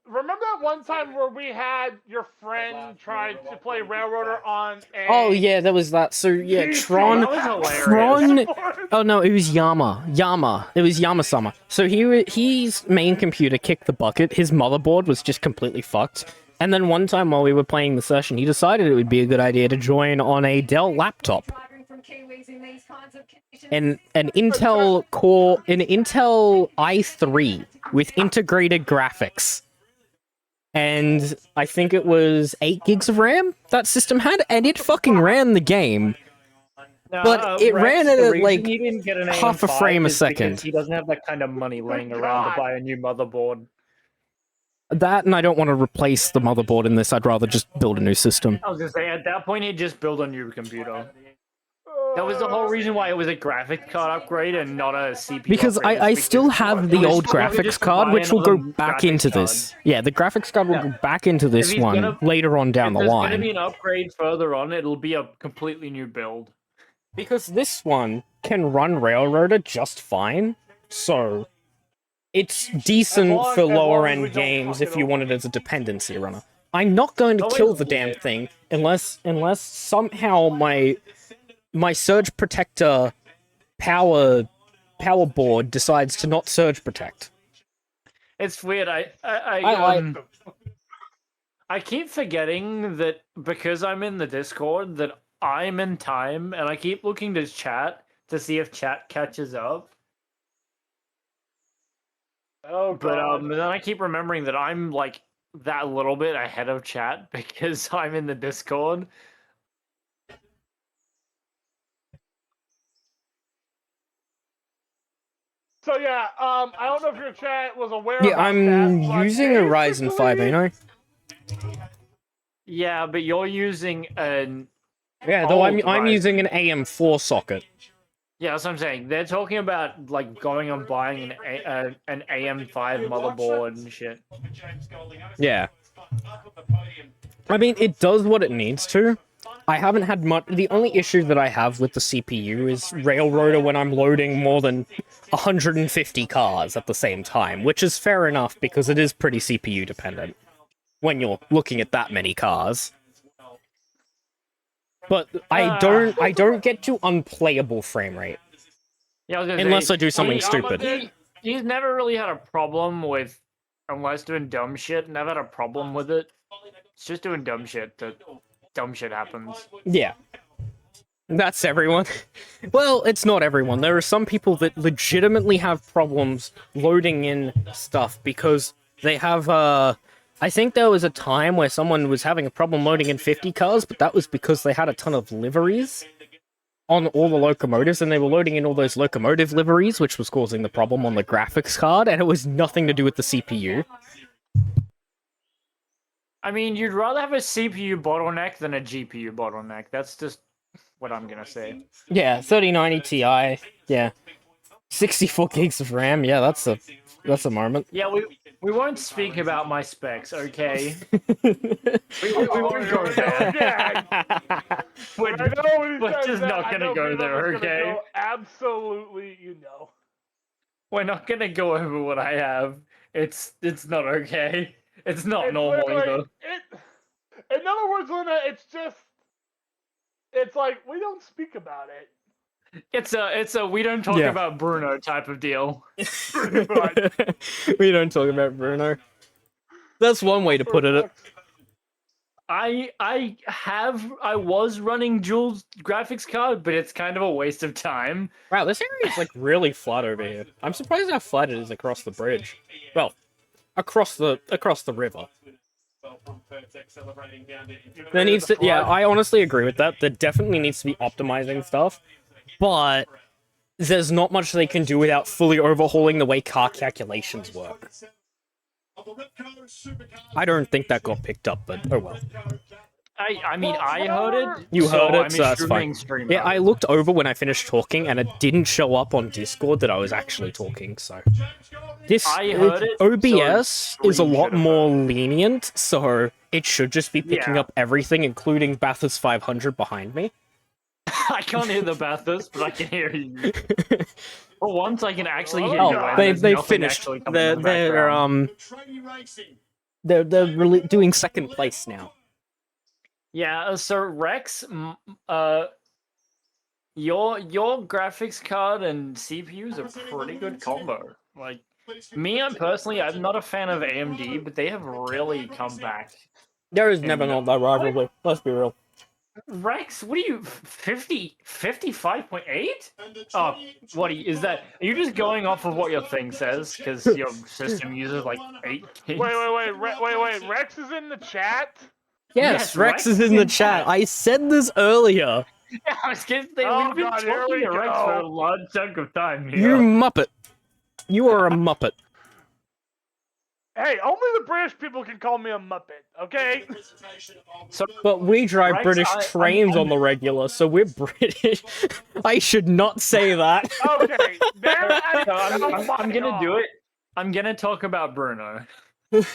Remember that one time where we had your friend try to play Railroader on a? Oh yeah, that was that. So yeah, PC? Tron. That was hilarious. Tron. Oh no, it was Yama. It was Yama-sama. So his main computer kicked the bucket. His motherboard was just completely fucked. And then one time while we were playing the session, he decided it would be a good idea to join on a Dell laptop. An Intel Core, an Intel i3 with integrated graphics. And I think it was 8 gigs of RAM that system had, and it fucking ran the game. But it ran at like he didn't get an half a AM5 frame a is because second. He doesn't have that kind of money laying around to buy a new motherboard. That, and I don't want to replace the motherboard in this. I'd rather just build a new system. I was gonna say, at that point, he'd just build a new computer. That was the whole reason why it was a graphics card upgrade and not a CPU Because upgrade. I still have the old still graphics just card, buy which will go another back graphics into card. this. Yeah, the graphics card will go back into If this he's one gonna- later on down if the there's gonna line. be an upgrade further on, it'll be a completely new build. Because this one can run Railroader just fine, so it's decent long- for as long lower as we end don't games fuck if it you up. want it as a dependency runner. I'm not going to Oh, kill wait. the damn thing unless somehow my surge protector power board decides to not surge protect. It's weird. I I keep forgetting that because I'm in the Discord that I'm in time, and I keep looking to chat to see if chat catches up. Oh But god. then I keep remembering that I'm like that little bit ahead of chat because I'm in the Discord. So yeah, I don't know if your chat was aware. Yeah, about I'm that, but using a Ryzen 5, basically- ain't I? Yeah, but you're using an Yeah, though I'm Ryzen. using an AM4 socket. yeah. That's what I'm saying. They're talking about like going and buying an AM5 motherboard and shit. Yeah. I mean, it does what it needs to. I haven't had much. The only issue that I have with the CPU is Railroader when I'm loading more than 150 cars at the same time, which is fair enough because it is pretty CPU dependent when you're looking at that many cars. But I don't get to unplayable frame rate. Yeah, I was gonna Unless say, I do something stupid. He's never really had a problem with, unless doing dumb shit. Never had a problem with it. It's just doing dumb shit that dumb shit happens. Yeah. That's everyone. Well, it's not everyone. There are some people that legitimately have problems loading in stuff because they have, I think there was a time where someone was having a problem loading in 50 cars, but that was because they had a ton of liveries on all the locomotives, and they were loading in all those locomotive liveries, which was causing the problem on the graphics card, and it was nothing to do with the CPU. I mean, you'd rather have a CPU bottleneck than a GPU bottleneck. That's just what I'm gonna say. Yeah, 3090 Ti, yeah. 64 gigs of RAM, yeah, that's a moment. Yeah, we won't speak about my specs, okay? we won't go there. We're, I know when he we're says just that, not I gonna know go Beaver there, was gonna okay? go, absolutely, you know. We're not gonna go over what I have. It's not okay. It's not It's normal literally- either. In other words, Luna, it's like we don't speak about it. It's a we don't talk Yeah. about Bruno type of deal. We don't talk about Bruno. That's one way to put it. I was running dual graphics card, but it's kind of a waste of time. Wow, this area is like really flat over here. I'm surprised how flat it is across the bridge. Well, across the river. There needs to, yeah, I honestly agree with that. There definitely needs to be optimizing stuff, but there's not much they can do without fully overhauling the way car calculations work. I don't think that got picked up, but oh well. I mean, I heard it. You heard it, I'm so that's fine. assuming stream Yeah, heard I it. looked over when I finished talking, and it didn't show up on Discord that I was actually talking, so... This I heard it, OBS so is a Stream lot should have more lenient, so it should just be picking Yeah. up everything, including Bathurst 500 behind me. I can't hear the Bathurst, but I can hear you. For once, I can actually hear you. Oh, and they've there's nothing finished. actually coming in the They're background. doing second place now. Yeah, so Rex, your graphics card and CPU is a pretty good combo. Like me, I'm not a fan of AMD, but they have really come back. There is never not that rivalry. Let's be real. Rex, what are you, 55.8? Oh, what is that? Are you just going off of what your thing says? Because your system uses like 8 gigs? Wait. Rex is in the chat? Yes, Rex is in the chat. I said this earlier. Yeah, I was kidding. We've been God, here talking we to Rex for a go. large chunk of time here. You muppet. You are a muppet. Hey, only the British people can call me a Muppet, okay? But we drive Rex, British trains on the regular, so we're British. I should not say that. Okay, I'm gonna do it. I'm gonna talk about Bruno.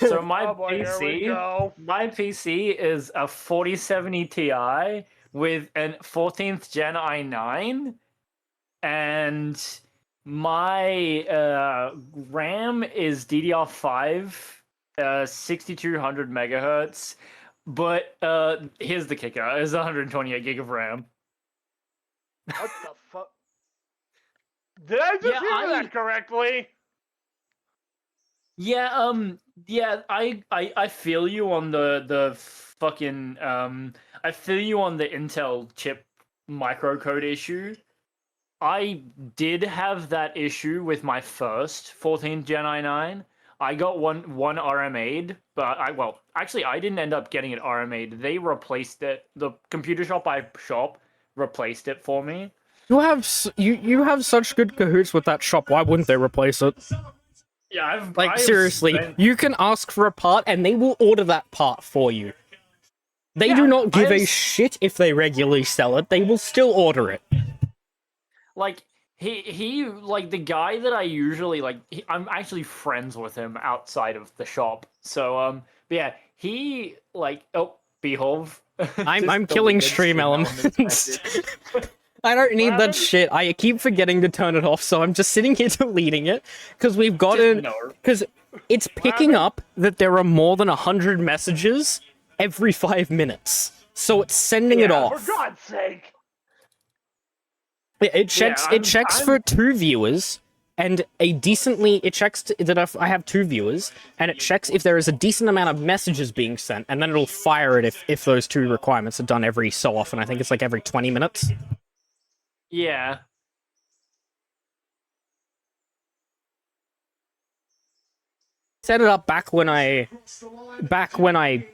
So my Oh boy, here we go. my PC is a 4070 Ti with an 14th Gen i9, and my RAM is DDR5, 6200 megahertz. But here's the kicker: it's 128 gig of RAM. What the fuck? Did I just hear that correctly? Yeah, I feel you on the fucking I feel you on the Intel chip microcode issue. I did have that issue with my first 14th Gen i9. I got one RMA'd, but I didn't end up getting it RMA'd. They replaced it. The computer shop I shop replaced it for me. You have you have such good cahoots with that shop. Why wouldn't they replace it? Yeah, Like seriously, you can ask for a part and they will order that part for you. They do not give a shit if they regularly sell it. They will still order it. Like he like the guy that I usually like. I'm actually friends with him outside of the shop. So but yeah, he like Behove. I'm killing stream elements. I don't need that shit. I keep forgetting to turn it off, so I'm just sitting here deleting it because we've gotten because it's picking up that there are more than 100 messages every 5 minutes, so it's sending it off. For God's sake! It checks. It checks for 2 viewers, and it checks that I have 2 viewers, and it checks if there is a decent amount of messages being sent, and then it'll fire it if those 2 requirements are done every so often. I think it's like every 20 minutes. Yeah. Set it up back when I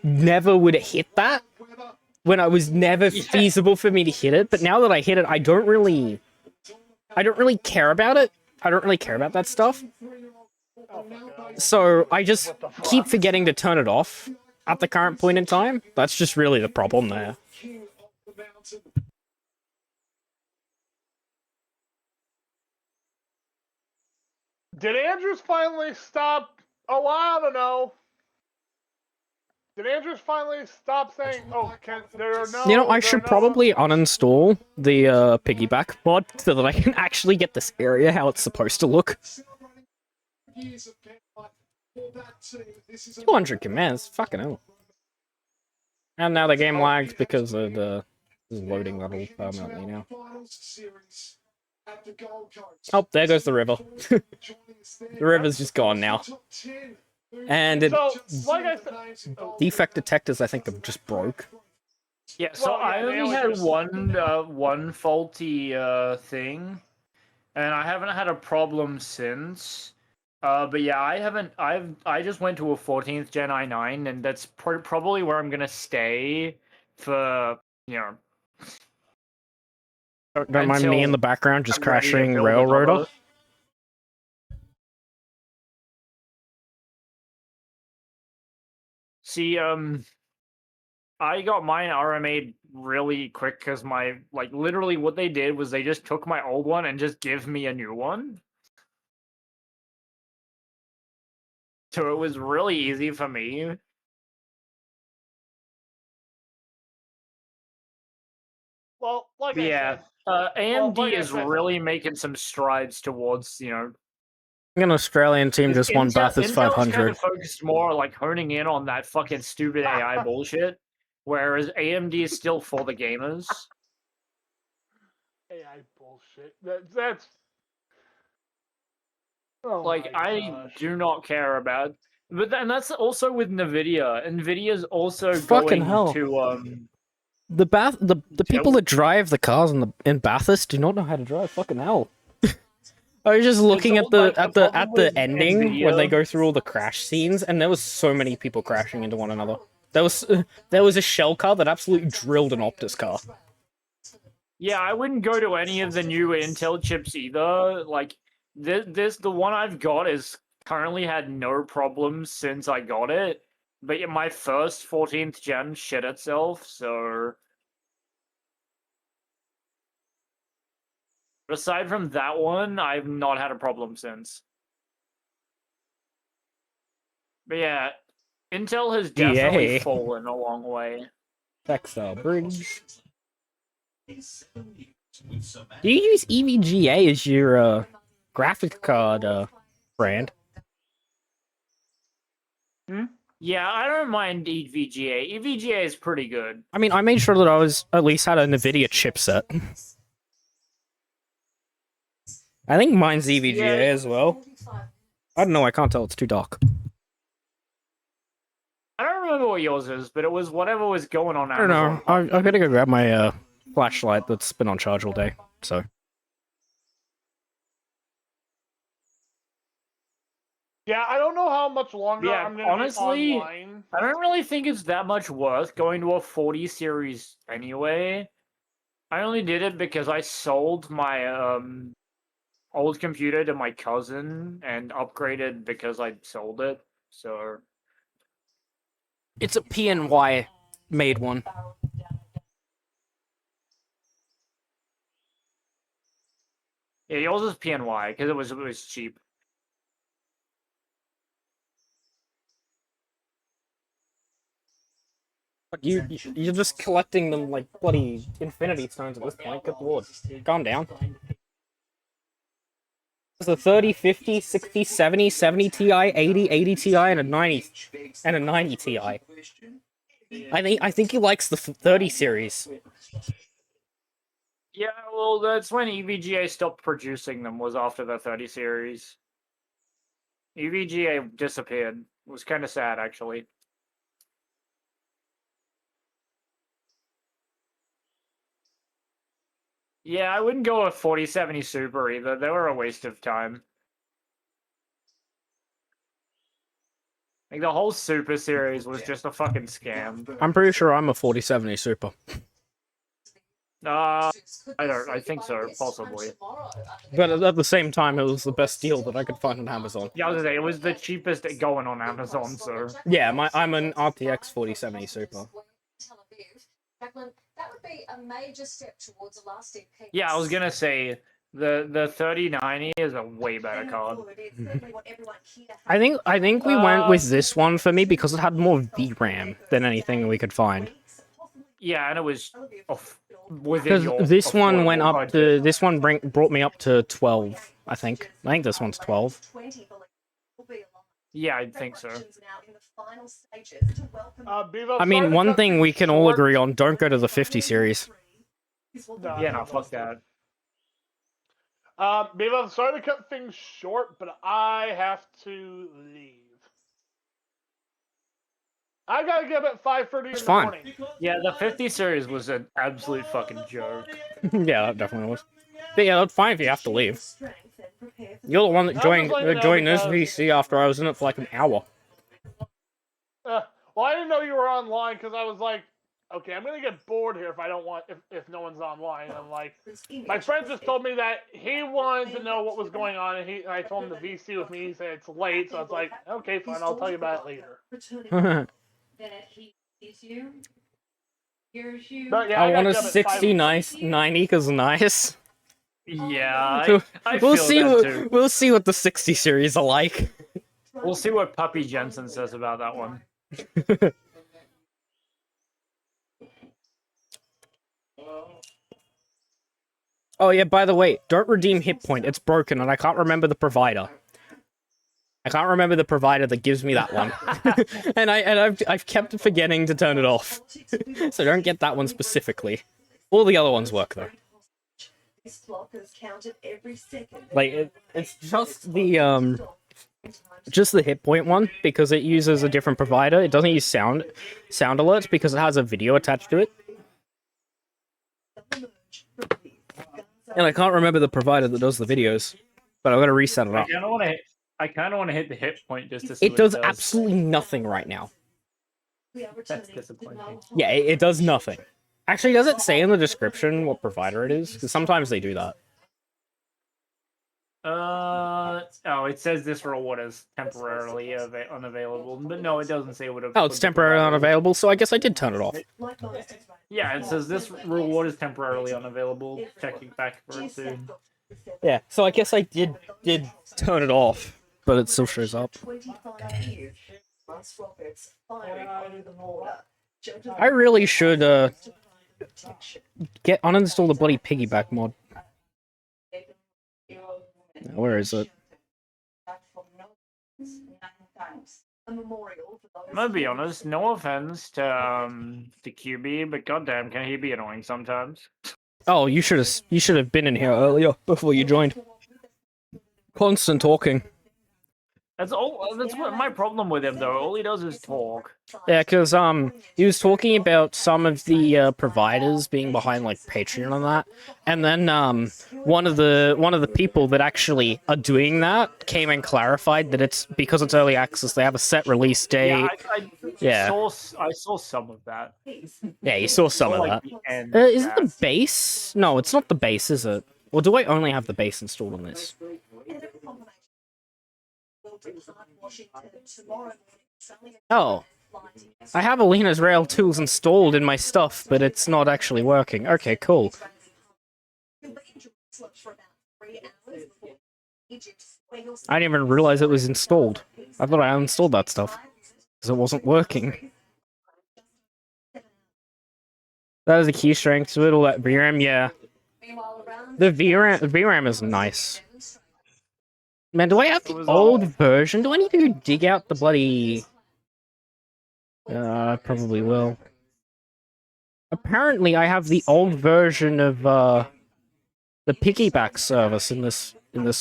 never would hit that, when it was never feasible for me to hit it. But now that I hit it, I don't really care about it. I don't really care about that stuff. So I just keep forgetting to turn it off at the current point in time. That's just really the problem there. Did Andrews finally stop? Oh, I don't know. Did Andrews finally stop saying, "Oh, there are no"? You know, I should probably uninstall the piggyback mod so that I can actually get this area how it's supposed to look. 200 commands, fucking hell. And now the game lagged because of the loading level permanently now. Oh, there goes the river. The river's just gone now. And So, like I said, defect detectors, I think, are just broke. Yeah, so I only had one faulty thing, and I haven't had a problem since. But yeah, I just went to a 14th Gen i9, and that's probably where I'm gonna stay for Don't mind me in the background just I'm ready to crashing build a Railroader. double. See, I got mine RMA'd really quick because literally what they did was they just took my old one and just give me a new one. So it was really easy for me. Well, like But yeah, AMD like I is said, really making some strides towards, you know, An Australian team just won Bathurst Intel's kind 500. of focused more like honing in on that fucking stupid AI bullshit, whereas AMD is still for the gamers. AI bullshit. That's. Oh Like, my I gosh. do not care about, but then that's also with Nvidia. Nvidia's also Fucking going hell. to The people that drive the cars in Bathurst do not know how to drive. Fucking hell. I was just looking at the ending when they go through all the crash scenes, and there was so many people crashing into one another. There was a shell car that absolutely drilled an Optus car. Yeah, I wouldn't go to any of the new Intel chips either. Like the one I've got is currently had no problems since I got it. But yeah, my first 14th gen shit itself, so but aside from that one, I've not had a problem since. But yeah, Intel has definitely Yay. fallen a long way. Textile Bridge. Do you use EVGA as your graphic card brand? Yeah, I don't mind EVGA. EVGA is pretty good. I mean, I made sure that I was at least had a NVIDIA chipset. I think mine's EVGA as well. I don't know, I can't tell, it's too dark. I don't remember what yours is, but it was whatever was going on I don't know, Amazon. I gotta go grab my flashlight that's been on charge all day, so. Yeah, I don't know how much longer Yeah, I'm gonna honestly, be online. I don't really think it's that much worth going to a 40 series anyway. I only did it because I sold my old computer to my cousin and upgraded because I sold it. So It's a PNY made one. yeah, yours is PNY because it was cheap. You're just collecting them like bloody infinity stones at this point. Good lord. Calm down. There's a 30, 50, 60, 70, 70 Ti, 80, 80 Ti, and a 90 Ti. I think he likes the 30 series. Yeah, well, that's when EVGA stopped producing them, was after the 30 series. EVGA disappeared. It was kind of sad, actually. Yeah, I wouldn't go with 4070 Super either. They were a waste of time. Like, the whole Super series was just a fucking scam. I'm pretty sure I'm a 4070 Super. I think so, possibly. But at the same time, it was the best deal that I could find on Amazon. Yeah, I was gonna say, it was the cheapest going on Amazon, so... Yeah, I'm an RTX 4070 Super. That would be a major step towards a lasting peace. Yeah, I was gonna say, the 3090 is a way better card. I think we went with this one for me because it had more VRAM than anything we could find. Yeah, and it was within your Because this one went affordable up budget. to this one brought me up to 12. I think this one's 12. Yeah, I think so. Bevo, I mean, sorry to one cut thing things we can all short. agree on: don't go to the 50 series. Yeah, no, fuck that. Bevo, sorry to cut things short, but I have to leave. I gotta get up at 5:30 in the fine. morning. Yeah, the 50 series was an absolute fucking joke. Yeah, that definitely was. But yeah, that's fine if you have to leave. You're the one that joined this VC after I was in it for like an hour. Well, I didn't know you were online because I was like, okay, I'm gonna get bored here if I don't want if no one's online. And I'm like, my friend just told me that he wanted to know what was going on, and I told him to VC with me. He said it's late, so I was like, okay, fine, I'll tell you about it later. That he sees you, hears you. But yeah, I want a got 60 90 because nice. Yeah, So I we'll feel see that what too. we'll see what the 60 series are like. We'll see what Puppy Jensen says about that one. Oh yeah, by the way, don't redeem hit point. It's broken, and I can't remember the provider. I can't remember the provider that gives me that one, and I've kept forgetting to turn it off. So don't get that one specifically. All the other ones work though. Like it's just the hit point one because it uses a different provider. It doesn't use sound alerts because it has a video attached to it. And I can't remember the provider that does the videos, but I've got to reset it up. I kind of want to hit the hit point just to see It what does it does. absolutely nothing right now. That's disappointing. Yeah, it does nothing. Actually, does it say in the description what provider it is? Because sometimes they do that. Oh, it says this reward is temporarily unavailable, but no, it doesn't say what. Oh, it's temporarily unavailable, so I guess I did turn it off. Yeah, it says this reward is temporarily unavailable. Checking back for it soon. Yeah, so I guess I did turn it off, but it still shows up. I really should uninstall the bloody piggyback mod. Where is it? I'm gonna be honest, no offense to QB, but goddamn, can he be annoying sometimes? Oh, you should have been in here earlier before you joined. Constant talking. That's what my problem with him though. All he does is talk. Yeah, because he was talking about some of the providers being behind like Patreon and that, and then one of the people that actually are doing that came and clarified that it's because it's early access. They have a set release date. Yeah, I saw some of that. Yeah, you saw some of Like, that. the end Is of it the base? No, it's not the base, is it? Or do I only have the base installed on this? Oh. I have Alina's Rail tools installed in my stuff, but it's not actually working. Okay, cool. I didn't even realize it was installed. I thought I uninstalled that stuff. Because it wasn't working. That is a key strength to it, all that VRAM, yeah. The VRAM is nice. Man, do I have the old version? Do I need to dig out the bloody... I probably will. Apparently, I have the old version of the piggyback service in this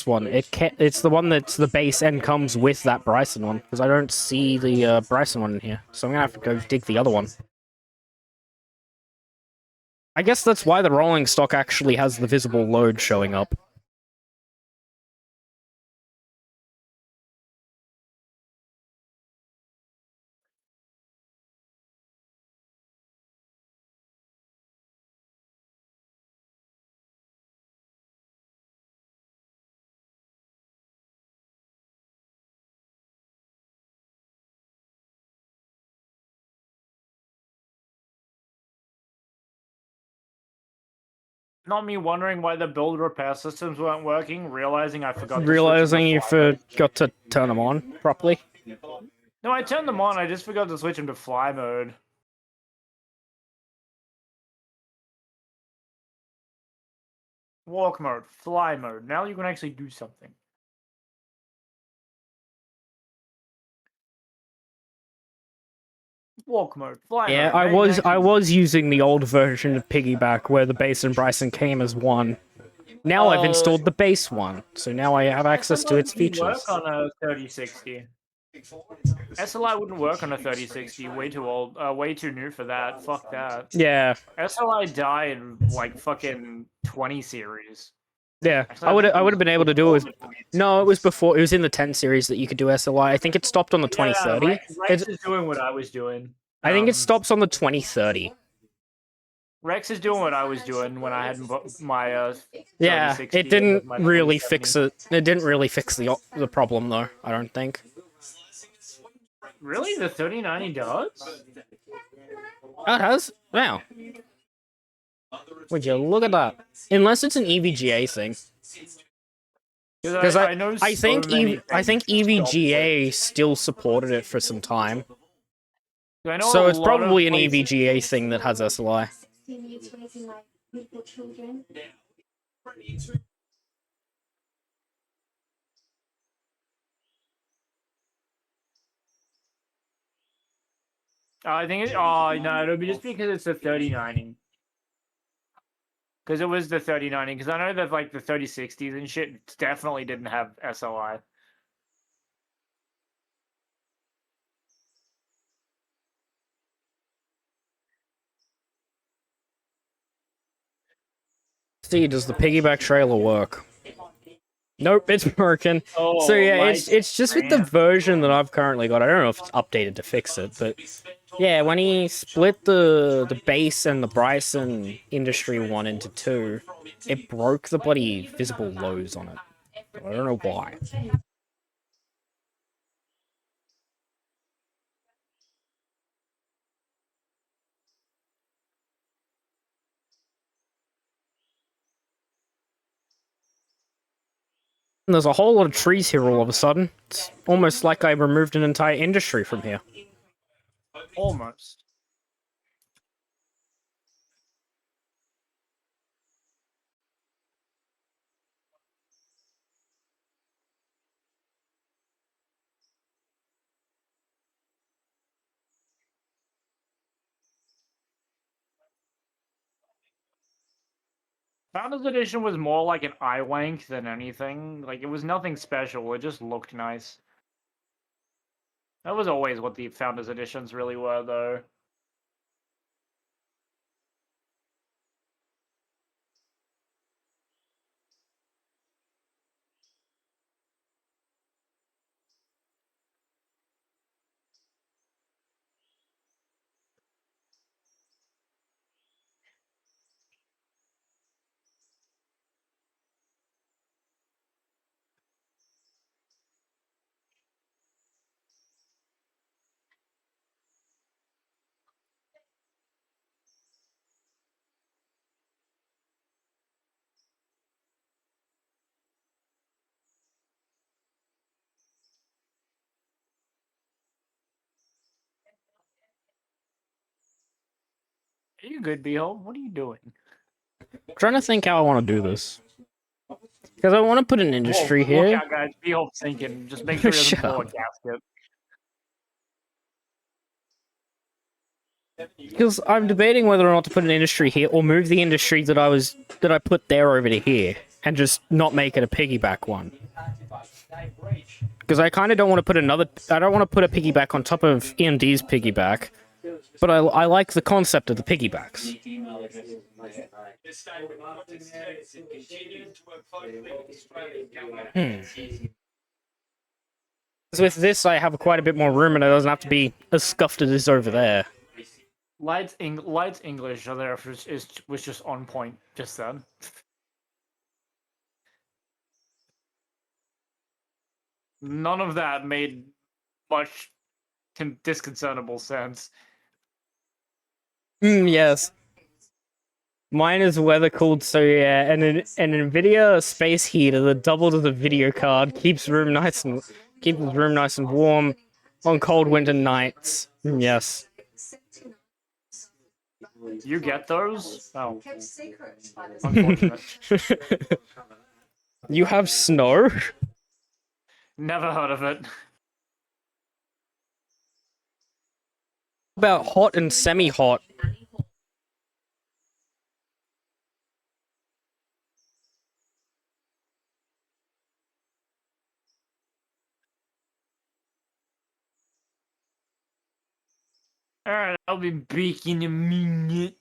one. It's the one that's the base and comes with that Bryson one, because I don't see the Bryson one in here. So I'm gonna have to go dig the other one. I guess that's why the rolling stock actually has the visible load showing up. Not me wondering why the build repair systems weren't working, realizing I forgot. Realizing you forgot to turn them on properly. No, I turned them on. I just forgot to switch them to fly mode. Walk mode, fly mode. Now you can actually do something. Walk mode, fly mode. Yeah, I was using the old version of Piggyback where the base and Bryson came as one. Now I've installed the base one, so now I have access to its features. Work on a 3060. SLI wouldn't work on a 3060. Way too old. Way too new for that. Fuck that. Yeah. SLI died like fucking 20 series. Yeah, I would have been able to do it with... No, it was before. It was in the 10 series that you could do SLI. I think it stopped on the 2030. Rex is doing what I was doing. I think it stops on the 2030. Rex is doing what I was doing when I had my Yeah, 3060 it didn't and my really 2070. fix it. It didn't really fix the problem though. I don't think. Really, the 3090 does? Oh, it has. Wow. Would you look at that? Unless it's an EVGA thing. Because I know I so think many I think things EVGA still supported it for some time. I know So a it's lot of probably an places- EVGA thing that has SLI. I think it. Oh no, it'll be just because it's the 3090. Because it was the 3090. Because I know that like the 3060s and shit definitely didn't have SLI. See, does the piggyback trailer work? Nope, it's broken. So yeah, it's just with the version that I've currently got. I don't know if it's updated to fix it, but yeah, when he split the base and the Bryson Industry one into two, it broke the bloody visible lows on it. I don't know why. And there's a whole lot of trees here all of a sudden. It's almost like I removed an entire industry from here. Almost. Founders Edition was more like an eye wank than anything. Like, it was nothing special. It just looked nice. That was always what the Founders Editions really were, though. Are you good, Behold? What are you doing? I'm trying to think how I want to do this. Because I want to put an industry Whoa, here. Look out, guys. Behold's sinking. Just make sure he doesn't Shut blow a up. gasket. Because I'm debating whether or not to put an industry here or move the industry that I put there over to here and just not make it a piggyback one. Because I kind of don't want to put I don't want to put a piggyback on top of EMD's piggyback, but I like the concept of the piggybacks. So with this, I have quite a bit more room and it doesn't have to be as scuffed as it is over there. Light's English there was just on point just then. None of that made much disconcertable sense. Yes. Mine is weather cooled, so yeah, and an Nvidia space heater that doubled as a video card keeps the room nice and warm on cold winter nights. Yes. You get those? Oh. Unfortunate. You have snow? Never heard of it. About hot and semi-hot? Alright, I'll be back in a minute.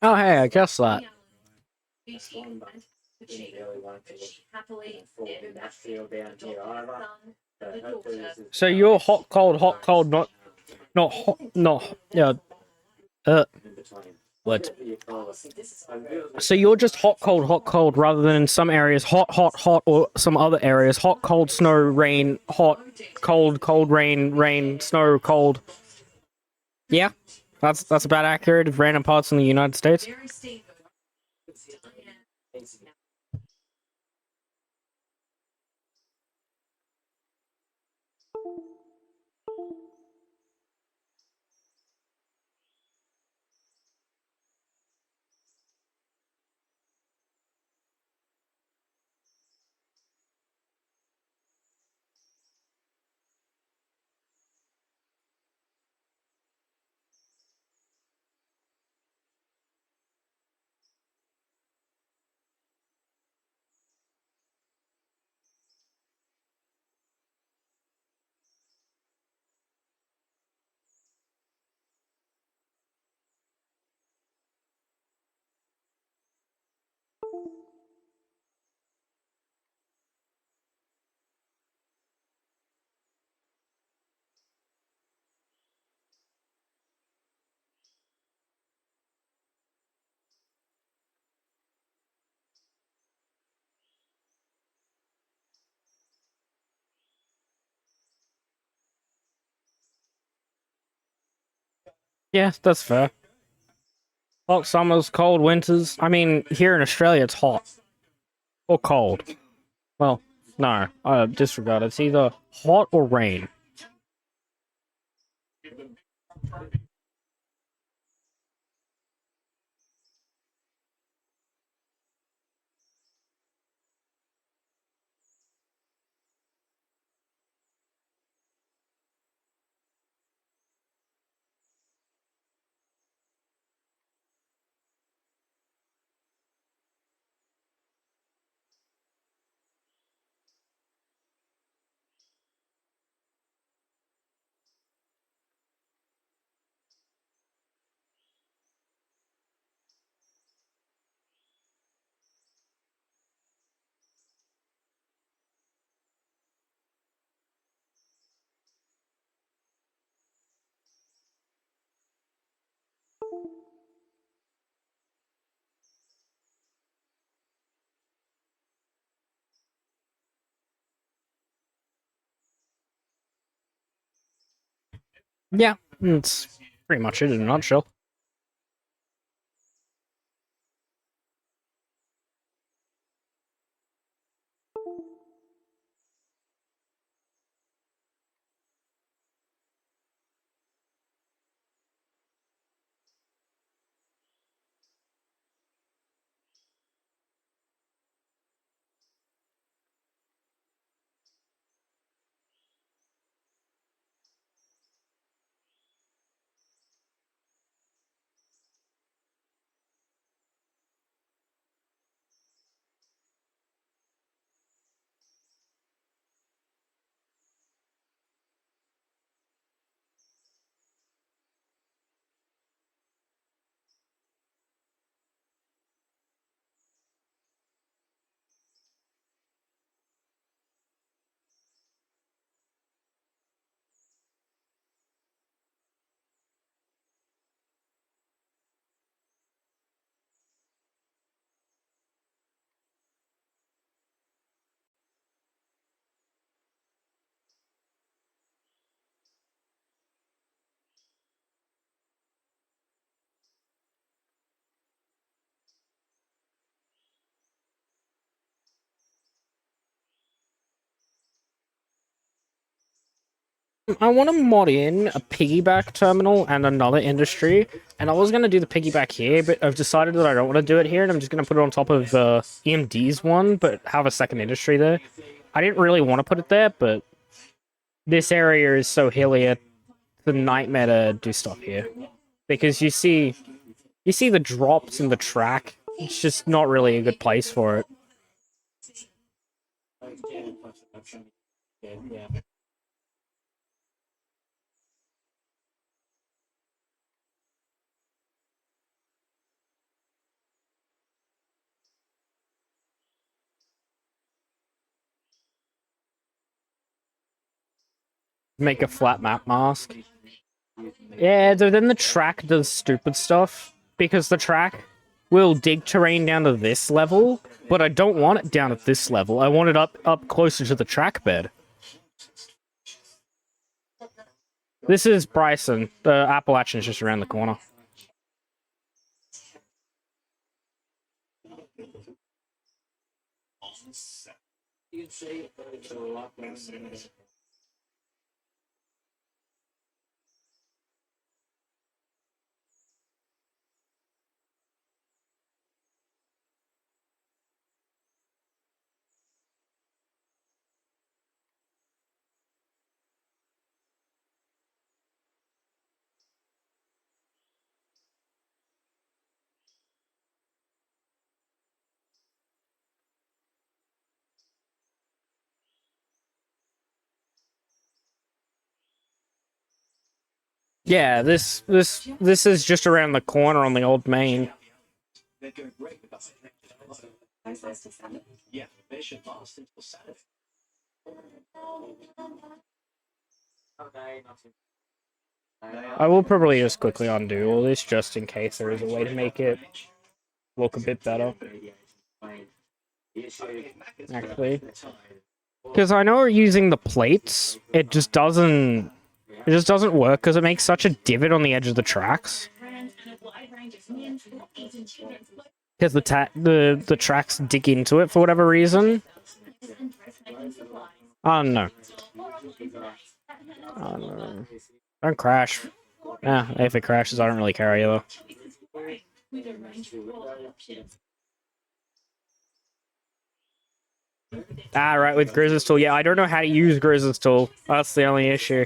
Oh, hey, I guess that. So you're hot, cold, not hot, not, yeah, what? So you're just hot, cold, rather than in some areas hot, or some other areas hot, cold, snow, rain, hot, cold, rain, snow, cold. Yeah, that's about accurate of random parts in the United States. Yeah, that's fair. Hot summers, cold winters. I mean, here in Australia, it's hot or cold. Well, no, disregard. It's either hot or rain. Yeah, that's pretty much it in a nutshell. I want to mod in a piggyback terminal and another industry, and I was going to do the piggyback here, but I've decided that I don't want to do it here, and I'm just going to put it on top of EMD's one, but have a second industry there. I didn't really want to put it there, but this area is so hilly, it's a nightmare to do stuff here. Because you see the drops in the track, it's just not really a good place for it. make a flat map mask. Yeah, so then the track does stupid stuff, because the track will dig terrain down to this level, but I don't want it down at this level. I want it up closer to the track bed. This is Bryson. The Appalachian's just around the corner. Yeah, this is just around the corner on the old main. I will probably just quickly undo all this just in case there is a way to make it look a bit better. Actually, because I know we're using the plates, it just doesn't work because it makes such a divot on the edge of the tracks. Because the tracks dig into it for whatever reason. Oh no. Oh no. Don't crash. Yeah, if it crashes, I don't really care either. Ah, right, with Grizz's tool. Yeah, I don't know how to use Grizz's tool. That's the only issue.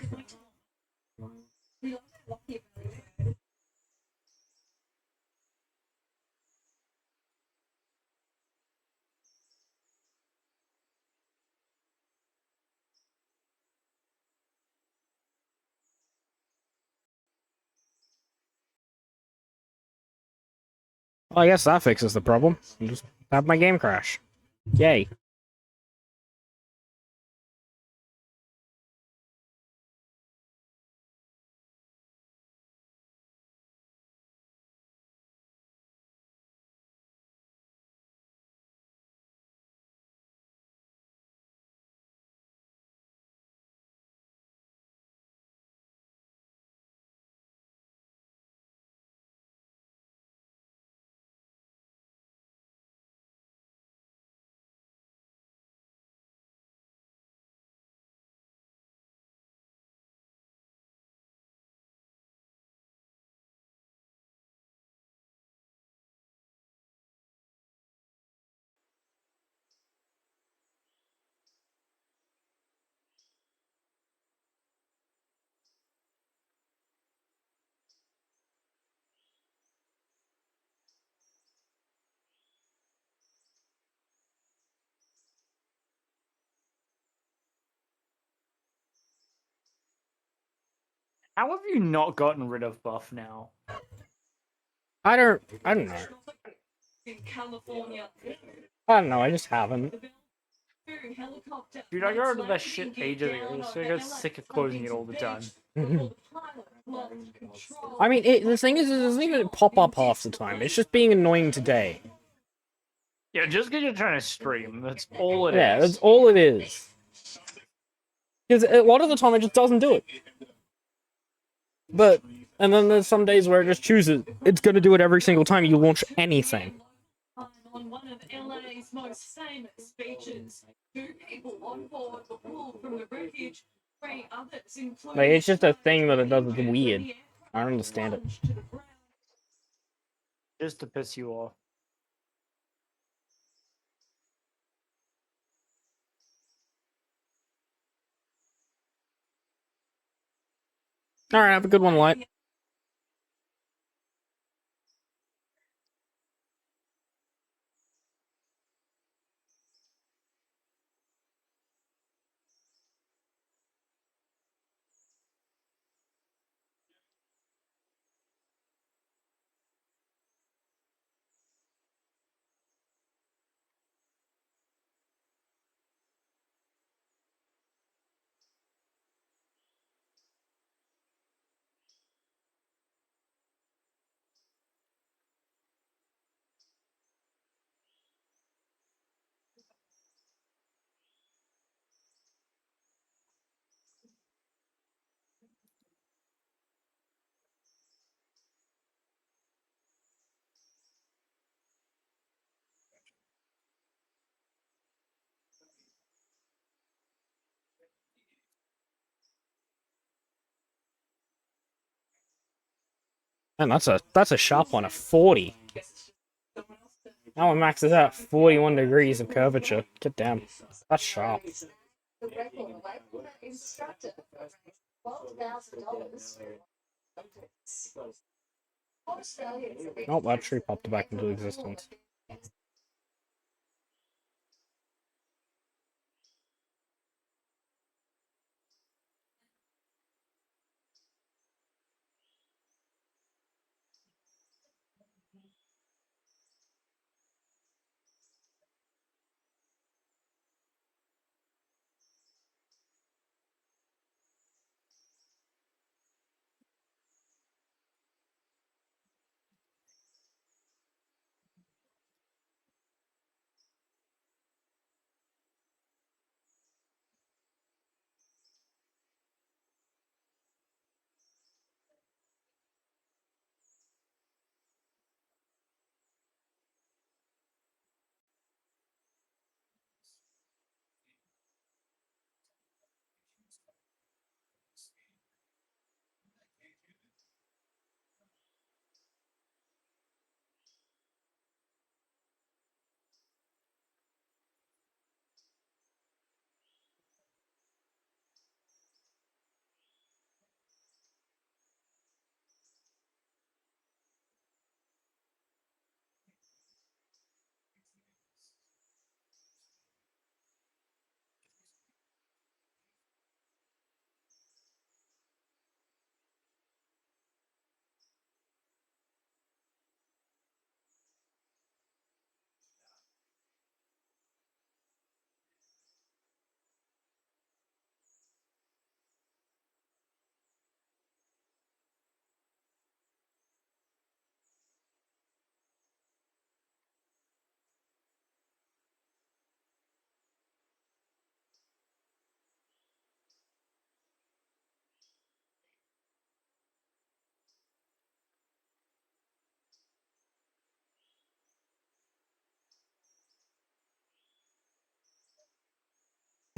Well, I guess that fixes the problem. I'll just have my game crash. Yay. How have you not gotten rid of buff now? I don't know. I don't know, I just haven't. Dude, I got rid of that shit ages ago, so I got sick of closing it all the time. I mean, the thing is, it doesn't even pop up half the time. It's just being annoying today. Yeah, just because you're trying to stream, that's all it is. Yeah, that's all it is. Because a lot of the time, it just doesn't do it. But, and then there's some days where it just chooses. It's going to do it every single time you launch anything. On one of LA's most famous beaches, 2 people on board were pulled from the wreckage. 3 others, including Like, it's just a thing that it does. It's weird. I don't understand it. Just to piss you off. Alright, have a good one, Light. And that's a sharp one, a 40. That one maxes out 41 degrees of curvature. Get damn. That's sharp. The record away from that instructor $12,000. Australians have been Oh, that tree popped back into existence.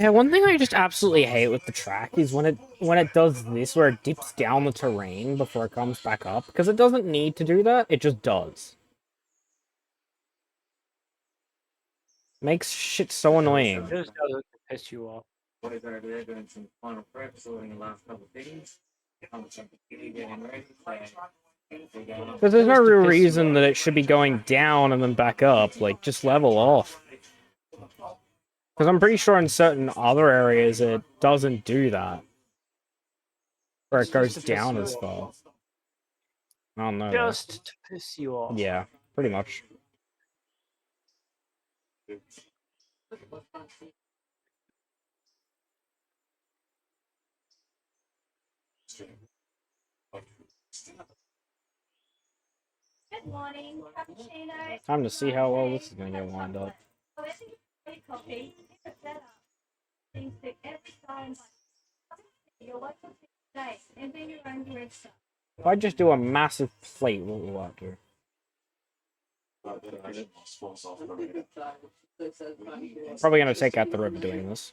Yeah, one thing I just absolutely hate with the track is when it does this, where it dips down the terrain before it comes back up, because it doesn't need to do that, it just does. Makes shit so annoying. Just doesn't piss you off. They're doing some final prep, sorting the last couple things. Getting ready. Because there's no real reason that it should be going down and then back up, like, just level off. Because I'm pretty sure in certain other areas it doesn't do that. Where it goes down as far. I don't know. Just to piss you off. Yeah, pretty much. Good morning, cappuccino. Time to see how well this is going to get lined up. Coffee. Things that every time your local today and then your own barista. If I just do a massive plate, what will that do? Probably going to take out the river doing this.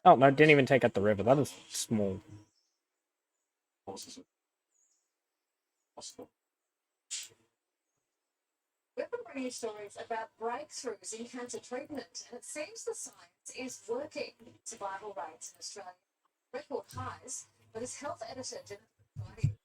Oh, no, didn't even take out the river. That is small. We've been bringing you stories about breakthroughs in cancer treatment, and it seems the science is working. Survival rates in Australia record highs, but as health editor Jennifer Friday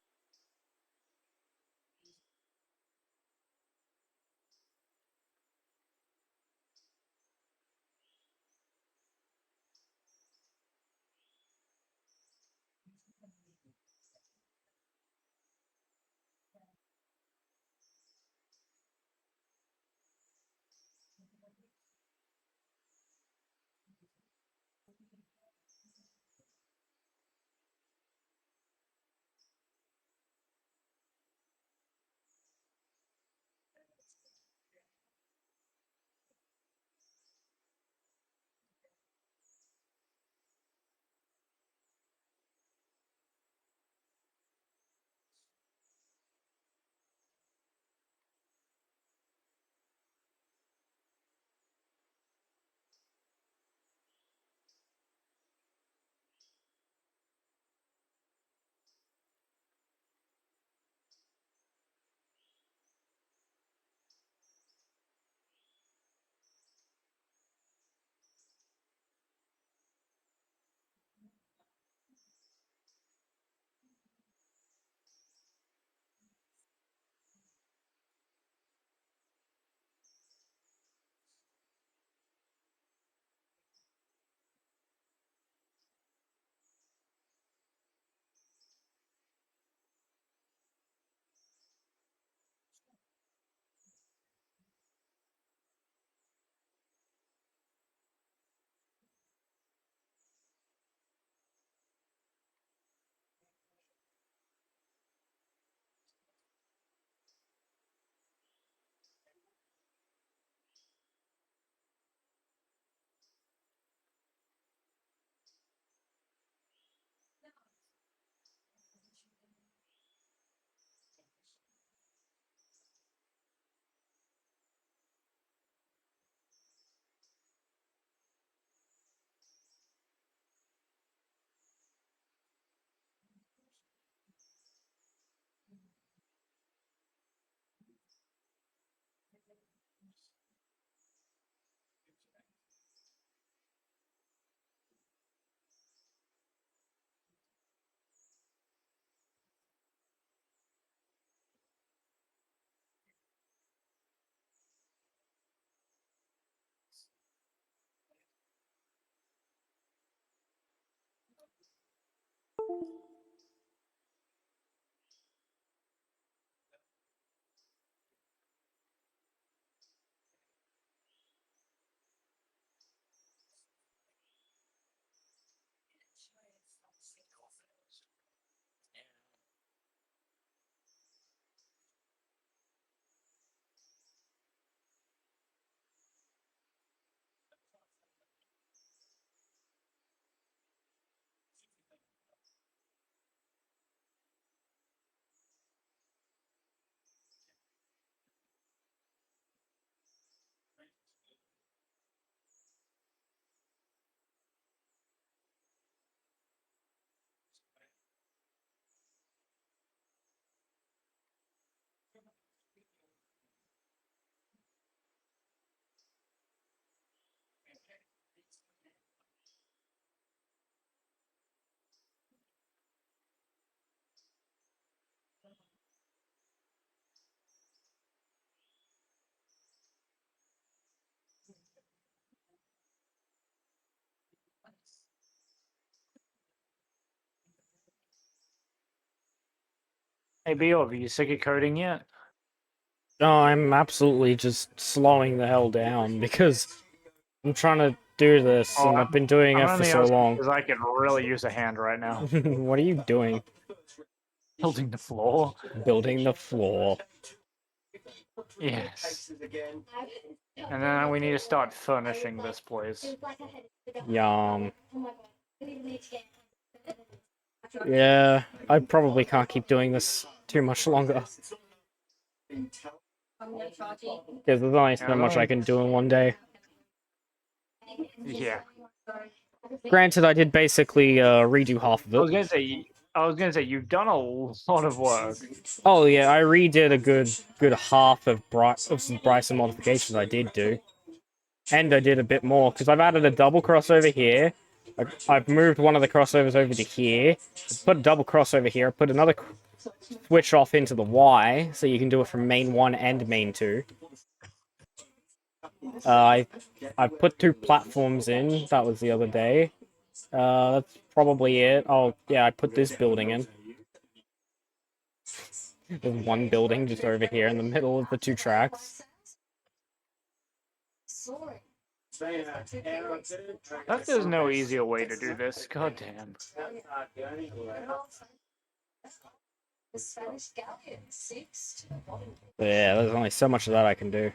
Hey, Beov, are you sick of coding yet? No, I'm absolutely just slowing the hell down because I'm trying to do this and I've been doing it for so long. Because I could really use a hand right now. What are you doing? Building the floor. Building the floor. Yes. And then we need to start furnishing this place. Yum. Yeah, I probably can't keep doing this too much longer. Because there's only so much I can do in one day. Yeah. Granted, I did basically redo half of it. I was gonna say you've done a lot of work. Oh yeah, I redid a good half of some Bryson modifications I did do. And I did a bit more, because I've added a double crossover here. I've moved one of the crossovers over to here. Put a double crossover here. I put another switch off into the Y, so you can do it from main 1 and main 2. I've put 2 platforms in. That was the other day. That's probably it. Oh, yeah, I put this building in. There's one building just over here in the middle of the 2 tracks. There's no easier way to do this. God damn. Yeah, there's only so much of that I can do.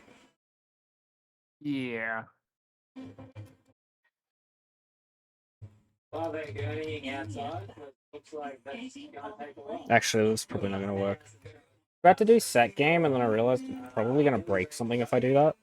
Yeah. Actually, this is probably not going to work. About to do set game, and then I realized I'm probably going to break something if I do that.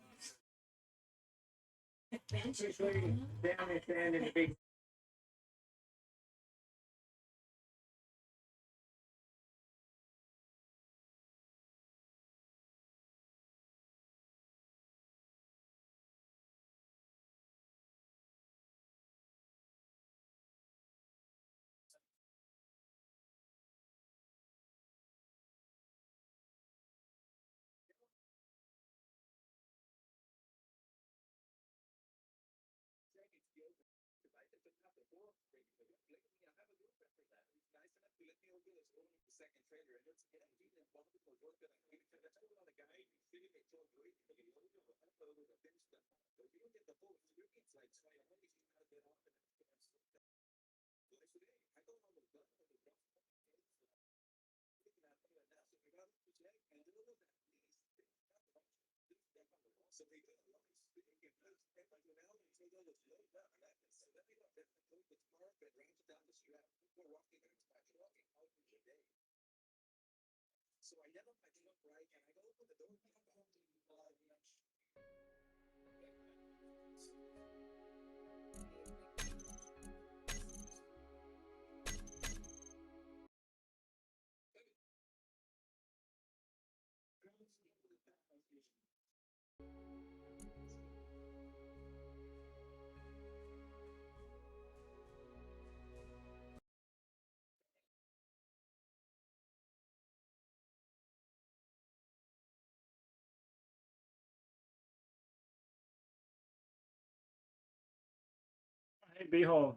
Hey, Behold.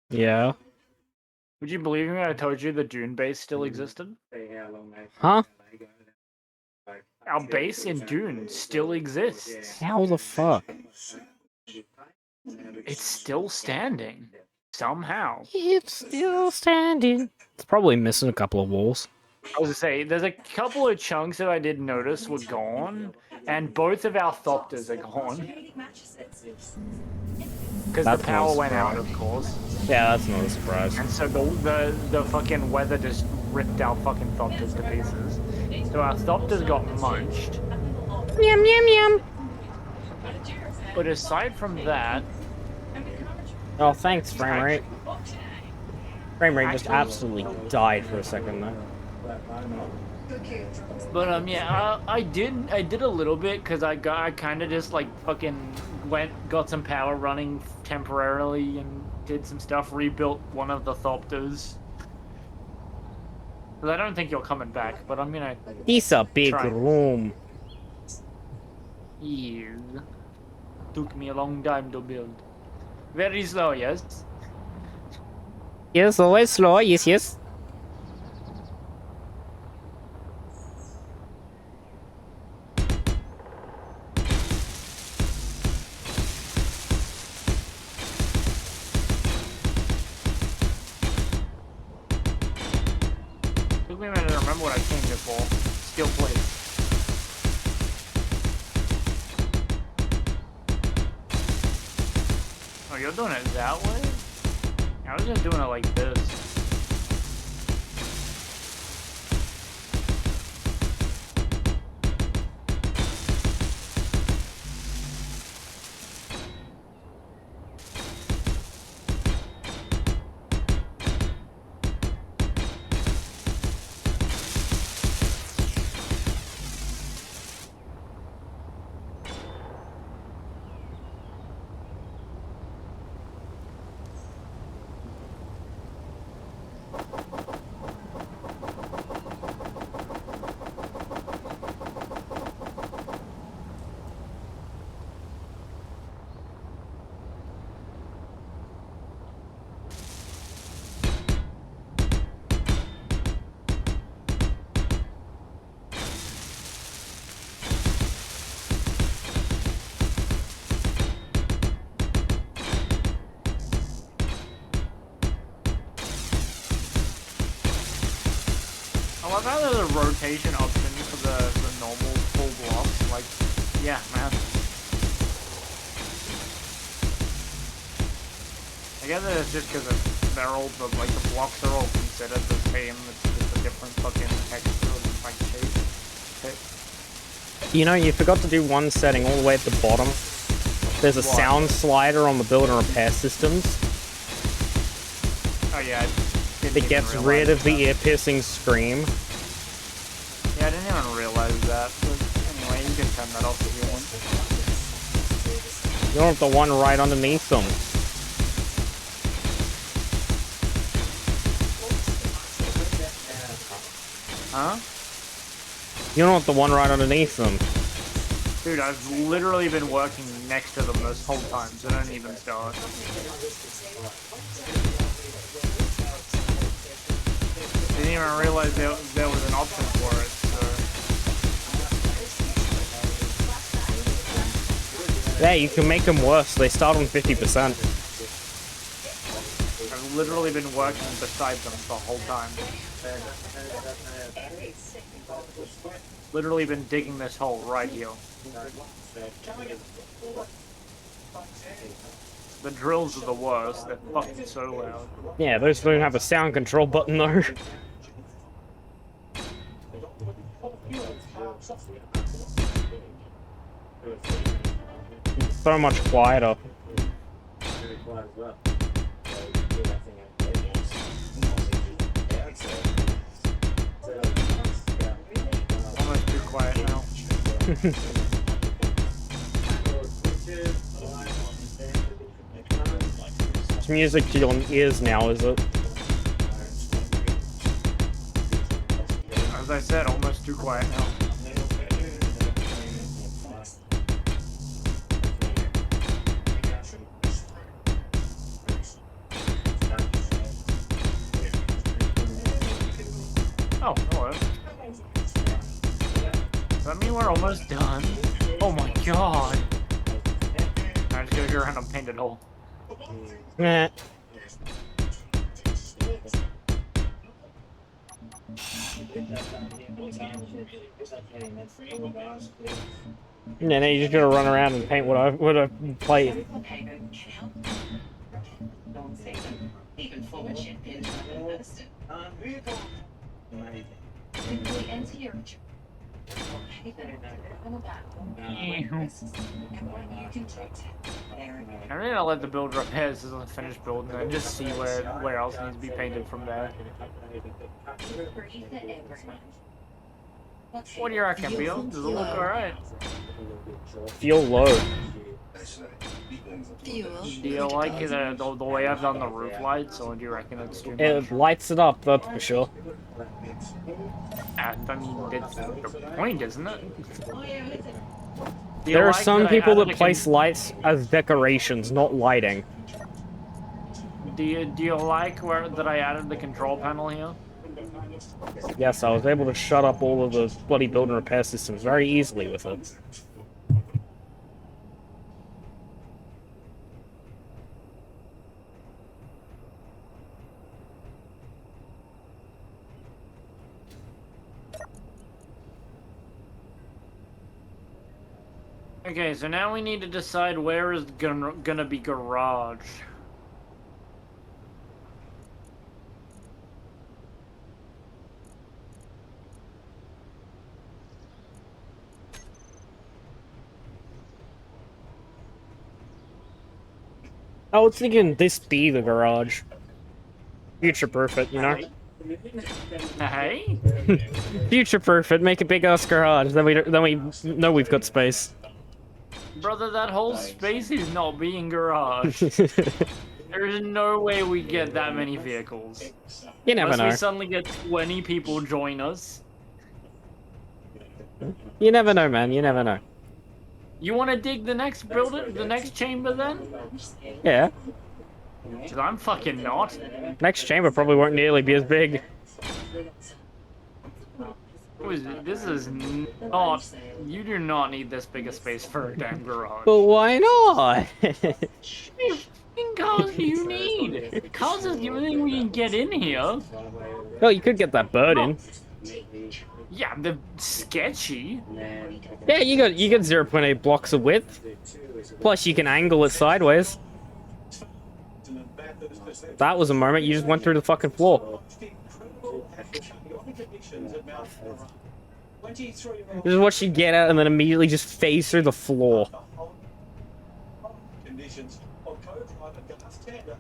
Yeah. Would you believe me when I told you the Dune base still existed? Huh? Our base in Dune still exists. How the fuck? It's still standing. Somehow. It's still standing. It's probably missing a couple of walls. I was gonna say, there's a couple of chunks that I did notice were gone, and both of our Thopters are gone. Because the power went out, of course. Yeah, that's not a surprise. And so the fucking weather just ripped our fucking Thopters to pieces. So our Thopters got munched. Yum, yum, yum. But aside from that... Oh, thanks, frame rate. Frame rate just absolutely died for a second there. But yeah, I did a little bit because I kind of just like fucking got some power running temporarily and did some stuff, rebuilt one of the Thopters. Because I don't think you're coming back, but I'm gonna. It's a big room. Yeah. Took me a long time to build. Very slow, yes. Yes, always slow. Yes, yes. remember what I came here for. Steel plate. Oh, you're doing it that way? I was just doing it like this. I love how there's a rotation option for the normal full blocks. Like, yeah, man. I guess it's just because they're all like the blocks are all considered the same. It's just a different fucking texture and like shape. You know, you forgot to do one setting all the way at the bottom. There's a sound slider on the build and repair systems. Oh yeah. It gets rid of the ear-piercing scream. Yeah, I didn't even realize that. But anyway, you can turn that off if you want. You don't have the one right underneath them. Huh? You don't have the one right underneath them. Dude, I've literally been working next to them this whole time, so don't even start. I didn't even realize there was an option for it, so... Yeah, you can make them worse. They start on 50%. I've literally been working beside them the whole time. Literally been digging this hole right here. The drills are the worst. They're fucking so loud. Yeah, those don't have a sound control button though. So much quieter. Almost too quiet now. It's music to your ears now, is it? As I said, almost too quiet now. Oh, hello. Does that mean we're almost done? Oh my god! I just gotta go around a painted hole. Nah. Yeah, now you just gotta run around and paint what I played. I really don't let the build repairs as a finished build and then just see where else needs to be painted from there. What do you reckon, Bill? Does it look alright? Feel low. Do you like the way I've done the roof lights, or do you reckon it's too much? It lights it up, that's for sure. I mean, that's the point, isn't it? There are some people that place lights as decorations, not lighting. Do you like that I added the control panel here? Yes, I was able to shut up all of the bloody build and repair systems very easily with it. Okay, so now we need to decide where is gonna be garage. I was thinking this be the garage. Future proof it, you know? Hey? Future proof it, make a big ass garage, then we know we've got space. Brother, that whole space is not being garage. There's no way we get that many vehicles. You never Unless know. we suddenly get 20 people join us. You never know, man, you never know. You want to dig the next building, the next chamber then? Yeah. Cause I'm fucking not. Next chamber probably won't nearly be as big. This is not. You do not need this big a space for a damn garage. But why not? How many fucking cars do you need? Cars is the only thing we can get in here. Well, you could get that bird in. Yeah, the sketchy. Yeah, you got 0.8 blocks of width. Plus, you can angle it sideways. That was a moment you just went through the fucking floor. This is what you get out and then immediately just phase through the floor. Conditions of co-driver gas tender.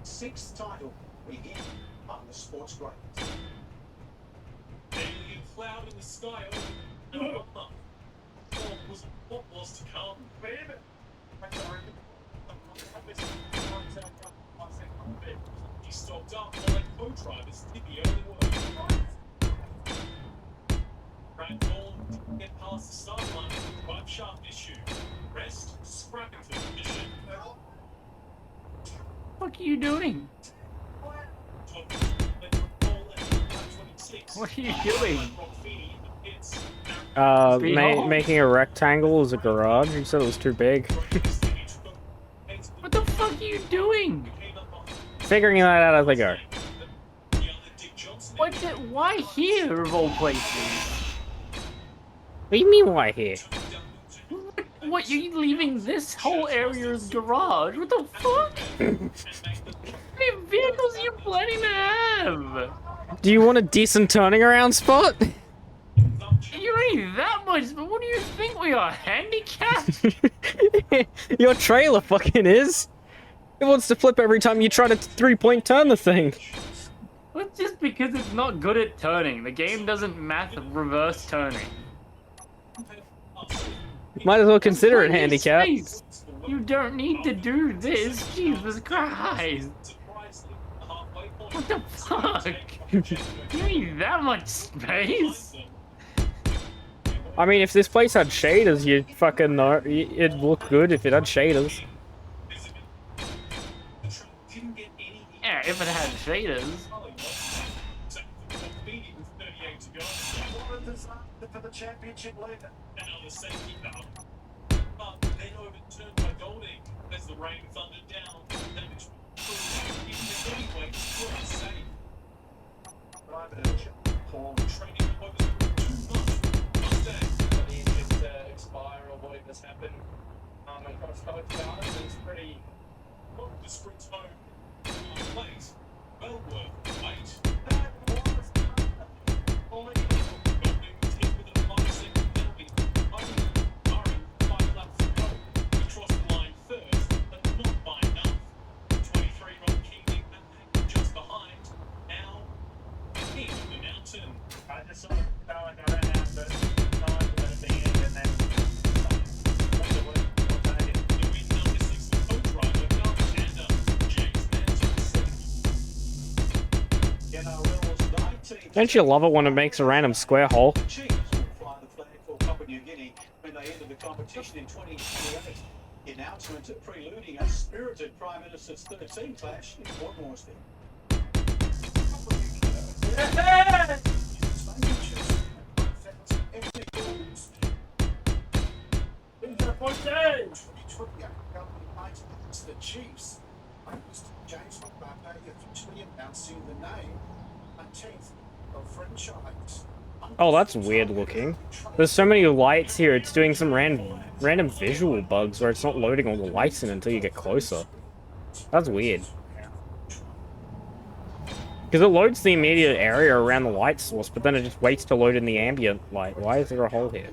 6th title we hit on the sports grade. Alien cloud in the sky. What was to come? He stopped up while co-drivers did the early work. Brad Dawn didn't get past the start line with a drive shaft issue. Rest, Scrappington mission. What are you doing? What are you doing? Making a rectangle as a garage? You said it was too big. What the fuck are you doing? Figuring that out as I go. Why here of all places? What do you mean, why here? What, you leaving this whole area as garage? What the fuck? How many vehicles are you planning to have? Do you want a decent turning around spot? You don't need that much, but what do you think we are, handicapped? Your trailer fucking is. It wants to flip every time you try to 3-point turn the thing. Well, just because it's not good at turning. The game doesn't math reverse turning. Might as well consider it handicap. You don't need to do this. Jesus Christ. What the fuck? You need that much space? I mean, if this place had shaders, you'd fucking know. It'd look good if it had shaders. Yeah, if it had shaders. For the championship leader. Another safety car. But then overturned by Golding as the rain thundered down. Damage anyway, was safe. Private Paul training focus too much. Mustang. The engines expire or whatever's happened. Across both cars, it's pretty. Look, the sprint's home. Place. Well worth the wait. Don't you love it when it makes a random square hole? Competition in 2028. The announcement preluding a spirited Prime Minister's 13 clash in Port Moresby. The Chiefs, James McBappé officially announcing the name and 10th of franchise Oh, that's weird looking. There's so many lights here, it's doing some random visual bugs where it's not loading all the lights in until you get closer. That's weird. Because it loads the immediate area around the light source, but then it just waits to load in the ambient light. Why is there a hole here?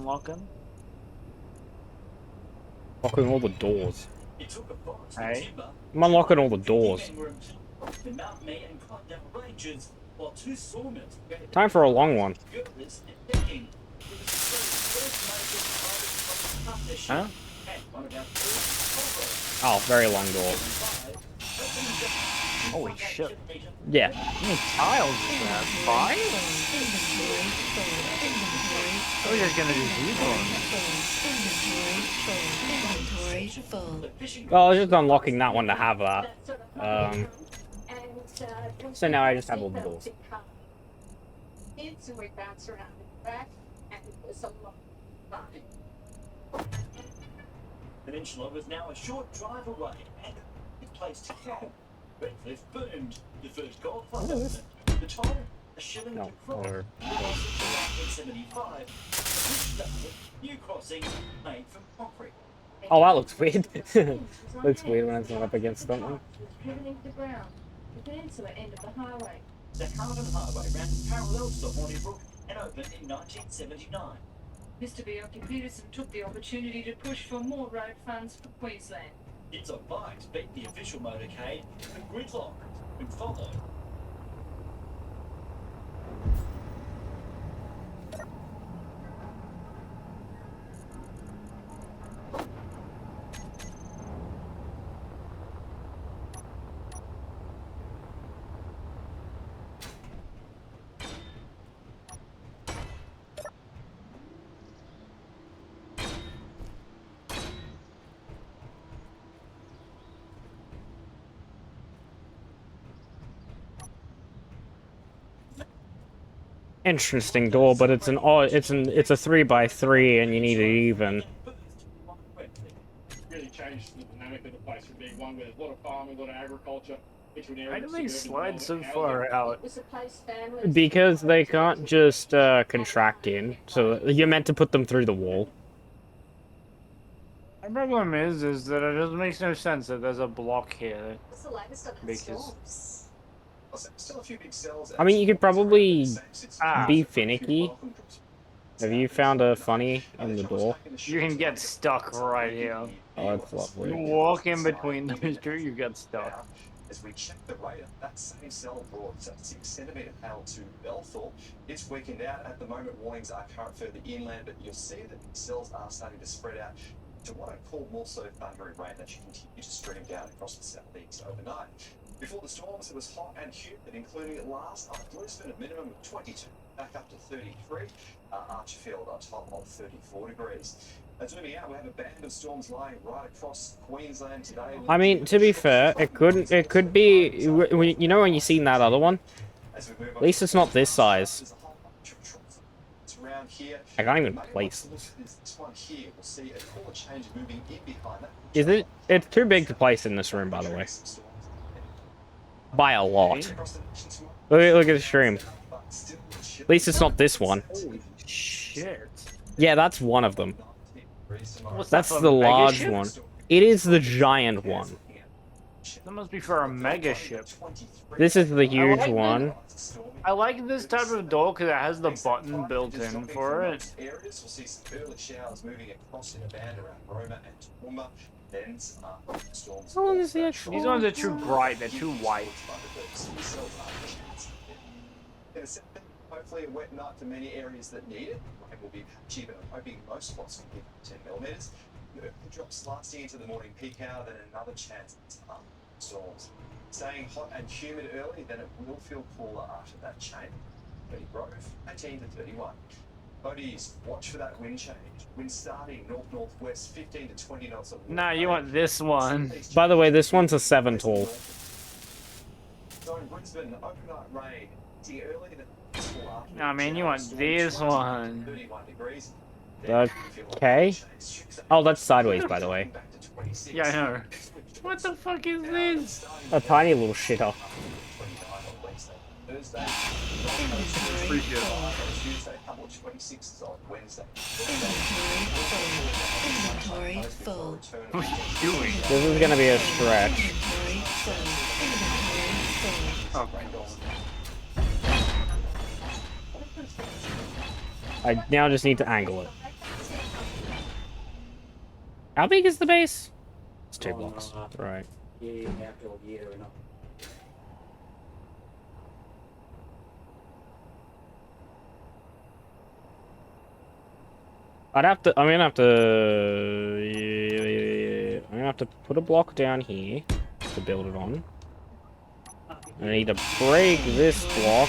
unlocking? Locking all the doors. It took a forest Hey. of timber. I'm unlocking all the doors. Men were employed to mount me and climb down ranges, while two sawmills created Time for a long one. girders and decking. It was Australia's first major private partnership, Huh? and one of our first Oh, very long door. Holy shit. Yeah. How many tiles is that? 5? I was just gonna do these ones. Well, I was just unlocking that one to have that. So now I just have all the doors. Kids and we bounce around the back and there's a lot of fun. Peninsula was now a short drive away and a good place to camp. Redcliffe boomed. The first gold club opened. The toll, a shilling No, to cross. or- The license in 1975. Which started new crossing made from concrete. Oh, that looks weird. Looks weird when it's not up against something. Driven into the ground. The peninsula end of the highway. The Carlton Highway ran parallel to the Horny Brook and opened in 1979. Mr. Bjelke-Petersen took the opportunity to push for more road funds for Queensland. It's on bikes beat the official motorcade, the Gridlock, and followed. Interesting door, but it's an odd. It's a 3x3, and you need it even. Really changed the dynamic of the place from being one where there's a lot of farming, a lot of agriculture, into an area. Why do of they suburban slide so development, far housing. out? It's a place families. Because they can't just contract in, so you're meant to put them through the wall. The problem is that it just makes no sense that there's a block here. What's the latest on the Because- storms? Still a few big cells. I mean, you could probably Ah. be finicky. Have you found a funny in the door? You can get stuck right here. Oh, that's You lovely. walk in between those two, you get stuck. As we check the radar, that same cell brought a 6-centimetre hail to Belthorpe. It's weakened out. At the moment, warnings are current further inland, but you'll see that the cells are starting to spread out to what I call more so thundery rain that should continue to stream down across the southeast overnight. Before the storms, it was hot and humid, including last night, Brisbane a minimum of 22, back up to 33, Archerfield on top of 34 degrees. Zooming out, we have a band of storms lying right across Queensland today. I mean, to be fair, it could be. You know when you seen that other one? At least it's not this size. It's around here. I can't even Maybe place once this. you look at this one here, we'll see a cooler change moving in behind that. Is it? It's too big to place in this room, by the way. By a lot. Look at the stream. At least it's not this one. Holy shit. Yeah, that's one of them. What's That's that for, the mega large ship? one. It is the giant one. That must be for a mega ship. This is the huge like one. I like this type of door because it has the button built in for it. Areas we'll see some early showers moving across in a band around Roma and Toowoomba. Then some storms. How long is the actual? These ones are too bright, they're too white. Hopefully a wet night for many areas that need it. Rain will be patchy, but I'm hoping most spots will give 10 millimetres. The drops lasting into the morning peak hour, then another chance at storms. Staying hot and humid early, then it will feel cooler after that change. Betty Grove, 18 to 31. Bodies, watch for that wind change. Wind starting north-northwest, 15 to 20 knots. Nah, you want this one. By the way, this one's a 7 tall. So in Brisbane, overnight rain. See early in the Nah, man, you want this one. 31 degrees. Okay. Oh, that's sideways, by the way. Yeah, I know. What the fuck is this? A tiny little shitter. Thursday, Tuesday, couple of 26s on Wednesday. Inventory full. What are you doing? This is gonna be a stretch. Oh, I now just need to angle it. How big is the base? It's 2 blocks. Right. I'm gonna have to put a block down here to build it on. I need to break this block.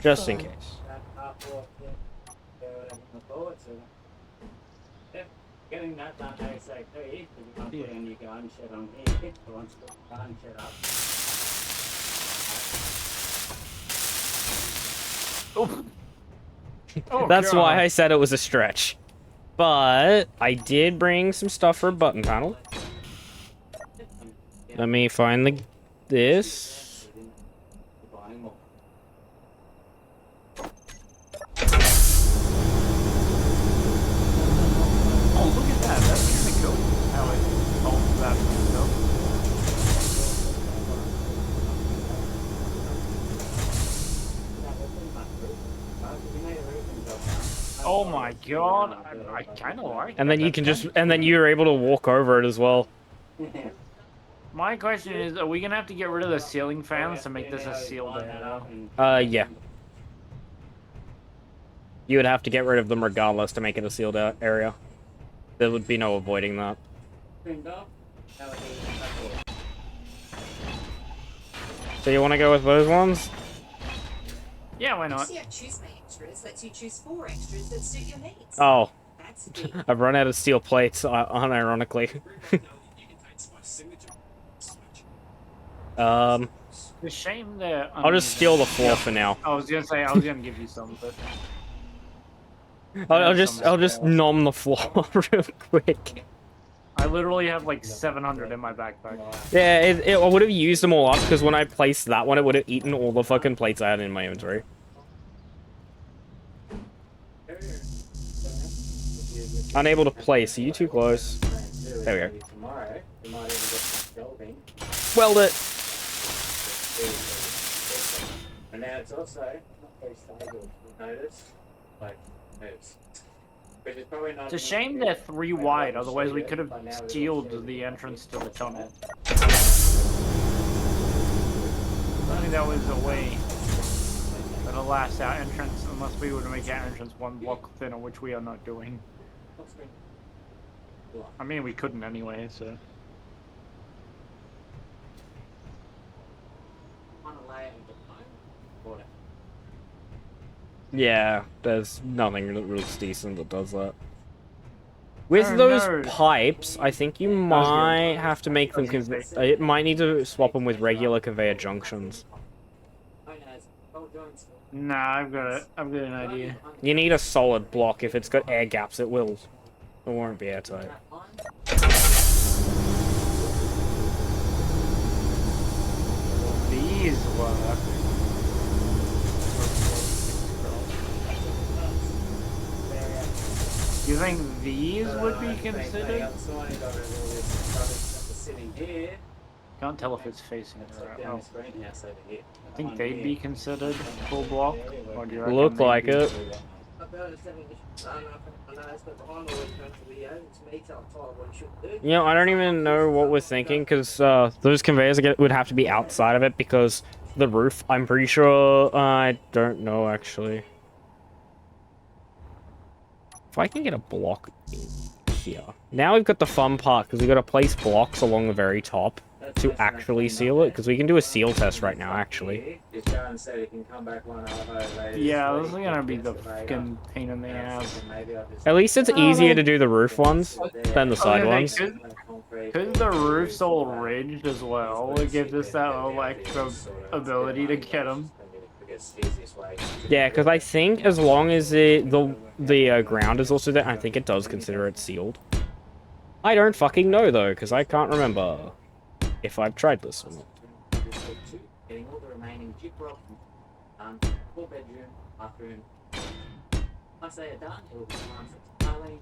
Just in case. Getting that done ASAP, you can put in your gun shed on here, once the gun shed up. Oh, That's God. why I said it was a stretch. But I did bring some stuff for a button panel. Let me find this. Oh, look at that. That's kind of cool. How it holds that stuff. Oh my god. I kind of like And then you can just, and then you're able to walk over it as well. My question is, are we gonna have to get rid of the ceiling fans to make this a sealed area? Yeah. You would have to get rid of them regardless to make it a sealed area. There would be no avoiding that. So you want to go with those ones? Yeah, why not? Choose my extras lets you choose 4 extras that suit your needs. Oh. That's big. I've run out of steel plates, unironically. It's a shame that... I'll just steal the 4 for now. I was gonna say, I was gonna give you some, but... I'll just nom the floor real quick. I literally have like 700 in my backpack. Yeah, I would have used them all up because when I placed that one, it would have eaten all the fucking plates I had in my inventory. Unable to place. Are you too close? There we go. Weld it. And now it's also not very stable. Notice, like moves. But it's probably not. It's a shame they're 3 wide, otherwise we could have sealed the entrance to the tunnel. I think that was a way. But alas, our entrance, unless we were to make our entrance 1 block thinner, which we are not doing. I mean, we couldn't anyway, so. Yeah, there's nothing that looks decent that does that. With Oh, those no. pipes, I think you might have to make them. It might need to swap them with regular conveyor junctions. Nah, I've got an idea. You need a solid block. If it's got air gaps, it will. It won't be airtight. These work. You think these would be considered? Can't tell if it's facing it right now. I think they'd be considered full block, or do you reckon Look they'd like be- it. You know, I don't even know what we're thinking because those conveyors would have to be outside of it because the roof. I'm pretty sure. I don't know actually. If I can get a block in here. Now we've got the fun part because we've got to place blocks along the very top to actually seal it because we can do a seal test right now actually. Yeah, this is gonna be the fucking pain in the ass. At least it's easier to do the roof ones than the side ones. Because the roof's all ridged as well, it gives us that little extra ability to get them. Yeah, because I think as long as the ground is also there, I think it does consider it sealed. I don't fucking know though, because I can't remember if I've tried this or not. Getting all the remaining gyprock done. 4-bedroom, bathroom. Once they are done, it will be time for tiling,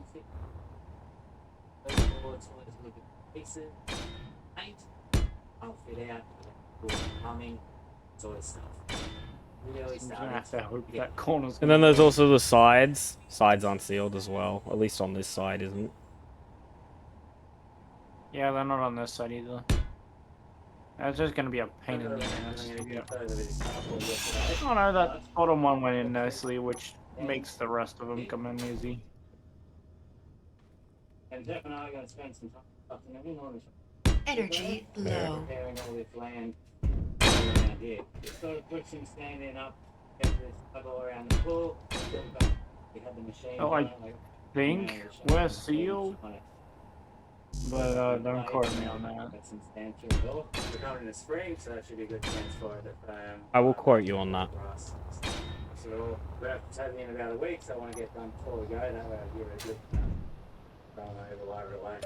those boards, all those little pieces, paint. I'll fit out, plumbing, sort of stuff. really I'm gonna starting have to to hope get that corner's. And then there's also the sides. Sides aren't sealed as well. At least on this side isn't. Yeah, they're not on this side either. That's just gonna be a pain in the ass. Oh no, that bottom one went in nicely, which makes the rest of them come in easy. And Jeff and I are going to spend some time fucking in on this. Energy low. Preparing all this land around here. Just sort of put some standing up, get this all around the pool, build back. We have the machine. Oh, I think we're sealed, but don't quote me on that. That's substantial. Well, we're coming in the spring, so that should be a good chance for it. I will quote you on that. So we have to have in about a week, so I want to get done before we go. That way I'll give it a good overlay away.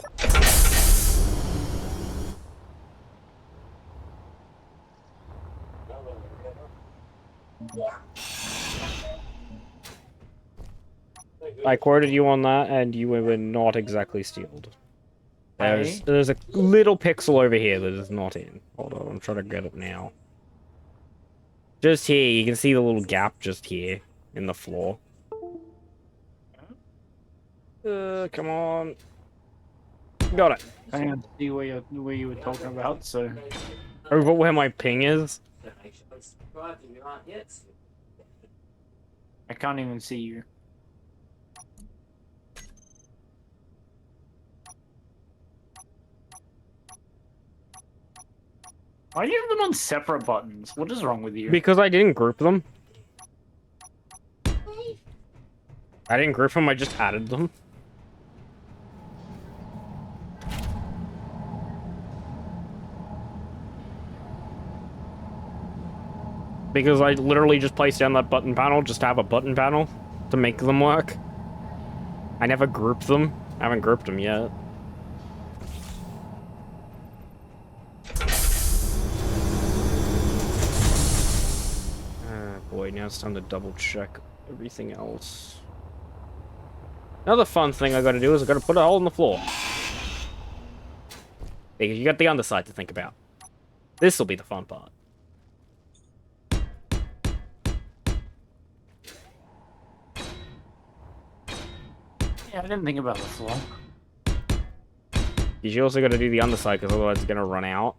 I quoted you on that, and you were not exactly sealed. There's a little pixel over here that is not in. Hold on, I'm trying to get it now. Just here, you can see the little gap just here in the floor. Come on. Got it. I can't see where you were talking about, so. Over where my ping is. I can't even see you. Why do you have them on separate buttons? What is wrong with you? Because I didn't group them. I didn't group them, I just added them. Because I literally just placed down that button panel just to have a button panel to make them work. I never grouped them. I haven't grouped them yet. Boy, now it's time to double check everything else. Another fun thing I gotta do is I gotta put a hole in the floor. Because you got the underside to think about. This'll be the fun part. Yeah, I didn't think about the floor. You also gotta do the underside because otherwise it's gonna run out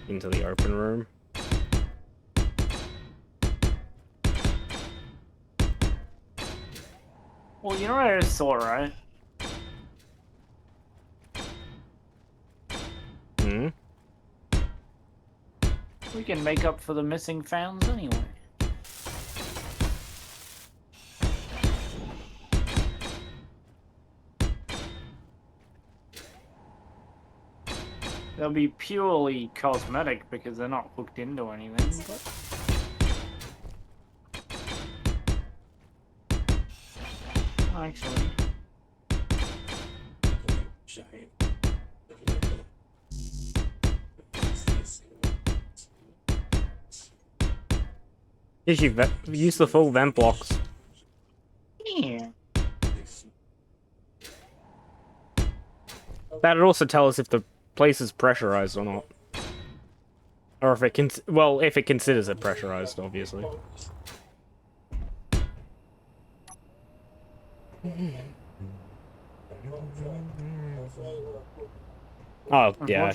into the open room. Well, you know what I just saw, right? Hmm? We can make up for the missing founds anyway. They'll be purely cosmetic because they're not hooked into anything. But... Actually. Use the full vent blocks. Yeah. That'd also tell us if the place is pressurized or not. Or if it if it considers it pressurized, obviously. Oh, yeah.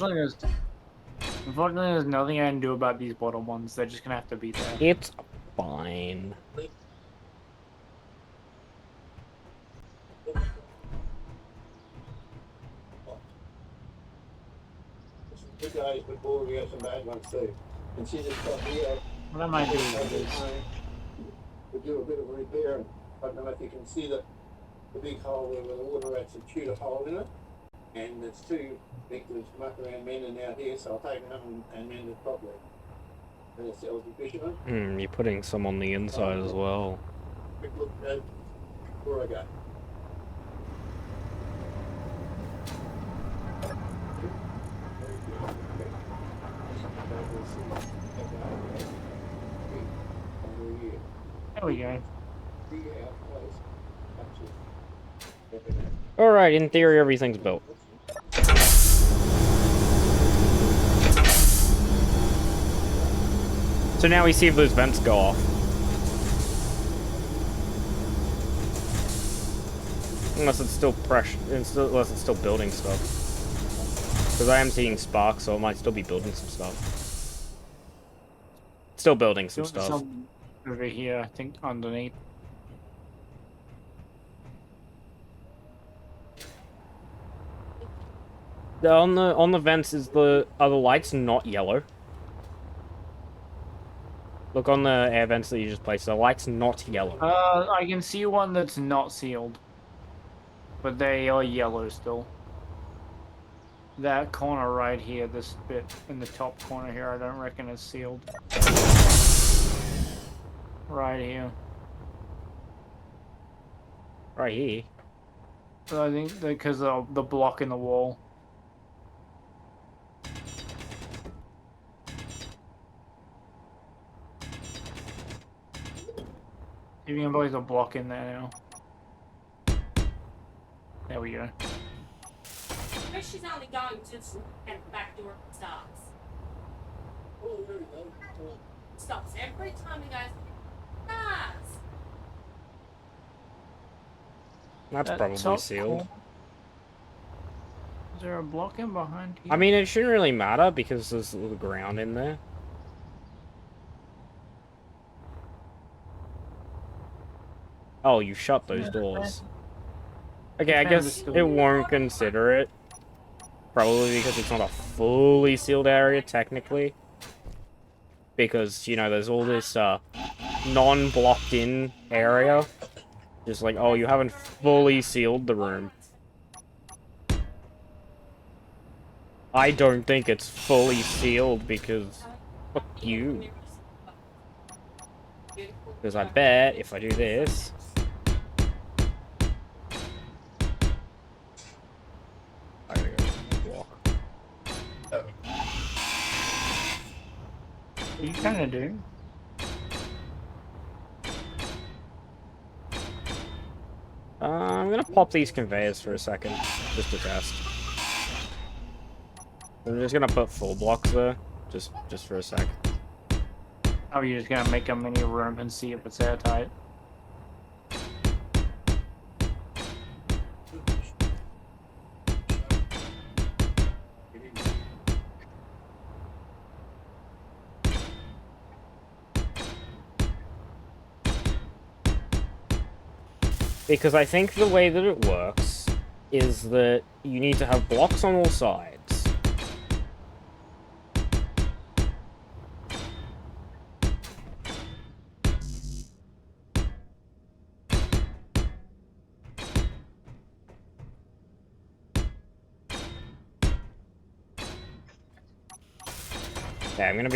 Unfortunately, there's nothing I can do about these bottom ones. They're just gonna have to be there. It's fine. Good days before we have some bad ones too. And she just got here. What am I doing with this? We do a bit of repair. I don't know if you can see the big hole there where the water rats have chewed a hole in it. And it's too big to muck around mending out here, so I'll take it up and mend it properly. And it's the fisherman. You're putting some on the inside as well. Quick look at before I go. There we go. Alright, in theory everything's built. So now we see if those vents go off. Unless it's still pressure, unless it's still building stuff. Because I am seeing sparks, so it might still be building some stuff. Still building some stuff. Some over here, I think, underneath. On the vents are the lights not yellow? Look on the air vents that you just placed. The light's not yellow. I can see one that's not sealed, but they are yellow still. That corner right here, this bit in the top corner here, I don't reckon it's sealed. Right here. Right here. So I think because of the block in the wall. You can place a block in there now. There we go. But she's only going to at the back door and stops. Stops every time he goes, guys. That's probably top sealed. corner. Is there a block in behind here? I mean, it shouldn't really matter because there's a little ground in there. Oh, you shut those doors. Okay, I guess it won't consider it. Probably because it's not a fully sealed area, technically. Because, you know, there's all this non-blocked in area. Just like, oh, you haven't fully sealed the room. I don't think it's fully sealed because... Fuck you. Because I bet if I do this... I gotta go walk. You kinda do. I'm gonna pop these conveyors for a second, just to test. I'm just gonna put full blocks there, just for a sec. Oh, you're just gonna make a mini room and see if it's airtight. Because I think the way that it works is that you need to have blocks on all sides. Yeah, I'm gonna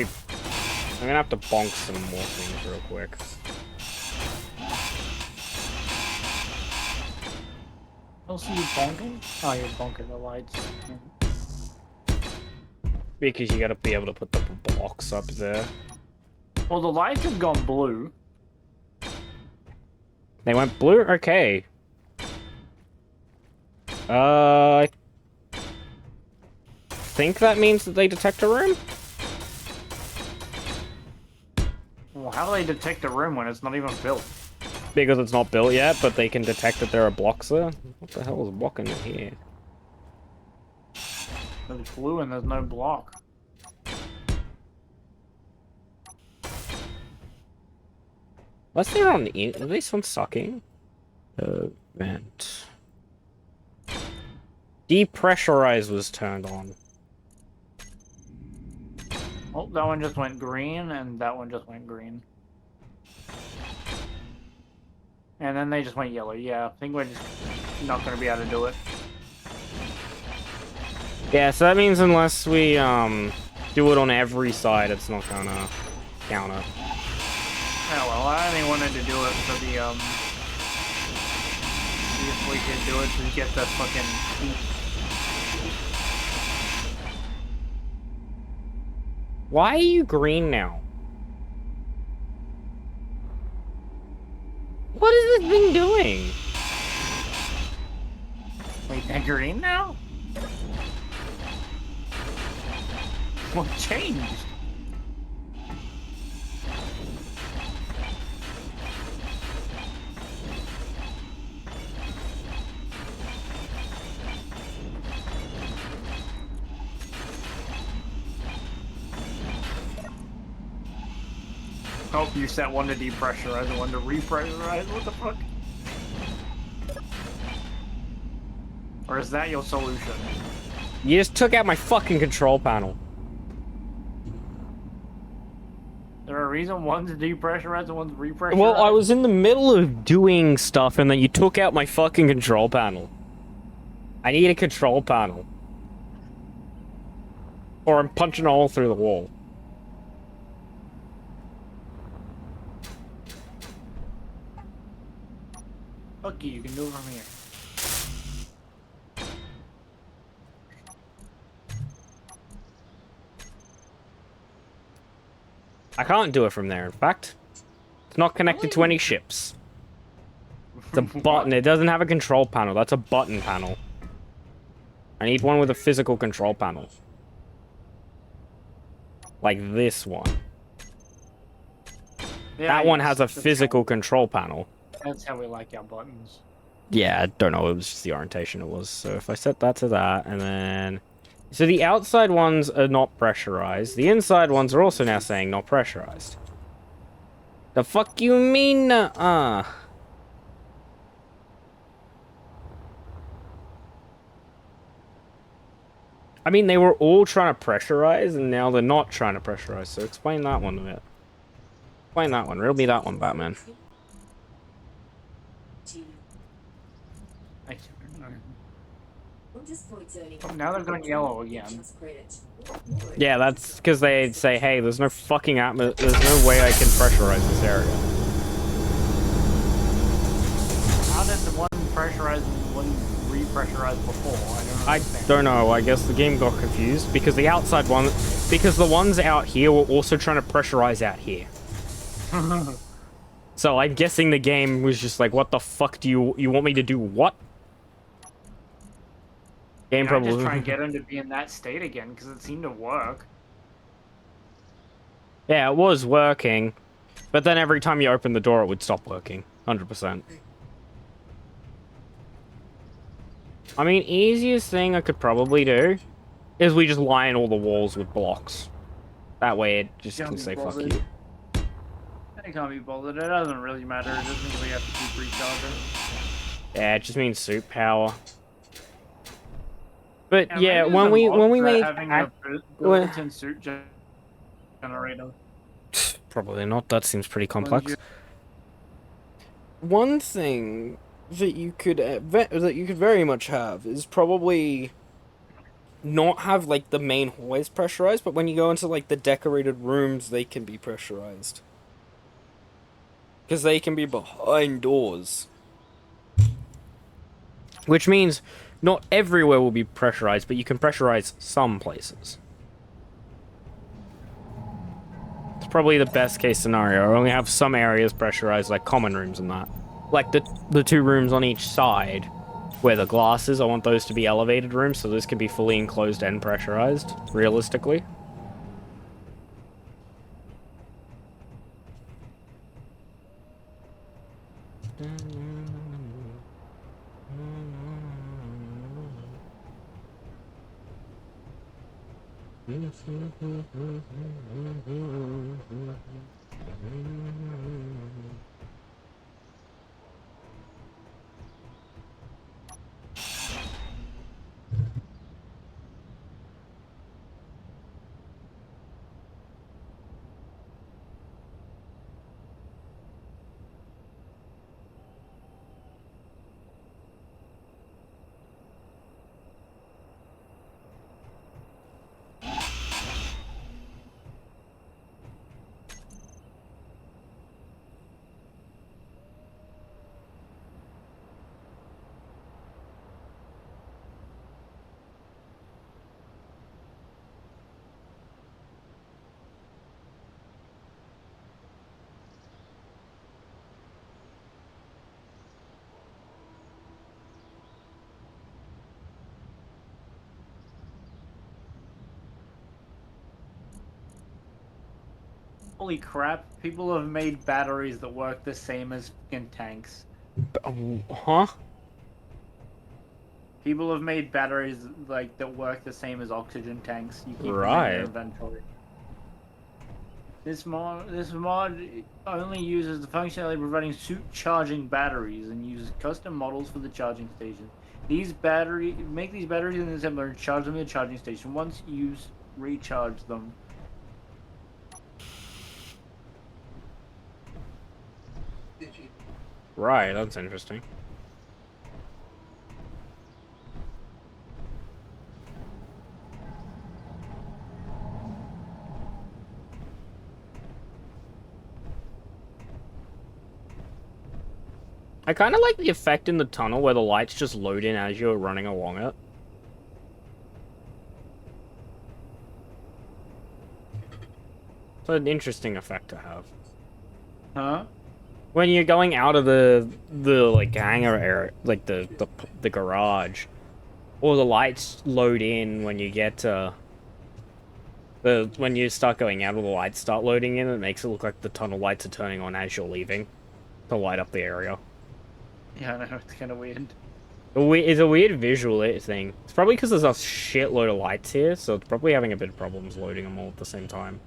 have to bonk some more things real quick. I'll see you bonking? Oh, you're bonking the lights. Because you gotta be able to put the blocks up there. Well, the lights have gone blue. They went blue? Okay. I think that means that they detect a room? Well, how do they detect a room when it's not even built? Because it's not built yet, but they can detect that there are blocks there. What the hell is blocking in here? There's blue and there's no block. Unless they're on in, are they on sucking? Vent. Depressurize was turned on. Oh, that one just went green and that one just went green. And then they just went yellow. Yeah, I think we're just not going to be able to do it. Yeah, so that means unless we do it on every side, it's not gonna counter. Oh well, I only wanted to do it for the see if we could do it to get the fucking heat. Why are you green now? What is this thing doing? Wait, they're green now? What changed? Oh, you set one to depressurize and one to repressurize. What the fuck? Or is that your solution? You just took out my fucking control panel. Is there a reason one's depressurized and one's repressurized? Well, I was in the middle of doing stuff and then you took out my fucking control panel. I need a control panel. Or I'm punching a hole through the wall. Fuck you can do it from here. I can't do it from there, in fact. It's not connected to any ships. It's a button. It doesn't have a control panel. That's a button panel. I need one with a physical control panel. Like this one. Yeah, That one yes, has a that's physical control panel. That's how we like our buttons. Yeah, I don't know. It was just the orientation it was. So if I set that to that, and then... So the outside ones are not pressurized. The inside ones are also now saying not pressurized. The fuck you mean? I mean, they were all trying to pressurize, and now they're not trying to pressurize. So explain that one a bit. Explain that one. Riddle me that one, Batman. Oh, now they're going yellow again. Yeah, that's because they'd say, hey, there's no fucking there's no way I can pressurize this area. How did the one pressurize and one repressurize before? I Don't know. I guess the game got confused because the outside one, because the ones out here were also trying to pressurize out here. So I'm guessing the game was just like, what the fuck do you want me to do? What? Game probably. probably. Just try and get him to be in that state again because it seemed to work. Yeah, it was working, but then every time you open the door, it would stop working. 100%. I mean, easiest thing I could probably do is we just line all the walls with blocks. That way it just can say fuck you. I can't be bothered. It doesn't really matter. It just means we have to keep recharging. Yeah, it just means suit power. But yeah, maybe when there's a we mod for made having a built-in suit generator. Probably not. That seems pretty complex. One thing that you could very much have is probably not have like the main hallways pressurized, but when you go into like the decorated rooms, they can be pressurized because they can be behind doors, which means not everywhere will be pressurized, but you can pressurize some places. It's probably the best case scenario. I only have some areas pressurized, like common rooms and that. Like the two rooms on each side, where the glass is, I want those to be elevated rooms, so this can be fully enclosed and pressurized, realistically. Holy crap, people have made batteries that work the same as fucking tanks. Huh? People have made batteries like that work the same as oxygen tanks. You keep them in Right. your inventory. This mod only uses the functionality of providing suit charging batteries and uses custom models for the charging station. Make these batteries in the assembler and charge them at the charging station. Once used, recharge them. Right, that's interesting. I kind of like the effect in the tunnel where the lights just load in as you're running along it. It's an interesting effect to have. Huh? When you're going out of the like hangar area, like the garage, all the lights load in when you get when you start going out, all the lights start loading in. It makes it look like the tunnel lights are turning on as you're leaving to light up the area. Yeah, I know, it's kind of weird. It's a weird visual thing. It's probably because there's a shitload of lights here, so it's probably having a bit of problems loading them all at the same time.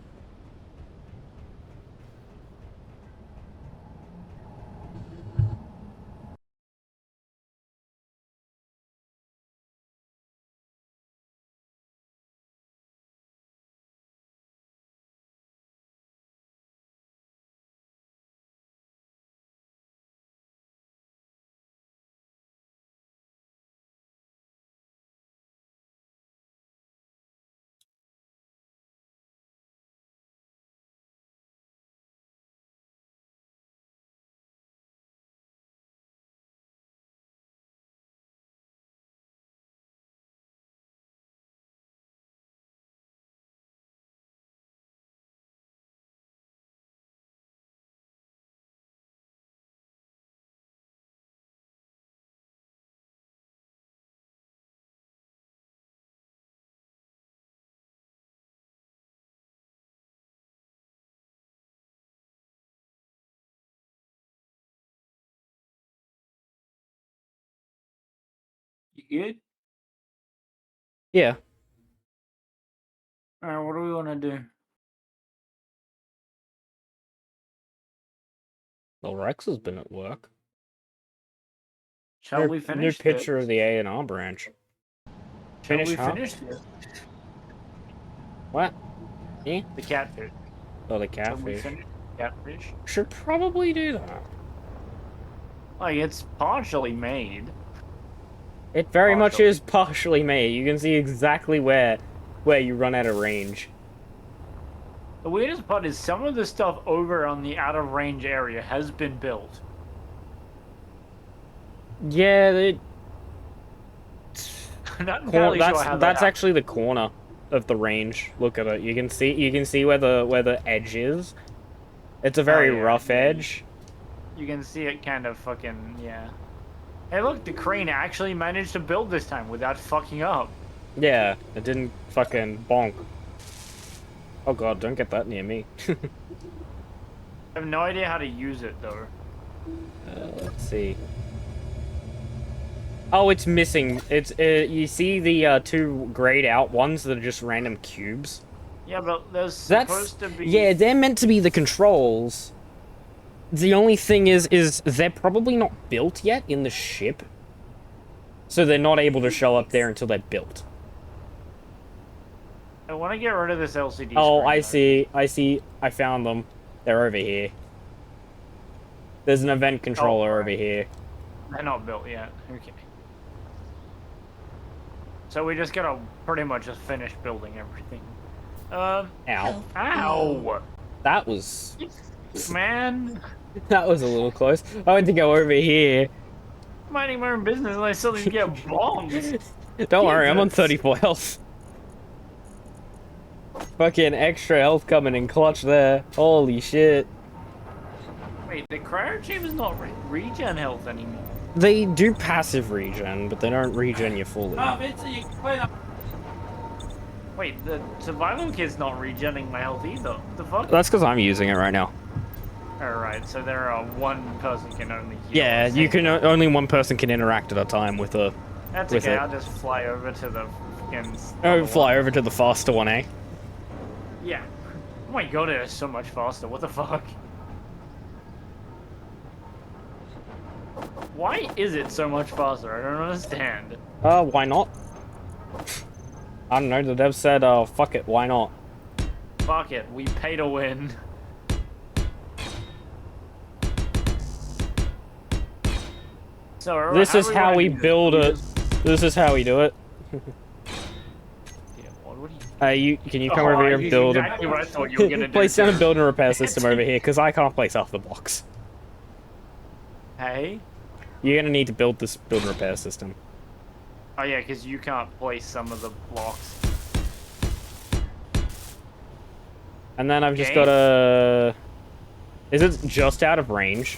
You good? Yeah. Alright, what do we want to do? Well, Rex has been at work. Shall we finish New picture of the A&R branch. Shall we huh? finish this? What? Yeah? The catfish. Oh, the Shall we catfish. finish the catfish? Should probably do that. Like, it's partially made. It very much is partially made. You can see exactly where you run out of range. The weirdest part is some of the stuff over on the out of range area has been built. Yeah, Not entirely sure how that's that actually the corner of the range. Look at it. You can see where the edge is. It's a very rough edge. You can see it kind of fucking, yeah. Hey look, the crane actually managed to build this time without fucking up. Yeah, it didn't fucking bonk. Oh god, don't get that near me. I have no idea how to use it though. Let's see. Oh, it's missing. It's you see the two grayed out ones that are just random cubes. Yeah, but there's That's supposed to be. yeah, they're meant to be the controls. The only thing is they're probably not built yet in the ship, so they're not able to show up there until they're built. I want to get rid of this LCD. Oh, screen, I see. I found them. They're over here. There's an event controller over here. They're not built yet. Okay. So we just gotta pretty much just finish building everything. Ow. Ow! That was... Man! That was a little close. I went to go over here. Minding my own business and I suddenly get bombed. Don't worry, I'm on 34 health. Fucking extra health coming in clutch there. Holy shit. Wait, the cryo chamber's not regen health anymore. They do passive regen, but they don't regen you fully. Wait, the survival kit's not regenning my health either. What the fuck? That's because I'm using it right now. Alright, so there are one person can only heal. Yeah, you can only one person can interact at a time with a. That's with okay, it. I'll just fly over to the fucking. Oh, fly over to the faster one, eh? Yeah. my god, it is so much faster. What the fuck? Why is it so much faster? I don't understand. Why not? I don't know, the dev said, fuck it, why not? Fuck it, we pay to win. So, This is how we build it. This is how we do it. Can you come over here and build exactly what I thought you were gonna do. place down a build and repair system over here, because I can't place off the box. Hey? You're gonna need to build this build and repair system. Oh yeah, because you can't place some of the blocks. And then I've just gotta... Is it just out of range?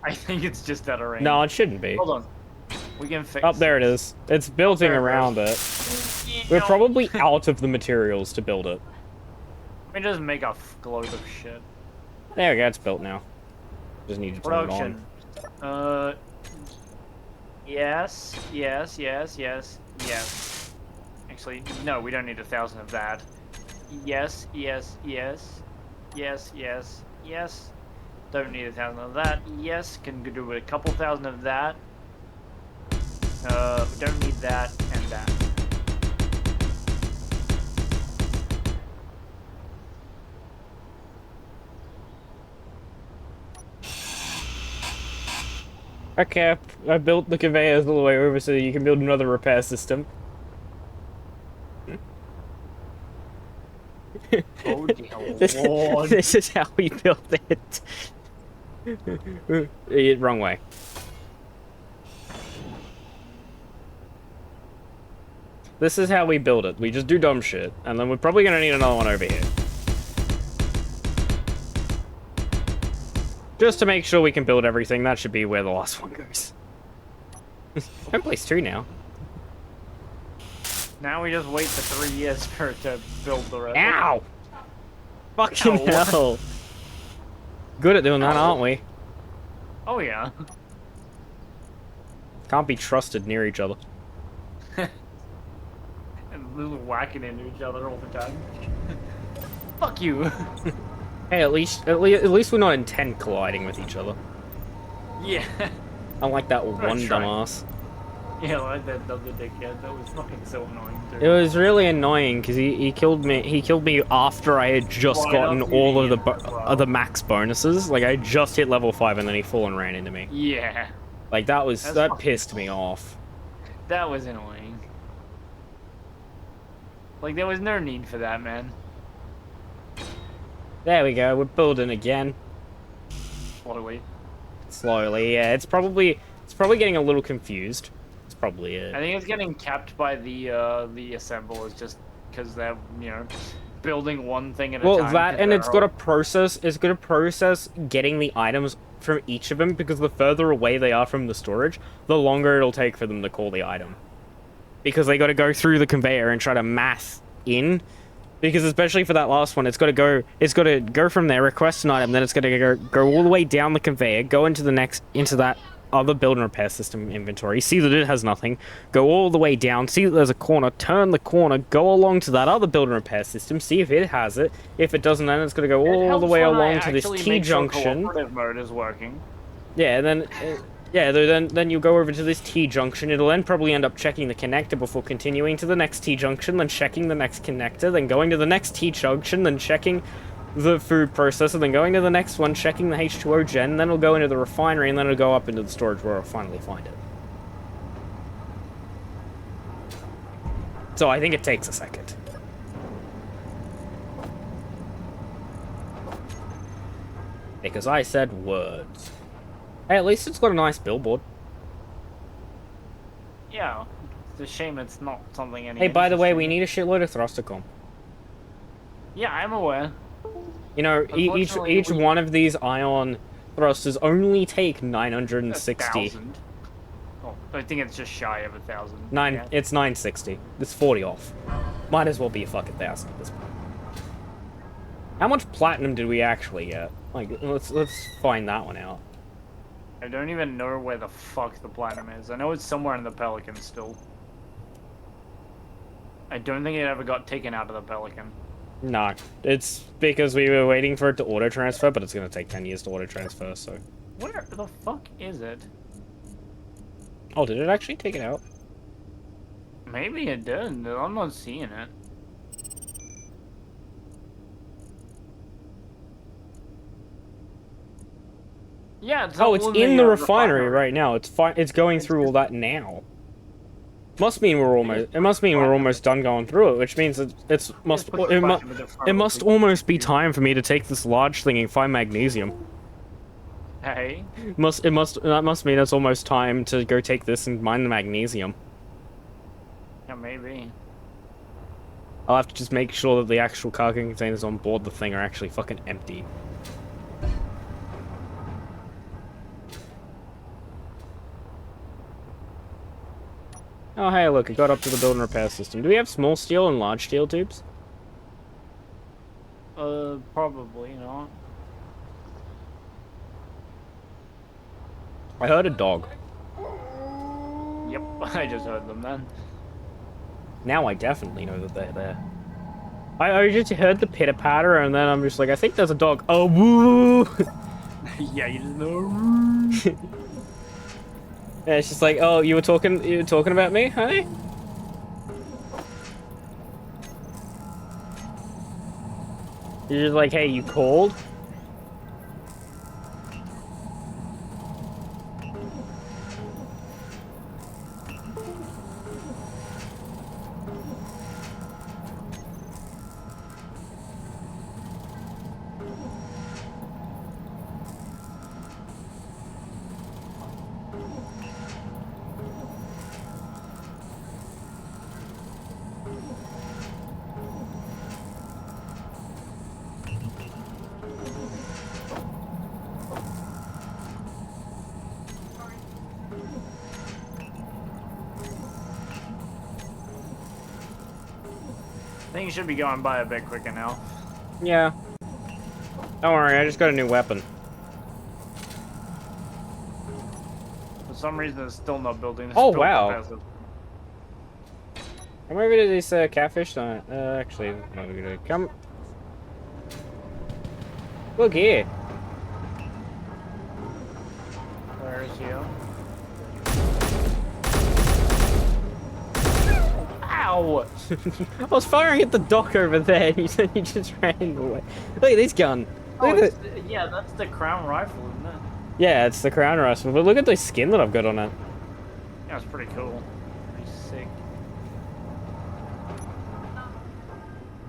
I think it's just out of range. No, it shouldn't be. Hold on. We can fix Oh, there it is. It's building around it. We're probably out of the materials to build it. Let me just make a globe of shit. There we go, it's built now. Just need to turn it on. Production. Yes, yes, yes, yes, yes. Actually, no, we don't need 1,000 of that. Yes, yes, yes. Yes, yes, yes. Don't need 1,000 of that. Yes, can do with a couple thousand of that. We don't need that and that. Okay, I built the conveyors all the way over so you can build another repair system. Oh dear Lord. This is how we built it. Wrong way. This is how we build it. We just do dumb shit, and then we're probably gonna need another one over here. Just to make sure we can build everything, that should be where the last one goes. I'm place 2 now. Now we just wait for 3 years for it to build the rest. Ow! Fucking hell. Good at doing that, aren't we? Oh yeah. Can't be trusted near each other. And little whacking into each other all the time. Fuck you. Hey, at least we're not intent colliding with each other. Yeah. Unlike that one That's right. dumbass. Yeah, like that other dickhead. That was fucking so annoying too. It was really annoying because he killed me. He killed me after I had just Right gotten up all the of the max bonuses. Like I just hit level 5 and then he full and ran into me. Yeah. Like That's that pissed me off. That was annoying. Like there was no need for that, man. There we go. We're building again. What are we? Slowly, yeah. It's probably getting a little confused. That's probably it. I think it's getting capped by the assemblers just because they're building one thing at a time. Well, that and it's got to process. It's got to process getting the items from each of them because the further away they are from the storage, the longer it'll take for them to call the item. Because they got to go through the conveyor and try to math in. Because especially for that last one, it's got to go from there, request an item, then it's got to go all the way down the conveyor, go into that other build and repair system inventory, see that it has nothing, go all the way down, see that there's a corner, turn the corner, go along to that other build and repair system, see if it has it. If it doesn't, then it's got to go all the way along to this T-junction. Cooperative mode is working. Yeah, and then... Yeah, then you go over to this T-junction. It'll then probably end up checking the connector before continuing to the next T-junction, then checking the next connector, then going to the next T-junction, then checking the food processor, then going to the next one, checking the H2O gen, then it'll go into the refinery, and then it'll go up into the storage where it'll finally find it. So I think it takes a second. Because I said words. Hey, at least it's got a nice billboard. Yeah, it's a shame it's not something any. Hey, by the way, we need a shitload of Thrusticon. Yeah, I'm aware. You know, each one of these ion thrusters only take 960. 1,000. Oh, I think it's just shy of 1,000. Yeah. It's 960. It's 40 off. Might as well be a fucking 1,000 at this point. How much platinum did we actually get? Like, let's find that one out. I don't even know where the fuck the platinum is. I know it's somewhere in the Pelican still. I don't think it ever got taken out of the Pelican. No, it's because we were waiting for it to auto transfer, but it's gonna take 10 years to auto transfer. So. Where the fuck is it? Oh, did it actually take it out? Maybe it did. I'm not seeing it. Yeah, it's Oh, it's all in the refinery right now. It's fine. It's going through all that now. Must mean we're almost. It must mean we're almost done going through it, which means it must almost be time for me to take this large thing and find magnesium. Hey. That must mean it's almost time to go take this and mine the magnesium. Yeah, maybe. I'll have to just make sure that the actual cargo containers on board the thing are actually fucking empty. Oh, hey, look, it got up to the build and repair system. Do we have small steel and large steel tubes? Probably not. I heard a dog. Yep, I just heard them then. Now I definitely know that they're there. I just heard the pitter-patter, and then I'm just like, I think there's a dog. Oh, woo! Yeah, you just know. Yeah, it's just like, oh, you were talking about me, honey? You're just like, hey, you called? Things should be going by a bit quicker now. Yeah. Don't worry, I just got a new weapon. For some reason, it's still not building. This Oh, build wow. capacity. Come over to this catfish on it. Actually, no, we're gonna come. Look here. Where is you? Ow! I was firing at the dock over there, and you said you just ran away. Look at this gun. Oh, Look at yeah, that's the crown rifle, isn't it? Yeah, it's the crown rifle, but look at the skin that I've got on it. Yeah, it's pretty cool. Pretty sick.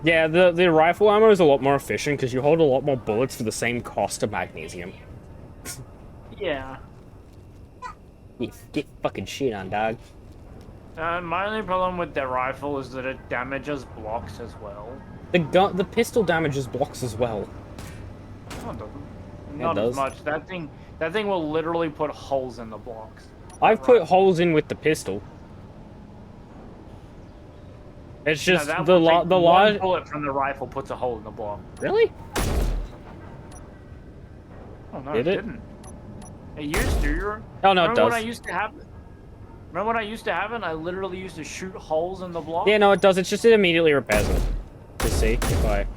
Yeah, the rifle ammo is a lot more efficient because you hold a lot more bullets for the same cost of magnesium. Yeah. Get fucking shit on, dog. My only problem with the rifle is that it damages blocks as well. The pistol damages blocks as well. No, it doesn't. Not as much. That thing will literally put holes in the blocks. I've put holes in with the pistol. It's just No, the one large bullet from the rifle puts a hole in the block. Really? Oh no, Did it it? didn't. It used to. Oh, no, it Remember does. when I used to have it? Remember when I used to have it? I literally used to shoot holes in the block. Yeah, no, it does. It's just it immediately repairs it. Let's see if I.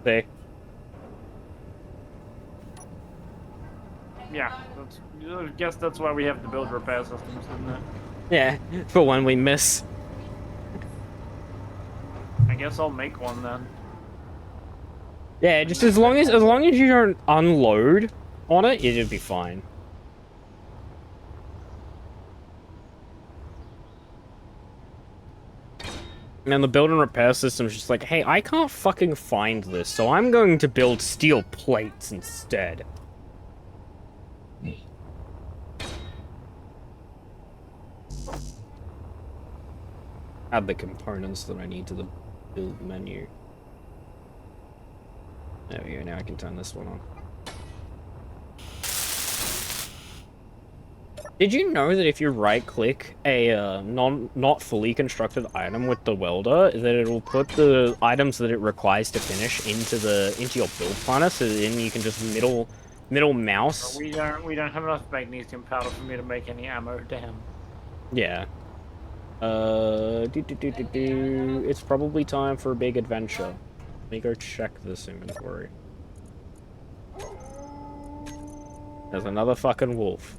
See. Yeah, I guess that's why we have to build repair systems, isn't it? Yeah, for when we miss. I guess I'll make one then. Yeah, just as long as you don't unload on it, it'll be fine. And the build and repair system's just like, hey, I can't fucking find this, so I'm going to build steel plates instead. Add the components that I need to the build menu. There we go, now I can turn this one on. Did you know that if you right-click a not fully constructed item with the welder, that it'll put the items that it requires to finish into your build planner, so then you can just middle mouse? We don't have enough magnesium powder for me to make any ammo. Damn. Yeah. It's probably time for a big adventure. Let me go check this inventory. There's another fucking wolf.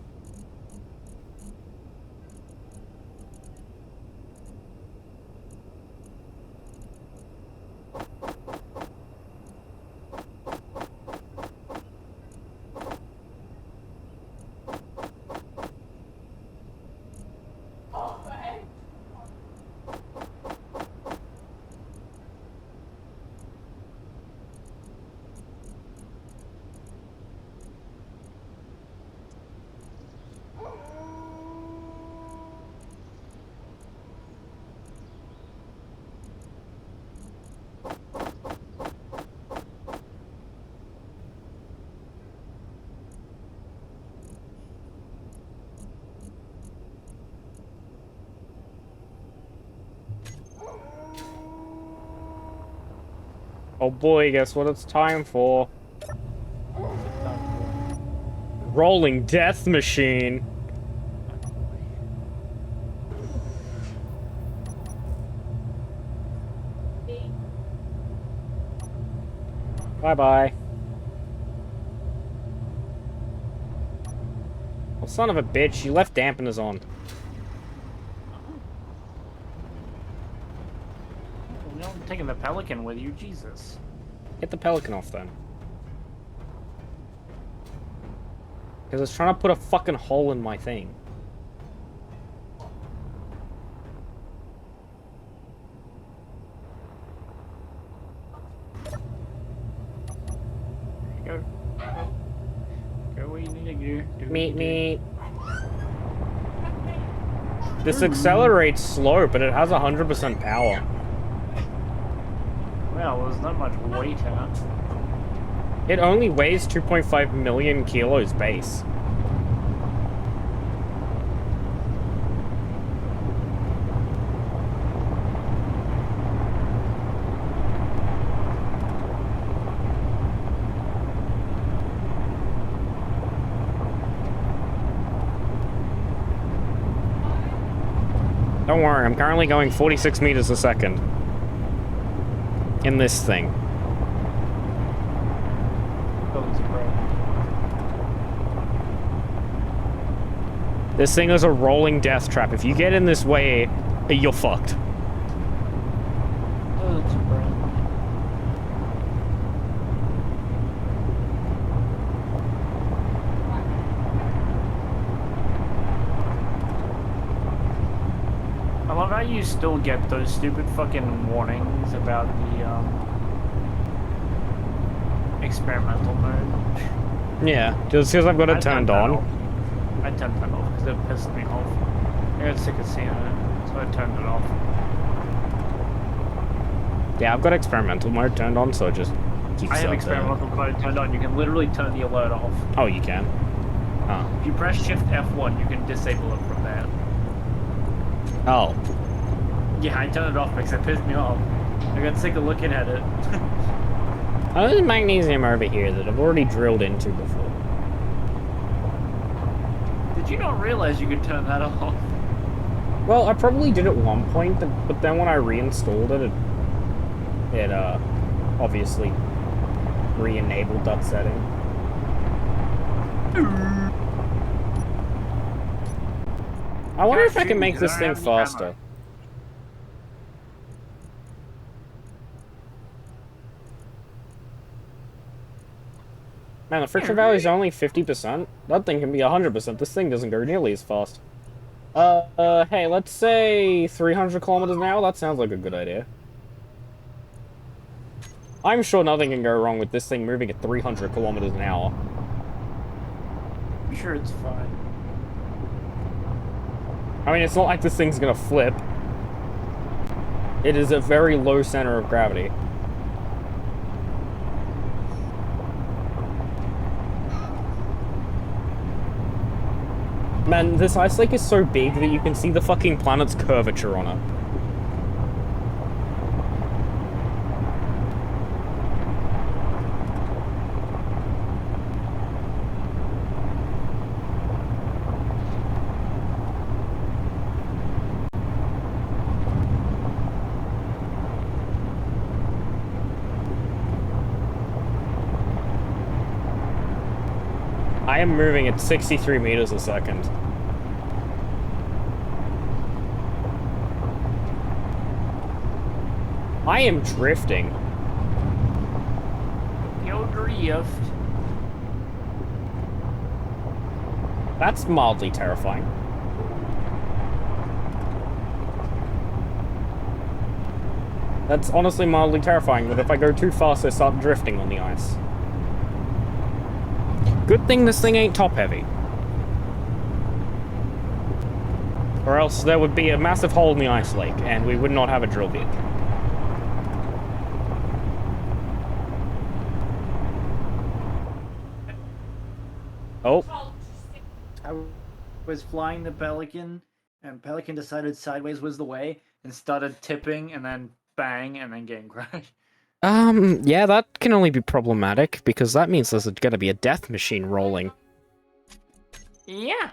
Oh boy, guess what it's time for? Rolling Death Machine. Bye-bye. Oh, son of a bitch, you left dampeners on. You're not taking the Pelican with you, Jesus. Get the Pelican off then. Because it's trying to put a fucking hole in my thing. Go where you need to go. Meet. This accelerates slow, but it has 100% power. Well, there's not much weight in it. It only weighs 2.5 million kilos base. Don't worry, I'm currently going 46 meters a second. In this thing. This thing is a rolling death trap. If you get in this way, you're fucked. I love how you still get those stupid fucking warnings about the experimental mode. Yeah, just because I've got it turned on. I turned that off because it pissed me off. I got sick of seeing it, so I turned it off. Yeah, I've got experimental mode turned on, so it just keeps I have up experimental mode turned on. You can literally turn the alert off. Oh, you can? Oh. If you press Shift F1, you can disable it from there. Oh. Yeah, I turned it off because it pissed me off. I got sick of looking at it. Oh, there's magnesium over here that I've already drilled into before. Did you not realize you could turn that off? Well, I probably did at one point, but then when I reinstalled it, it obviously re-enabled that setting. I wonder if I can make this thing faster. Man, the friction value is only 50%. That thing can be 100%. This thing doesn't go nearly as fast. Hey, let's say 300 kilometers an hour. That sounds like a good idea. I'm sure nothing can go wrong with this thing moving at 300 kilometers an hour. I'm sure it's fine. I mean, it's not like this thing's gonna flip. It is a very low center of gravity. Man, this ice lake is so big that you can see the fucking planet's curvature on it. I am moving at 63 meters a second. I am drifting. You'll drift. That's mildly terrifying. That's honestly mildly terrifying, that if I go too fast, I start drifting on the ice. Good thing this thing ain't top-heavy. Or else there would be a massive hole in the ice lake, and we would not have a drill bit. Oh. I was flying the Pelican, and Pelican decided sideways was the way, and started tipping, and then bang, and then game crash. Yeah, that can only be problematic, because that means there's gonna be a death machine rolling. Yeah.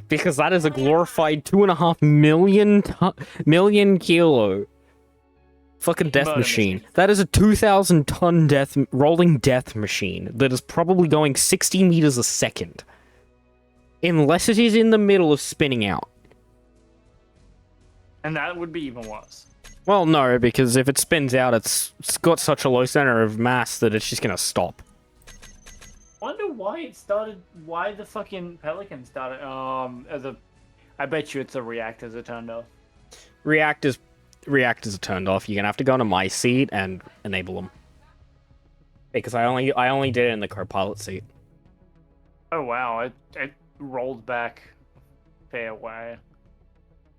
Because that is a glorified 2.5 million kilo fucking death Murder machine. That is a 2,000 ton rolling death machine that is probably going 60 meters a second. Unless it is in the middle of spinning out. And that would be even worse. Well, no, because if it spins out, it's got such a low center of mass that it's just gonna stop. Wonder why it started. Why the fucking Pelican started. I bet you it's the reactors that turned off. Reactors are turned off. You're gonna have to go into my seat and enable them. Because I only did it in the co-pilot seat. Oh wow! It rolled back a fair way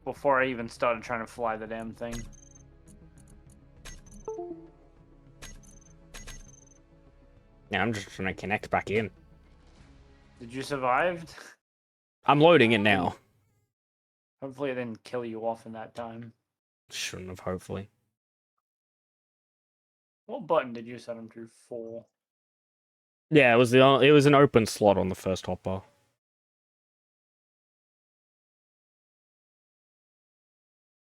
before I even started trying to fly the damn thing. Yeah, I'm just trying to connect back in. Did you survive? I'm loading it now. Hopefully it didn't kill you off in that time. Shouldn't have, hopefully. What button did you set him to? 4. Yeah, it was an open slot on the first hotbar.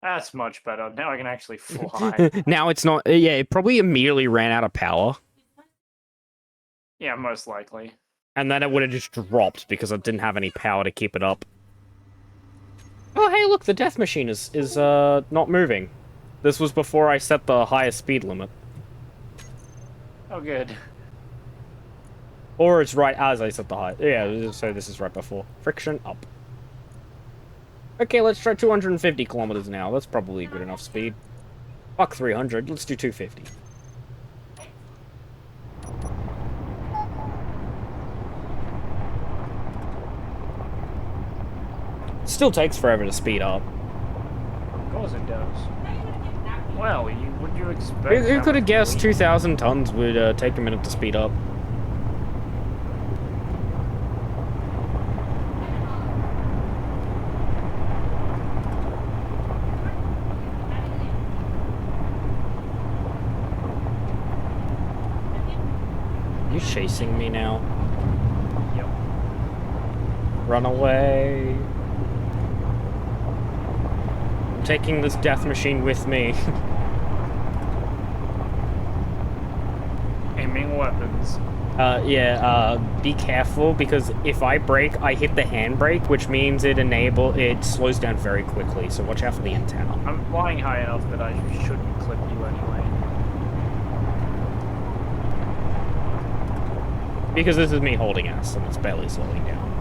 That's much better. Now I can actually fly. Now it's not. Yeah, it probably immediately ran out of power. Yeah, most likely. And then it would have just dropped because it didn't have any power to keep it up. Oh, hey, look, the death machine is not moving. This was before I set the highest speed limit. Oh, good. Or it's right as I set the height. Yeah, so this is right before. Friction up. Okay, let's try 250 kilometers an hour. That's probably good enough speed. Fuck 300. Let's do 250. Still takes forever to speed up. Of course it does. Well, would you expect... Who could have guessed 2,000 tons would take a minute to speed up? You chasing me now? Yep. Run away. I'm taking this death machine with me. Aiming weapons. Be careful, because if I brake, I hit the handbrake, which means it slows down very quickly, so watch out for the antenna. I'm flying high enough that I shouldn't clip you anyway. Because this is me holding S, and it's barely slowing down.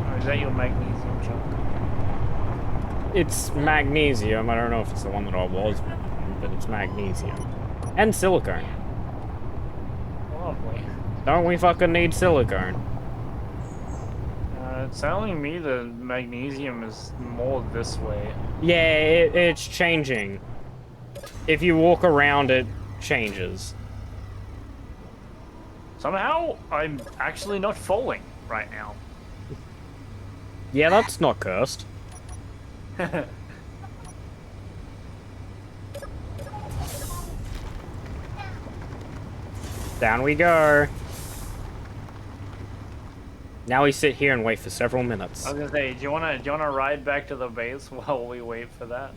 Or is that your magnesium chunk? It's magnesium. I don't know if it's the one that I was, but it's magnesium. And silicone. Lovely. Don't we fucking need silicone? It's telling me the magnesium is more this way. Yeah, it's changing. If you walk around, it changes. Somehow, I'm actually not falling right now. Yeah, that's not cursed. Down we go. Now we sit here and wait for several minutes. I was gonna say, do you wanna ride back to the base while we wait for that?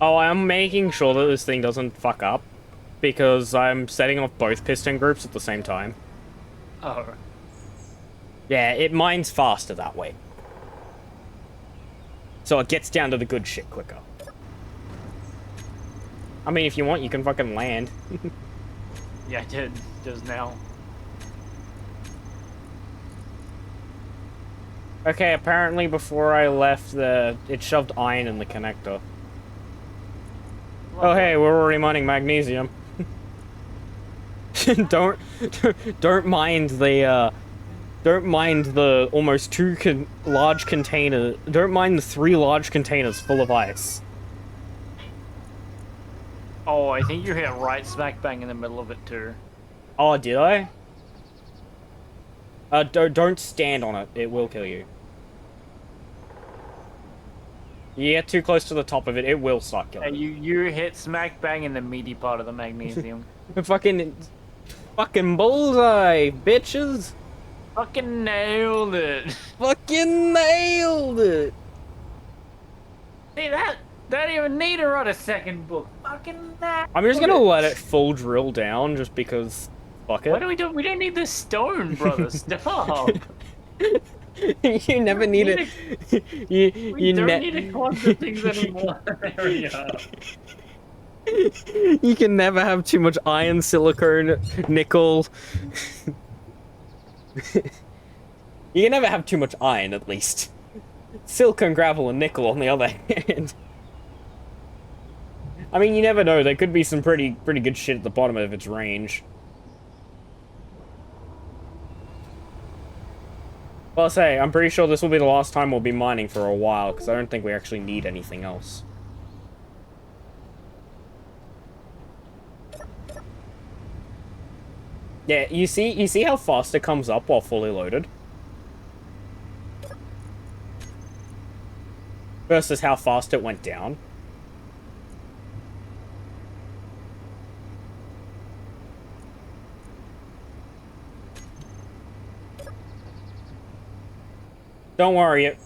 Oh, I'm making sure that this thing doesn't fuck up, because I'm setting off both piston groups at the same time. Oh. Yeah, it mines faster that way. So it gets down to the good shit quicker. I mean, if you want, you can fucking land. Yeah, I did just now. Okay, apparently before I left, it shoved iron in the connector. Oh hey, we're already mining magnesium. don't mind the almost large container. Don't mind the 3 large containers full of ice. Oh, I think you hit right smack bang in the middle of it too. Oh, did I? Don't stand on it. It will kill you. You get too close to the top of it, it will start killing you. You hit smack bang in the meaty part of the magnesium. Fucking bullseye, bitches! Fucking nailed it. Fucking nailed it. See that? Don't even need to write a second book. Fucking that. I'm just gonna let it full drill down just because. Fuck it. What do we do? We don't need the stone, brother. Stop. You never need it. We don't need to concept things anymore. There we go. You can never have too much iron, silicone, nickel. You can never have too much iron, at least. Silicon, gravel, and nickel, on the other hand. I mean, you never know. There could be some pretty good shit at the bottom of its range. Well, I'll say, I'm pretty sure this will be the last time we'll be mining for a while, because I don't think we actually need anything else. Yeah, you see how fast it comes up while fully loaded? Versus how fast it went down. Don't worry,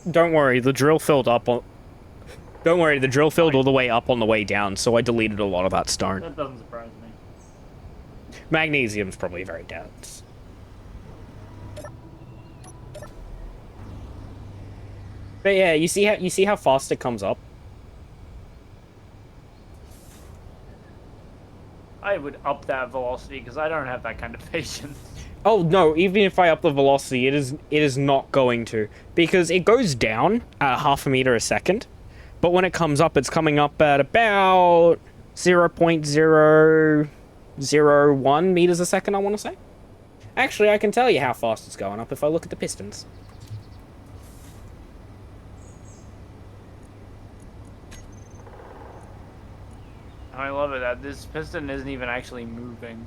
the drill filled up on... Don't worry, the drill filled all the way up on the way down, so I deleted a lot of that stone. That doesn't surprise me. Magnesium's probably very dense. But yeah, you see how fast it comes up? I would up that velocity because I don't have that kind of patience. Oh no, even if I up the velocity, it is not going to. Because it goes down at 0.5 meter a second, but when it comes up, it's coming up at about 0.001 meters a second, I want to say. Actually, I can tell you how fast it's going up if I look at the pistons. I love it that this piston isn't even actually moving.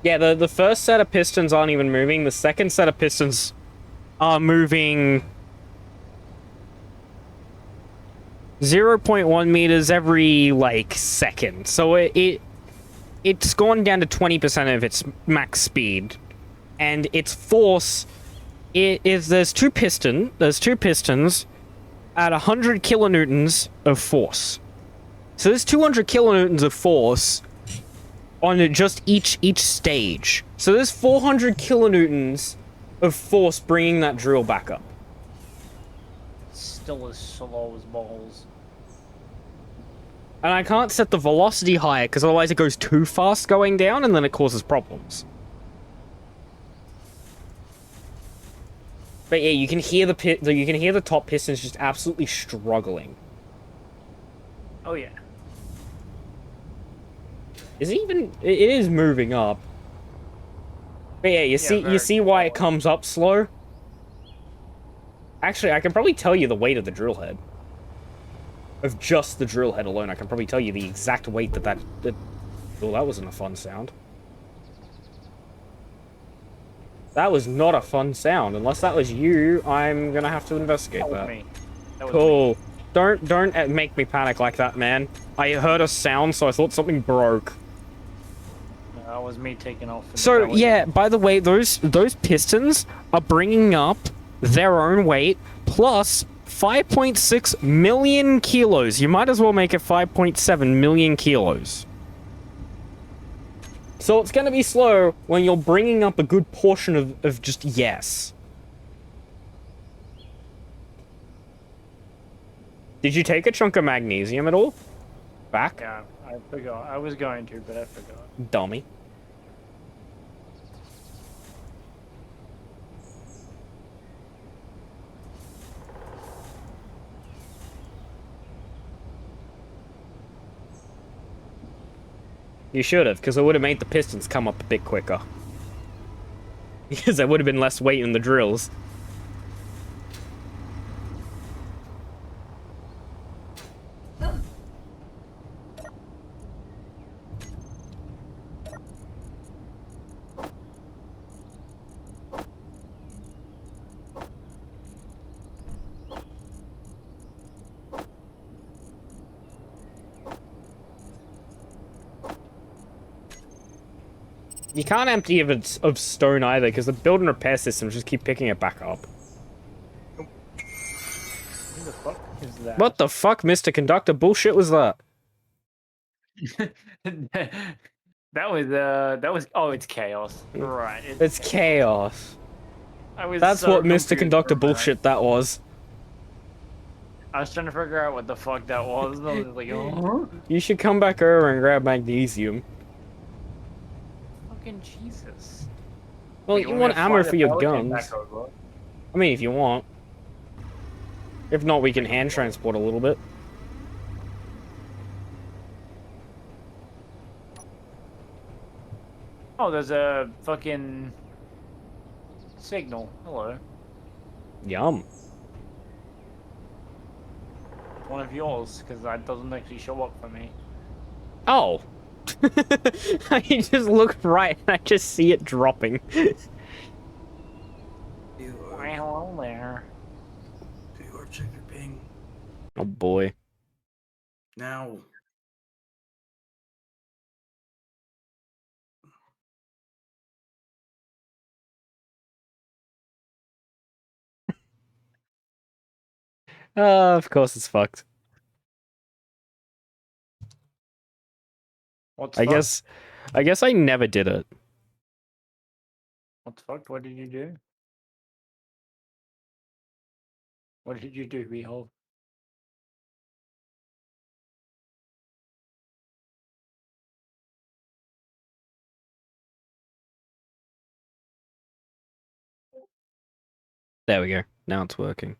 Yeah, the first set of pistons aren't even moving. The second set of pistons are moving 0.1 meters every, like, second. So it's gone down to 20% of its max speed. And its force there's two pistons at 100 kilonewtons of force. So there's 200 kilonewtons of force on just each stage. So there's 400 kilonewtons of force bringing that drill back up. Still as slow as balls. And I can't set the velocity higher because otherwise it goes too fast going down and then it causes problems. But yeah, you can hear the top pistons just absolutely struggling. Oh yeah. Is it even? It is moving up. But yeah, you see why it comes up slow? Actually, I can probably tell you the weight of the drill head. Of just the drill head alone, I can probably tell you the exact weight that oh, that wasn't a fun sound. That was not a fun sound. Unless that was you, I'm gonna have to investigate that. Me. That was Cool. me. Don't make me panic like that, man. I heard a sound, so I thought something broke. No, that was me taking off. So yeah, by the way, those pistons are bringing up their own weight plus 5.6 million kilos. You might as well make it 5.7 million kilos. So it's gonna be slow when you're bringing up a good portion of just yes. Did you take a chunk of magnesium at all? Back? Yeah, I forgot. I was going to, but I forgot. Dummy. You should have, because it would have made the pistons come up a bit quicker. Because there would have been less weight in the drills. You can't empty it of stone either, because the build and repair systems just keep picking it back up. Who the fuck is that? What the fuck, Mr. Conductor? Bullshit was that? that was. Oh, it's chaos. Right. It's chaos. That's so what Mr. confused Conductor for a minute. bullshit that was. I was trying to figure out what the fuck that was. And I was like, oh, You should come back over and grab magnesium. fucking Jesus. Well, Wait, you want want me to ammo fly for the your Pelican guns. back over? I mean, if you want. If not, we can hand transport a little bit. Oh, there's a fucking signal. Hello. Yum. One of yours, because that doesn't actually show up for me. Oh. I just look right and I just see it dropping. Why, hello there. Check your ping. Oh boy. Now. Of course it's fucked. What's I fucked? guess I never did it. What's fucked? What did you do? What did you do, Behold? There we go. Now it's working.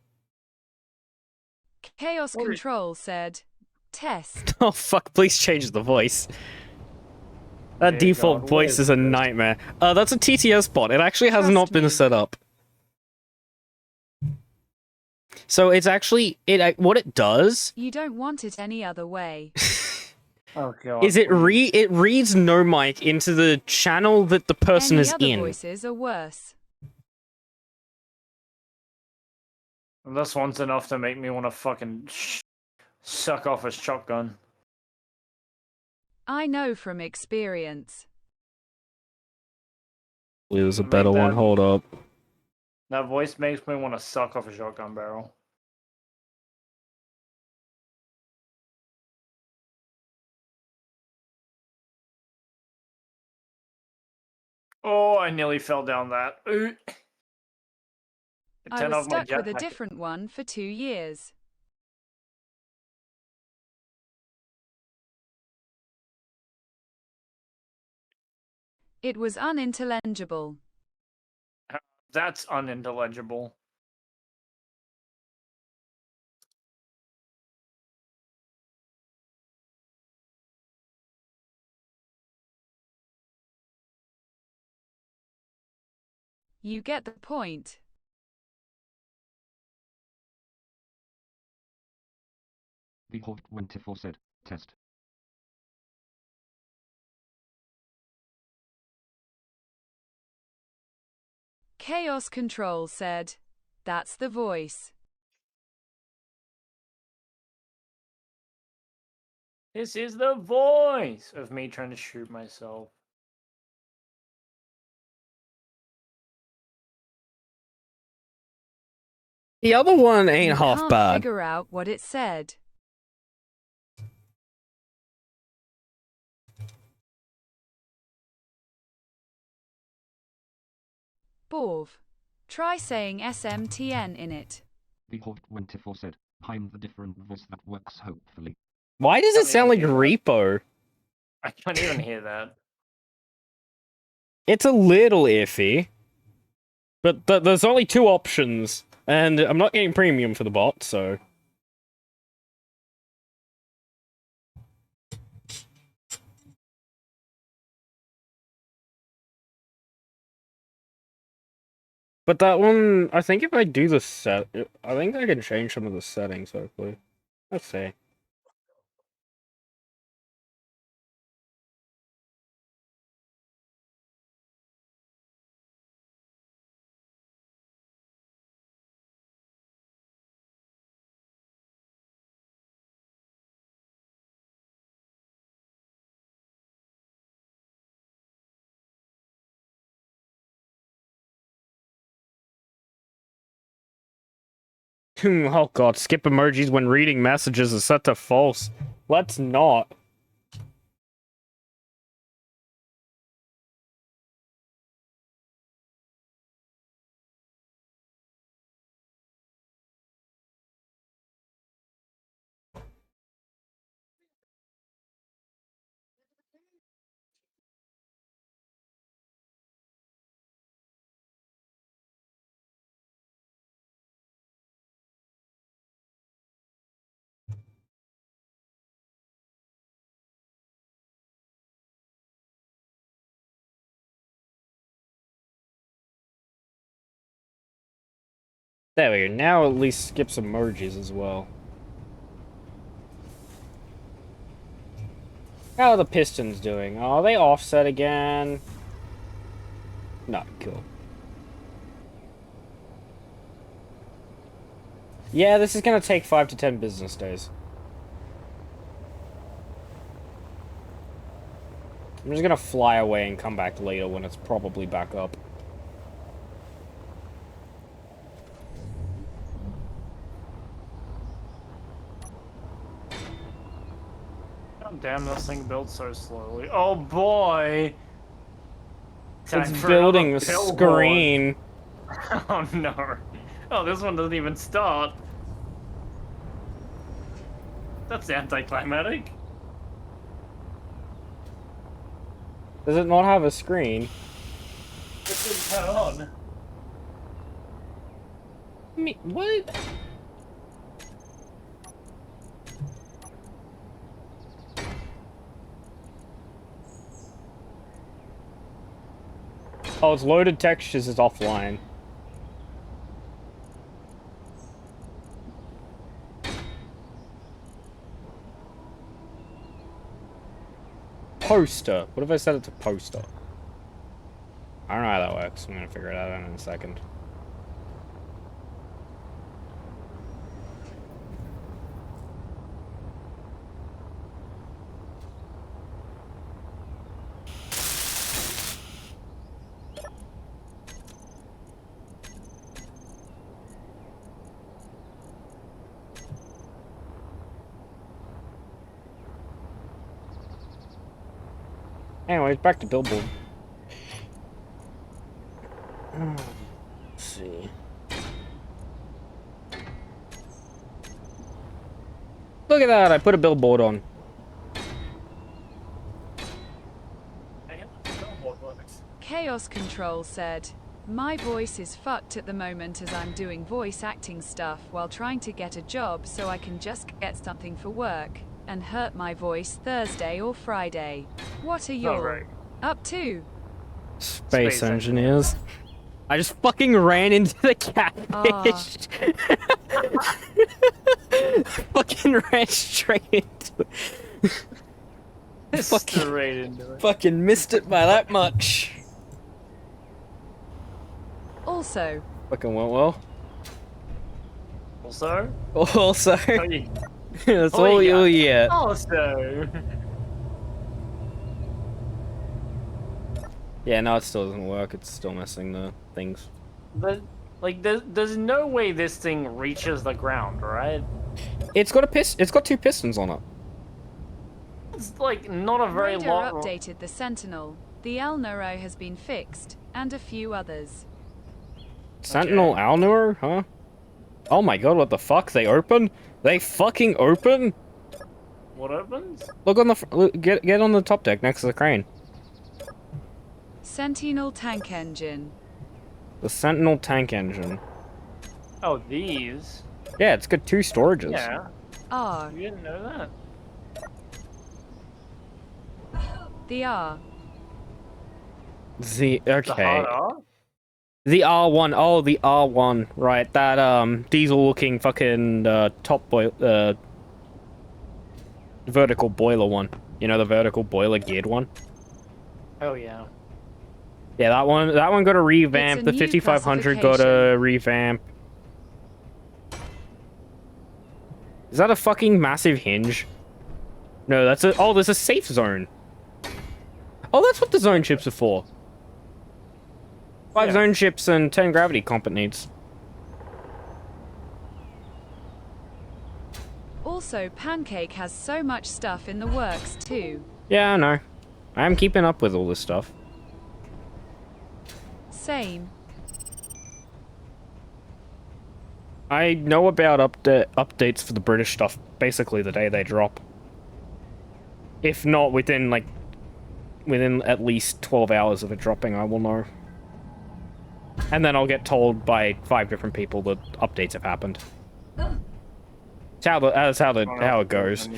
Chaos Control said, test. Oh fuck, please change the voice. That Dear default God, voice what is a nightmare. That's a TTS bot. It actually has not been set up. So it's actually what it does You don't want it any other way. Oh god. is it reads no mic into the channel that the person Any is other in. voices are worse. This one's enough to make me want to fucking suck off a shotgun. I know from experience. There's a Make better one. that- Hold up. That voice makes me want to suck off a shotgun barrel. Oh, I nearly fell down that. Ooh. I Turn was off my stuck with a jetpack. different one for 2 years. It was unintelligible. That's unintelligible. You get the point. Behold 24 said, test. Chaos Control said, that's the voice. This is the voice of me trying to shoot myself. The other one ain't You half can't bad. figure out what it said. Borv. Try saying SMTN in it. The Hot 24 said, I'm the different voice that works hopefully. Why does it sound like Repo? I can't even hear that. It's a little iffy. But there's only 2 options. And I'm not getting premium for the bot, so... But that one, I think if I do the set... I think I can change some of the settings, hopefully. Let's see. Oh god, skip emojis when reading messages is set to false. Let's not. There we go, now at least skip some emojis as well. How are the Pistons doing? Oh, are they offset again? Not cool. Yeah, this is gonna take 5 to 10 business days. I'm just gonna fly away and come back later when it's probably back up. God damn, this thing builds so slowly. Oh boy! Time It's for building a another billboard. screen. Oh no. Oh, this one doesn't even start. That's anticlimactic. Does it not have a screen? It didn't turn on. What? Oh, it's loaded textures is offline. Poster. What if I set it to poster? I don't know how that works. I'm gonna figure it out in a second. Anyways, back to Billboard. Let's see. Look at that, I put a billboard on. Chaos Control said, "My voice is fucked at the moment as I'm doing voice acting stuff while trying to get a job so I can just get something for work and hurt my voice Thursday or Friday. What are you up to?" Space engineers. I just fucking ran into the catfish. Fucking ran straight into it. Straight into it. Fucking missed it by that much. Also, Fucking went well. Also? Also. That's all you'll get. Also. Yeah, no, it still doesn't work. It's still messing the things. But, like, there's no way this thing reaches the ground, right? It's got It's got 2 pistons on it. It's like not a very Radar long. updated the Sentinel. The El Noro has been fixed, and a few others. Sentinel Alnur, huh? Oh my god, what the fuck? They open? They fucking open? What opens? Look on the get on the top deck next to the crane. Sentinel tank engine. The Sentinel tank engine. Oh, these. Yeah, it's got 2 storages. Yeah. R. You didn't know that. The R. Okay. hard R? The R1. Oh, the R1. Right, that diesel-looking fucking vertical boiler one. You know, the vertical boiler geared one. Oh yeah. Yeah, that one got a revamp. It's a The new 5500 got a revamp. Is that a fucking massive hinge? No, that's a... Oh, there's a safe zone. Oh, that's what the zone chips are for. 5 zone chips and 10 gravity comp it needs. Also, Pancake has so much stuff in the works too. Yeah, I know. I am keeping up with all this stuff. Same. I know about updates for the British stuff basically the day they drop. If not within at least 12 hours of it dropping, I will know. And then I'll get told by 5 different people that updates have happened. That's how it goes.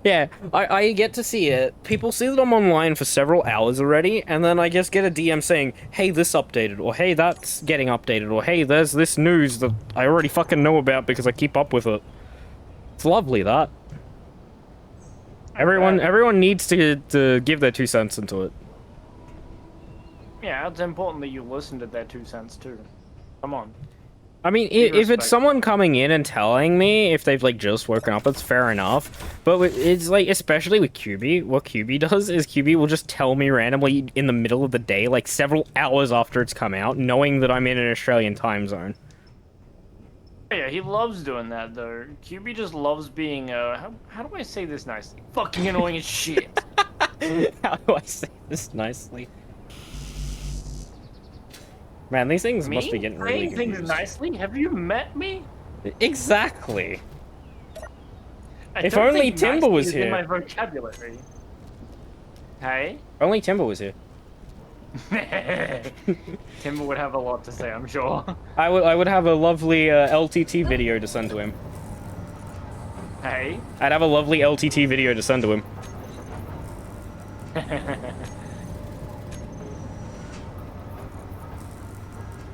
Yeah, I get to see it. People see that I'm online for several hours already, and then I just get a DM saying, hey, this updated, or hey, that's getting updated, or hey, there's this news that I already fucking know about because I keep up with it. It's lovely, that. Everyone needs to give their 2 cents into it. Yeah, it's important that you listen to their 2 cents too. Come on. I mean, if it's someone coming in and telling me if they've, like, just woken up, it's fair enough. But it's, like, especially with QB, what QB does is QB will just tell me randomly in the middle of the day, like, several hours after it's come out, knowing that I'm in an Australian time zone. Yeah, he loves doing that, though. QB just loves being, how do I say this nicely? Fucking annoying as shit. How do I say this nicely? Man, these things must be getting really saying things nicely? Have you met me? Exactly. I If don't only think Timber nicely was is here. in my vocabulary. Hey? Only Timber was here. Timber would have a lot to say, I'm sure. I would have a lovely LTT video to send to him. Hey? I'd have a lovely LTT video to send to him.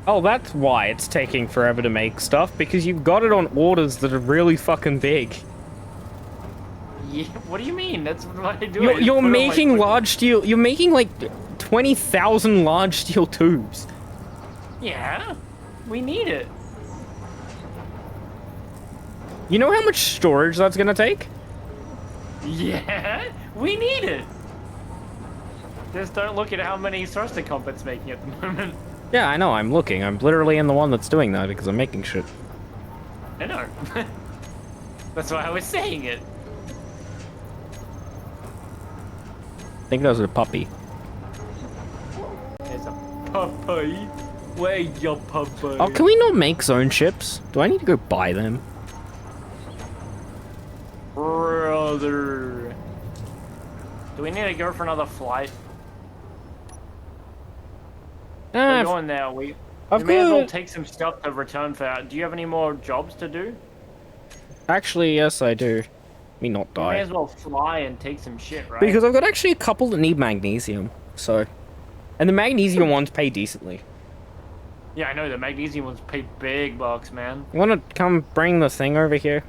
Oh, that's why it's taking forever to make stuff, because you've got it on orders that are really fucking big. Yeah, what do you mean? That's what I do. You're making large steel... You're making, like, 20,000 large steel tubes. Yeah, we need it. You know how much storage that's gonna take? Yeah, we need it. Just don't look at how many thruster comp it's making at the moment. Yeah, I know, I'm looking. I'm literally in the one that's doing that because I'm making shit. I know. That's why I was saying it. I think that was a puppy. There's a puppy. Where's your puppy? Oh, can we not make zone chips? Do I need to go buy them? Brother. Do we need to go for another flight? We're going there. We may as well take some stuff to return for that. Do you have any more jobs to do? Actually, yes, I do. Let me not You may die. as well fly and take some shit, right? Because I've got actually a couple that need magnesium, so... And the magnesium ones pay decently. Yeah, I know. The magnesium ones pay big bucks, man. You wanna come bring the thing over here?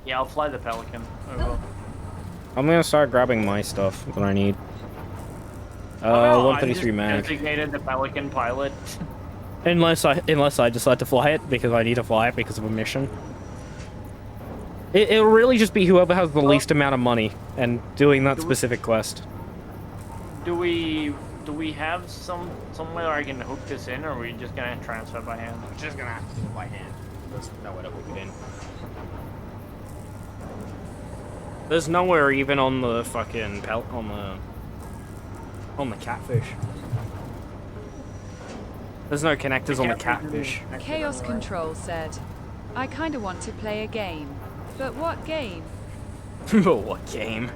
Yeah, I'll fly the Pelican over. I'm gonna start grabbing my stuff that I need. Oh, no, 133 I mag. just designated the Pelican pilot. Unless I decide to fly it, because I need to fly it because of a mission. It'll really just be whoever has the least amount of money and doing that specific quest. Do we have somewhere I can hook this in, or are we just gonna transfer by hand? I'm just gonna have to do it by hand. There's nowhere to hook it in. There's nowhere even on the fucking on the catfish. There's no connectors on the catfish. Chaos Control said, I kinda want to play a game. But what game? But what game?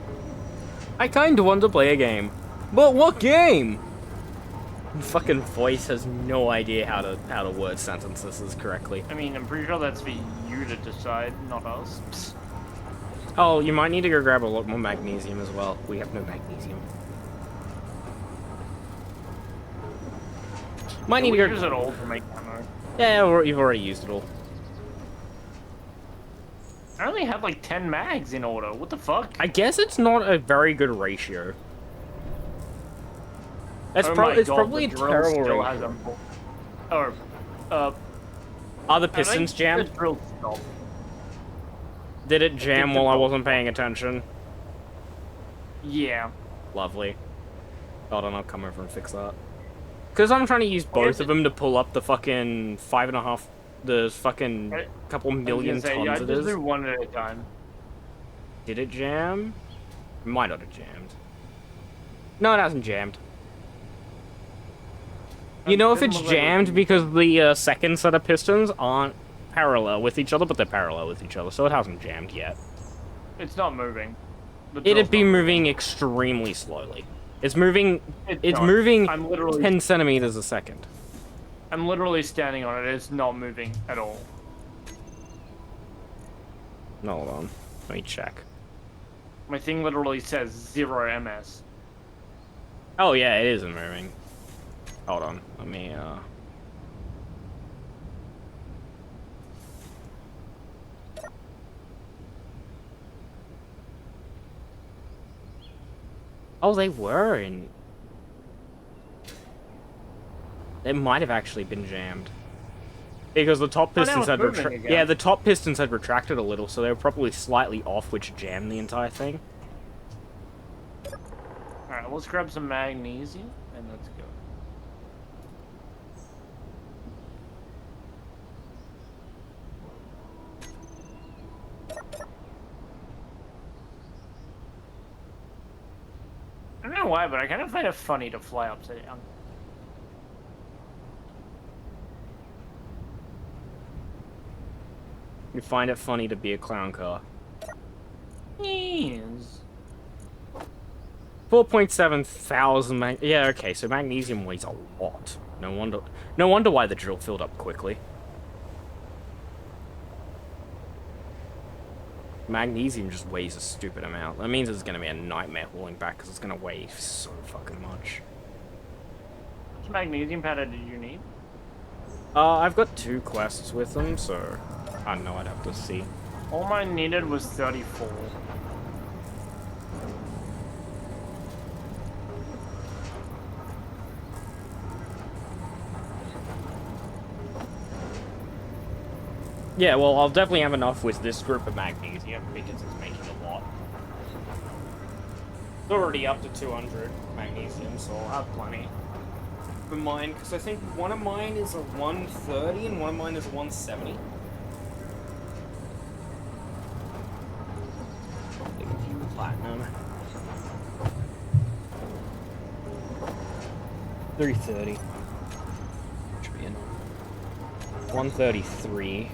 I kinda want to play a game. But what game? Fucking voice has no idea how to word sentences correctly. I mean, I'm pretty sure that's for you to decide, not us. Psst. Oh, you might need to go grab a lot more magnesium as well. We have no magnesium. Might need to go use it all to make ammo. Yeah, you've already used it all. I only have like 10 mags in order. What the fuck? I guess it's not a very good ratio. It's, oh it's God, probably a the drill terrible still ratio. has a, Are the pistons jammed? The drill stopped. Did it jam while I wasn't paying attention? Yeah. Lovely. Hold on, I'll come over and fix that. Because I'm trying to use both of them to pull up the fucking the fucking couple million tons yeah, it just is. do one at a time. Did it jam? It might not have jammed. No, it hasn't jammed. You know if it's jammed because the second set of pistons aren't parallel with each other, but they're parallel with each other, so it hasn't jammed yet. It's not moving. It'd be moving extremely slowly. It's moving. It's moving I'm literally 10 centimeters a second. I'm literally standing on it. It's not moving at all. No, hold on. Let me check. My thing literally says 0 ms. Oh yeah, it isn't moving. Hold on. Let me Oh, they were in... They might have actually been jammed. Because the top pistons had yeah, the top pistons had retracted a little, so they were probably slightly off, which jammed the entire thing. Alright, let's grab some magnesium, and let's go. I don't know why, but I kind of find it funny to fly upside down. You find it funny to be a clown car. Yes. 4.7 thousand yeah, okay, so magnesium weighs a lot. No wonder why the drill filled up quickly. Magnesium just weighs a stupid amount. That means it's gonna be a nightmare hauling back because it's gonna weigh so fucking much. Which magnesium powder did you need? I've got 2 quests with them, so I don't know, I'd have to see. All mine needed was 34. Yeah, well, I'll definitely have enough with this group of magnesium because it's making a lot. It's already up to 200 magnesium, so I'll have plenty. For mine, because I think one of mine is a 130 and one of mine is a 170. Platinum. 330. Should be in. 133.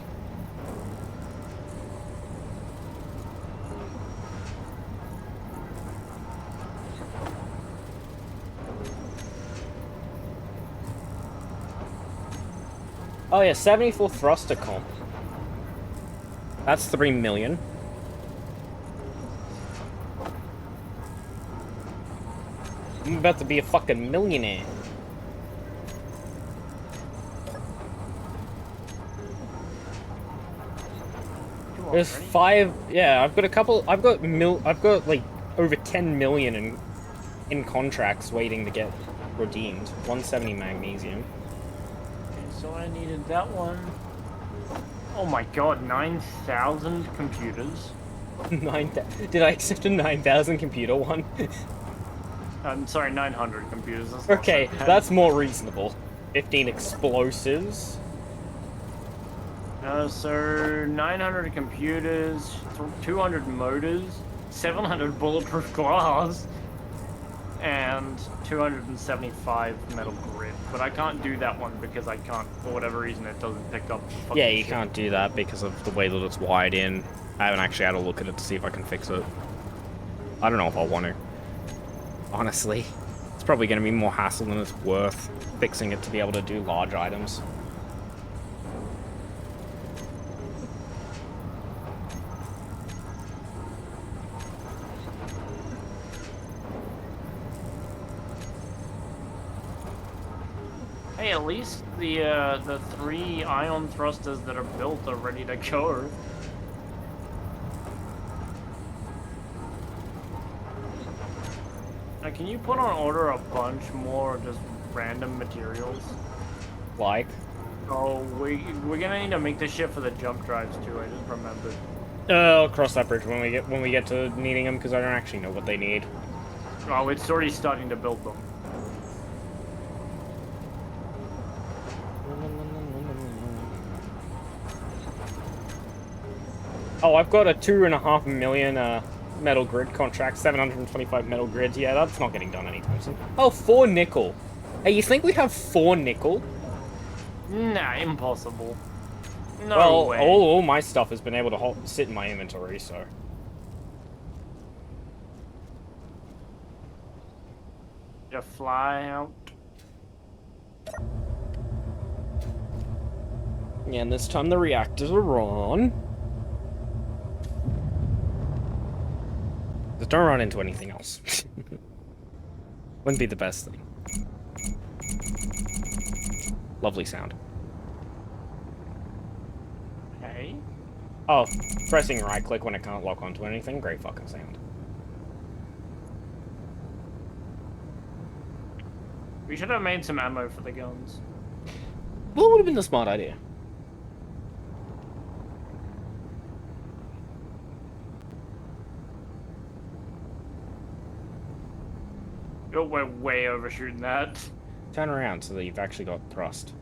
Oh yeah, 74 thruster comp. That's 3 million. I'm about to be a fucking millionaire. There's 5, yeah, I've got like over 10 million in contracts waiting to get redeemed. 170 magnesium. So I needed that one. Oh my god, 9,000 computers. Did I accept a 9,000 computer one? I'm sorry, 900 computers. That's not Okay, so bad. that's more reasonable. 15 explosives. So 900 computers, 200 motors, 700 bulletproof glass, and 275 metal grid. But I can't do that one because I can't, for whatever reason, it doesn't pick up. the fucking Yeah, you shit. can't do that because of the way that it's wired in. I haven't actually had a look at it to see if I can fix it. I don't know if I want to. Honestly, it's probably going to be more hassle than it's worth fixing it to be able to do large items. Hey, at least the 3 ion thrusters that are built are ready to go. Now, can you put on order a bunch more just random materials? Like? Oh, we're gonna need to make this shit for the jump drives too. I just remembered. I'll cross that bridge when we get to needing them because I don't actually know what they need. Oh, it's already starting to build them. Oh, I've got a 2.5 million metal grid contract, 725 metal grids. Yeah, that's not getting done anytime soon. Oh, 4 nickel. Hey, you think we have 4 nickel? Nah, impossible. No well, way. all my stuff has been able to sit in my inventory, so. You fly out. Yeah, and this time the reactors are on. Just don't run into anything else. Wouldn't be the best thing. Lovely sound. Hey? Oh, pressing right click when it can't lock onto anything. Great fucking sound. We should have made some ammo for the guns. Well, it would have been a smart idea. Oh, we're way overshooting that. Turn around so that you've actually got thrust.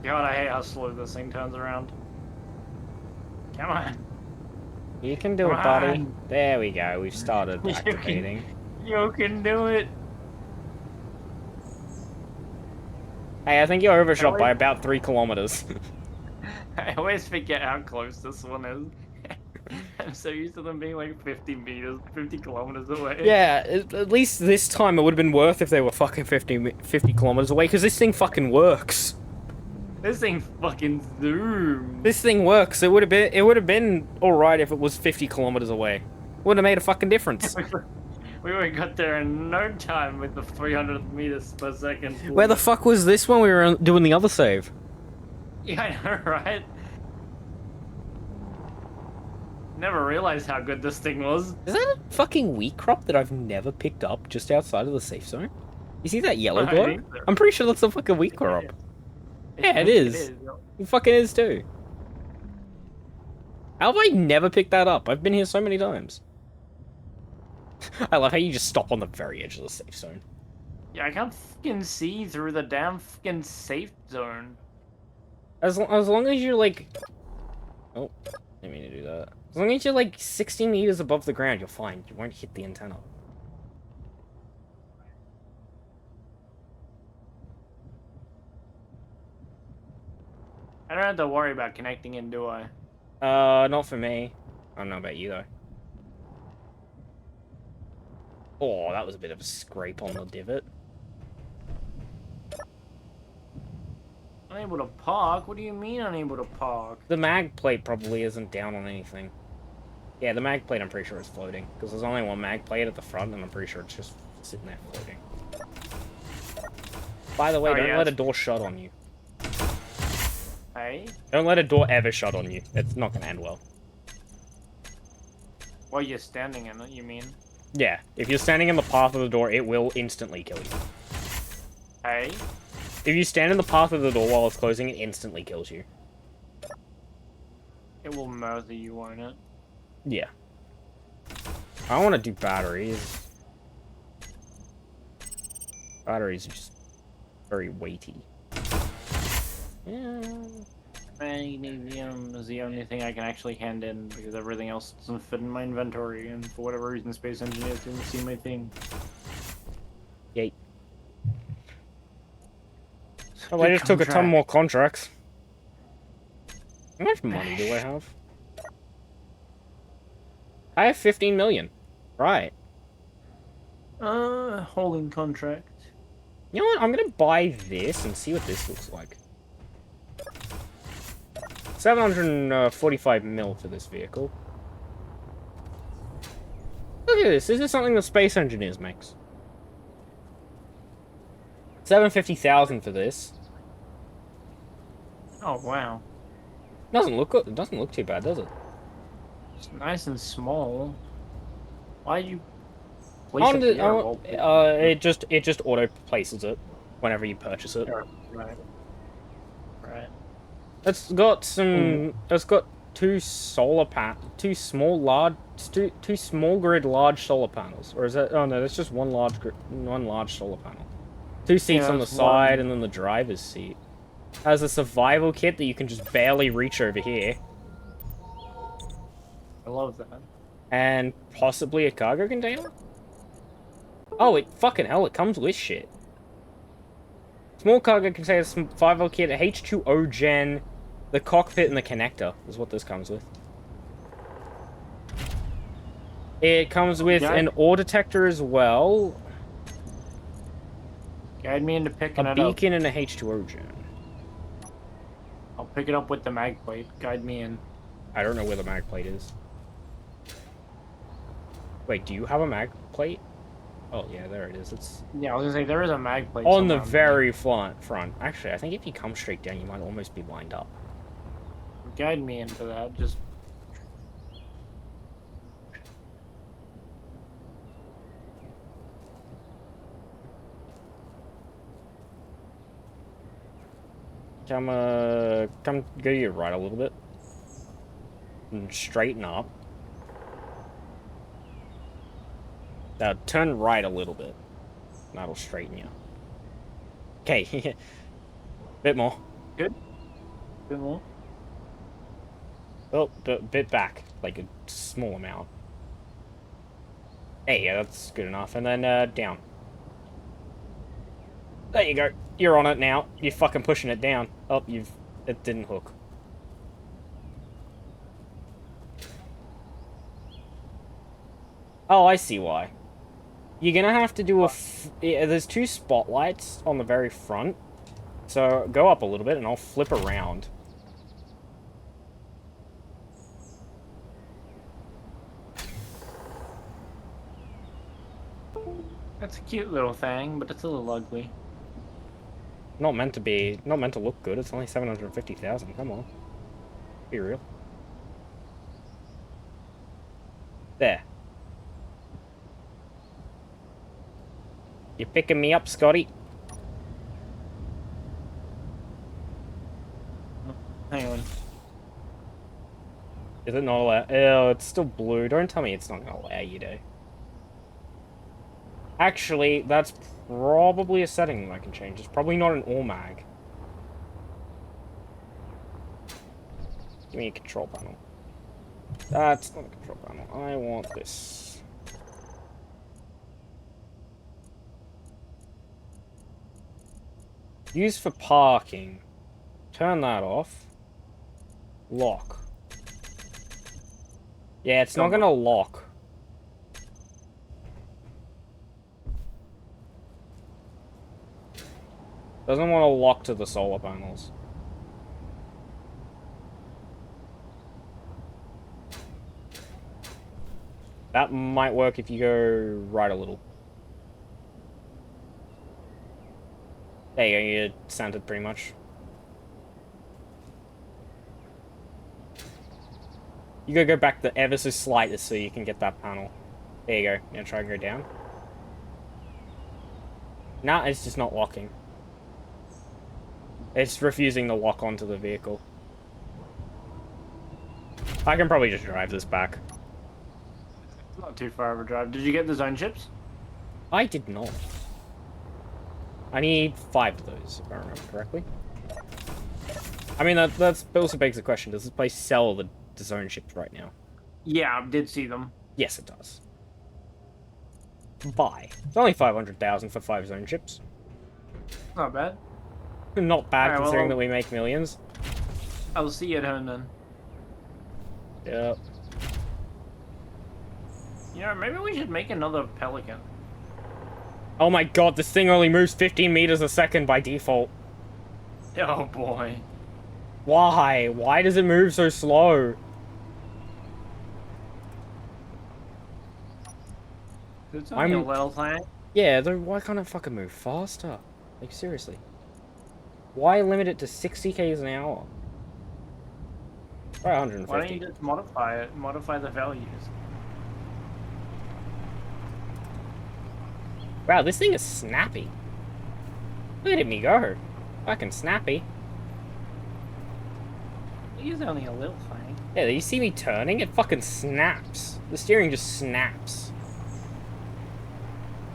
God, I hate how slow this thing turns around. Come on. You can do it, Come buddy. on. There we go. We've started You can- activating. You can do it. Hey, I think you're overshot by about 3 kilometers. I always forget how close this one is. I'm so used to them being like 50 kilometers away. Yeah, at least this time it would have been worth if they were fucking 50 kilometers away, because this thing fucking works. This thing fucking zoomed. This thing works. It would have been alright if it was 50 kilometers away. Wouldn't have made a fucking difference. We would have got there in no time with the 300 meters per second. Where the fuck was this when we were doing the other save? Yeah, I know, right? Never realized how good this thing was. Is that a fucking wheat crop that I've never picked up just outside of the safe zone? You see that yellow I glow? think so. I'm pretty sure that's a fucking wheat crop. Yeah, it is. It fucking is too. How have I never picked that up? I've been here so many times. I love how you just stop on the very edge of the safe zone. Yeah, I can't fucking see through the damn fucking safe zone. As long as you're like... Oh, didn't mean to do that. As long as you're like 60 meters above the ground, you're fine. You won't hit the antenna. I don't have to worry about connecting in, do I? Not for me. I don't know about you though. Oh, that was a bit of a scrape on the divot. Unable to park? What do you mean unable to park? The mag plate probably isn't down on anything. Yeah, the mag plate I'm pretty sure is floating. Because there's only one mag plate at the front and I'm pretty sure it's just sitting there floating. By the way, Oh, don't yeah, let a it's- door shut on you. Hey? Don't let a door ever shut on you. It's not going to end well. While you're standing in it, you mean? Yeah, if you're standing in the path of the door, it will instantly kill you. Hey? If you stand in the path of the door while it's closing, it instantly kills you. It will murder you, won't it? Yeah. I want to do batteries. Batteries are just very weighty. Yeah. Magnesium is the only thing I can actually hand in because everything else doesn't fit in my inventory, and for whatever reason, Space Engineers didn't see my thing. Yay. Oh, I just took a ton more contracts. How much money do I have? I have 15 million. Right. Holding contract. You know what? I'm gonna buy this and see what this looks like. 745 mil for this vehicle. Look at this. This is something the Space Engineers makes. 750,000 for this. Oh wow. Doesn't look good. It doesn't look too bad, does it? It's nice and small. Why you place it here? It just auto places it whenever you purchase it. Right. Right. It's got some. It's got two small grid large solar panels, or is that? Oh no, that's just one large solar panel. Two seats on the side, and then the driver's seat. Has a survival kit that you can just barely reach over here. I love that. And possibly a cargo container? Oh, it fucking hell, it comes with shit. Small cargo container, survival kit, a H2O gen, the cockpit, and the connector is what this comes with. It comes with an ore detector as well. Guide me into picking it A up. beacon and a H2O gen. I'll pick it up with the mag plate. Guide me in. I don't know where the mag plate is. Wait, do you have a mag plate? Oh yeah, there it is. It's Yeah, I was gonna say there is a mag plate on the somewhere. very front. Actually, I think if you come straight down, you might almost be lined up. Guide me into that. Just Come go to your right a little bit. And straighten up. Now turn right a little bit. That'll straighten you. Okay. Bit more. Good. Bit more. Oh, bit back. Like a small amount. Hey, yeah, that's good enough. And then, down. There you go. You're on it now. You're fucking pushing it down. Oh, it didn't hook. Oh, I see why. You're gonna have to do there's two spotlights on the very front. So, go up a little bit and I'll flip around. That's a cute little thing, but it's a little ugly. Not meant to look good. It's only 750,000. Come on. Be real. There. You picking me up, Scotty? Hang on. Is it not allowed? Oh, it's still blue. Don't tell me it's not gonna allow you to. Actually, that's probably a setting I can change. It's probably not an all mag. Give me a control panel. That's not a control panel. I want this. Use for parking. Turn that off. Lock. Yeah, it's not gonna lock. Doesn't want to lock to the solar panels. That might work if you go right a little. There you go, you're centered pretty much. You gotta go back the ever so slightly so you can get that panel. There you go. Now try and go down. Nah, it's just not locking. It's refusing to lock onto the vehicle. I can probably just drive this back. It's not too far of a drive. Did you get the zone chips? I did not. I need 5 of those, if I remember correctly. I mean, that also begs the question, does this place sell the zone chips right now? Yeah, I did see them. Yes, it does. Buy. It's only 500,000 for 5 zone chips. Not bad. Not bad, Alright, considering well, that we make millions. I'll see you at home then. Yep. You know, maybe we should make another Pelican. Oh my god, this thing only moves 15 meters a second by default. Oh boy. Why? Why does it move so slow? It's only a little thing. Yeah, though, why can't it fucking move faster? Like, seriously. Why limit it to 60 k's an hour? Try 150. Why don't you just modify it? Modify the values. Wow, this thing is snappy. Look at me go. Fucking snappy. He's only a little thing. Yeah, you see me turning? It fucking snaps. The steering just snaps.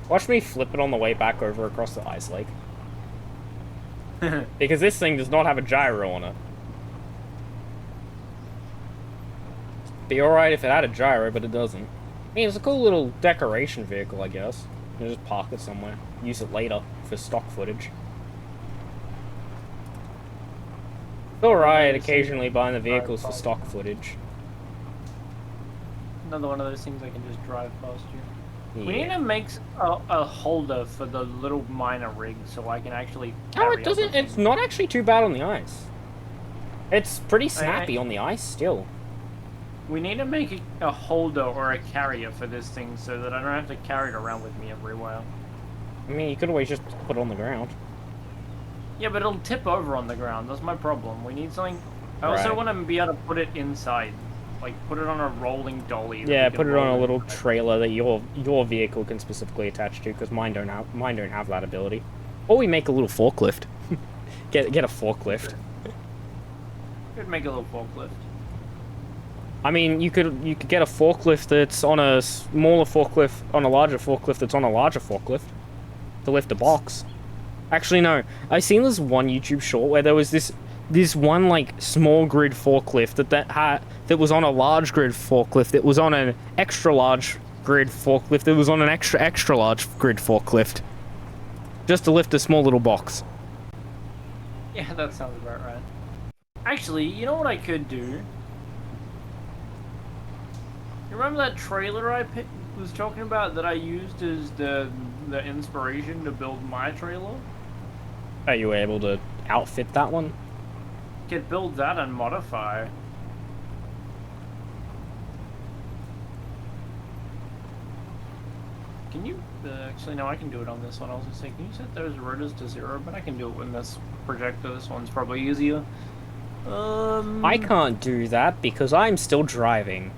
Watch me flip it on the way back over across the ice lake. Because this thing does not have a gyro on it. Be alright if it had a gyro, but it doesn't. I mean, it's a cool little decoration vehicle, I guess. You can just park it somewhere. Use it later for stock footage. It's alright occasionally buying the vehicles for stock footage. Another one of those things I can just drive past you. Yeah. We need to make a holder for the little minor rig so I can actually. No, it doesn't. It's not actually too bad on the ice. It's pretty snappy on the ice still. We need to make a holder or a carrier for this thing so that I don't have to carry it around with me everywhere. I mean, you could always just put it on the ground. Yeah, but it'll tip over on the ground. That's my problem. We need something. I also Right. want to be able to put it inside. Like, put it on a rolling dolly. that Yeah, we can put it on roll a little trailer that your vehicle can specifically attach to, because mine don't have that ability. Or we make a little forklift. get a forklift. Could make a little forklift. I mean, you could get a forklift that's on a smaller forklift on a larger forklift that's on a larger forklift to lift a box. Actually, no. I seen this one YouTube short where there was this one like small grid forklift that was on a large grid forklift. That was on an extra large grid forklift. That was on an extra large grid forklift, just to lift a small little box. Yeah, that sounds about right. Actually, you know what I could do? You remember that trailer I was talking about that I used as the inspiration to build my trailer? Are you able to outfit that one? Could build that and modify. Can you actually no? I can do it on this one. I was gonna say, can you set those rotors to 0? But I can do it with this projector. This one's probably easier. I can't do that because I'm still driving.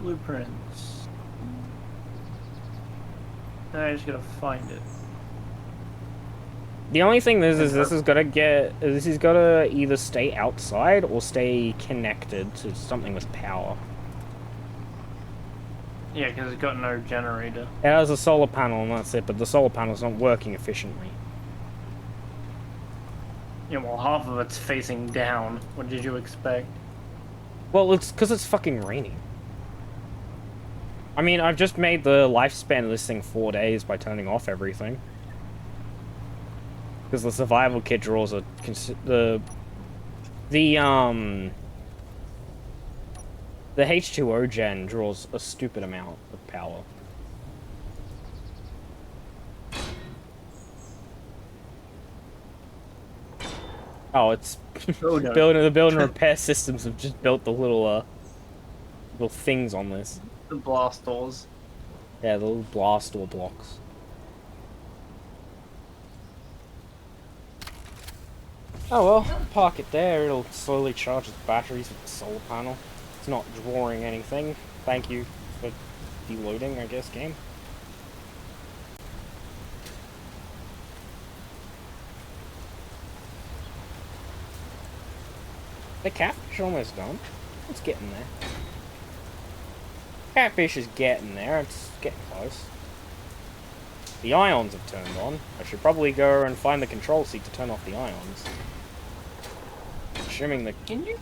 Blueprints. I just gotta find it. The only thing is this is gotta either stay outside or stay connected to something with power. Yeah, because it's got no generator. It has a solar panel and that's it, but the solar panel's not working efficiently. Yeah, well, half of it's facing down. What did you expect? Well, it's because it's fucking raining. I mean, I've just made the lifespan of this thing 4 days by turning off everything. Because the survival kit draws the H2O gen draws a stupid amount of power. Oh, it's Oh, no. the building repair systems have just built the little things on this. The blast doors. Yeah, the little blast door blocks. Oh well, park it there, it'll slowly charge its batteries with the solar panel. It's not drawing anything. Thank you for deloading, I guess, game. The catfish almost done. It's getting there. Catfish is getting there. It's getting close. The ions have turned on. I should probably go and find the control seat to turn off the ions. Assuming the... Can you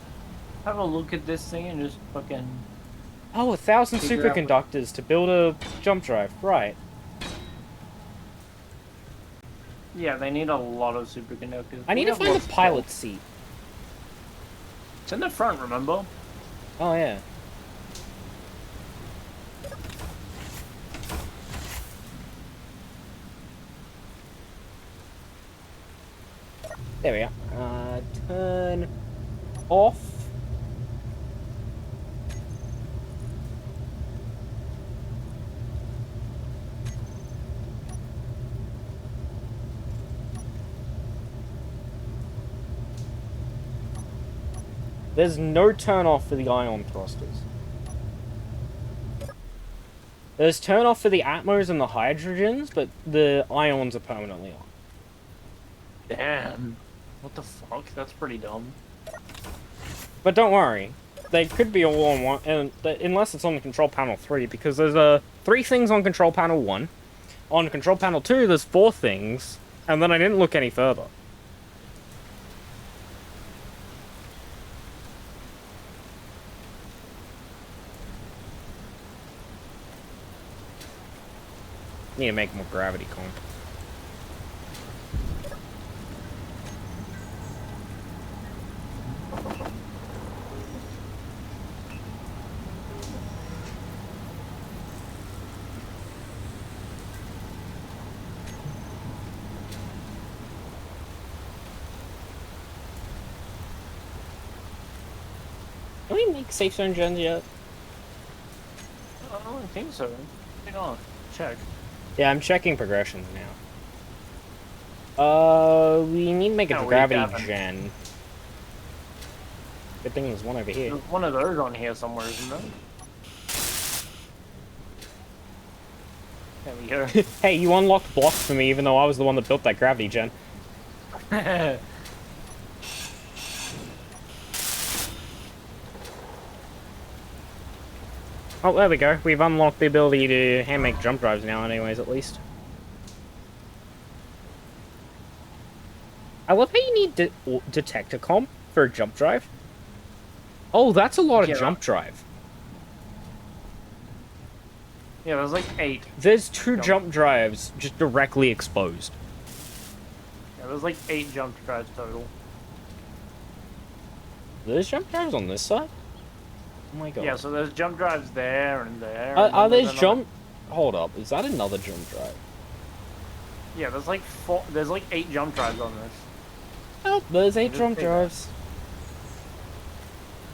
have a look at this thing and just fucking... Oh, 1,000 figure out what- superconductors to build a jump drive. Right. Yeah, they need a lot of superconductors. I need to find the pilot seat. It's in the front, remember? Oh, yeah. There we are. Turn off. There's no turn off for the ion thrusters. There's turn off for the Atmos and the hydrogens, but the ions are permanently on. Damn. What the fuck? That's pretty dumb. But don't worry, they could be all on one, and unless it's on the control panel 3, because there's 3 things on control panel 1. On control panel 2, there's 4 things, and then I didn't look any further. Need to make more gravity comp. Can we make safe zone gens yet? I don't think so. Hang on. Check. Yeah, I'm checking progressions now. We need to make a No, we gravity haven't. gen. Good thing there's one over here. There's one of those on here somewhere, isn't there? There we go. Hey, you unlocked blocks for me even though I was the one that built that gravity gen. Oh, there we go. We've unlocked the ability to hand make jump drives now anyways, at least. I love how you need detector comp for a jump drive. Oh, that's a lot of Yeah. jump drive. Yeah, there's like 8. There's 2 jump drives just directly exposed. Yeah, there's like 8 jump drives total. There's jump drives on this side? Oh my god. Yeah, so there's jump drives there and there. Are and then there there's another- jump... Hold up, is that another jump drive? Yeah, there's like 4. There's like 8 jump drives on this. Oh, there's 8 Just jump say that. drives.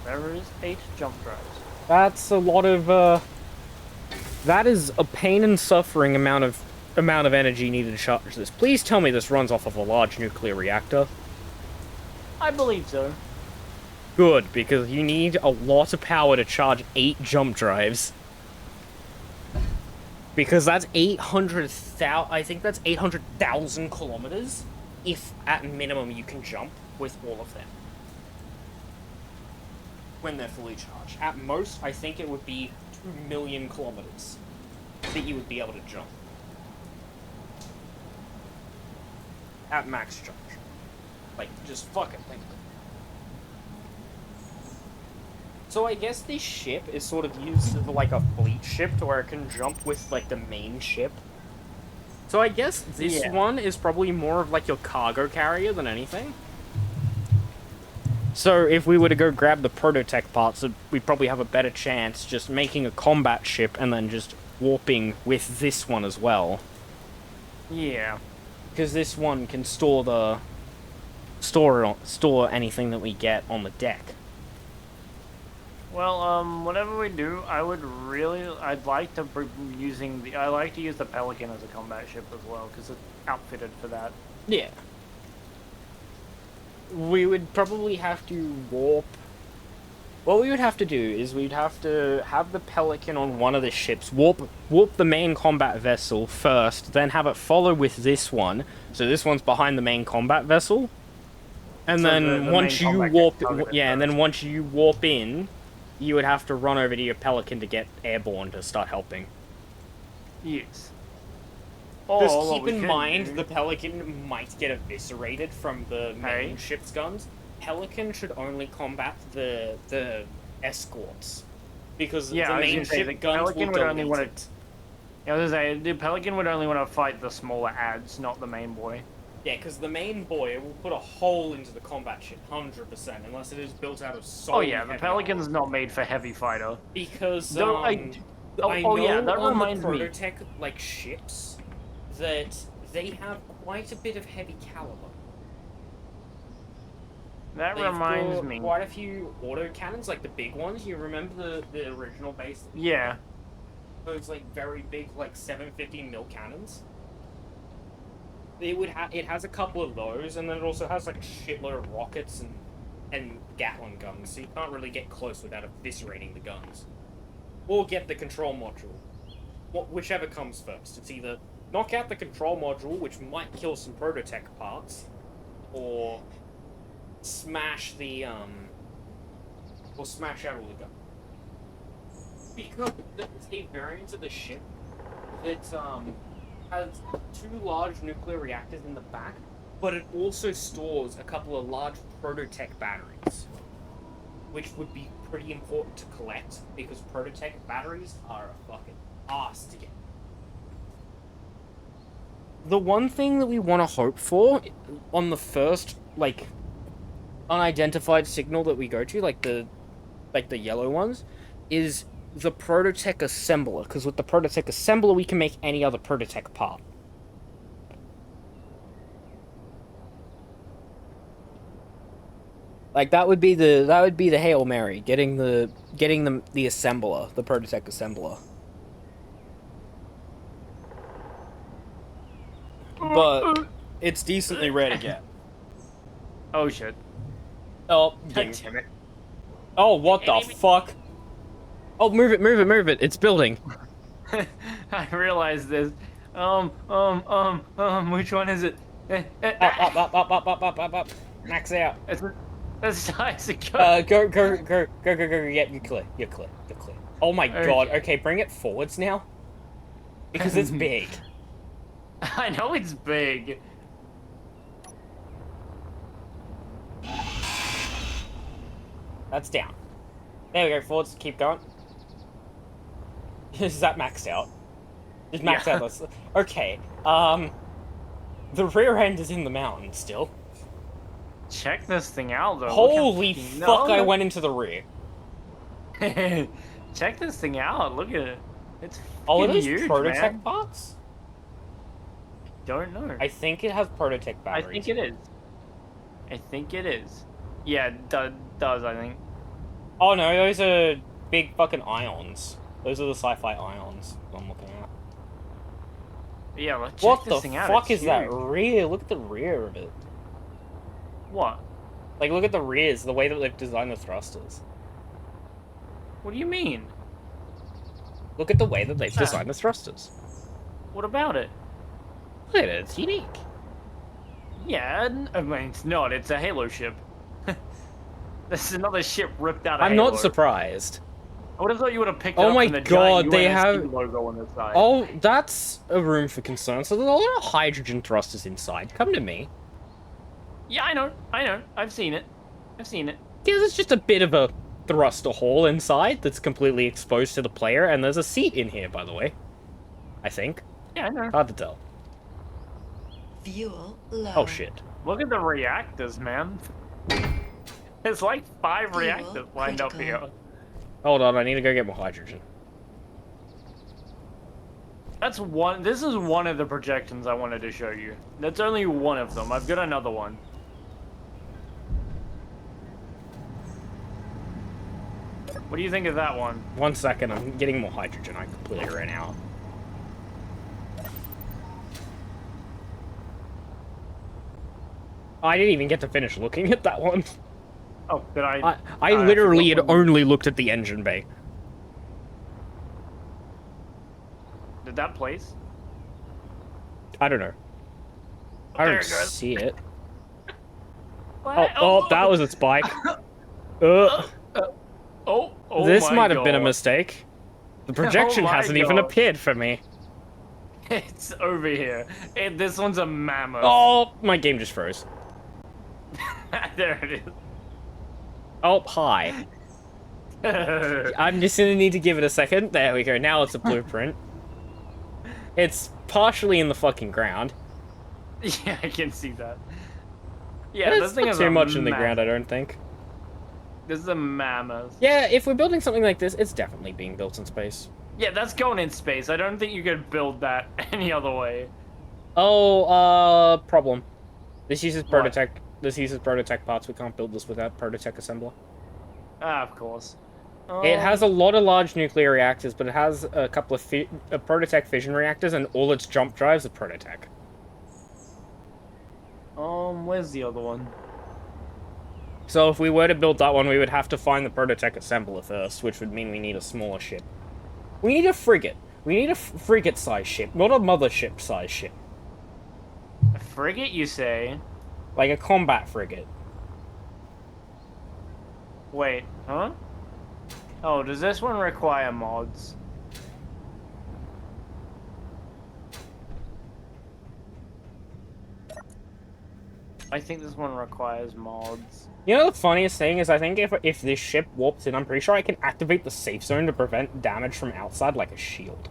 There is 8 jump drives. That's a lot of, that is a pain and suffering amount of energy needed to charge this. Please tell me this runs off of a large nuclear reactor. I believe so. Good, because you need a lot of power to charge 8 jump drives. Because that's 800,000, I think that's 800,000 kilometers, if at minimum you can jump with all of them. When they're fully charged. At most, I think it would be 2 million kilometers that you would be able to jump. At max charge. Like, just fucking think of it. So I guess this ship is sort of used as like a fleet ship to where it can jump with like the main ship. So I guess this Yeah. one is probably more of like your cargo carrier than anything. So if we were to go grab the prototech parts, we'd probably have a better chance just making a combat ship and then just warping with this one as well. Yeah. Because this one can store anything that we get on the deck. Well, whatever we do, I'd like to I like to use the Pelican as a combat ship as well, because it's outfitted for that. Yeah. We would probably have to warp... What we would have to do is we'd have to have the Pelican on one of the ships, warp the main combat vessel first, then have it follow with this one. So this one's behind the main combat vessel. And So then the once main you combat warp... gets targeted Yeah, and then once you warp in, you would have to run over to your Pelican to get airborne to start helping. Yes. Just what keep we in could mind do- the Pelican might get eviscerated from the main ship's guns. Pelican should only combat the escorts. Because Yeah, the I was main gonna say, ship the guns Pelican will would only delete want it. to. Yeah, I was gonna say, the Pelican would only want to fight the smaller ads, not the main boy. Yeah, because the main boy will put a hole into the combat ship, 100%, unless it is built out of solid Oh yeah, the heavy Pelican's armor. not made for heavy fighter. Because Though I oh know yeah, that on reminds the me. Prototech like ships that they have quite a bit of heavy caliber. That They've reminds got me. quite a few auto cannons, like the big ones. You remember the original base? Yeah. Those like very big, like 750 mil cannons. It has a couple of those, and then it also has like a shitload of rockets and Gatling guns, so you can't really get close without eviscerating the guns. Or get the control module. Whichever comes first. It's either knock out the control module, which might kill some Prototech parts, or smash the or smash out all the guns. Because there's a variant of the ship that has 2 large nuclear reactors in the back, but it also stores a couple of large Prototech batteries, which would be pretty important to collect because Prototech batteries are a fucking ass to get. The one thing that we want to hope for on the first like unidentified signal that we go to, like the yellow ones, is the Prototech assembler, because with the Prototech assembler we can make any other Prototech part. Like that would be the Hail Mary, getting the assembler, the Prototech assembler. But it's decently rare to get. Oh shit. Oh, God damn it. Oh, what the fuck? Oh, move it, it's building. I realized this. Which one is it? Up. Max out. That's nice. Go. Go. Yeah, you're clear. Oh my god. Okay, bring it forwards now. Because it's big. I know it's big. That's down. There we go, forwards, keep going. Is that maxed out? Just maxed out this. Okay, the rear end is in the mountain still. Check this thing out though. Holy fuck, I went into the rear. Check this thing out, look at it. It's Oh, are fucking those huge, Prototech man. parts? Don't know. I think it has Prototech I batteries. think it is. Yeah, it does, I think. Oh no, those are big fucking ions. Those are the sci-fi ions I'm looking at. Yeah, let's check What this the thing out. fuck It's is that huge. rear? Look at the rear of it. What? Like, look at the rears, the way that they've designed the thrusters. What do you mean? Look at the way that they've designed the thrusters. What about it? Look at it, it's unique. Yeah, I mean, it's not. It's a Halo ship. This is another ship ripped out of I'm Halo. not surprised. I would have thought you would have picked it Oh up my from the god, giant they UNSC have... logo on the side. Oh, that's a room for concern. So there's a lot of hydrogen thrusters inside. Come to me. Yeah, I know. I've seen it. Yeah, there's just a bit of a thruster hole inside that's completely exposed to the player, and there's a seat in here, by the way. I think. Yeah, I know. Hard to tell. Fuel low. Oh shit. Look at the reactors, man. There's like 5 reactors lined up here. Hold on, I need to go get more hydrogen. That's one. This is one of the projections I wanted to show you. That's only one of them. I've got another one. What do you think of that one? 1 second, I'm getting more hydrogen. I completely ran out. I didn't even get to finish looking at that one. Oh, did I? I literally had only looked at the engine bay. Did that place? I don't know. I There don't it goes. see it. What? Oh, that was a spike. Oh, Oh This my might have been a God. mistake. The projection Oh my hasn't even God. appeared for me. It's over here. This one's a mammoth. Oh, my game just froze. There it is. Oh, hi. I'm just gonna need to give it a second. There we go. Now it's a blueprint. It's partially in the fucking ground. Yeah, I can see that. Yeah, But this it's thing not is too a much in the mammoth. ground, I don't think. This is a mammoth. Yeah, if we're building something like this, it's definitely being built in space. Yeah, that's going in space. I don't think you could build that any other way. Oh, problem. This uses What? Prototech. This uses Prototech parts. We can't build this without Prototech assembler. Ah, of course. It has a lot of large nuclear reactors, but it has a couple of Prototech fission reactors, and all its jump drives are Prototech. Where's the other one? So if we were to build that one, we would have to find the Prototech assembler first, which would mean we need a smaller ship. We need a frigate. We need a frigate-sized ship, not a mothership-sized ship. A frigate, you say? Like a combat frigate. Wait, huh? Oh, does this one require mods? I think this one requires mods. You know the funniest thing is I think if this ship warps in, I'm pretty sure I can activate the safe zone to prevent damage from outside like a shield.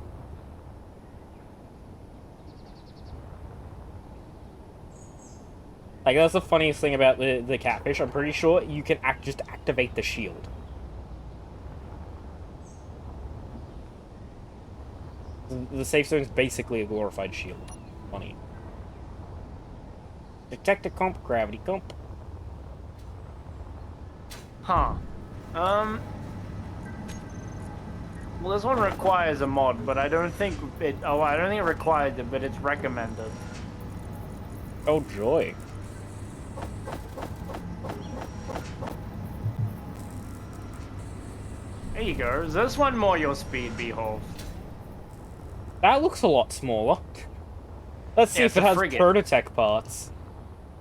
Like, that's the funniest thing about the catfish. I'm pretty sure you can just activate the shield. The safe zone is basically a glorified shield. Funny. Detector comp, gravity comp. Huh. Well, this one requires a mod, but I don't think it. Oh, I don't think it requires it, but it's recommended. Oh joy. There you go. Is this one more your speed, Beehole? That looks a lot smaller. Let's see Yeah, if it's it a has frigate. Prototech parts.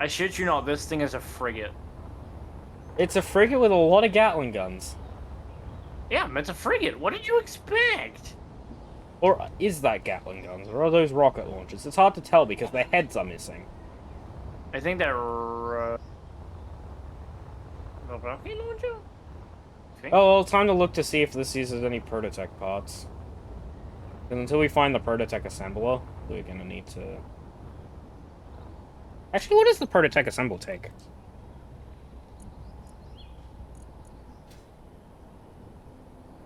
I shit you not, this thing is a frigate. It's a frigate with a lot of Gatling guns. Yeah, it's a frigate. What did you expect? Or is that Gatling guns, or are those rocket launchers? It's hard to tell because their heads are missing. I think they're a rocket launcher? Oh, well, time to look to see if this uses any Prototech parts. And until we find the Prototech assembler, we're gonna need to... Actually, what does the Prototech assembler take?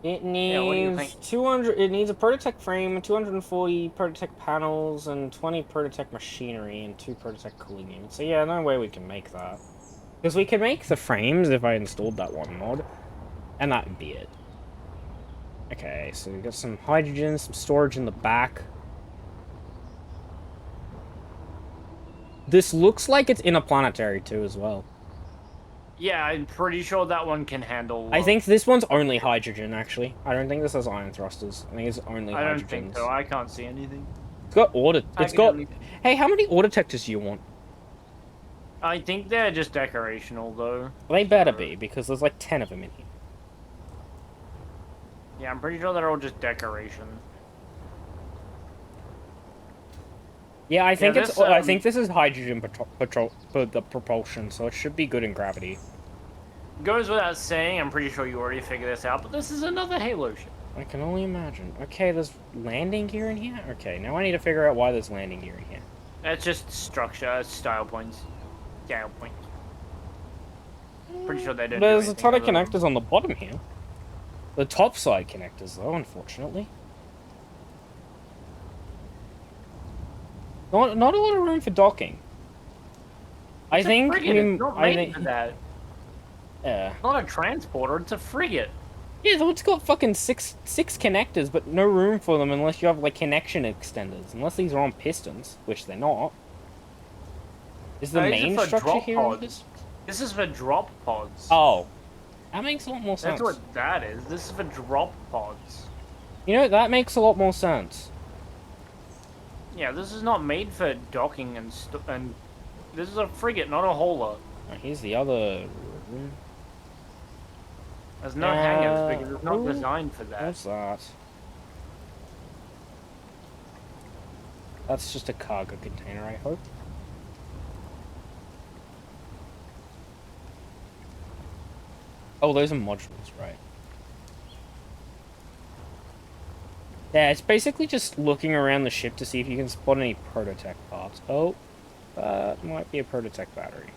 It Yeah, what do you needs think? 200. It needs a Prototech frame, 240 Prototech panels, and 20 Prototech machinery, and 2 Prototech cooling units. So yeah, no way we can make that. Because we can make the frames if I installed that one mod, and that would be it. Okay, so we've got some hydrogen, some storage in the back. This looks like it's interplanetary too, as well. Yeah, I'm pretty sure that one can handle... I think this one's only hydrogen, actually. I don't think this has ion thrusters. I think it's only I don't hydrogens. think so. I can't see anything. It's got order. I It's can got. only- Hey, how many order detectors do you want? I think they're just decorational, though. They better be, because there's like 10 of them in here. Yeah, I'm pretty sure they're all just decoration. Yeah, I think this, I think this is hydrogen for the propulsion, so it should be good in gravity. Goes without saying, I'm pretty sure you already figured this out, but this is another Halo ship. I can only imagine. Okay, there's landing gear in here? Okay, now I need to figure out why there's landing gear in here. That's just structure, style points. Style points. Pretty sure they don't do There's a anything ton of other than- connectors on the bottom here. The top side connectors, though, unfortunately. Not a lot of room for docking. I It's a think frigate, it's not I made think for that. Yeah. It's not a transporter, it's a frigate. Yeah, so it's got fucking six connectors, but no room for them unless you have like connection extenders. Unless these are on pistons, which they're not. Is the These are main for structure drop here on pods. this? This is for drop pods. Oh, that makes a lot more sense. That's what that is. This is for drop pods. You know, that makes a lot more sense. Yeah, this is not made for docking and this is a frigate, not a hauler. Here's the other room. There's no hangars because it's not designed for that. What's that? Because it's not Ooh, designed for that. What's that? That's just a cargo container, I hope. Oh, those are modules, right? Yeah, it's basically just looking around the ship to see if you can spot any Prototech parts. Oh, that might be a Prototech battery.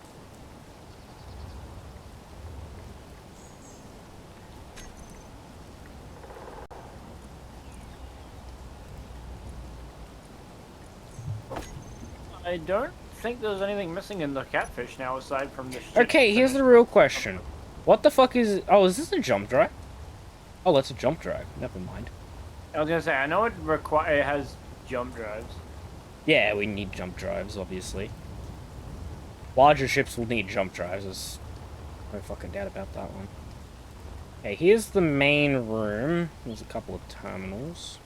I don't think there's anything missing in the catfish now aside from the ship. Okay, here's the real question. What the fuck is... Oh, is this a jump drive? Oh, that's a jump drive. Never mind. I was gonna say, I know it has jump drives. Yeah, we need jump drives, obviously. Larger ships will need jump drives. There's no fucking doubt about that one. Okay, here's the main room. There's a couple of terminals.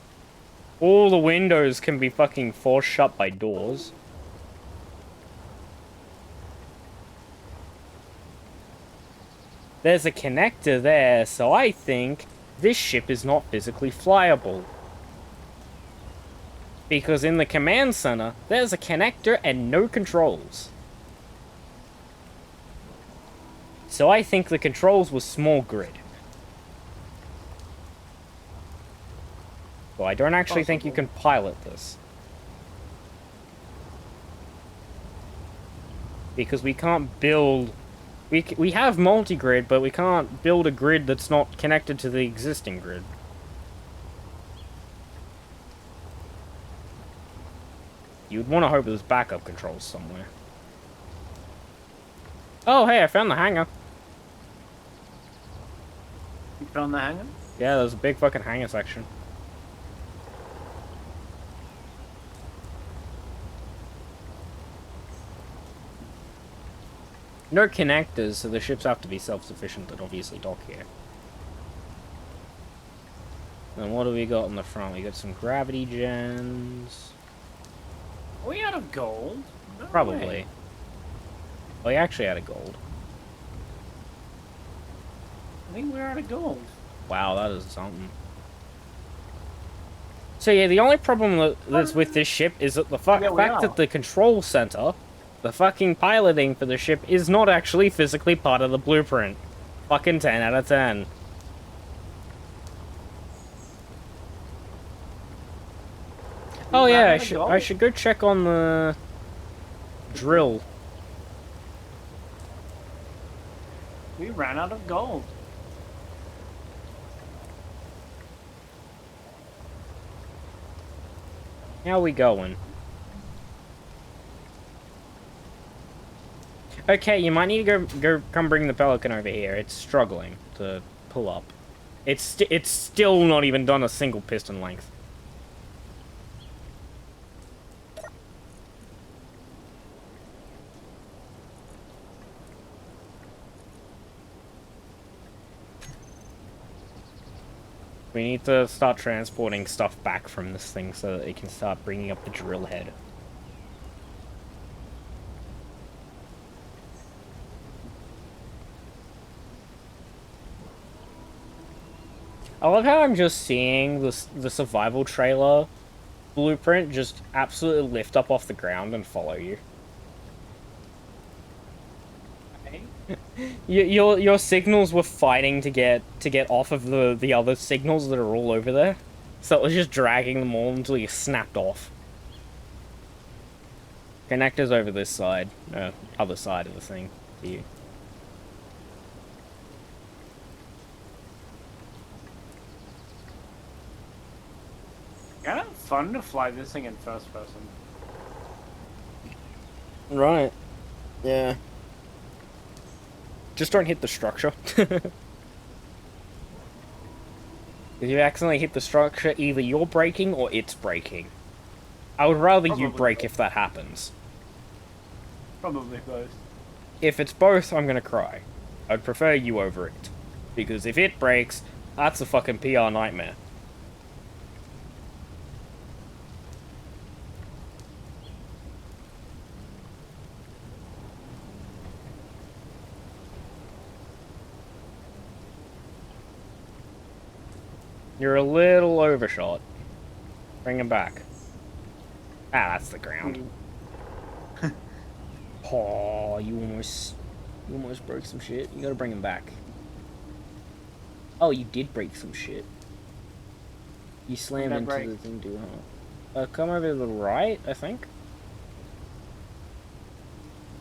All the windows can be fucking forced shut by doors. There's a connector there, so I think this ship is not physically flyable. Because in the command center, there's a connector and no controls. So I think the controls were small grid. So I don't actually think you can pilot this. Because we can't build... We have multi-grid, but we can't build a grid that's not connected to the existing grid. You'd want to hope there's backup controls somewhere. Oh, hey, I found the hangar. You found the hangar? Yeah, there's a big fucking hangar section. No connectors, so the ships have to be self-sufficient and obviously dock here. Then what do we got in the front? We got some gravity gens. Are we out of gold? No Probably. way. Oh, we actually out of gold. I think we're out of gold. Wow, that is something. So yeah, the only problem that's with this ship is that the fact that the control center, the fucking piloting for the ship, is not actually physically part of the blueprint. Fucking 10 out of 10. Oh yeah, I should go check on the drill. We ran out of gold. How we going? Okay, you might need to come bring the Pelican over here. It's struggling to pull up. It's still not even done a single piston length. We need to start transporting stuff back from this thing so that it can start bringing up the drill head. I love how I'm just seeing the survival trailer blueprint just absolutely lift up off the ground and follow you. Your signals were fighting to get off of the other signals that are all over there, so it was just dragging them all until you snapped off. Connector's over this side, other side of the thing to you. Kind of fun to fly this thing in first person. Right. Yeah. Just don't hit the structure. If you accidentally hit the structure, either you're braking or it's braking. I would rather you brake if that happens. Probably both. If it's both, I'm gonna cry. I'd prefer you over it. Because if it breaks, that's a fucking PR nightmare. You're a little overshot. Bring him back. Ah, that's the ground. Oh, you almost broke some shit. You gotta bring him back. Oh, you did break some shit. You slammed into the thing too hard. Come over to the right, I think.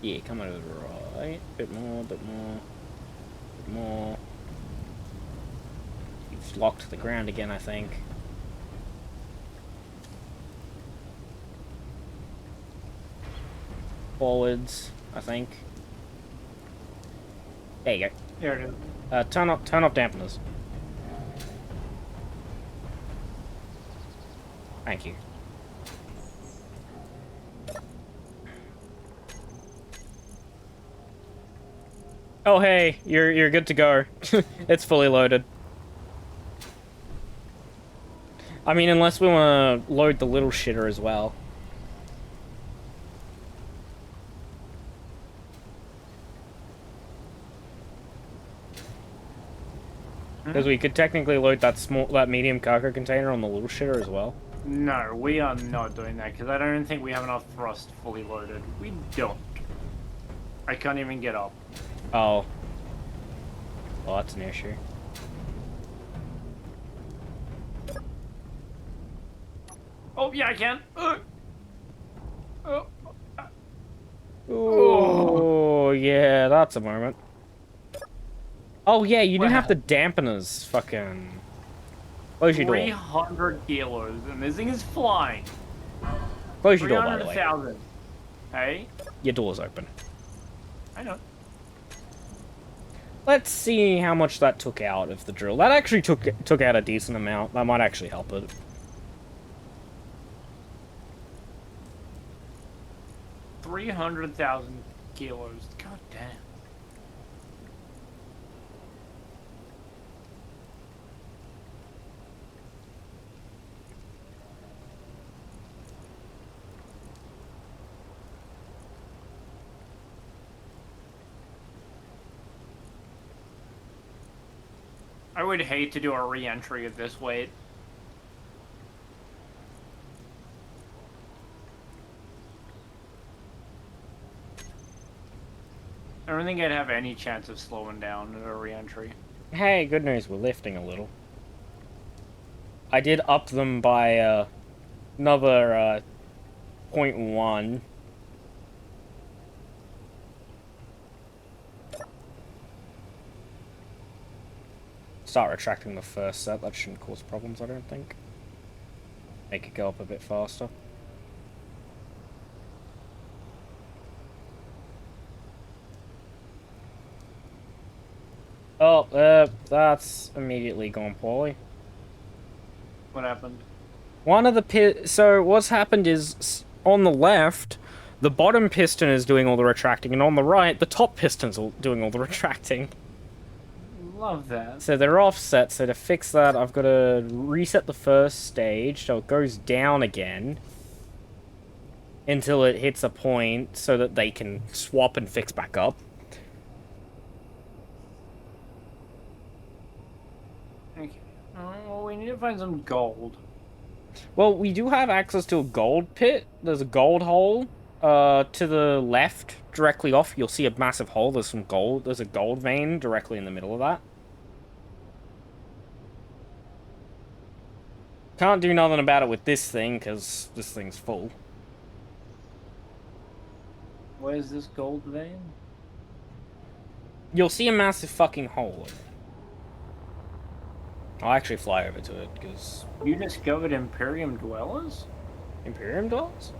Yeah, come over to the right. Bit more, bit more, bit more. You've locked the ground again, I think. Forwards, I think. There you go. Here it is. Turn off dampeners. Thank you. Oh hey, you're good to go. It's fully loaded. I mean, unless we want to load the little shitter as well. Because we could technically load that medium cargo container on the little shitter as well. No, we are not doing that because I don't think we have enough thrust fully loaded. We don't. I can't even get up. Oh. Well, that's an issue. Oh, yeah, I can. Oh, yeah, that's a moment. Oh, yeah, you didn't have the dampeners. Fucking. Close your door. 300 kilos, and this thing is flying. Close your door, by the way. 300,000. Hey? Your door's open. I know. Let's see how much that took out of the drill. That actually took out a decent amount. That might actually help it. $300,000 kilos. God damn. I would hate to do a re-entry at this weight. I don't think I'd have any chance of slowing down at a re-entry. Hey, good news, we're lifting a little. I did up them by another 0.1. Start retracting the first set, that shouldn't cause problems, I don't think. Make it go up a bit faster. Oh, that's immediately gone poorly. What happened? One of the so what's happened is, on the left, the bottom piston is doing all the retracting, and on the right, the top piston's doing all the retracting. Love that. So they're offset, so to fix that, I've got to reset the first stage, so it goes down again until it hits a point so that they can swap and fix back up. Okay. Well, we need to find some gold. Well, we do have access to a gold pit. There's a gold hole to the left, directly off. You'll see a massive hole. There's some gold. There's a gold vein directly in the middle of that. Can't do nothing about it with this thing, because this thing's full. Where's this gold vein? You'll see a massive fucking hole. I'll actually fly over to it, because... You discovered Imperium Dwellers? Imperium Dwellers?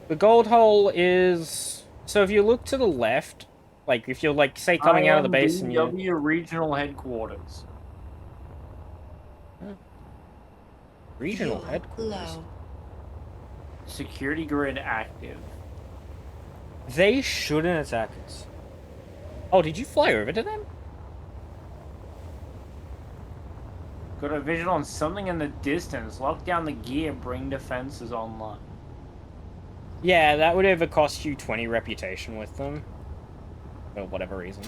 The gold hole is... So if you look to the left, like, if you're, like, say, coming out of the base and you... Regional Headquarters. Huh. Regional Headquarters? Security grid active. They shouldn't attack us. Oh, did you fly over to them? Got a vision on something in the distance. Lock down the gear, bring defenses online. Yeah, that would ever cost you 20 reputation with them. for whatever reason.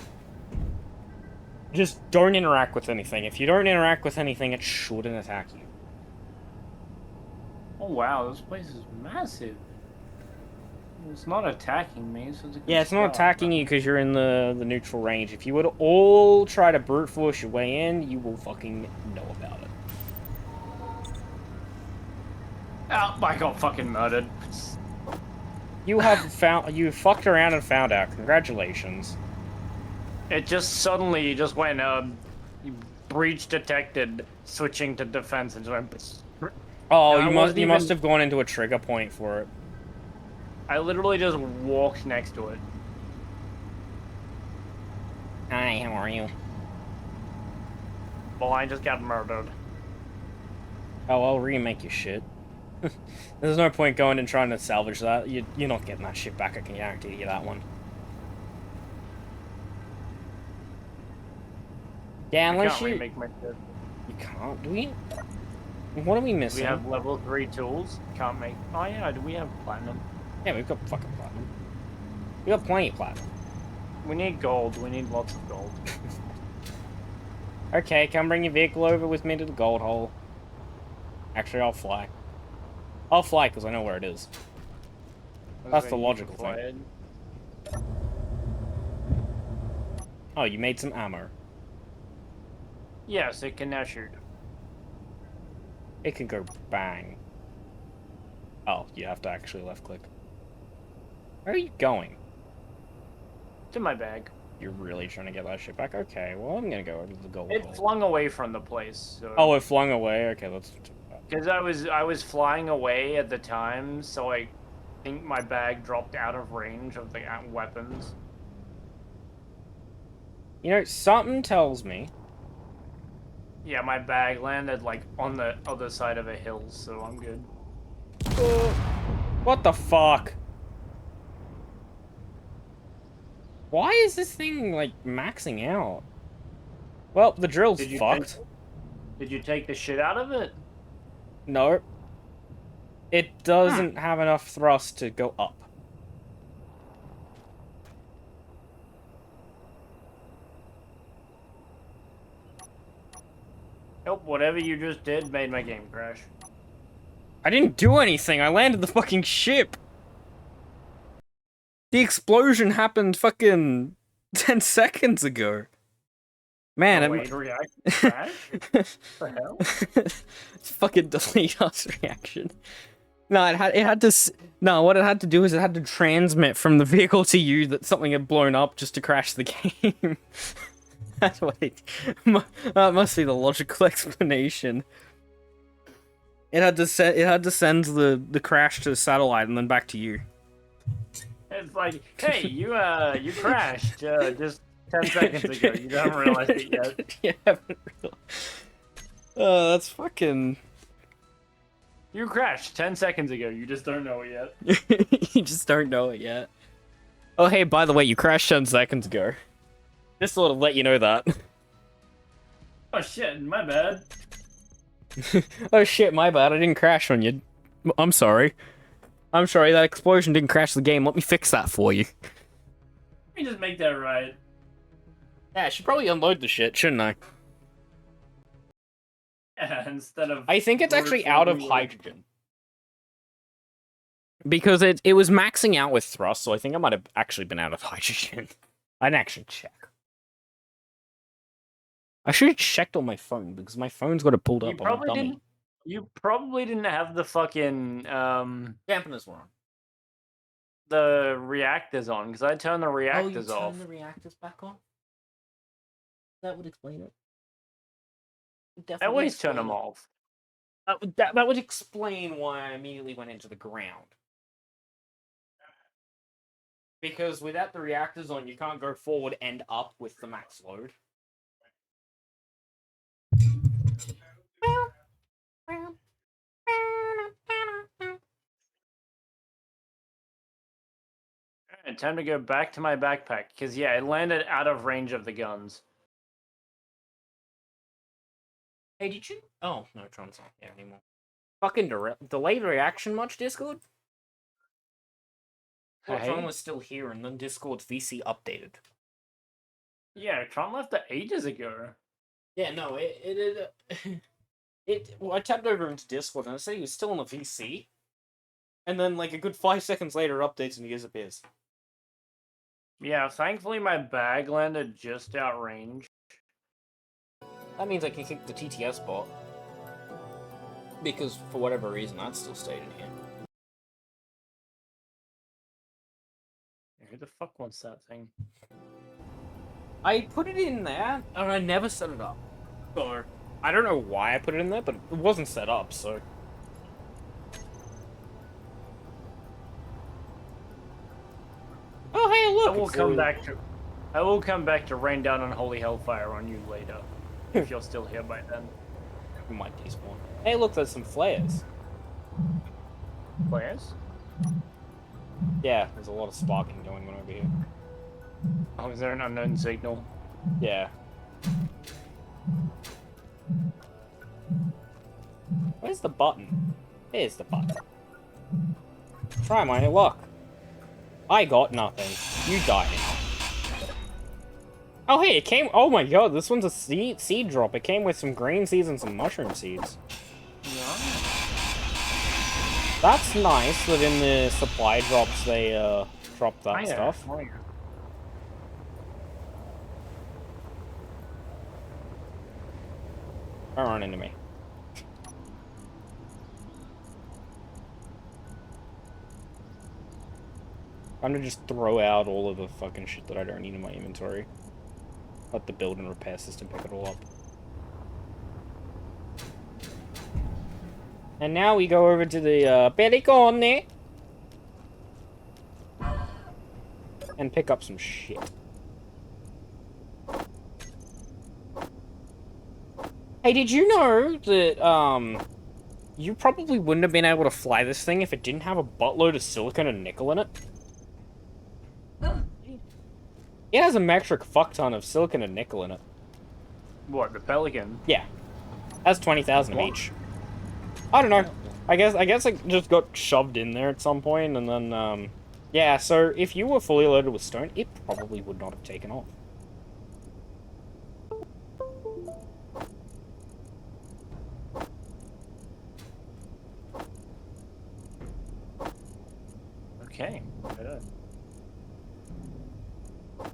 Just don't interact with anything. If you don't interact with anything, it shouldn't attack you. Oh wow, this place is massive. It's not attacking me, so it's a good Yeah, it's not start. attacking you because you're in the neutral range. If you would all try to brute force your way in, you will fucking know about it. Oh, I got fucking murdered. You fucked around and found out. Congratulations. It just suddenly just went, breach detected, switching to defense, and just went... Oh, And I you wasn't must even- have gone into a trigger point for it. I literally just walked next to it. Hi, how are you? Well, I just got murdered. Oh, I'll remake your shit. There's no point going and trying to salvage that. You're not getting that shit back, I can guarantee you that one. Yeah, I unless can't you... remake my shit. You can't, do we? What are we missing? We have level 3 tools. Can't make... Oh yeah, do we have platinum? Yeah, we've got fucking platinum. We got plenty of platinum. We need gold. We need lots of gold. Okay, come bring your vehicle over with me to the gold hole. Actually, I'll fly. I'll fly because I know where it is. That's the logical thing. Oh, you made some ammo. Yes, it can now shoot. It can go bang. Oh, you have to actually left click. Where are you going? To my bag. You're really trying to get that shit back? Okay, well, I'm gonna go over to the gold It hole. flung away from the place. So... Oh, it flung away? Okay, that's... Because I was flying away at the time, so I think my bag dropped out of range of the weapons. You know, something tells me... Yeah, my bag landed like on the other side of a hill, so I'm good. What the fuck? Why is this thing, like, maxing out? Well, the drill's Did you fucked. Did you take the shit out of it? No. It doesn't have enough thrust to go up. Nope, whatever you just did made my game crash. I didn't do anything. I landed the fucking ship. The explosion happened fucking 10 seconds ago. Man, Wait, react crash? What the hell? It's fucking delete us reaction. No, it had to. No, what it had to do is it had to transmit from the vehicle to you that something had blown up just to crash the game. That's what it. That must be the logical explanation. It had to send the crash to the satellite and then back to you. It's like, hey, you crashed just 10 seconds ago. You haven't realized it yet. You haven't realized. Oh, that's fucking. You crashed 10 seconds ago. You just don't know it yet. You just don't know it yet. Oh, hey, by the way, you crashed 10 seconds ago. Just sort of let you know that. Oh shit, my bad. Oh shit, my bad. I didn't crash on you. I'm sorry. I'm sorry, that explosion didn't crash the game. Let me fix that for you. Let me just make that right. Yeah, I should probably unload the shit, shouldn't I? Yeah, instead of... I think it's actually out of hydrogen. Because it was maxing out with thrust, so I think I might have actually been out of hydrogen. I didn't actually check. I should have checked on my phone, because my phone's got it pulled up on the dummy. You probably didn't have the fucking, Dampeners were on. the reactors on, because I turned the reactors off. the reactors back on? That would explain it. I always turn them off. That would explain why I immediately went into the ground. Because without the reactors on, you can't go forward and up with the max load. Alright, time to go back to my backpack, because yeah, it landed out of range of the guns. Hey, did you? Oh, no, Tron's not here anymore. Fucking delayed reaction much, Discord? Well, Hey. Tron was still here, and then Discord's VC updated. Yeah, Tron left it ages ago. Yeah, no, well, I tapped over into Discord and I said he was still on the VC. And then, like, a good 5 seconds later, it updates and he disappears. Yeah, thankfully my bag landed just out range. That means I can kick the TTS bot. Because, for whatever reason, that still stayed in here. Who the fuck wants that thing? I put it in there, and I never set it up. So, I don't know why I put it in there, but it wasn't set up, so... Oh, hey, look! I will come back to rain down unholy hellfire on you later. If you're still here by then. You might despawn. Hey, look, there's some flares. Flares? Yeah, there's a lot of sparking going on over here. Oh, is there an unknown signal? Yeah. Where's the button? Here's the button. Try my luck. I got nothing. You die now. Oh, hey, it came... Oh my god, this one's a seed drop. It came with some green seeds and some mushroom seeds. Yeah. That's nice that in the supply drops they, drop that stuff. Oh, yeah. Don't run into me. I'm gonna just throw out all of the fucking shit that I don't need in my inventory. Let the build and repair system pick it all up. And now we go over to the Pericone and pick up some shit. Hey, did you know that you probably wouldn't have been able to fly this thing if it didn't have a buttload of silicon and nickel in it? It has a metric fuck ton of silicon and nickel in it. What, the Pelican? Yeah. Has 20,000 of each. I don't know. I guess it just got shoved in there at some point, and then, yeah, so if you were fully loaded with stone, it probably would not have taken off. Okay.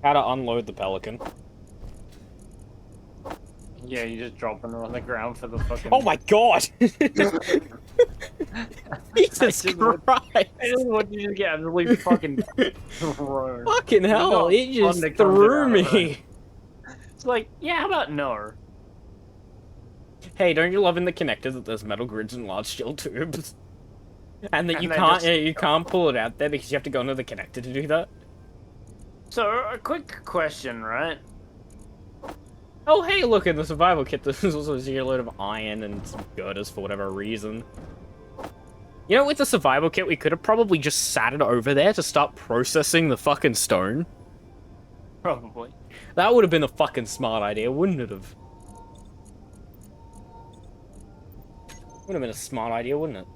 How to unload the Pelican. Yeah, you just dropping her on the ground for the fucking... Oh my god! Jesus Christ! I just want you to get absolutely fucking thrown. Fucking hell, it just threw me! It's like, yeah, how about no? Hey, don't you love in the connector that there's metal grids and large steel tubes? And that And you they can't just- you can't pull it out there because you have to go into the connector to do that? So, a quick question, right? Oh, hey, look, in the survival kit, there's also a load of iron and some girders for whatever reason. You know, with the survival kit, we could have probably just sat it over there to start processing the fucking stone. Probably. That would have been a fucking smart idea, wouldn't it have? Would have been a smart idea, wouldn't it?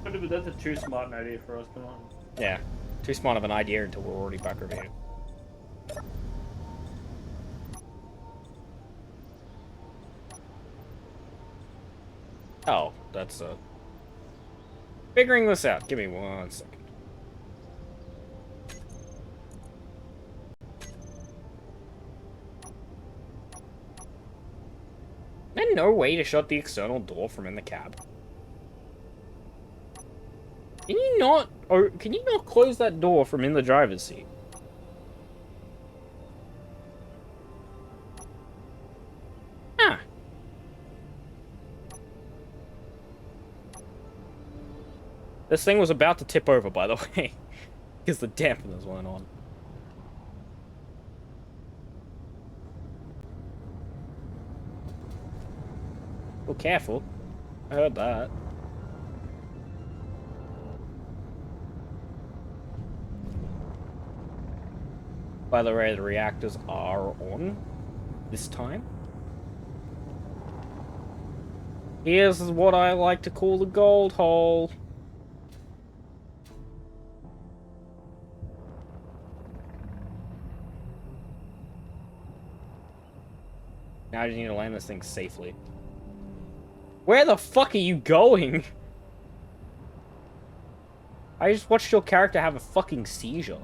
But that's a too smart an idea for us, come on. Yeah. Too smart of an idea until we're already back over here. Oh, that's figuring this out. Give me 1 second. There's no way to shut the external door from in the cab. Can you not, or can you not close that door from in the driver's seat? Huh. This thing was about to tip over, by the way, because the dampeners weren't on. Oh, careful. I heard that. By the way, the reactors are on this time. Here's what I like to call the gold hole. Now I just need to land this thing safely. Where the fuck are you going? I just watched your character have a fucking seizure.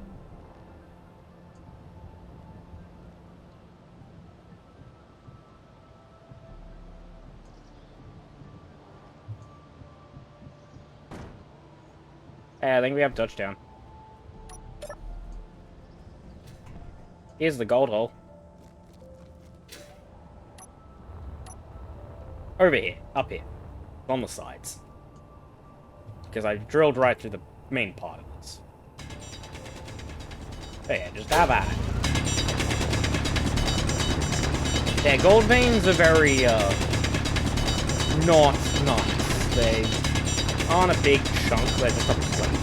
Hey, I think we have touchdown. Here's the gold hole. Over here, up here, on the sides. Because I drilled right through the main part of this. So yeah, just have at it. Yeah, gold veins are very, not nice. They aren't a big chunk, they're just a plate.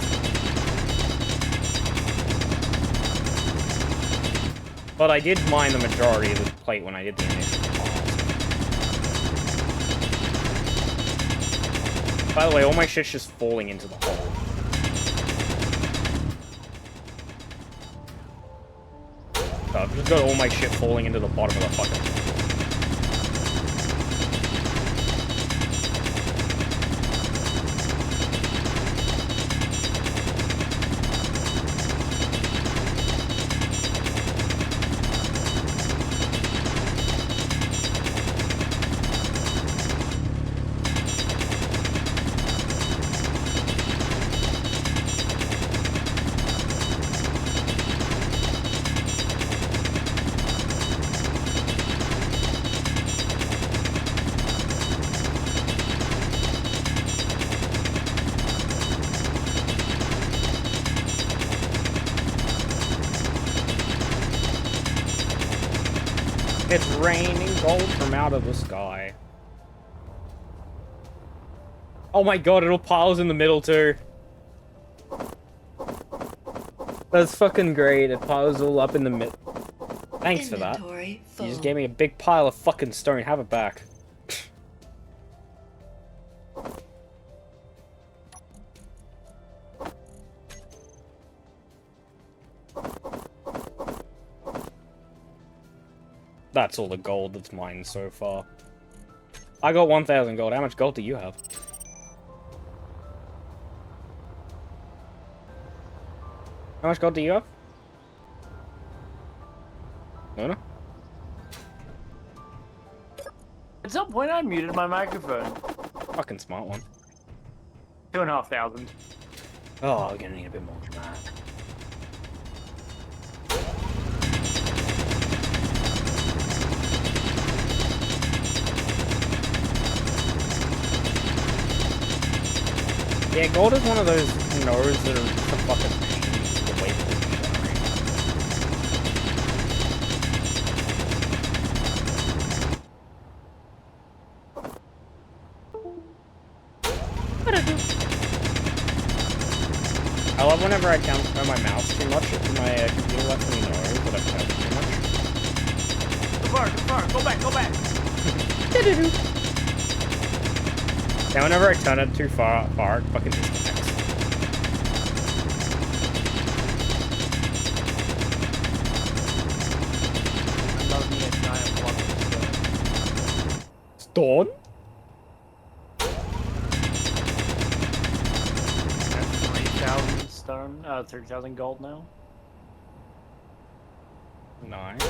But I did mine the majority of the plate when I did the initial part. By the way, all my shit's just falling into the hole. So I've just got all my shit falling into the bottom of the fucking hole. It's raining gold from out of the sky. Oh my god, it all piles in the middle too. That's fucking great. It piles all up in the middle. Thanks for that. You just gave me a big pile of fucking stone. Have it back. That's all the gold that's mined so far. I got 1,000 gold. How much gold do you have? How much gold do you have? Luna? At some point I muted my microphone. Fucking smart one. 2,500. Oh, we're gonna need a bit more than that. Yeah, gold is one of those nodes that are just a fucking pain the way that they generate. I love whenever I count my mouse too much, my computer lets me know that I've counted too much. Go far, go back, go back! Now whenever I turn it too far, it fucking disconnects. I love me a giant block of stone. Stone? 3,000 stone, 3,000 gold now. Nice.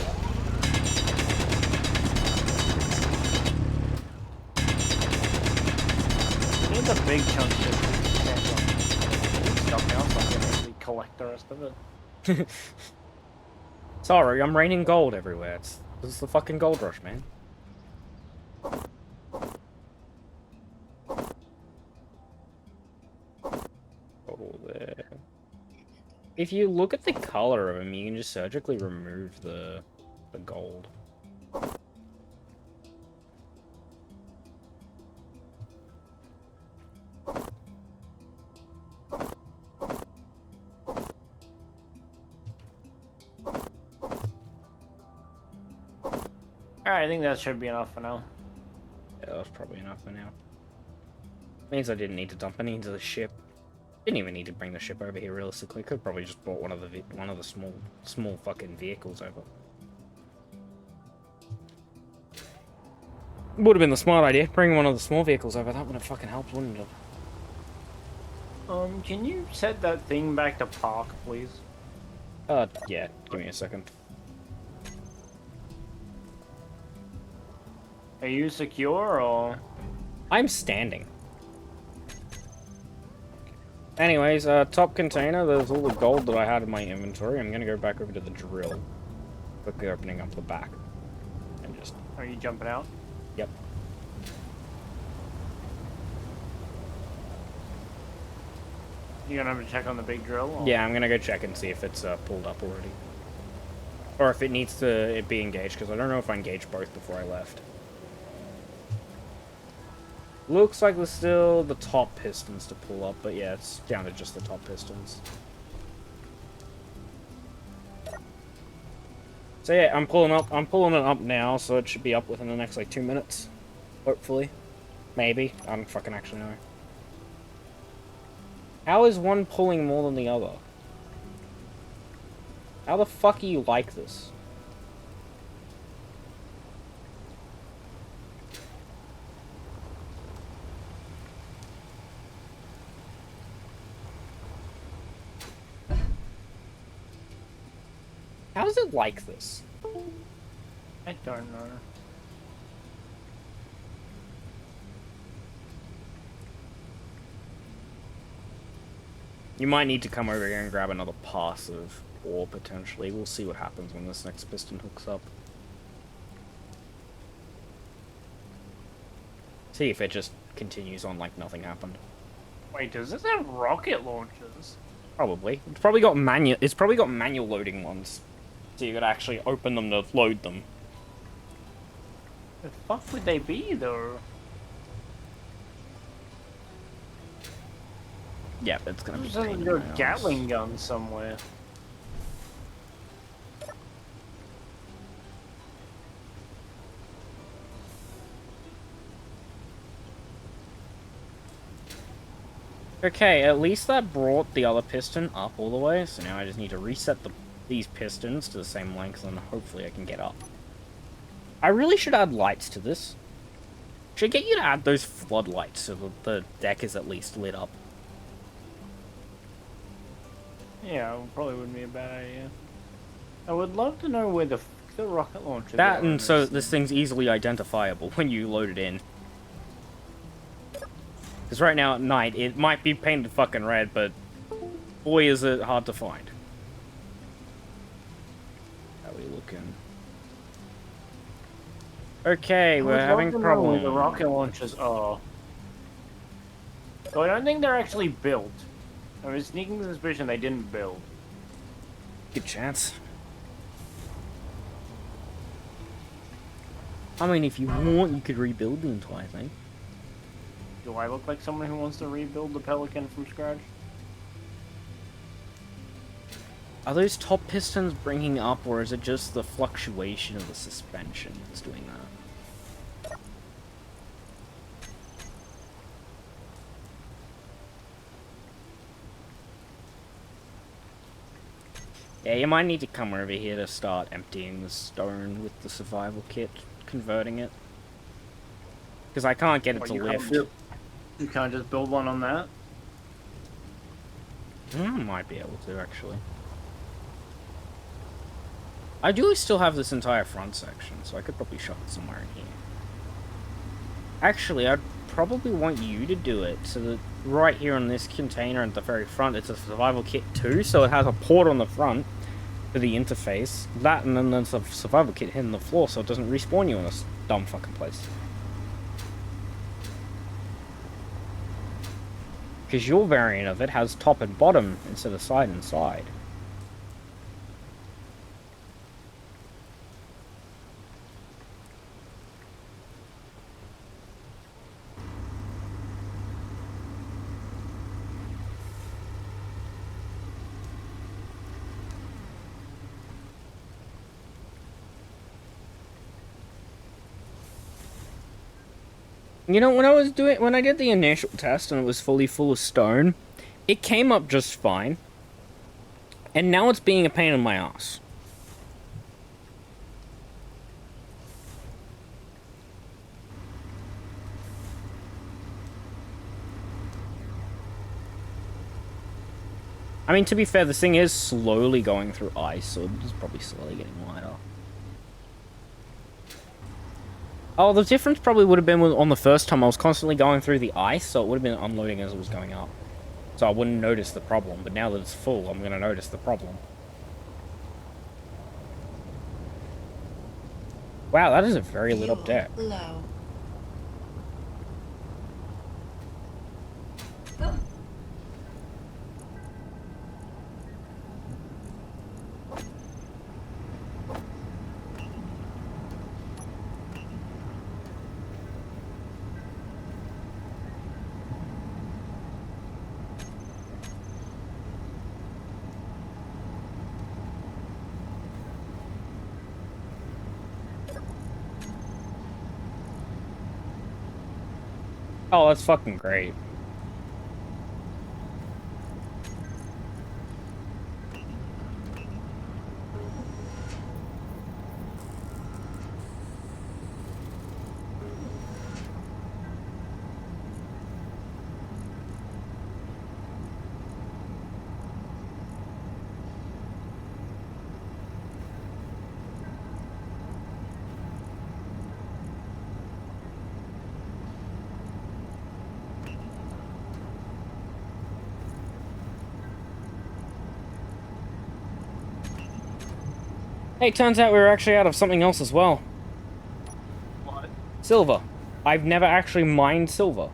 We need a big chunk to stand on. We need stuff now so I can actually collect the rest of it. Sorry, I'm raining gold everywhere. This is the fucking gold rush, man. Oh, there. If you look at the color of them, you can just surgically remove the gold. Alright, I think that should be enough for now. Yeah, that's probably enough for now. Means I didn't need to dump any into the ship. Didn't even need to bring the ship over here realistically. Could probably just brought one of the small fucking vehicles over. Would have been the smart idea. Bring one of the small vehicles over. That would have fucking helped, wouldn't it? Can you set that thing back to park, please? Yeah. Give me a second. Are you secure or? I'm standing. Anyways, top container, there's all the gold that I had in my inventory. I'm gonna go back over to the drill. Quickly opening up the back. And just... Are you jumping out? Yep. You gonna have to check on the big drill? Or? Yeah, I'm gonna go check and see if it's pulled up already. Or if it needs to be engaged, because I don't know if I engaged both before I left. Looks like there's still the top pistons to pull up, but yeah, it's down to just the top pistons. So yeah, I'm pulling it up now, so it should be up within the next like 2 minutes. Hopefully. Maybe. I don't fucking actually know. How is one pulling more than the other? How the fuck are you like this? How is it like this? I don't know. You might need to come over here and grab another pass of ore, potentially. We'll see what happens when this next piston hooks up. See if it just continues on like nothing happened. Wait, does this have rocket launchers? Probably. It's probably got manual loading ones. So you could actually open them to load them. The fuck would they be though? Yeah, it's gonna be. There's a Gatling gun somewhere. Okay, at least that brought the other piston up all the way, so now I just need to reset these pistons to the same length, and hopefully I can get up. I really should add lights to this. Should get you to add those floodlights so that the deck is at least lit up. Yeah, it probably wouldn't be a bad idea. I would love to know where the rocket launcher. That, and so this thing's easily identifiable when you load it in. Because right now at night, it might be painted fucking red, but boy is it hard to find. How are we looking? Okay, we're having problems. The rocket launchers are. So I don't think they're actually built. I was sneaking suspicion they didn't build. Good chance. I mean, if you want, you could rebuild the entire thing. Do I look like someone who wants to rebuild the Pelican from scratch? Are those top pistons bringing up, or is it just the fluctuation of the suspension that's doing that? Yeah, you might need to come over here to start emptying the stone with the survival kit, converting it. Because I can't get it to lift. You can't just build one on that? I might be able to, actually. I do still have this entire front section, so I could probably shove it somewhere in here. Actually, I'd probably want you to do it, so that right here on this container at the very front, it's a survival kit too, so it has a port on the front for the interface. That, and then there's a survival kit hitting the floor, so it doesn't respawn you in this dumb fucking place. Because your variant of it has top and bottom instead of side and side. You know, when I did the initial test and it was fully full of stone, it came up just fine. And now it's being a pain in my ass. I mean, to be fair, this thing is slowly going through ice, so it's probably slowly getting lighter. Oh, the difference probably would have been on the first time I was constantly going through the ice, so it would have been unloading as it was going up. So I wouldn't notice the problem, but now that it's full, I'm going to notice the problem. Wow, that is a very lit up deck. Low. Oh, that's fucking great. Hey, turns out we were actually out of something else as well. What? Silver. I've never actually mined silver.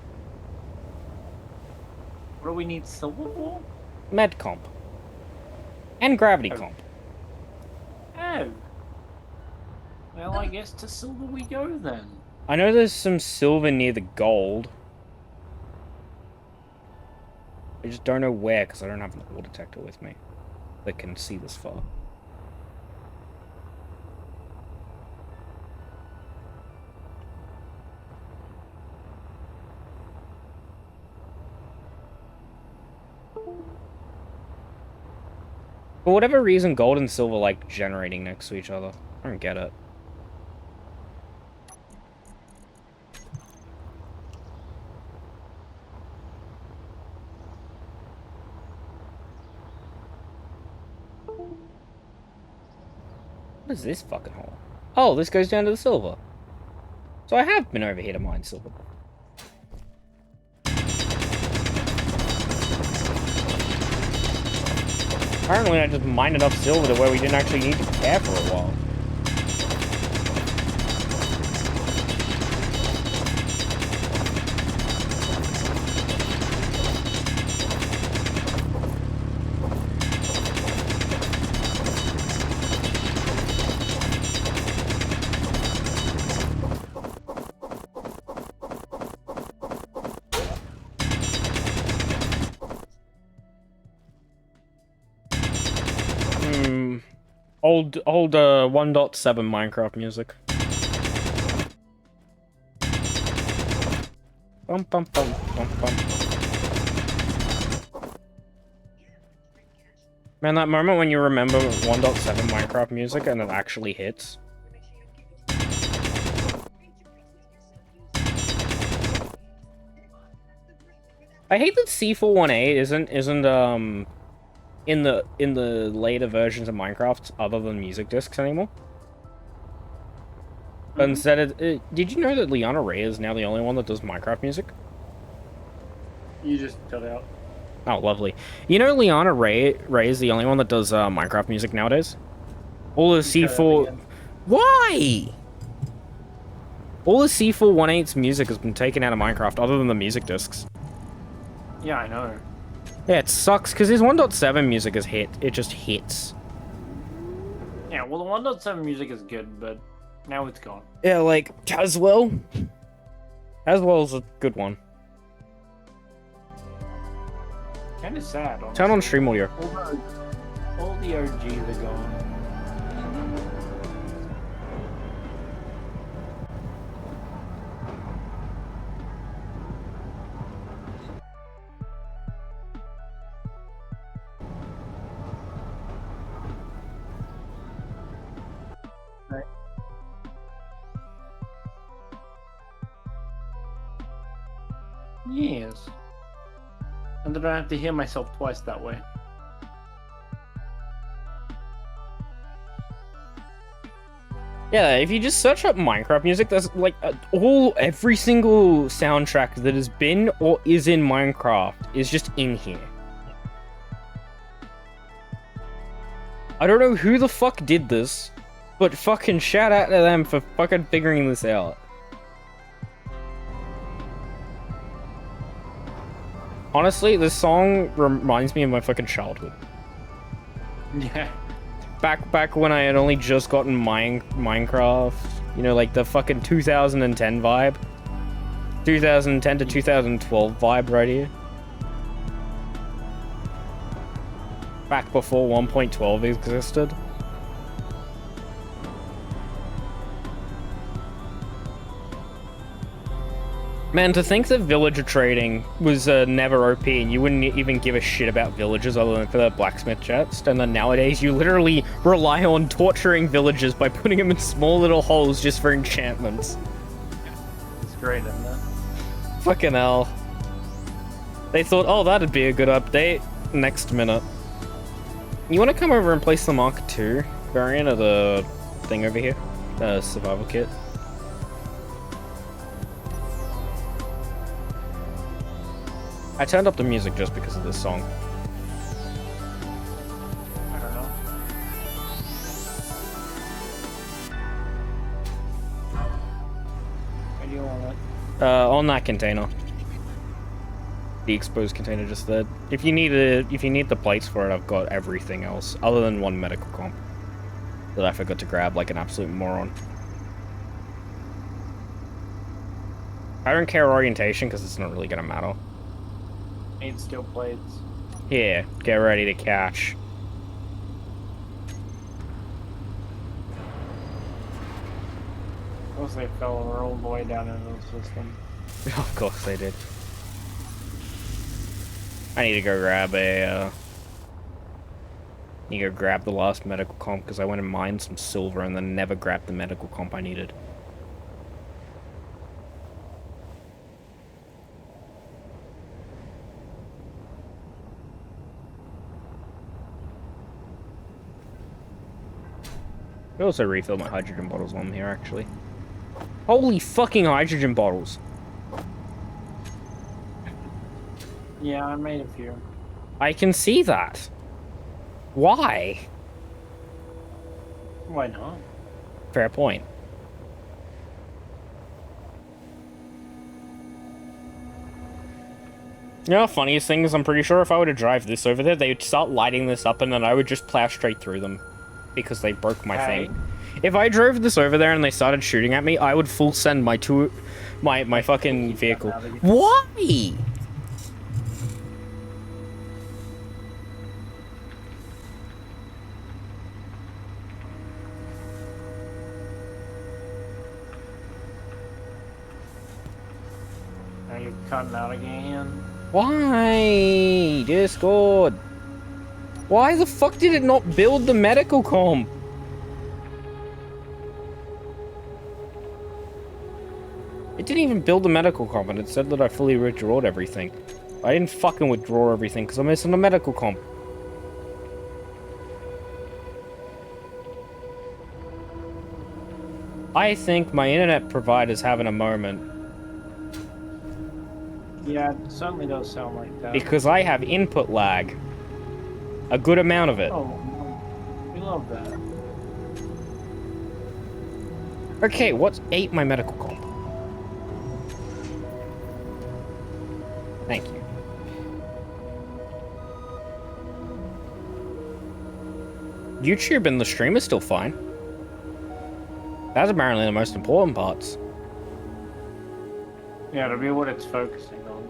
What do we need silver for? Med comp. And gravity comp. Oh. Well, I guess to silver we go then. I know there's some silver near the gold. I just don't know where, because I don't have an ore detector with me that can see this far. For whatever reason, gold and silver like generating next to each other. I don't get it. What is this fucking hole? Oh, this goes down to the silver. So I have been over here to mine silver. Apparently I just mined enough silver to where we didn't actually need to care for a while. Old 1.7 Minecraft music. Bum bum bum bum bum. Man, that moment when you remember 1.7 Minecraft music and it actually hits. I hate that C418 isn't in the later versions of Minecraft other than music discs anymore. But instead of did you know that Liana Ray is now the only one that does Minecraft music? You just cut out. Oh, lovely. You know Liana Ray is the only one that does Minecraft music nowadays? All the C4... Why? All the C418's music has been taken out of Minecraft other than the music discs. Yeah, I know. Yeah, it sucks because his 1.7 music is hit. It just hits. Yeah, well, the 1.7 music is good, but now it's gone. Yeah, like Caswell. Caswell's a good one. Kind of sad, honestly. Turn on stream audio. All the OGs are gone. Yes. And then I don't have to hear myself twice that way. Yeah, if you just search up Minecraft music, there's like every single soundtrack that has been or is in Minecraft is just in here. I don't know who the fuck did this, but fucking shout out to them for fucking figuring this out. Honestly, this song reminds me of my fucking childhood. Yeah. Back when I had only just gotten Minecraft, you know, like the fucking 2010 vibe. 2010 to 2012 vibe right here. Back before 1.12 existed. Man, to think that villager trading was never OP and you wouldn't even give a shit about villagers other than for the blacksmith chest, and then nowadays you literally rely on torturing villagers by putting them in small little holes just for enchantments. It's great, isn't it? Fucking hell. They thought, oh, that'd be a good update. Next minute. You want to come over and place the Mark II variant of the thing over here? The survival kit? I turned up the music just because of this song. I don't know. Where do you want it? On that container. The exposed container just there. If you need the plates for it, I've got everything else other than one medical comp that I forgot to grab like an absolute moron. I don't care orientation because it's not really gonna matter. Need steel plates. Here, get ready to catch. Of course they fell and rolled the way down into the system. Of course they did. I need to go grab a, need to go grab the last medical comp because I went and mined some silver and then never grabbed the medical comp I needed. I also refilled my hydrogen bottles on here, actually. Holy fucking hydrogen bottles! Yeah, I made a few. I can see that. Why? Why not? Fair point. You know, funniest thing is I'm pretty sure if I were to drive this over there, they would start lighting this up and then I would just plow straight through them. Because they broke my thing. If I drove this over there and they started shooting at me, I would full send my fucking vehicle. Why? Are you cutting out again? Why? Discord. Why the fuck did it not build the medical comp? It didn't even build the medical comp and it said that I fully withdrawed everything. I didn't fucking withdraw everything because I'm missing a medical comp. I think my internet provider's having a moment. Yeah, it certainly does sound like that. Because I have input lag. A good amount of it. Oh, we love that. Okay, what ate my medical comp? Thank you. YouTube and the stream is still fine. That's apparently the most important parts. Yeah, it'll be what it's focusing on.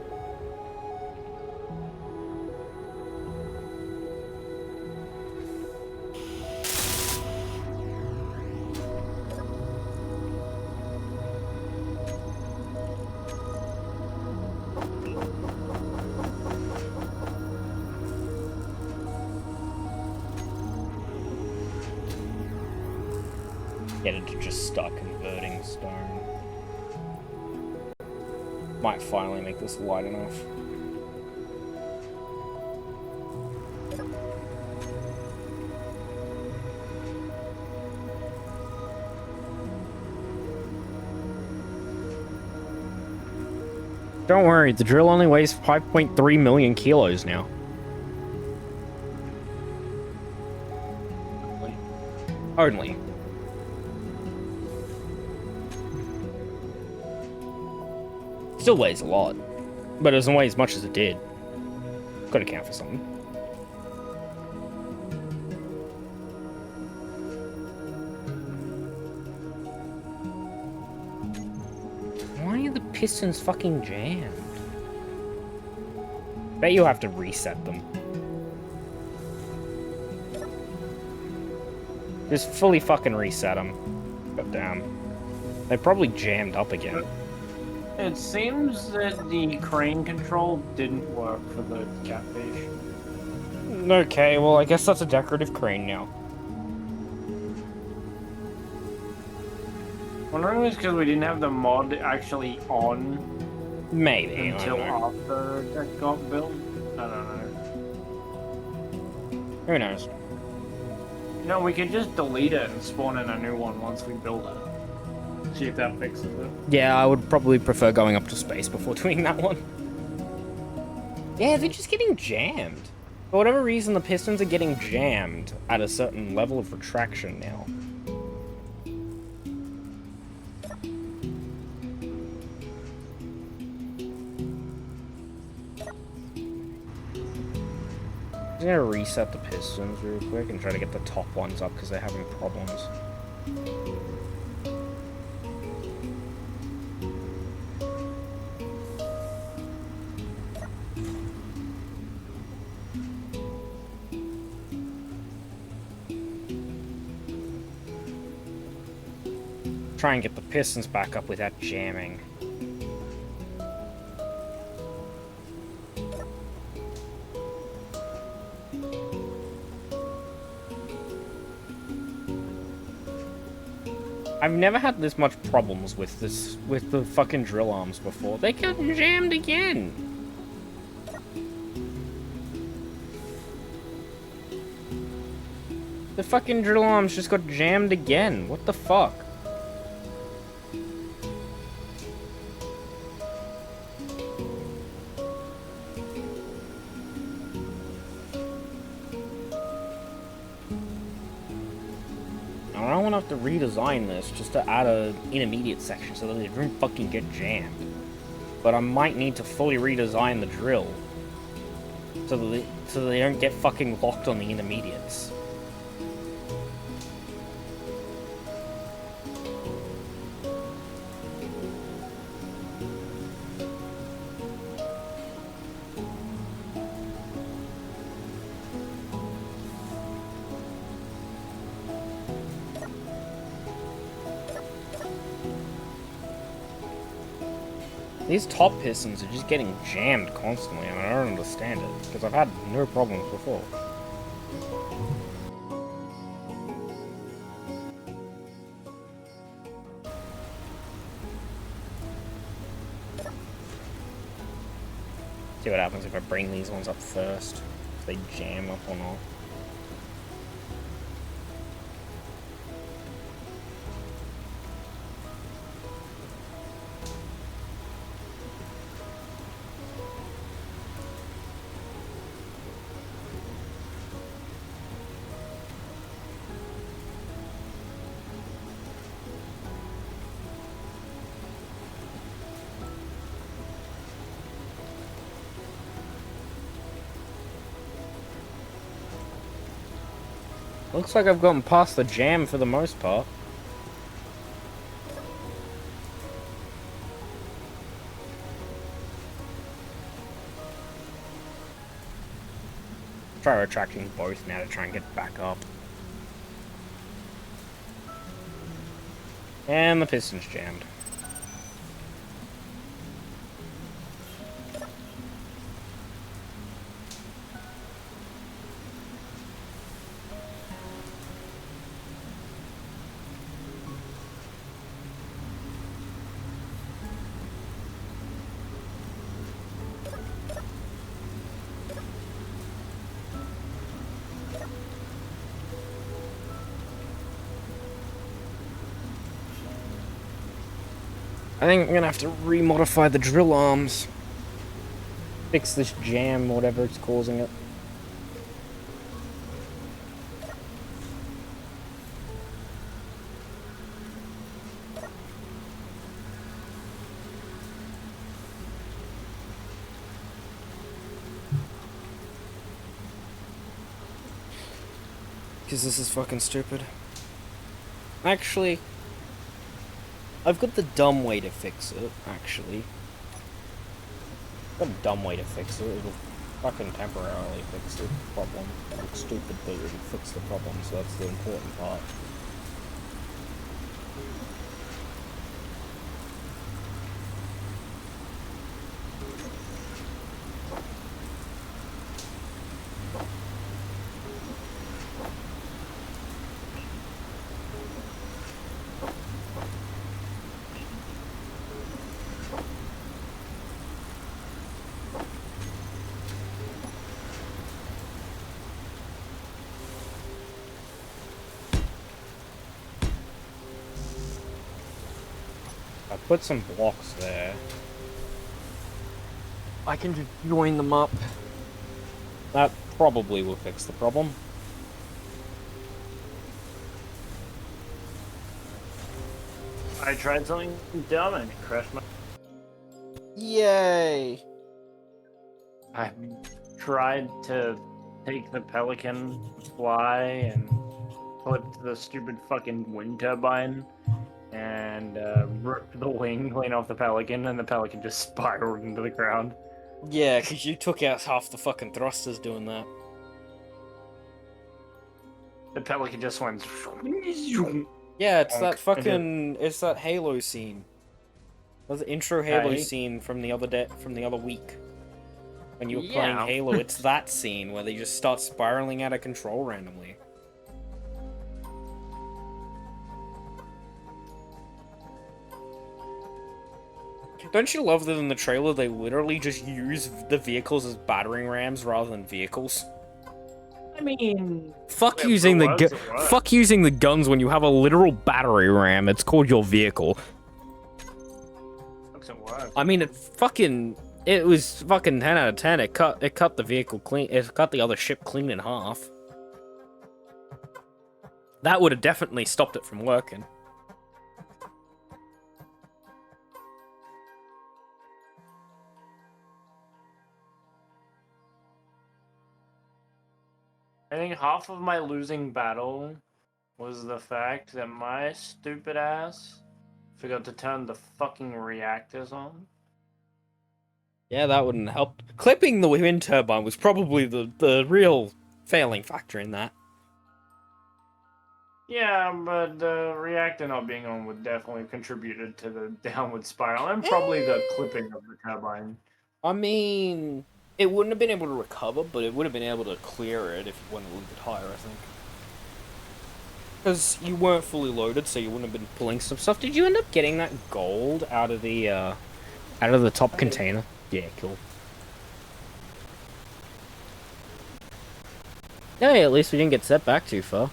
Get it to just start converting stone. Might finally make this light enough. Don't worry, the drill only weighs 5.3 million kilos now. Only. Still weighs a lot, but it doesn't weigh as much as it did. Gotta count for something. Why are the pistons fucking jammed? Bet you have to reset them. Just fully fucking reset them. God damn. They probably jammed up again. It seems that the crane control didn't work for the catfish. Okay, well, I guess that's a decorative crane now. Wondering if it's because we didn't have the mod actually on. Maybe. Until after that got built. I don't know. Who knows? No, we could just delete it and spawn in a new one once we build it. See if that fixes it. Yeah, I would probably prefer going up to space before doing that one. Yeah, they're just getting jammed. For whatever reason, the pistons are getting jammed at a certain level of retraction now. I'm gonna reset the pistons real quick and try to get the top ones up because they're having problems. Try and get the pistons back up without jamming. I've never had this much problems with the fucking drill arms before. They got jammed again. The fucking drill arms just got jammed again. What the fuck? I don't want to have to redesign this just to add a intermediate section so that they don't fucking get jammed. But I might need to fully redesign the drill so that they don't get fucking locked on the intermediates. These top pistons are just getting jammed constantly, and I don't understand it, because I've had no problems before. See what happens if I bring these ones up first, if they jam up or not. Looks like I've gotten past the jam for the most part. Try retracting both now to try and get back up. And the piston's jammed. I think I'm gonna have to remodify the drill arms. Fix this jam, whatever it's causing it. Because this is fucking stupid. Actually, I've got the dumb way to fix it, actually. I've got a dumb way to fix it. It'll fucking temporarily fix the problem. It's stupid, but it'll fix the problem, so that's the important part. I put some blocks there. I can just join them up. That probably will fix the problem. I tried something dumb and it crashed my. Yay! I tried to take the Pelican fly and flipped the stupid fucking wind turbine and ripped the wing clean off the Pelican, and the Pelican just spiraled into the ground. Yeah, because you took out half the fucking thrusters doing that. The Pelican just went. Yeah, it's that Bonk. fucking. It's that Halo scene. That's the intro Halo Hey. scene from the other week. When you were Yeah. playing Halo, it's that scene where they just start spiraling out of control randomly. Don't you love that in the trailer they literally just use the vehicles as battering rams rather than vehicles? I mean, Fuck if using it the works, it works. fuck using the guns when you have a literal battering ram. It's called your vehicle. Looks at work. I mean, it was fucking 10 out of 10. It cut the vehicle clean. It cut the other ship clean in half. That would have definitely stopped it from working. I think half of my losing battle was the fact that my stupid ass forgot to turn the fucking reactors on. Yeah, that wouldn't help. Clipping the wind turbine was probably the real failing factor in that. Yeah, but the reactor not being on would definitely have contributed to the downward spiral, and probably the clipping of the turbine. I mean, it wouldn't have been able to recover, but it would have been able to clear it if you went a little bit higher, I think. Because you weren't fully loaded, so you wouldn't have been pulling some stuff. Did you end up getting that gold out of the top container? Yeah, cool. Yeah, at least we didn't get set back too far.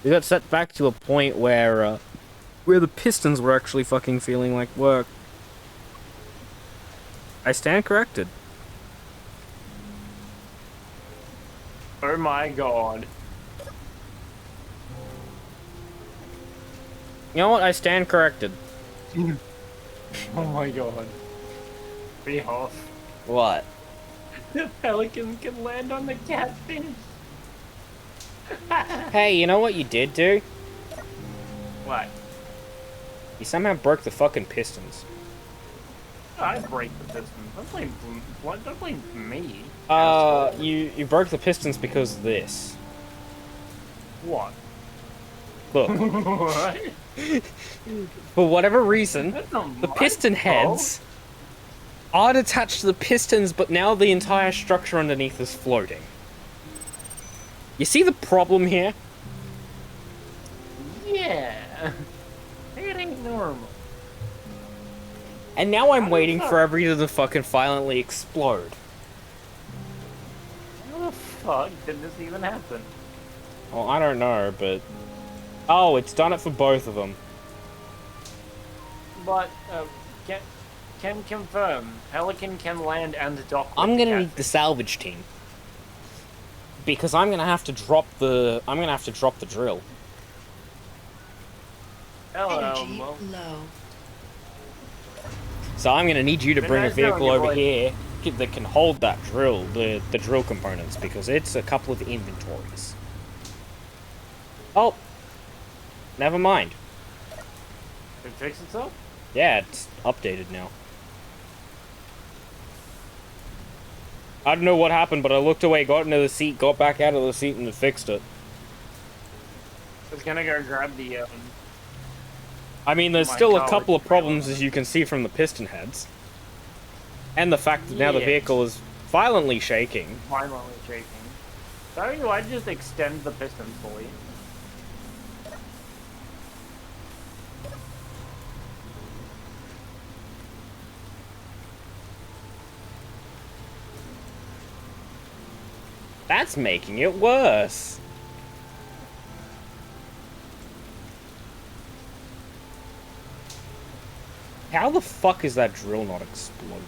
We got set back to a point where the pistons were actually fucking feeling like work. I stand corrected. Oh my god. You know what? I stand corrected. Oh my god. Be off. What? The Pelican can land on the catfish. Hey, you know what you did do? What? You somehow broke the fucking pistons. I break the pistons. Don't blame me. You broke the pistons because of this. What? Look. What? For whatever reason, That's not the my piston heads aren't attached to the pistons, but now the entire structure underneath is floating. You see the problem here? Yeah. It ain't normal. And now I'm waiting for everything to fucking violently explode. How the fuck did this even happen? Well, I don't know, but... Oh, it's done it for both of them. but can confirm. Pelican can land and dock. with I'm the gonna need the salvage team. Because I'm gonna have to drop the drill. Hello, low. So I'm gonna need you to Then bring a that's the vehicle only over way- here that can hold that drill, the drill components, because it's a couple of inventories. Oh, never mind. It fixed itself? Yeah, it's updated now. I don't know what happened, but I looked away, got into the seat, got back out of the seat, and it fixed it. I was gonna go grab the I mean, there's my still a car couple was of problems, as you can see from the piston heads. And the fact that now the Yeah. vehicle is violently shaking. violently shaking. So I'd just extend the pistons fully. That's making it worse. How the fuck is that drill not exploded?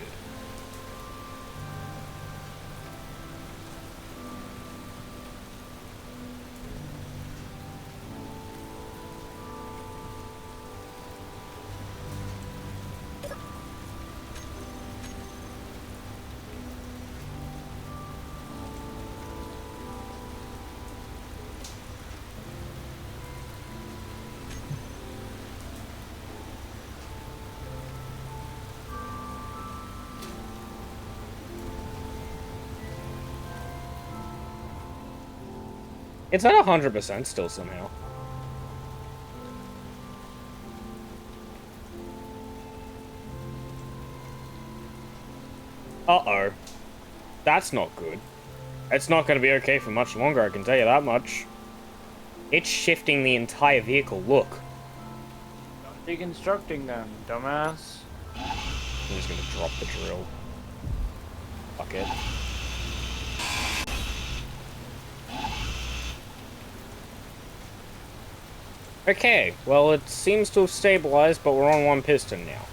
It's at 100% still somehow. Uh-oh. That's not good. It's not going to be okay for much longer, I can tell you that much. It's shifting the entire vehicle, look. Deconstructing them, dumbass. I'm just going to drop the drill. Fuck it. Okay, well, it seems to have stabilized, but we're on one piston now.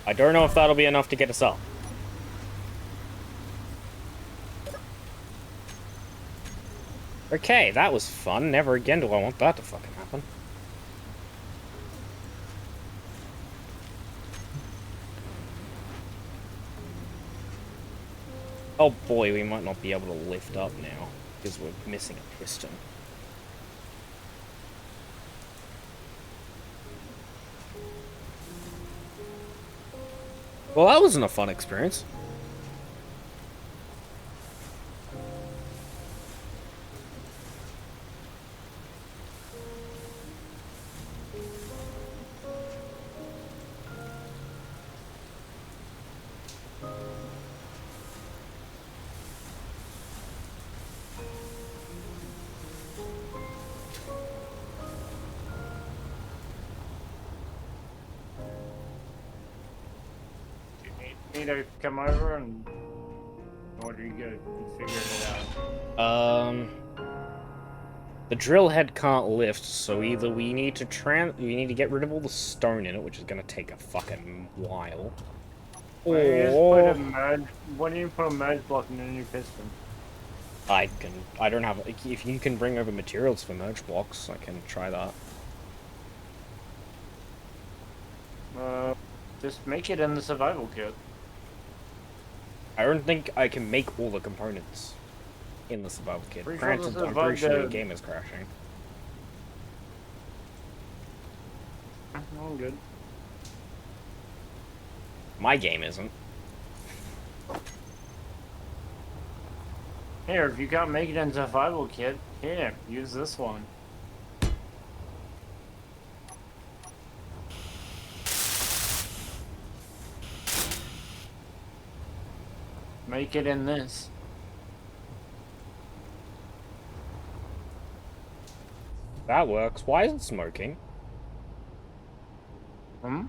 I don't know if that'll be enough to get us up. Okay, that was fun. Never again do I want that to fucking happen. Oh boy, we might not be able to lift up now, because we're missing a piston. Well, that wasn't a fun experience. Need to come over and or are you good at figuring it out? The drill head can't lift, so either we need to get rid of all the stone in it, which is gonna take a fucking while. Why don't you just put a merge? Why don't you put a merge block in a new piston? I don't have, if you can bring over materials for merge blocks, I can try that. Just make it in the survival kit. I don't think I can make all the components in the survival kit. Pretty sure Granted, the I'm pretty sure the survival- game is crashing. All good. My game isn't. Here, if you can't make it in survival kit, here, use this one. Make it in this. That works. Why is it smoking? Hmm?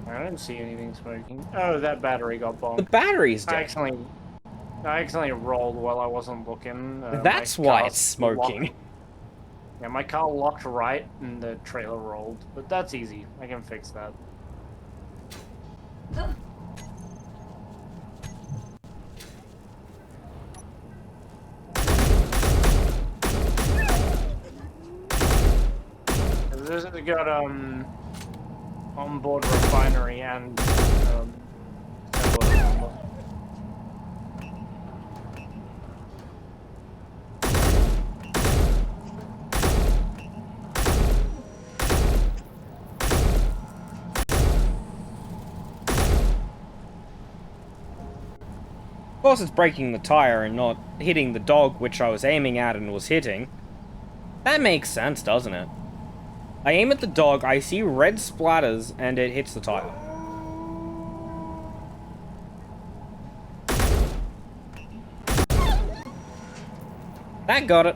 I don't see anything smoking. Oh, that battery got bombed. The battery's dead. I accidentally rolled while I wasn't looking. That's my why car it's smoking. Yeah, my car locked right and the trailer rolled, but that's easy. I can fix that. This has got onboard refinery and Of course it's breaking the tire and not hitting the dog, which I was aiming at and was hitting. That makes sense, doesn't it? I aim at the dog, I see red splatters, and it hits the tire. That got it.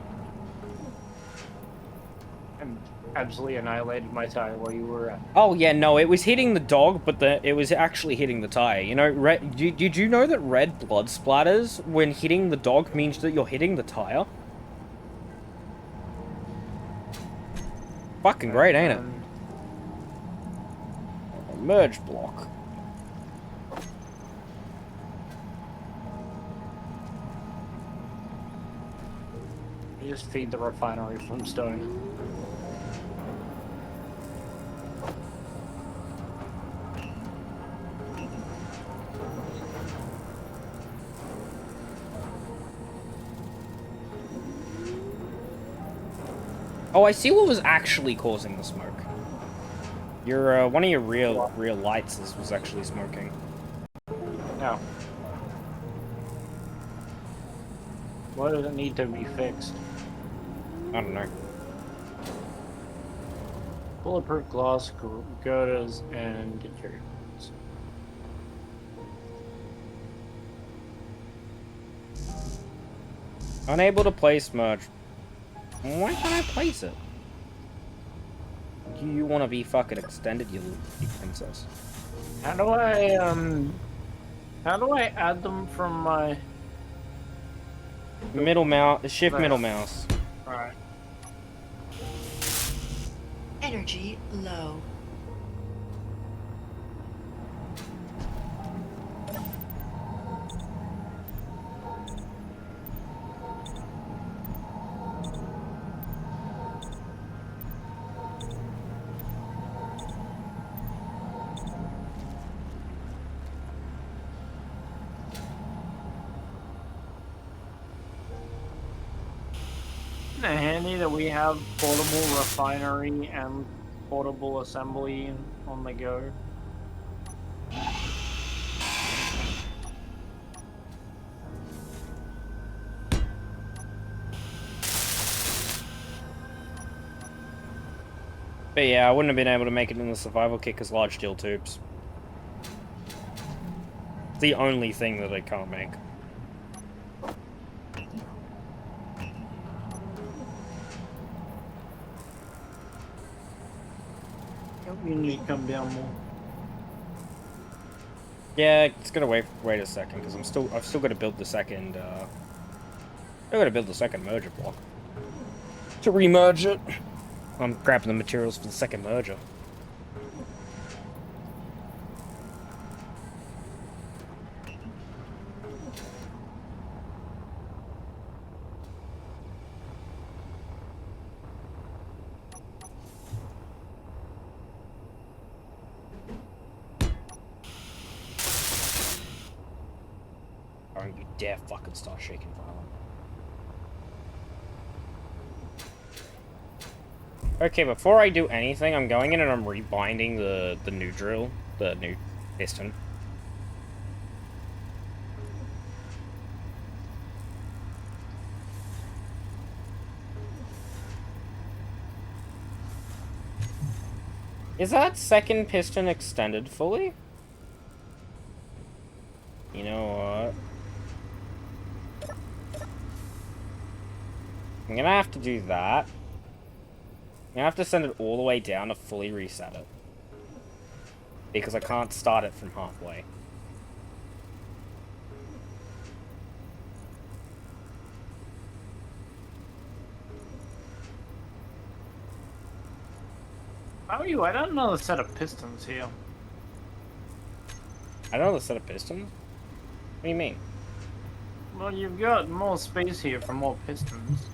and absolutely annihilated my tire while you were at. Oh yeah, no, it was hitting the dog, but it was actually hitting the tire. You know, did you know that red blood splatters when hitting the dog means that you're hitting the tire? Fucking great, ain't it? Merge block. You just feed the refinery from stone. Oh, I see what was actually causing the smoke. Your one of your rear lights was actually smoking. No. Why does it need to be fixed? I don't know. Bulletproof glass, girders, and detergents. Unable to place merge. Why can't I place it? You want to be fucking extended, you little princess. How do I add them from my middle mouse? Shift middle mouse. Alright. Energy low. Isn't it handy that we have portable refinery and portable assembly on the go? But yeah, I wouldn't have been able to make it in the survival kit because large steel tubes. It's the only thing that I can't make. You need to come down more. Yeah, it's gonna wait a second because I've still got to build the second. I've got to build the second merger block to remerge it. I'm grabbing the materials for the second merger. Don't you dare fucking start shaking violent. Okay, before I do anything, I'm going in and I'm rebinding the new drill, the new piston. Is that second piston extended fully? You know what? I'm gonna have to do that. I'm gonna have to send it all the way down to fully reset it. Because I can't start it from halfway. How are you? I don't know the set of pistons here. I don't know the set of pistons. What do you mean? Well, you've got more space here for more pistons.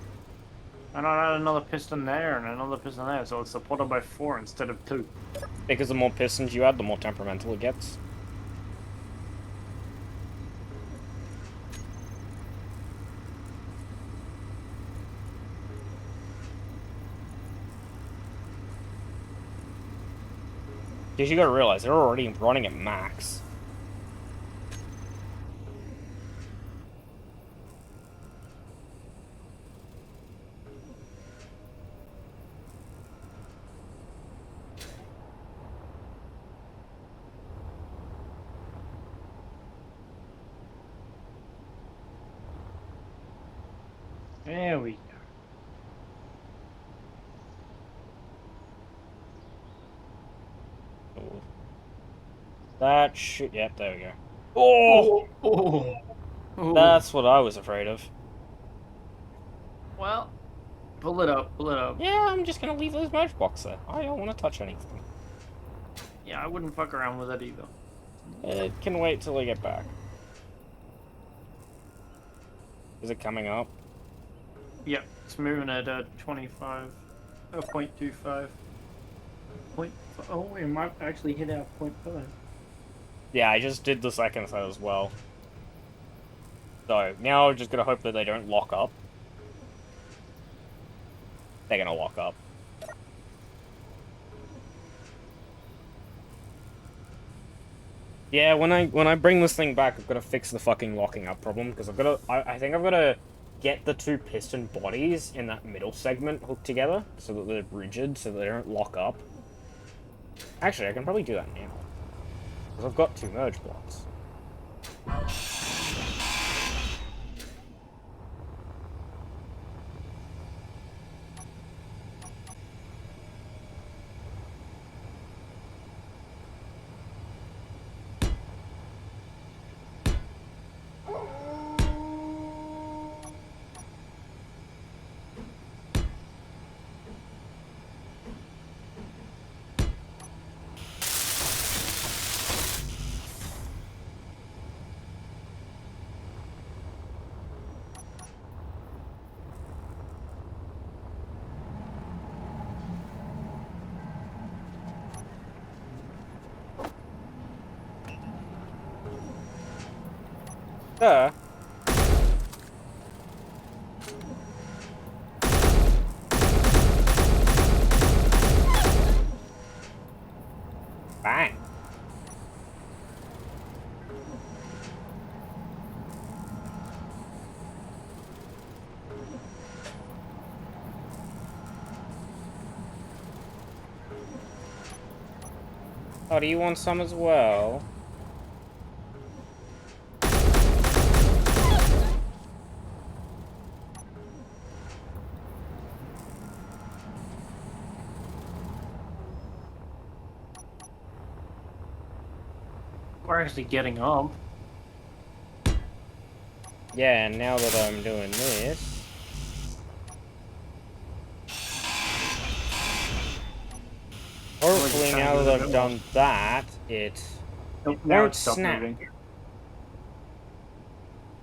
And I had another piston there and another piston there, so it's supported by 4 instead of 2. Because the more pistons you add, the more temperamental it gets. Because you gotta realize, they're already running at max. There we go. That should... Yep, there we go. Oh! That's what I was afraid of. Well, pull it up, pull it up. Yeah, I'm just gonna leave those merge box there. I don't want to touch anything. Yeah, I wouldn't fuck around with it either. It can wait till I get back. Is it coming up? Yep, it's moving at 25, 0.25. Oh, it might actually hit our 0.5. Yeah, I just did the second set as well. So, now I'm just gonna hope that they don't lock up. They're gonna lock up. Yeah, when I bring this thing back, I've got to fix the fucking locking up problem, because I've got to... I think I've got to get the 2 piston bodies in that middle segment hooked together, so that they're rigid, so they don't lock up. Actually, I can probably do that now. Because I've got 2 merge blocks. Bang. Oh, do you want some as well? We're actually getting up. Yeah, and now that I'm doing this... Hopefully now that I've done that, it won't snap. Moving.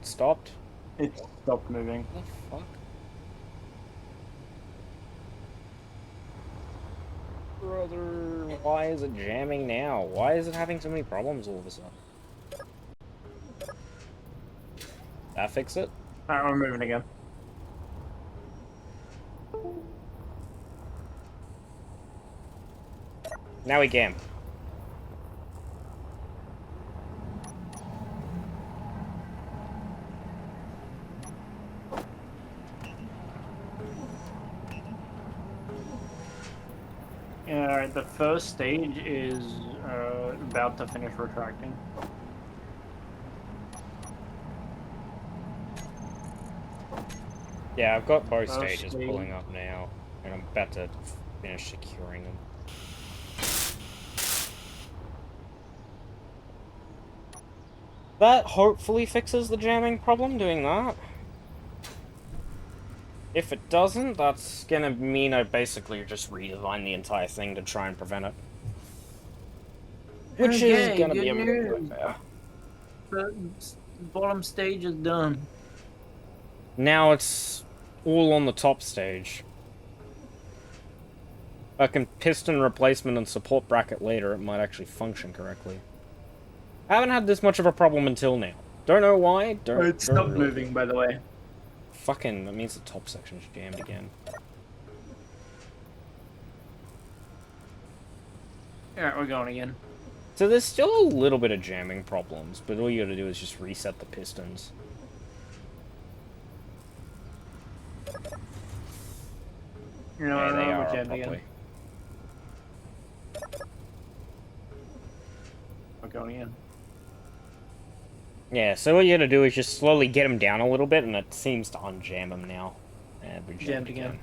It stopped? It stopped moving. What the fuck? Brother, why is it jamming now? Why is it having so many problems all of a sudden? That fix it? Alright, we're moving again. Now we can. Yeah, alright, the first stage is about to finish retracting. Yeah, I've got both First stages stage. pulling up now, and I'm about to finish securing them. That hopefully fixes the jamming problem, doing that. If it doesn't, that's gonna mean I basically just redesign the entire thing to try and prevent it. Which is gonna be a nightmare. The bottom stage is done. Now it's all on the top stage. I can piston replacement and support bracket later, it might actually function correctly. I haven't had this much of a problem until now. Don't know why. It stopped moving, by the way. Fucking, that means the top section's jammed again. Alright, we're going again. So there's still a little bit of jamming problems, but all you gotta do is just reset the pistons. You know, Yeah, they we're are up jammed properly. again. We're going again. Yeah, so what you gotta do is just slowly get them down a little bit, and it seems to unjam them now. And we Jammed again.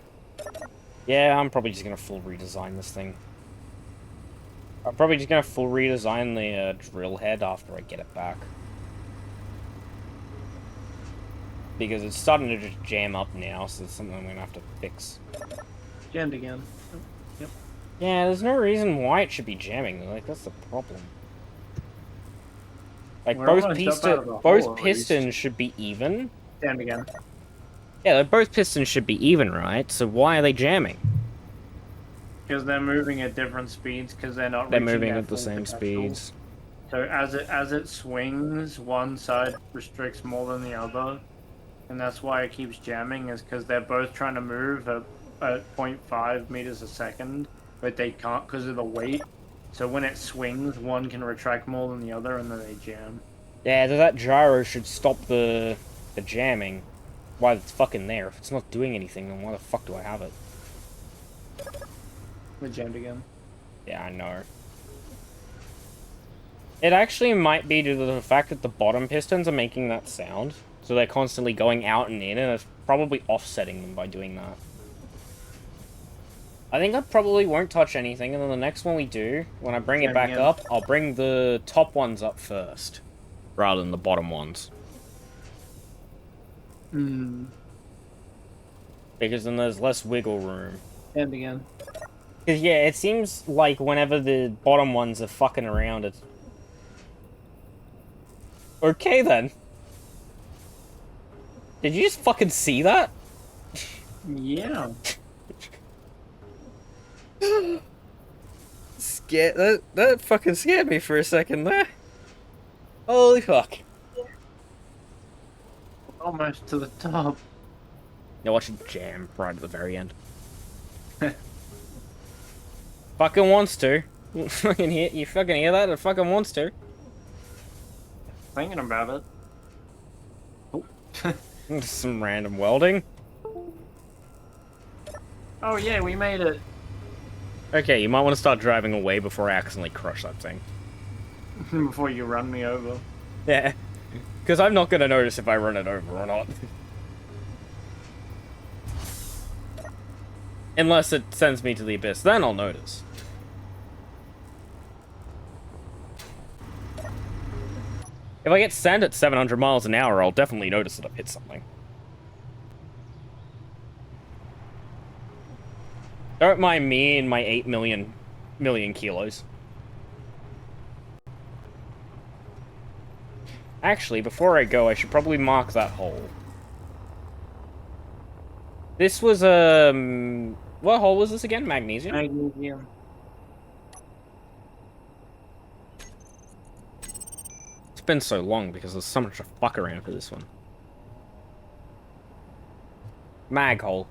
Yeah, I'm probably just gonna full redesign this thing. I'm probably just gonna full redesign the drill head after I get it back. Because it's starting to just jam up now, so it's something I'm gonna have to fix. Jammed again. Yep. Yeah, there's no reason why it should be jamming, like, that's the problem. Like, We're both, almost up out of the hole, both at pistons should be even. Jammed again. Yeah, like, both pistons should be even, right? So why are they jamming? Because they're moving at different speeds, because they're not They're reaching moving their at the full same potential. speeds. So as it swings, one side restricts more than the other, and that's why it keeps jamming. Is because they're both trying to move at 0.5 meters a second, but they can't because of the weight. So when it swings, one can retract more than the other, and then they jam. Yeah, that gyro should stop the jamming while it's fucking there. If it's not doing anything, then why the fuck do I have it? We jammed again. Yeah, I know. It actually might be due to the fact that the bottom pistons are making that sound. So they're constantly going out and in, and it's probably offsetting them by doing that. I think I probably won't touch anything, and then the next one we do, when I bring it back up, I'll bring the top ones up first, rather than the bottom ones. Hmm. Because then there's less wiggle room. Jammed again. Cause yeah, it seems like whenever the bottom ones are fucking around, it's... Okay then. Did you just fucking see that? Yeah. That fucking scared me for a second there. Holy fuck. Almost to the top. Now watch it jam right at the very end. Fucking wants to. You fucking hear that? It fucking wants to. Thinking about it. Oh. Some random welding. Oh yeah, we made it. Okay, you might want to start driving away before I accidentally crush that thing. Before you run me over. Yeah. Because I'm not going to notice if I run it over or not. Unless it sends me to the abyss, then I'll notice. If I get sent at 700 miles an hour, I'll definitely notice that I've hit something. Don't mind me and my 8 million kilos. Actually, before I go, I should probably mark that hole. This was, what hole was this again? Magnesium? Magnesium. It's been so long because there's so much to fuck around for this one. Mag hole.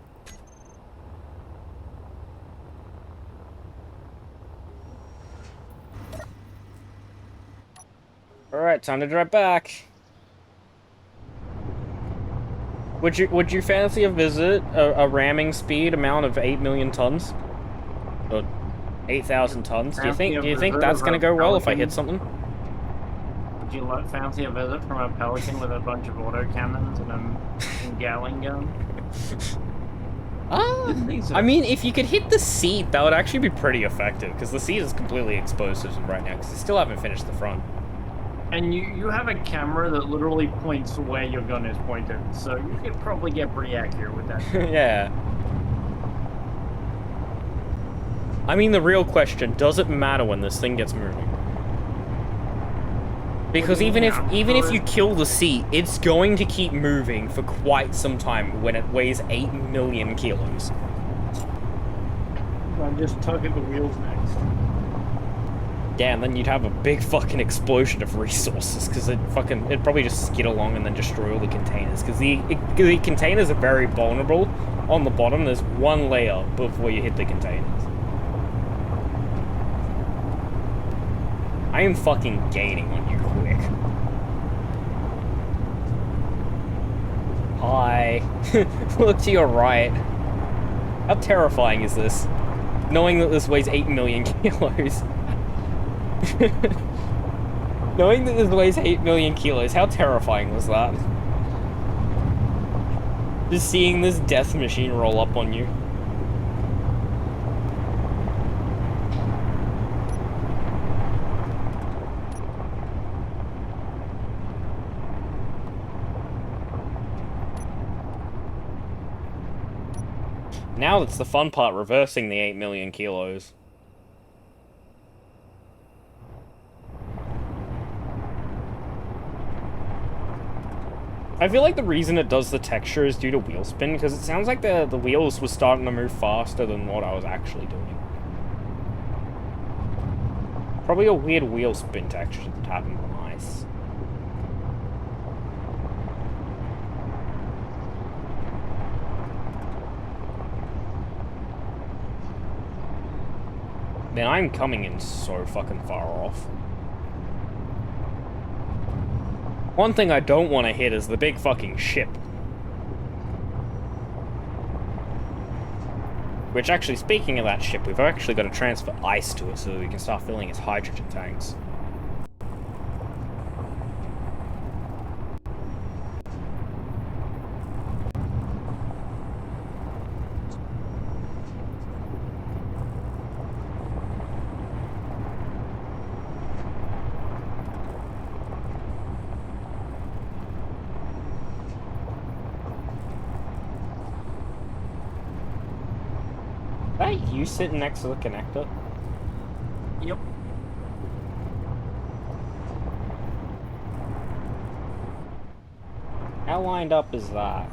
Alright, time to drive back. Would you fancy a visit a ramming speed amount of 8 million tons? Or 8,000 tons? Do you think that's gonna go well if I hit something? Would you fancy a visit from a Pelican with a bunch of autocannons and a Gatling gun? I mean, if you could hit the seat, that would actually be pretty effective, because the seat is completely exposed as of right now, because they still haven't finished the front. And you have a camera that literally points where your gun is pointed, so you could probably get pretty accurate with that. Yeah. I mean, the real question, does it matter when this thing gets moving? Because even if you kill the seat, it's going to keep moving for quite some time when it weighs 8 million kilos. I'll just tug at the wheels next. Yeah, and then you'd have a big fucking explosion of resources, because it'd probably just skid along and then destroy all the containers, because the containers are very vulnerable. On the bottom, there's one layer before you hit the containers. I am fucking gaining on you quick. Hi. Look to your right. How terrifying is this? Knowing that this weighs 8 million kilos. Knowing that this weighs 8 million kilos, how terrifying was that? Just seeing this death machine roll up on you. Now it's the fun part, reversing the 8 million kilos. I feel like the reason it does the texture is due to wheel spin, because it sounds like the wheels were starting to move faster than what I was actually doing. Probably a weird wheel spin texture that happened on ice. Man, I'm coming in so fucking far off. One thing I don't want to hit is the big fucking ship. Which, actually, speaking of that ship, we've actually got to transfer ice to it so that we can start filling its hydrogen tanks. Is that you sitting next to the connector? Yep. How lined up is that?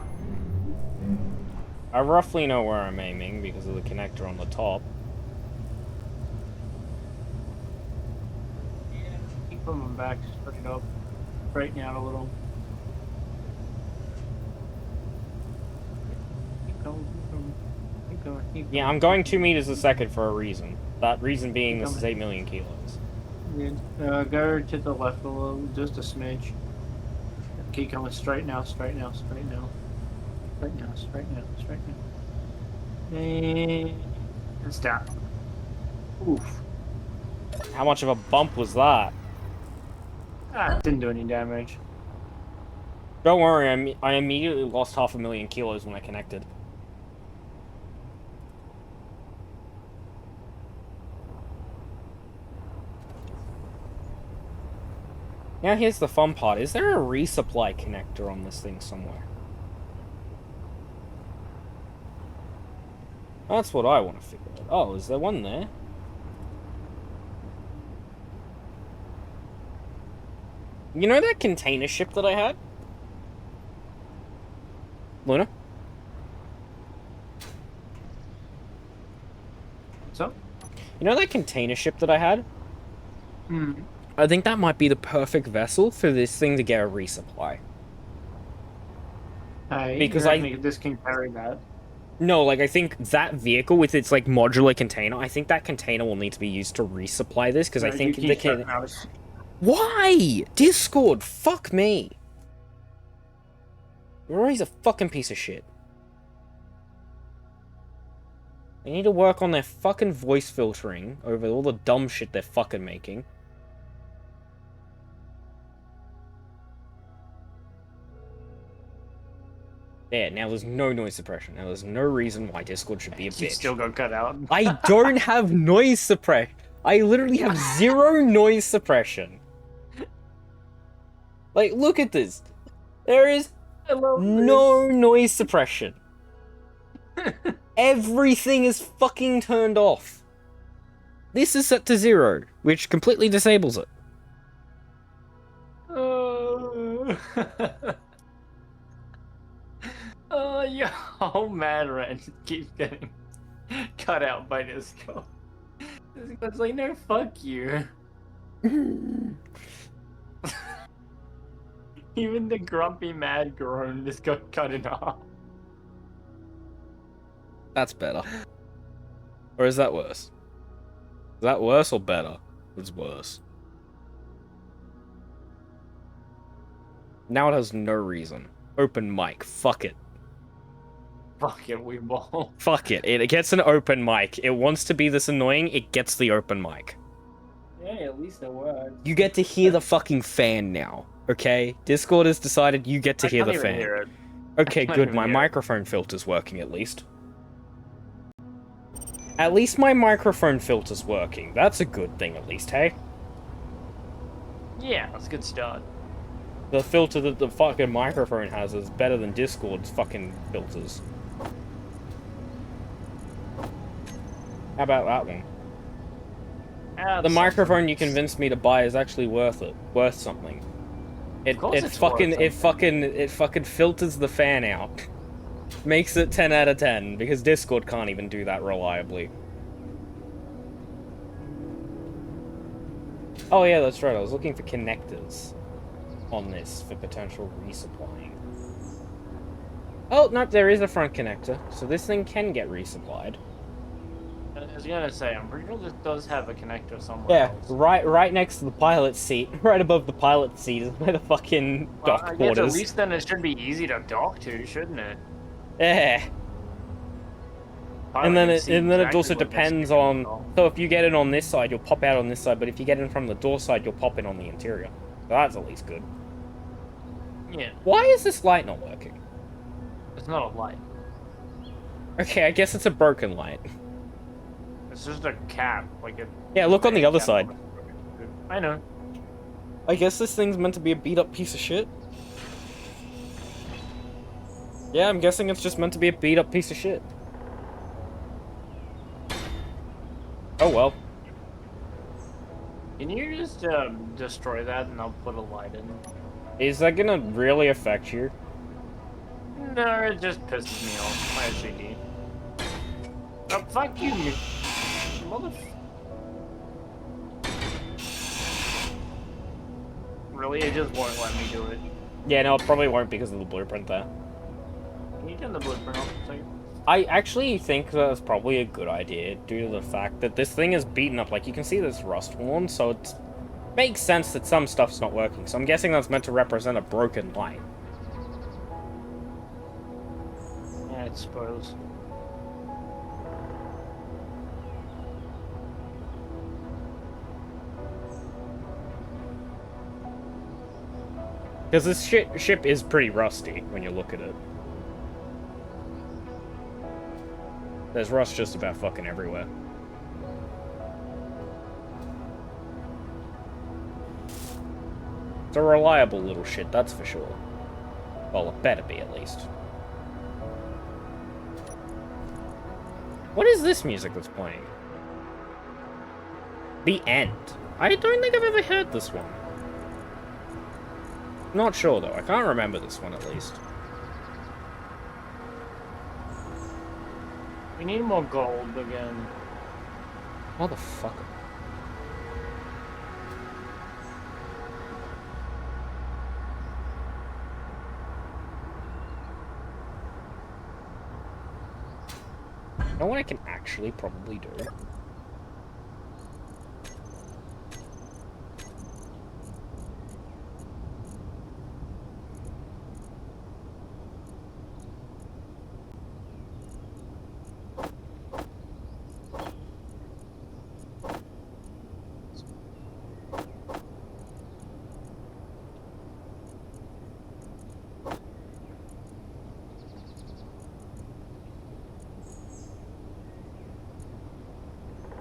I roughly know where I'm aiming because of the connector on the top. Yeah, keep coming back straight up. Straighten out a little. Keep going, keep going. Yeah, I'm going 2 meters a second for a reason. That reason being this is 8 million kilos. Yeah, go to the left a little, just a smidge. Keep coming straight now, straight now, straight now. Straight now, straight now, straight now. And stop. Oof. How much of a bump was that? Ah, didn't do any damage. Don't worry, I immediately lost 500,000 kilos when I connected. Now here's the fun part. Is there a resupply connector on this thing somewhere? That's what I want to figure out. Oh, is there one there? You know that container ship that I had? Luna? So? You know that container ship that I had? Hmm. I think that might be the perfect vessel for this thing to get a resupply. Because this can carry that. No, like, I think that vehicle with its, like, modular container, I think that container will need to be used to resupply this, because I think the can... Why? Discord, fuck me. You're always a fucking piece of shit. They need to work on their fucking voice filtering over all the dumb shit they're fucking making. There, now there's no noise suppression. Now there's no reason why Discord should be a bitch. You still got cut out. I don't have noise suppression. I literally have 0 noise suppression. Like, look at this. There is no noise suppression. Everything is fucking turned off. This is set to 0, which completely disables it. Oh, your whole mad rant keeps getting cut out by Discord. Discord's like, no, fuck you. Even the grumpy mad groan just got cut in half. That's better. Or is that worse? Is that worse or better? It's worse. Now it has no reason. Open mic. Fuck it. Fuck it, we ball. Fuck it. It gets an open mic. It wants to be this annoying, it gets the open mic. Yeah, at least it works. You get to hear the fucking fan now, okay? Discord has decided you get to hear the can't even fan. hear it. Okay, can't good. even My hear it. microphone filter's working at least. At least my microphone filter's working. That's a good thing at least, hey? Yeah, that's a good start. The filter that the fucking microphone has is better than Discord's fucking filters. How about that one? The microphone you convinced me to buy is actually worth it. Worth something. It it's fucking filters the fan out. Makes it 10 out of 10 because Discord can't even do that reliably. Oh yeah, that's right. I was looking for connectors on this for potential resupplying. Oh, no, there is a front connector, so this thing can get resupplied. I was gonna say, I'm pretty sure this does have a connector somewhere Yeah, else. right next to the pilot seat, right above the pilot seat is where the fucking Well, dock I guess quarters. at least then it should be easy to dock to, shouldn't it? Yeah. And then it also depends on. So if you get it on this side, you'll pop out on this side. But if you get in from the door side, you'll pop in on the interior. So that's at least good. Yeah. Why is this light not working? It's not a light. Okay, I guess it's a broken light. It's just a cap, like a. Yeah, look on the other cap. side. I know. I guess this thing's meant to be a beat up piece of shit. Yeah, I'm guessing it's just meant to be a beat up piece of shit. Oh well. Can you just destroy that and I'll put a light in? Is that gonna really affect you? No, it just pisses me off. I actually do. Oh, fuck you, mother. Really? It just won't let me do it. Yeah, no, it probably won't because of the blueprint there. Can you turn the blueprint off a second? I actually think that's probably a good idea due to the fact that this thing is beaten up. Like, you can see this rust worn, so it makes sense that some stuff's not working. So I'm guessing that's meant to represent a broken light. Yeah, I suppose. Because this ship is pretty rusty when you look at it. There's rust just about fucking everywhere. It's a reliable little shit, that's for sure. Well, it better be, at least. What is this music that's playing? The End. I don't think I've ever heard this one. Not sure, though. I can't remember this one, at least. We need more gold again. Motherfucker. You know what I can actually probably do?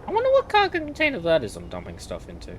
I wonder what cargo container that is I'm dumping stuff into.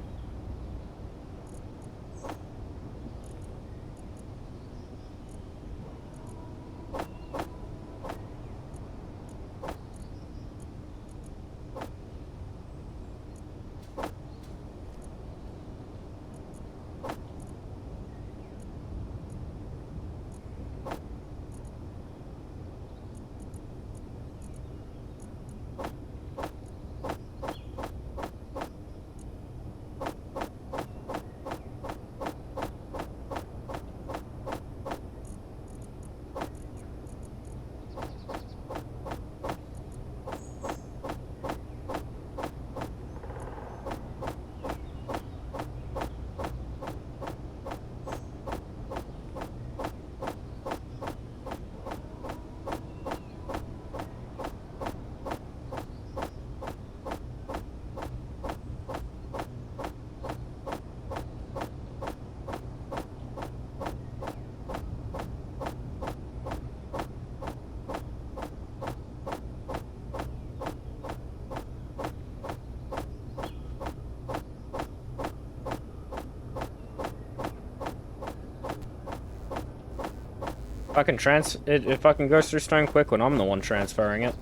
If I can go through stone quick when I'm the one transferring it.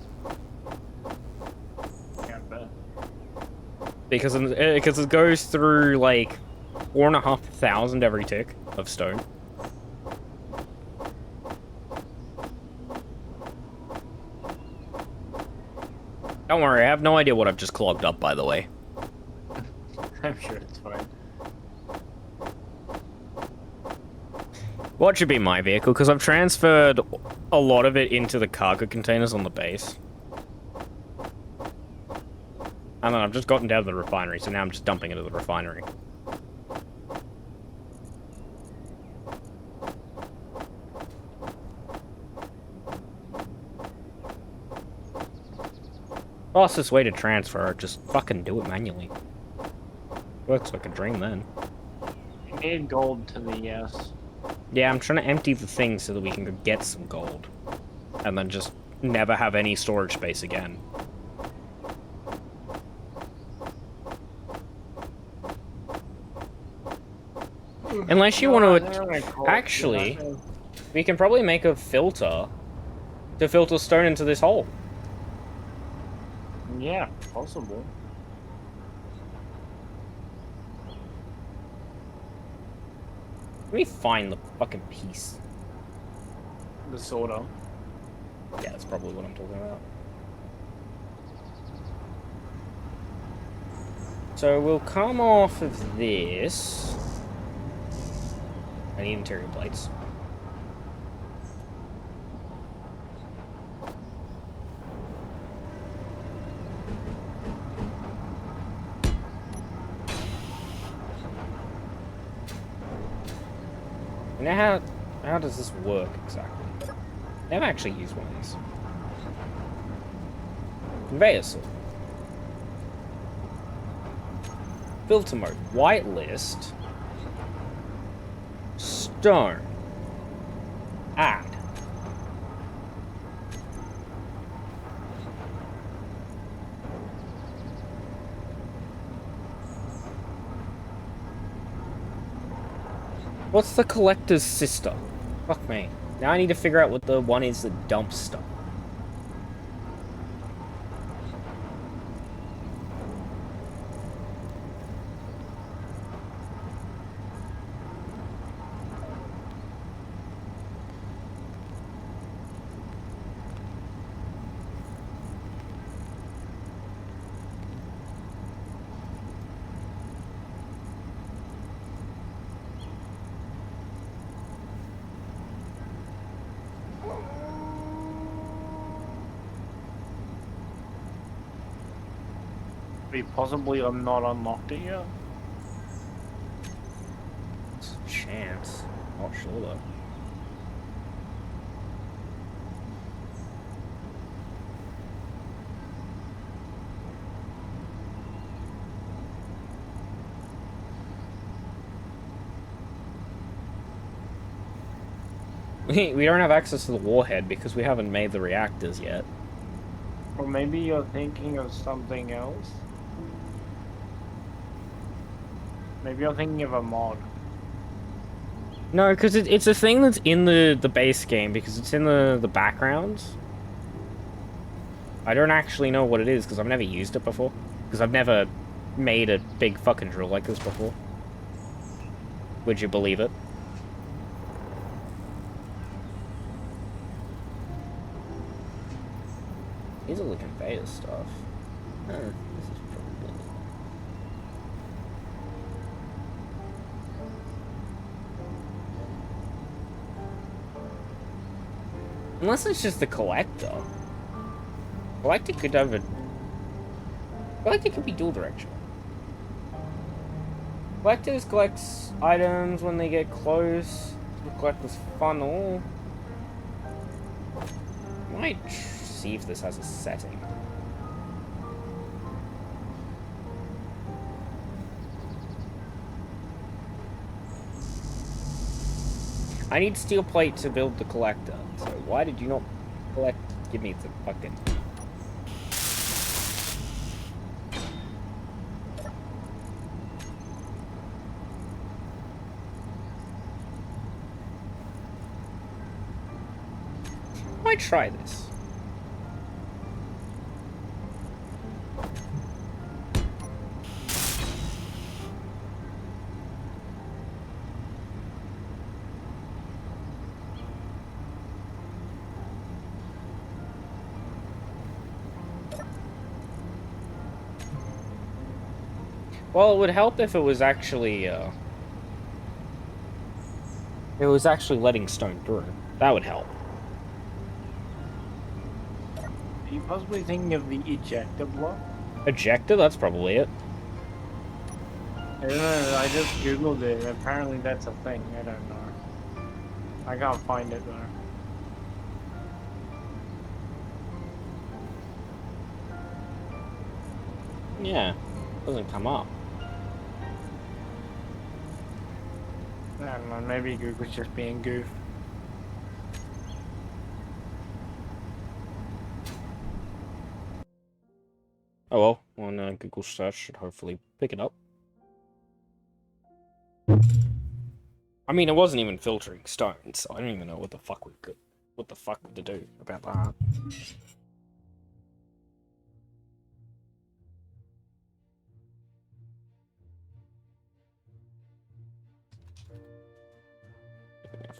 Yeah, but Because it goes through like 4,500 every tick of stone. Don't worry, I have no idea what I've just clogged up, by the way. I'm sure it's fine. Well, it should be my vehicle, because I've transferred a lot of it into the cargo containers on the base. And then I've just gotten down to the refinery, so now I'm just dumping it at the refinery. Fastest way to transfer, just fucking do it manually. Works like a dream then. You need gold to the yes. Yeah, I'm trying to empty the thing so that we can go get some gold. And then just never have any storage space again. Unless you want to... Actually, we can probably make a filter to filter stone into this hole. Yeah, possible. Let me find the fucking piece. The soda. Yeah, that's probably what I'm talking about. So we'll come off of this. I need interior plates. Now, how does this work exactly? I've never actually used one of these. Conveyor sort. Filter mode. Whitelist. Stone. Add. What's the collector's sister? Fuck me. Now I need to figure out what the one is that dumps stuff. Possibly I'm not unlocked it yet. Chance. Not sure though. We don't have access to the warhead because we haven't made the reactors yet. Or maybe you're thinking of something else? Maybe you're thinking of a mod. No, because it's a thing that's in the base game, because it's in the background. I don't actually know what it is, because I've never used it before. Because I've never made a big fucking drill like this before. Would you believe it? These are the conveyor stuff. This is probably... Unless it's just the collector. Collector could have a... Collector could be dual directional. Collectors collects items when they get close to the collector's funnel. Might see if this has a setting. I need steel plate to build the collector. So why did you not collect? Give me the fucking... might try this. Well, it would help if it was actually, letting stone through. That would help. Are you possibly thinking of the ejector block? Ejector? That's probably it. I don't know, I just googled it. Apparently that's a thing. I don't know. I can't find it though. Yeah. Doesn't come up. I don't know, maybe Google's just being goof. Oh well, on Google search should hopefully pick it up. I mean, it wasn't even filtering stone, so I don't even know what the fuck to do about that.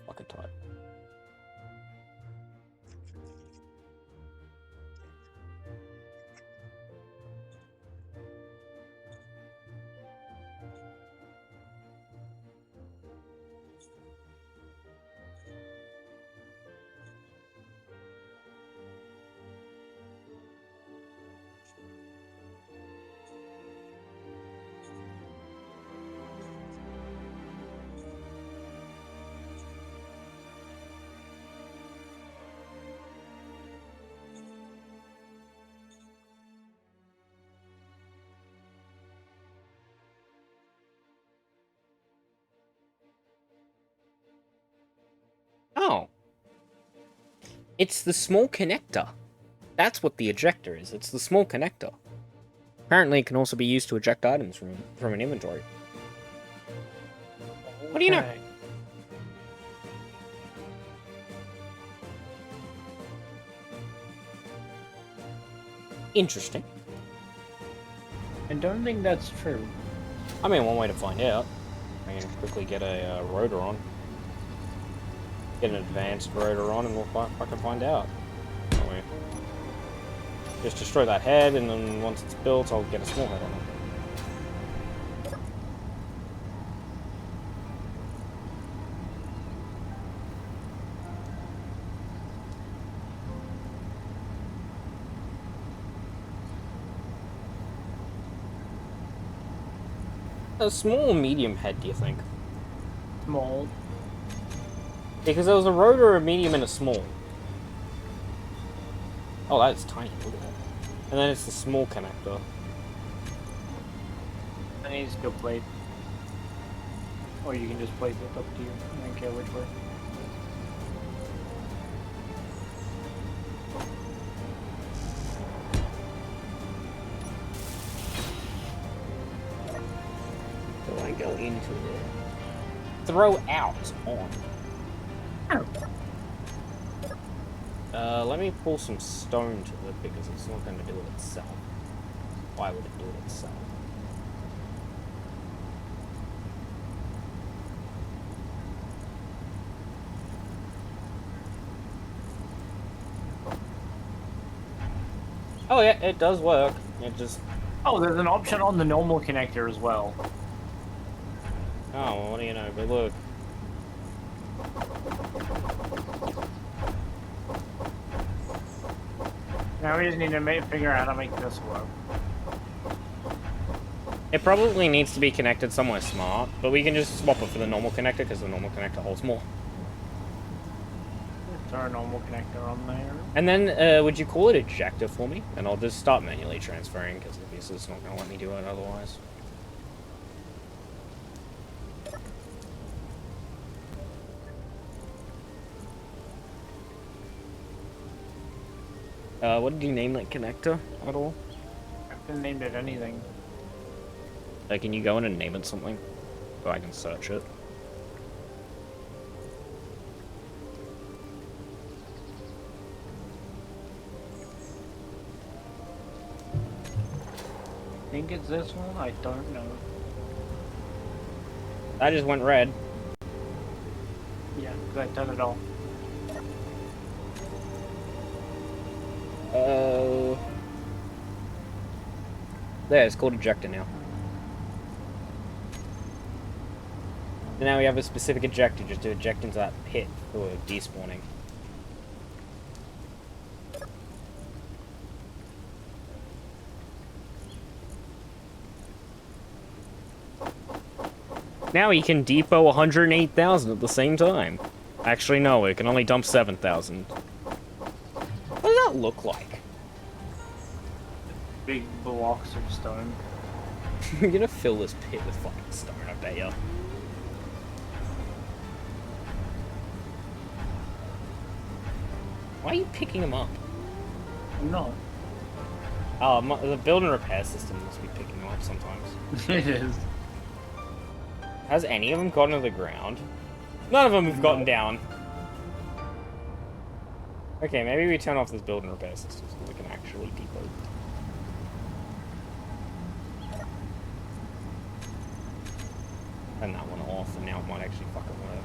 Fucking tight. Oh. It's the small connector. That's what the ejector is. It's the small connector. Apparently it can also be used to eject items from an inventory. What do you know? Okay. Interesting. I don't think that's true. I mean, one way to find out. I can quickly get a rotor on. Get an advanced rotor on and I can find out. Just destroy that head, and then once it's built, I'll get a small head on it. A small or medium head, do you think? Small. Because there was a rotor, a medium, and a small. Oh, that is tiny. Look at that. And then it's the small connector. I need to go plate. Or you can just place it up to you. I don't care which way. So I go into it. Throw out on. Let me pull some stone to it because it's not going to do it itself. Why would it do it itself? Oh yeah, it does work. It just... Oh, there's an option on the normal connector as well. Oh, well, what do you know? But look. Now we just need to figure out how to make this work. It probably needs to be connected somewhere smart, but we can just swap it for the normal connector because the normal connector holds more. Throw a normal connector on there. And then, would you call it ejector for me? And I'll just start manually transferring because obviously it's not going to let me do it otherwise. What did you name that connector at all? I haven't named it anything. Can you go in and name it something? So I can search it. think it's this one. I don't know. That just went red. Yeah, because I turned it off. There, it's called ejector now. So now we have a specific ejector just to eject into that pit for despawning. Now he can depot 108,000 at the same time. Actually, no, it can only dump 7,000. What does that look like? Big blocks of stone. We're gonna fill this pit with fucking stone, I bet ya. Why are you picking them up? I'm not. Oh, the build and repair system must be picking them up sometimes. It is. Has any of them gotten to the ground? None of them have gotten down. Okay, maybe we turn off this build and repair system so we can actually depot. Turn that one off, and now it might actually fucking work.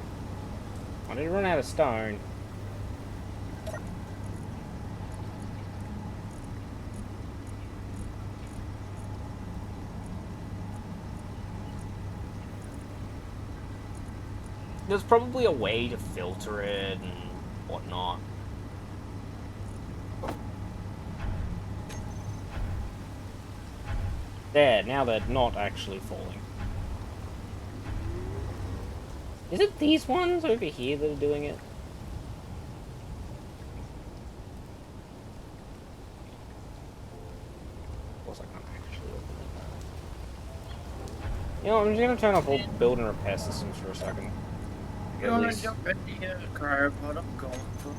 I need to run out of stone. There's probably a way to filter it and whatnot. There, now they're not actually falling. Is it these ones over here that are doing it? Of course I can't actually open it. You know, I'm just gonna turn off all build and repair systems for a second. You wanna jump in the cryopod? I'm going for.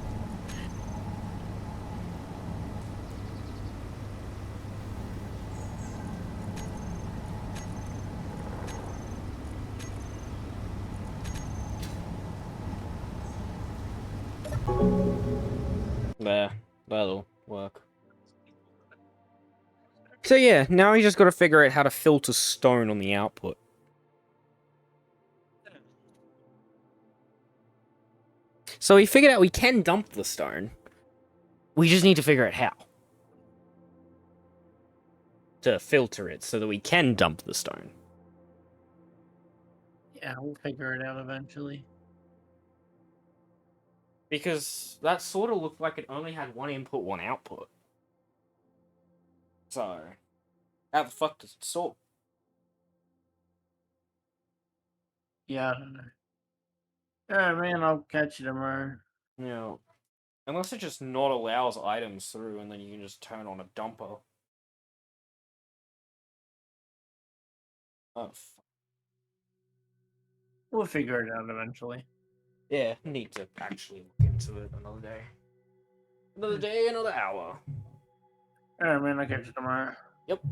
There, that'll work. So yeah, now we just gotta figure out how to filter stone on the output. So we figured out we can dump the stone. We just need to figure out how. To filter it so that we can dump the stone. Yeah, we'll figure it out eventually. Because that sort of looked like it only had one input, one output. So, how the fuck does it sort? Yeah, I don't know. Alright, man, I'll catch you tomorrow. Yeah. Unless it just not allows items through and then you can just turn on a dumper. Oh, fuck. We'll figure it out eventually. Yeah, need to actually look into it another day. Another day, another hour. Alright, man, I'll catch you tomorrow. Yep.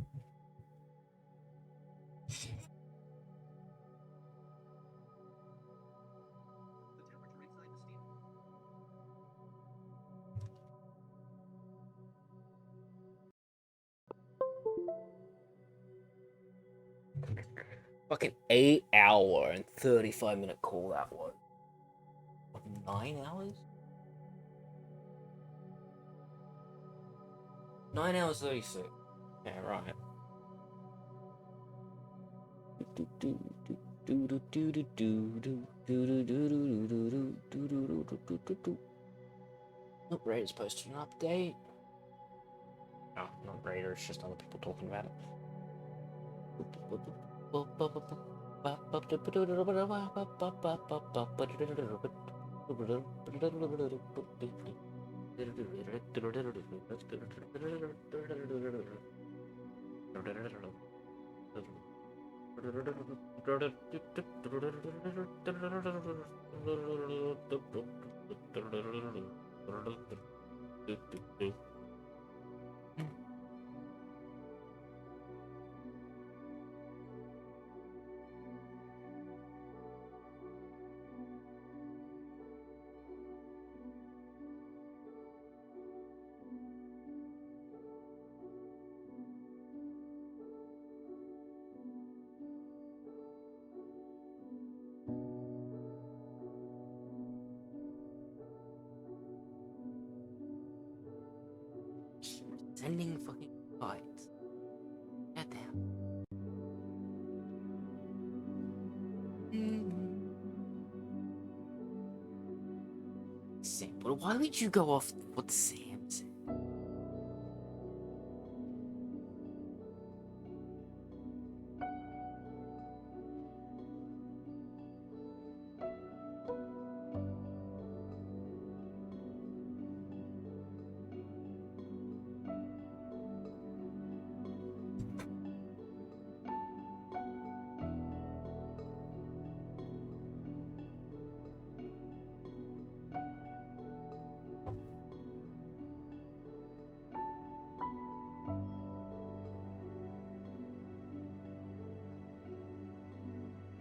Fucking 8-hour and 35-minute call that was. 9 hours? 9 hours 36. Yeah, right. Nope, Raider's posted an update. No, not Raider, it's just other people talking about it. Sending fucking fights. Get down. Sam, but why would you go off what Sam said?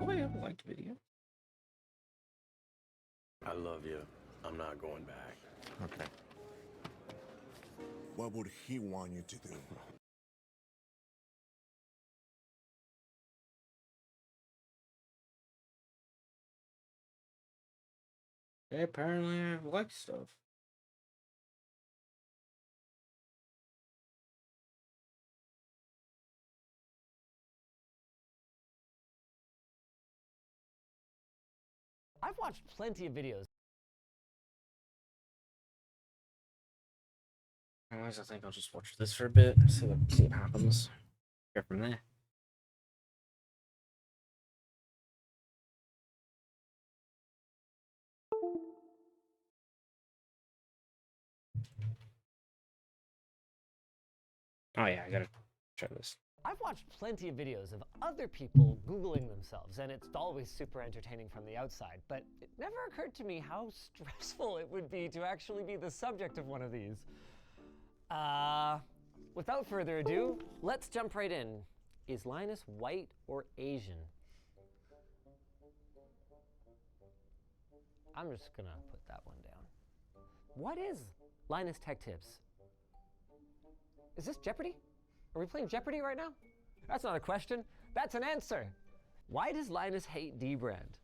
Oh, I liked video. I love you. I'm not going back. Okay. What would he want you to do? Yeah, apparently I like stuff. I've watched plenty of videos. Anyways, I think I'll just watch this for a bit, see what happens. Go from there. Oh yeah, I gotta try this. I've watched plenty of videos of other people Googling themselves, and it's always super entertaining from the outside, but it never occurred to me how stressful it would be to actually be the subject of one of these. Without further ado, let's jump right in. Is Linus white or Asian? I'm just gonna put that one down. What is Linus Tech Tips? Is this Jeopardy? Are we playing Jeopardy right now? That's not a question, that's an answer. Why does Linus hate dbrand?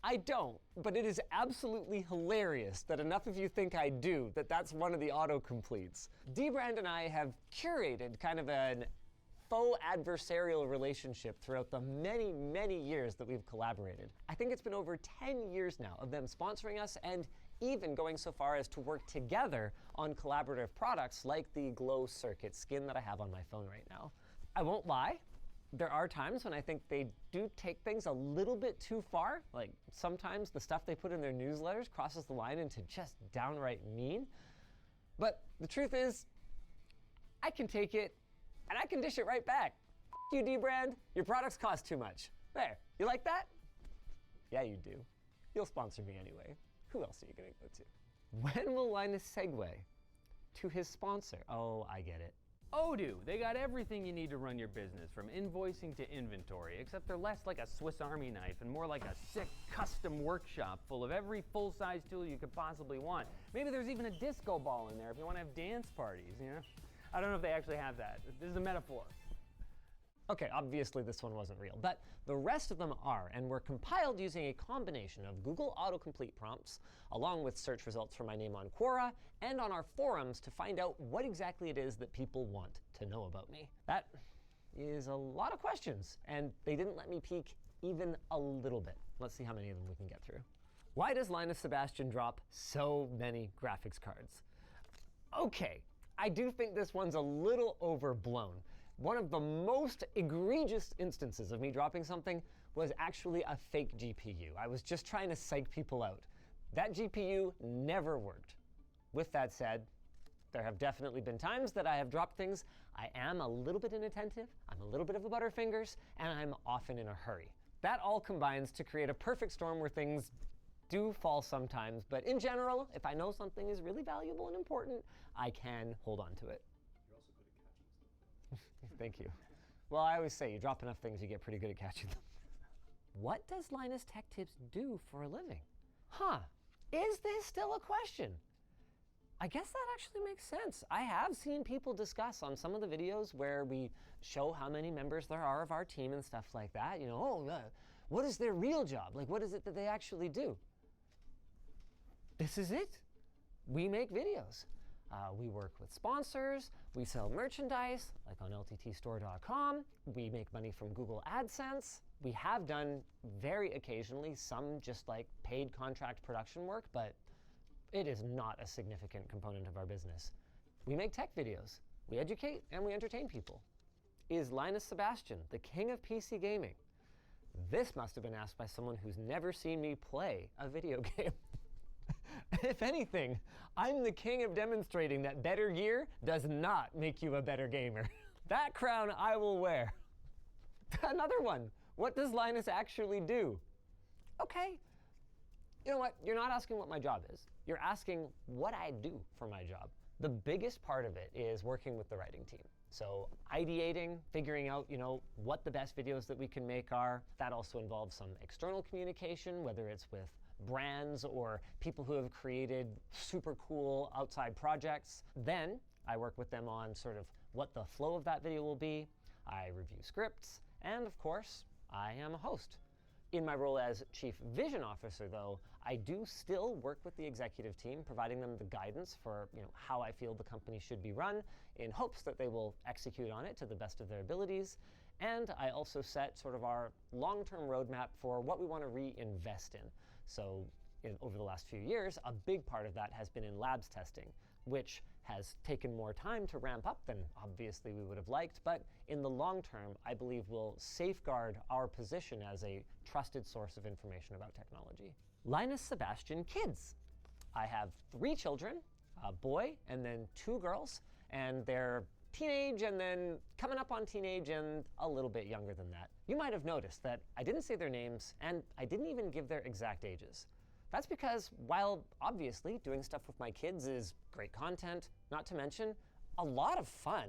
I don't, but it is absolutely hilarious that enough of you think I do, that's one of the autocompletes. dbrand and I have curated kind of an faux adversarial relationship throughout the many, many years that we've collaborated. I think it's been over 10 years now of them sponsoring us and even going so far as to work together on collaborative products like the Glow Circuit skin that I have on my phone right now. I won't lie, there are times when I think they do take things a little bit too far. Like sometimes the stuff they put in their newsletters crosses the line into just downright mean. But the truth is, I can take it and I can dish it right back. F you, dbrand, your products cost too much. There, you like that? Yeah, you do. You'll sponsor me anyway. Who else are you gonna go to? When will Linus segue to his sponsor? Oh, I get it. Odoo, they got everything you need to run your business, from invoicing to inventory, except they're less like a Swiss Army knife and more like a sick custom workshop full of every full-size tool you could possibly want. Maybe there's even a disco ball in there if you want to have dance parties, you know? I don't know if they actually have that. This is a metaphor. Okay, obviously this one wasn't real, but the rest of them are, and were compiled using a combination of Google autocomplete prompts, along with search results for my name on Quora, and on our forums to find out what exactly it is that people want to know about me. That is a lot of questions, and they didn't let me peek even a little bit. Let's see how many of them we can get through. Why does Linus Sebastian drop so many graphics cards? Okay, I do think this one's a little overblown. One of the most egregious instances of me dropping something was actually a fake GPU. I was just trying to psych people out. That GPU never worked. With that said, there have definitely been times that I have dropped things. I am a little bit inattentive, I'm a little bit of a butterfingers, and I'm often in a hurry. That all combines to create a perfect storm where things do fall sometimes, but in general, if I know something is really valuable and important, I can hold on to it. Thank you. Well, I always say you drop enough things, you get pretty good at catching them. What does Linus Tech Tips do for a living? Huh, is this still a question? I guess that actually makes sense. I have seen people discuss on some of the videos where we show how many members there are of our team and stuff like that. You know, what is their real job? Like, what is it that they actually do? This is it. We make videos. We work with sponsors, we sell merchandise, like on lttstore.com. We make money from Google AdSense. We have done very occasionally some just like paid contract production work, but it is not a significant component of our business. We make tech videos, we educate, and we entertain people. Is Linus Sebastian the king of PC gaming? This must have been asked by someone who's never seen me play a video game. If anything, I'm the king of demonstrating that better gear does not make you a better gamer. That crown I will wear. Another one. What does Linus actually do? Okay. You know what? You're not asking what my job is. You're asking what I do for my job. The biggest part of it is working with the writing team. So ideating, figuring out, what the best videos that we can make are. That also involves some external communication, whether it's with brands or people who have created super cool outside projects. Then I work with them on sort of what the flow of that video will be. I review scripts, and of course, I am a host. In my role as Chief Vision Officer, though, I do still work with the executive team, providing them the guidance for how I feel the company should be run, in hopes that they will execute on it to the best of their abilities. And I also set sort of our long-term roadmap for what we want to reinvest in. So over the last few years, a big part of that has been in labs testing, which has taken more time to ramp up than obviously we would have liked, but in the long term, I believe will safeguard our position as a trusted source of information about technology. Linus Sebastian kids. I have 3 children, a boy and then 2 girls, and they're teenage and then coming up on teenage and a little bit younger than that. You might have noticed that I didn't say their names and I didn't even give their exact ages. That's because while obviously doing stuff with my kids is great content, not to mention a lot of fun,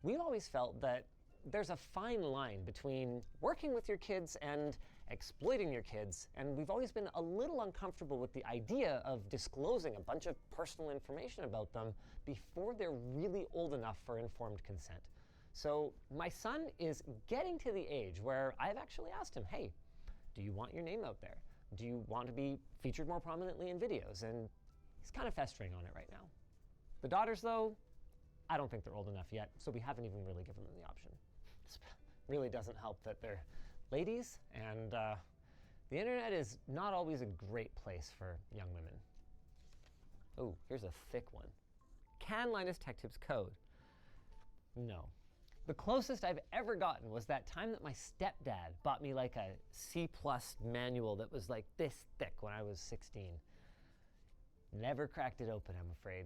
we've always felt that there's a fine line between working with your kids and exploiting your kids, and we've always been a little uncomfortable with the idea of disclosing a bunch of personal information about them before they're really old enough for informed consent. So my son is getting to the age where I've actually asked him, hey, do you want your name out there? Do you want to be featured more prominently in videos? And he's kind of festering on it right now. The daughters, though, I don't think they're old enough yet, so we haven't even really given them the option. This really doesn't help that they're ladies, and the internet is not always a great place for young women. Oh, here's a thick one. Can Linus Tech Tips code? No. The closest I've ever gotten was that time that my stepdad bought me like a C+ manual that was like this thick when I was 16. Never cracked it open, I'm afraid.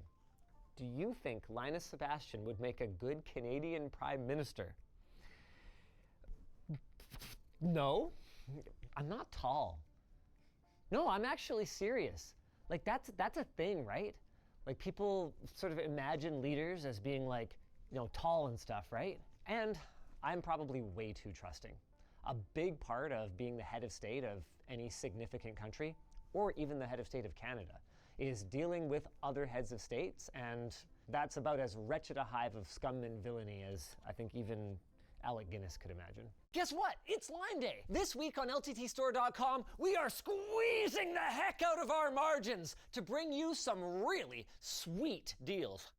Do you think Linus Sebastian would make a good Canadian Prime Minister? No, I'm not tall. No, I'm actually serious. Like that's a thing, right? Like people sort of imagine leaders as being like, tall and stuff, right? And I'm probably way too trusting. A big part of being the head of state of any significant country, or even the head of state of Canada, is dealing with other heads of states, and that's about as wretched a hive of scum and villainy as I think even Alec Guinness could imagine. Guess what? It's Line Day! This week on LTTstore.com, we are squeezing the heck out of our margins to bring you some really sweet deals.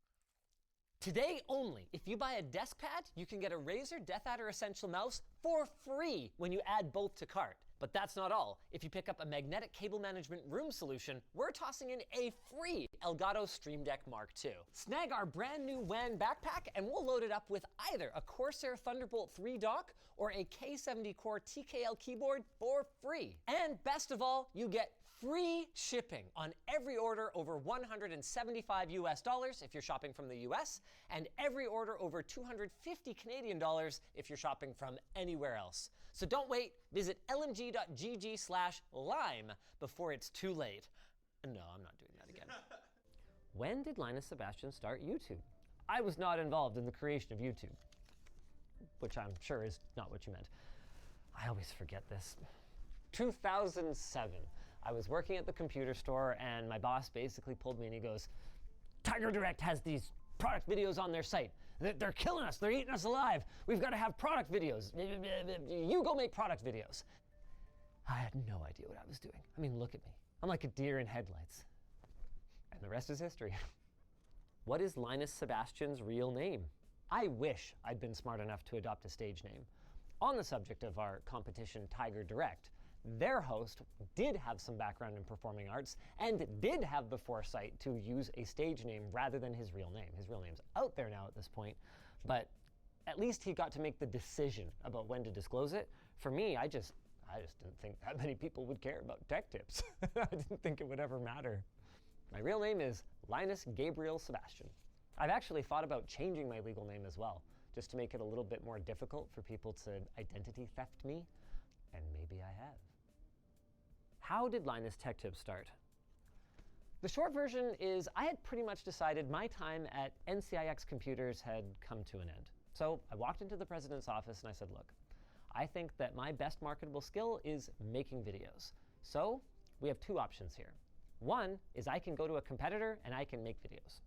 Today only, if you buy a desk pad, you can get a Razer DeathAdder Essential Mouse for free when you add both to cart. But that's not all. If you pick up a magnetic cable management room solution, we're tossing in a free Elgato Stream Deck Mark II. Snag our brand new WAN backpack and we'll load it up with either a Corsair Thunderbolt 3 dock or a K70 Core TKL keyboard for free. And best of all, you get free shipping on every order over $175 US if you're shopping from the US, and every order over 250 Canadian dollars if you're shopping from anywhere else. So don't wait, visit lmg.gg/lime before it's too late. No, I'm not doing that again. When did Linus Sebastian start YouTube? I was not involved in the creation of YouTube, which I'm sure is not what you meant. I always forget this. 2007. I was working at the computer store and my boss basically pulled me and he goes, Tiger Direct has these product videos on their site. They're killing us. They're eating us alive. We've got to have product videos. You go make product videos. I had no idea what I was doing. I mean, look at me. I'm like a deer in headlights. And the rest is history. What is Linus Sebastian's real name? I wish I'd been smart enough to adopt a stage name. On the subject of our competition Tiger Direct, their host did have some background in performing arts and did have the foresight to use a stage name rather than his real name. His real name's out there now at this point, but at least he got to make the decision about when to disclose it. For me, I just didn't think that many people would care about tech tips. I didn't think it would ever matter. My real name is Linus Gabriel Sebastian. I've actually thought about changing my legal name as well, just to make it a little bit more difficult for people to identity theft me, and maybe I have. How did Linus Tech Tips start? The short version is I had pretty much decided my time at NCIX Computers had come to an end. So I walked into the president's office and I said, look, I think that my best marketable skill is making videos. So we have two options here. One is I can go to a competitor and I can make videos.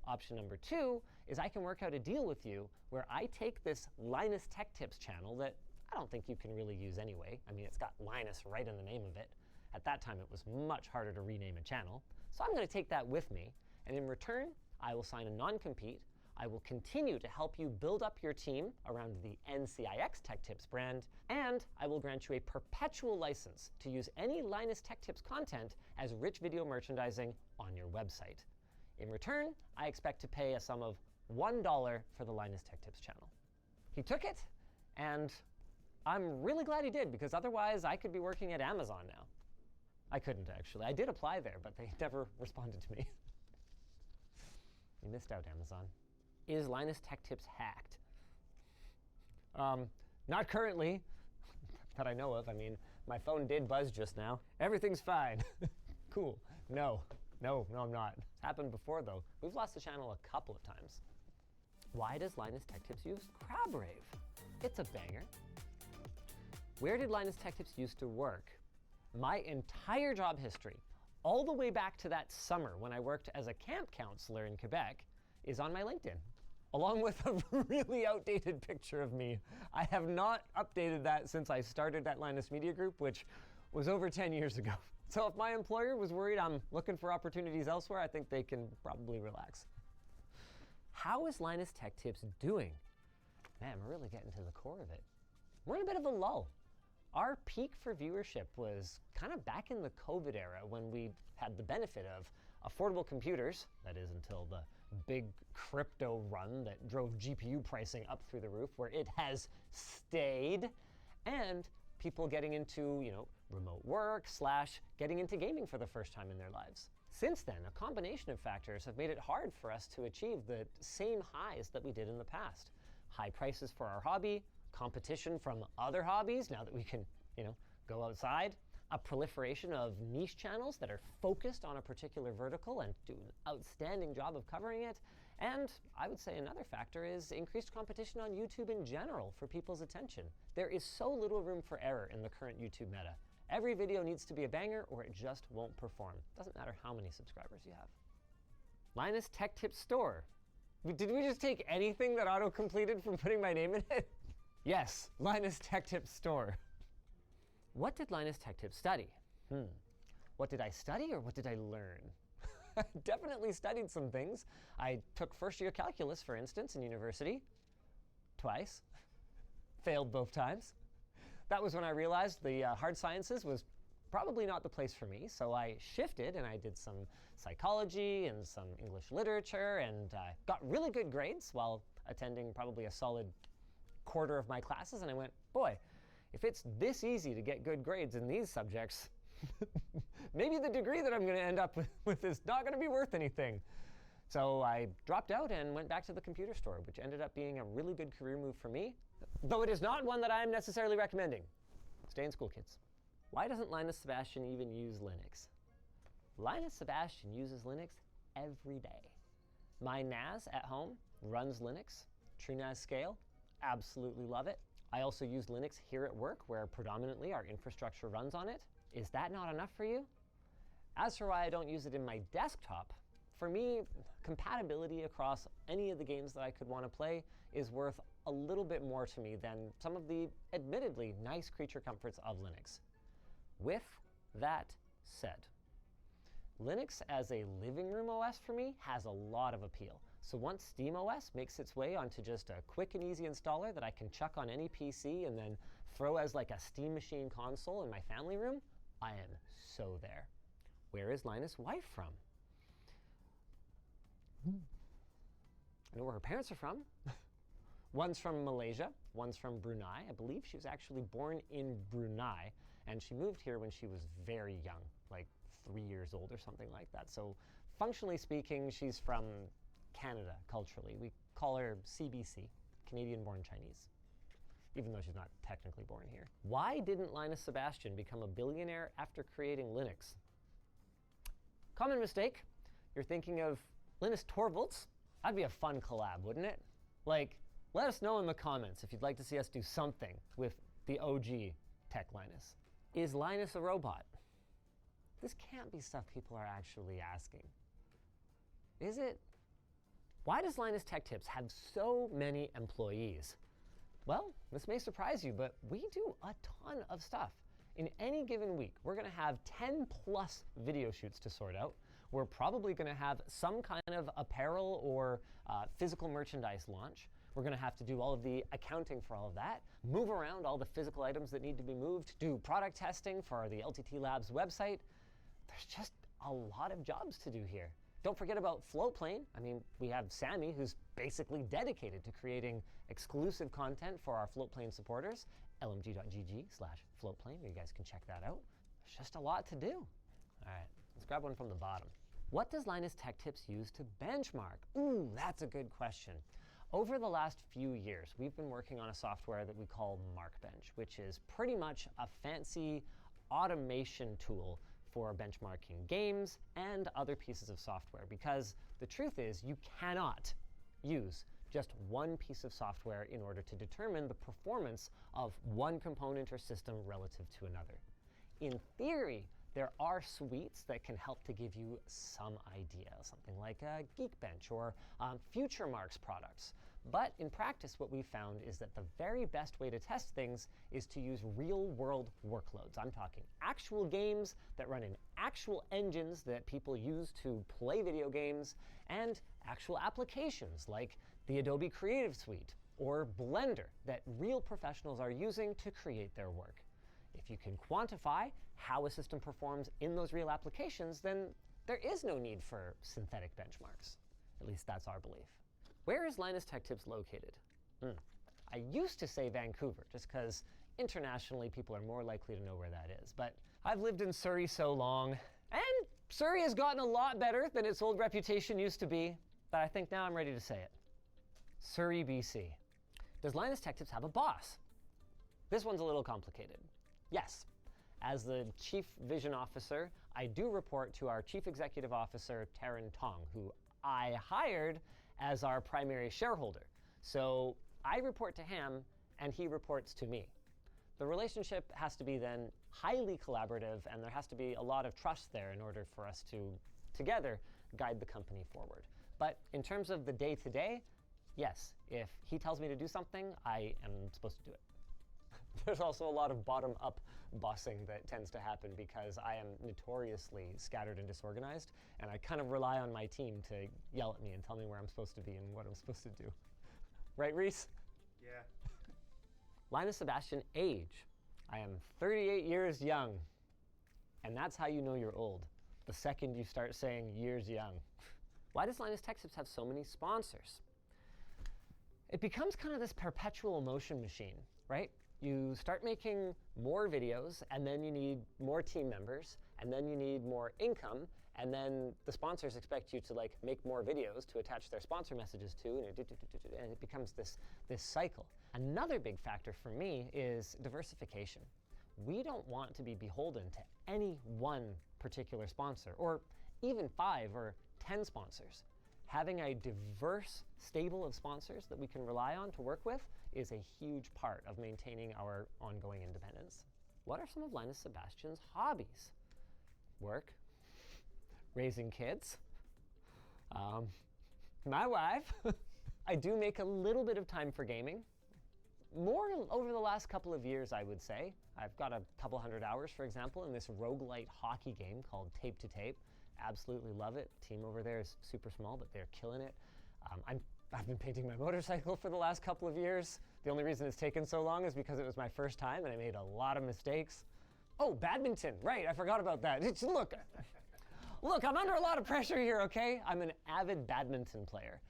Option number two is I can work out a deal with you where I take this Linus Tech Tips channel that I don't think you can really use anyway. I mean, it's got Linus right in the name of it. At that time, it was much harder to rename a channel. So I'm going to take that with me. And in return, I will sign a non-compete. I will continue to help you build up your team around the NCIX Tech Tips brand. And I will grant you a perpetual license to use any Linus Tech Tips content as rich video merchandising on your website. In return, I expect to pay a sum of $1 for the Linus Tech Tips channel. He took it, and I'm really glad he did, because otherwise I could be working at Amazon now. I couldn't, actually. I did apply there, but they never responded to me. You missed out, Amazon. Is Linus Tech Tips hacked? Not currently, that I know of. I mean, my phone did buzz just now. Everything's fine. Cool. No, I'm not. It's happened before, though. We've lost the channel a couple of times. Why does Linus Tech Tips use Crabrave? It's a banger. Where did Linus Tech Tips used to work? My entire job history, all the way back to that summer when I worked as a camp counselor in Quebec, is on my LinkedIn, along with a really outdated picture of me. I have not updated that since I started at Linus Media Group, which was over 10 years ago. So if my employer was worried I'm looking for opportunities elsewhere, I think they can probably relax. How is Linus Tech Tips doing? Man, we're really getting to the core of it. We're in a bit of a lull. Our peak for viewership was kind of back in the COVID era when we had the benefit of affordable computers, that is until the big crypto run that drove GPU pricing up through the roof, where it has stayed, and people getting into, remote work / getting into gaming for the first time in their lives. Since then, a combination of factors have made it hard for us to achieve the same highs that we did in the past. High prices for our hobby, competition from other hobbies now that we can, go outside, a proliferation of niche channels that are focused on a particular vertical and do an outstanding job of covering it, and I would say another factor is increased competition on YouTube in general for people's attention. There is so little room for error in the current YouTube meta. Every video needs to be a banger or it just won't perform. Doesn't matter how many subscribers you have. Linus Tech Tips Store. Did we just take anything that auto-completed from putting my name in it? Yes, Linus Tech Tips Store. What did Linus Tech Tips study? What did I study or what did I learn? I definitely studied some things. I took first year calculus, for instance, in university. Twice. Failed both times. That was when I realized the hard sciences was probably not the place for me, so I shifted and I did some psychology and some English literature and got really good grades while attending probably a solid quarter of my classes, and I went, boy, if it's this easy to get good grades in these subjects, maybe the degree that I'm going to end up with is not going to be worth anything. So I dropped out and went back to the computer store, which ended up being a really good career move for me, though it is not one that I'm necessarily recommending. Stay in school, kids. Why doesn't Linus Sebastian even use Linux? Linus Sebastian uses Linux every day. My NAS at home runs Linux, TrueNAS Scale, absolutely love it. I also use Linux here at work, where predominantly our infrastructure runs on it. Is that not enough for you? As for why I don't use it in my desktop, for me, compatibility across any of the games that I could want to play is worth a little bit more to me than some of the admittedly nice creature comforts of Linux. With that said, Linux as a living room OS for me has a lot of appeal. So once SteamOS makes its way onto just a quick and easy installer that I can chuck on any PC and then throw as like a Steam Machine console in my family room, I am so there. Where is Linus' wife from? I know where her parents are from. One's from Malaysia, one's from Brunei. I believe she was actually born in Brunei, and she moved here when she was very young, like 3 years old or something like that. So functionally speaking, she's from Canada culturally. We call her CBC, Canadian-born Chinese, even though she's not technically born here. Why didn't Linus Sebastian become a billionaire after creating Linux? Common mistake. You're thinking of Linus Torvalds. That'd be a fun collab, wouldn't it? Like, let us know in the comments if you'd like to see us do something with the OG Tech Linus. Is Linus a robot? This can't be stuff people are actually asking. Is it? Why does Linus Tech Tips have so many employees? Well, this may surprise you, but we do a ton of stuff. In any given week, we're going to have 10 plus video shoots to sort out. We're probably going to have some kind of apparel or physical merchandise launch. We're going to have to do all of the accounting for all of that, move around all the physical items that need to be moved, do product testing for the LTT Labs website. There's just a lot of jobs to do here. Don't forget about Floatplane. I mean, we have Sammy, who's basically dedicated to creating exclusive content for our Floatplane supporters. lmg.gg/floatplane, you guys can check that out. There's just a lot to do. All right, let's grab one from the bottom. What does Linus Tech Tips use to benchmark? Ooh, that's a good question. Over the last few years, we've been working on a software that we call Markbench, which is pretty much a fancy automation tool for benchmarking games and other pieces of software, because the truth is you cannot use just one piece of software in order to determine the performance of one component or system relative to another. In theory, there are suites that can help to give you some idea, something like Geekbench or FutureMarks products. But in practice, what we found is that the very best way to test things is to use real-world workloads. I'm talking actual games that run in actual engines that people use to play video games, and actual applications like the Adobe Creative Suite or Blender that real professionals are using to create their work. If you can quantify how a system performs in those real applications, then there is no need for synthetic benchmarks. At least that's our belief. Where is Linus Tech Tips located? I used to say Vancouver, just because internationally people are more likely to know where that is. But I've lived in Surrey so long, and Surrey has gotten a lot better than its old reputation used to be, that I think now I'm ready to say it. Surrey, BC. Does Linus Tech Tips have a boss? This one's a little complicated. Yes. As the Chief Vision Officer, I do report to our Chief Executive Officer, Taryn Tong, who I hired as our primary shareholder. So I report to him, and he reports to me. The relationship has to be then highly collaborative, and there has to be a lot of trust there in order for us to, together, guide the company forward. But in terms of the day-to-day, yes, if he tells me to do something, I am supposed to do it. There's also a lot of bottom-up bossing that tends to happen because I am notoriously scattered and disorganized, and I kind of rely on my team to yell at me and tell me where I'm supposed to be and what I'm supposed to do. Right, Reese? Yeah. Linus Sebastian age. I am 38 years young, and that's how you know you're old, the second you start saying years young. Why does Linus Tech Tips have so many sponsors? It becomes kind of this perpetual motion machine, right? You start making more videos, and then you need more team members, and then you need more income, and then the sponsors expect you to like make more videos to attach their sponsor messages to, and it becomes this cycle. Another big factor for me is diversification. We don't want to be beholden to any one particular sponsor, or even 5 or 10 sponsors. Having a diverse stable of sponsors that we can rely on to work with is a huge part of maintaining our ongoing independence. What are some of Linus Sebastian's hobbies? Work, raising kids, my wife. I do make a little bit of time for gaming. More over the last couple of years, I would say. I've got a couple hundred hours, for example, in this roguelite hockey game called Tape to Tape, absolutely love it. Team over there is super small, but they're killing it. I've been painting my motorcycle for the last couple of years. The only reason it's taken so long is because it was my first time and I made a lot of mistakes. Oh, badminton, right, I forgot about that. Look, I'm under a lot of pressure here, okay? I'm an avid badminton player,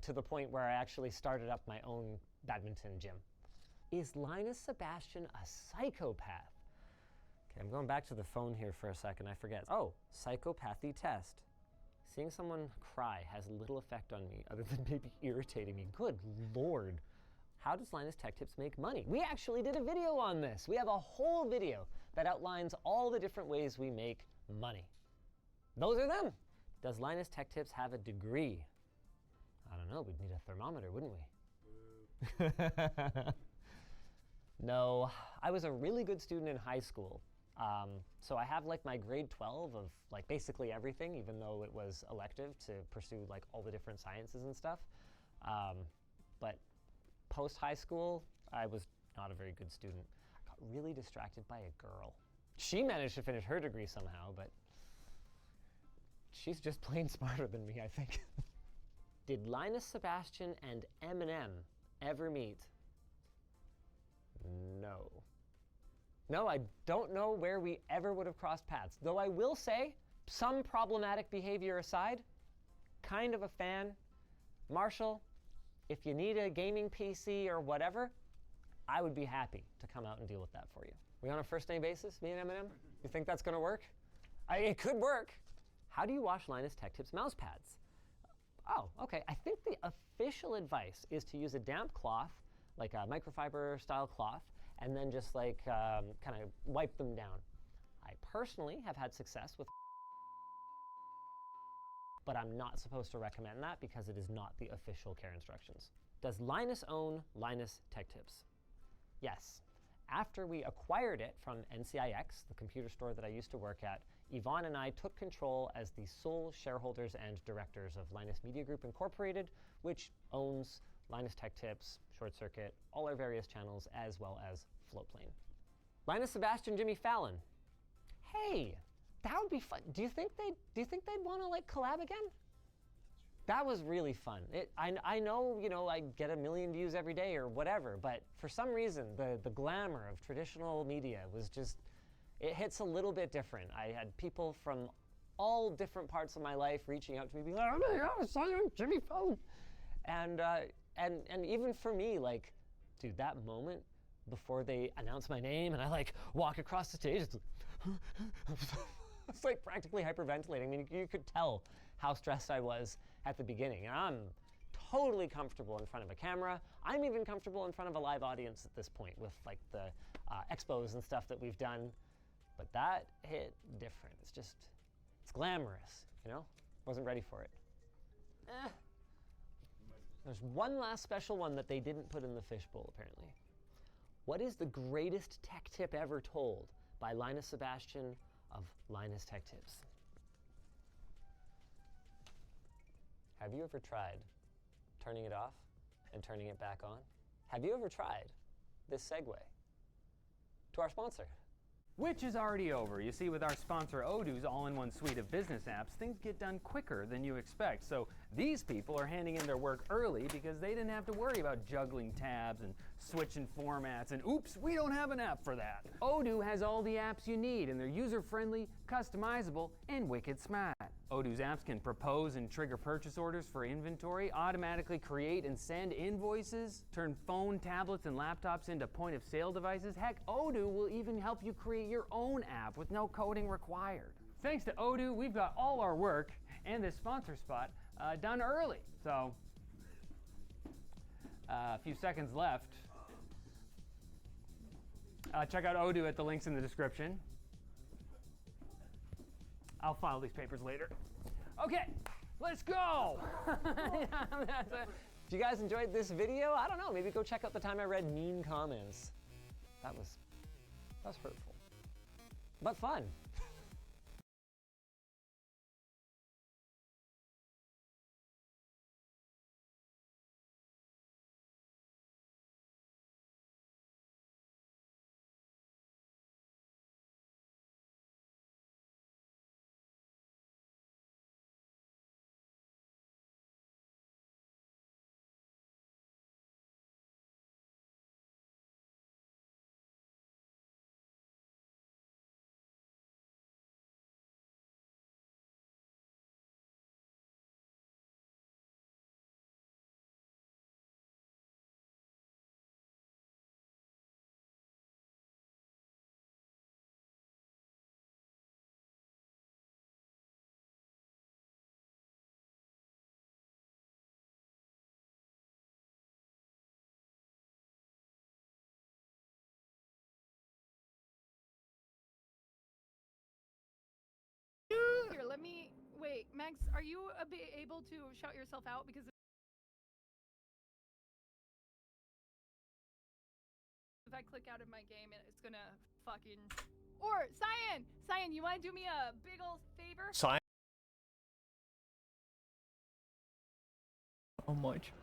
to the point where I actually started up my own badminton gym. Is Linus Sebastian a psychopath? Okay, I'm going back to the phone here for a second, I forget. Oh, psychopathy test. Seeing someone cry has little effect on me other than maybe irritating me. Good Lord. How does Linus Tech Tips make money? We actually did a video on this. We have a whole video that outlines all the different ways we make money. Those are them. Does Linus Tech Tips have a degree? I don't know, we'd need a thermometer, wouldn't we? No, I was a really good student in high school. So I have like my grade 12 of like basically everything, even though it was elective to pursue like all the different sciences and stuff. But post high school, I was not a very good student. I got really distracted by a girl. She managed to finish her degree somehow, but she's just plain smarter than me, I think. Did Linus Sebastian and Eminem ever meet? No. No, I don't know where we ever would have crossed paths. Though I will say, some problematic behavior aside, kind of a fan. Marshall, if you need a gaming PC or whatever, I would be happy to come out and deal with that for you. We on a first name basis, me and Eminem? You think that's gonna work? It could work. How do you wash Linus Tech Tips mouse pads? Oh, okay. I think the official advice is to use a damp cloth, like a microfiber style cloth, and then just like kind of wipe them down. I personally have had success with, but I'm not supposed to recommend that because it is not the official care instructions. Does Linus own Linus Tech Tips? Yes. After we acquired it from NCIX, the computer store that I used to work at, Yvonne and I took control as the sole shareholders and directors of Linus Media Group Incorporated, which owns Linus Tech Tips, Short Circuit, all our various channels, as well as Floatplane. Linus Sebastian, Jimmy Fallon. Hey, that would be fun. Do you think they'd want to like collab again? That was really fun. I know, you know, I get 1 million views every day or whatever, but for some reason, the glamour of traditional media was just, it hits a little bit different. I had people from all different parts of my life reaching out to me, being like, oh my God, I saw you on Jimmy Fallon. And even for me, like, dude, that moment before they announce my name and I like walk across the stage, it's like practically hyperventilating. I mean, you could tell how stressed I was at the beginning. And I'm totally comfortable in front of a camera. I'm even comfortable in front of a live audience at this point with like the expos and stuff that we've done. But that hit different. It's just, it's glamorous, you know? Wasn't ready for it. There's one last special one that they didn't put in the fishbowl, apparently. What is the greatest tech tip ever told by Linus Sebastian of Linus Tech Tips? Have you ever tried turning it off and turning it back on? Have you ever tried this segue to our sponsor? Which is already over. You see, with our sponsor Odoo's all-in-one suite of business apps, things get done quicker than you expect. So these people are handing in their work early because they didn't have to worry about juggling tabs and switching formats and oops, we don't have an app for that. Odoo has all the apps you need and they're user-friendly, customizable, and wicked smart. Odoo's apps can propose and trigger purchase orders for inventory, automatically create and send invoices, turn phone, tablets, and laptops into point-of-sale devices. Heck, Odoo will even help you create your own app with no coding required. Thanks to Odoo, we've got all our work and this sponsor spot done early. So, a few seconds left. Check out Odoo at the links in the description. I'll file these papers later. Okay, let's go! If you guys enjoyed this video, I don't know, maybe go check out the time I read mean comments. That was hurtful, but fun. Wait, Max, are you able to shout yourself out? Because if I click out of my game, it's gonna fucking. Or Cyan, you wanna do me a big ol' favor? Cyan. How much?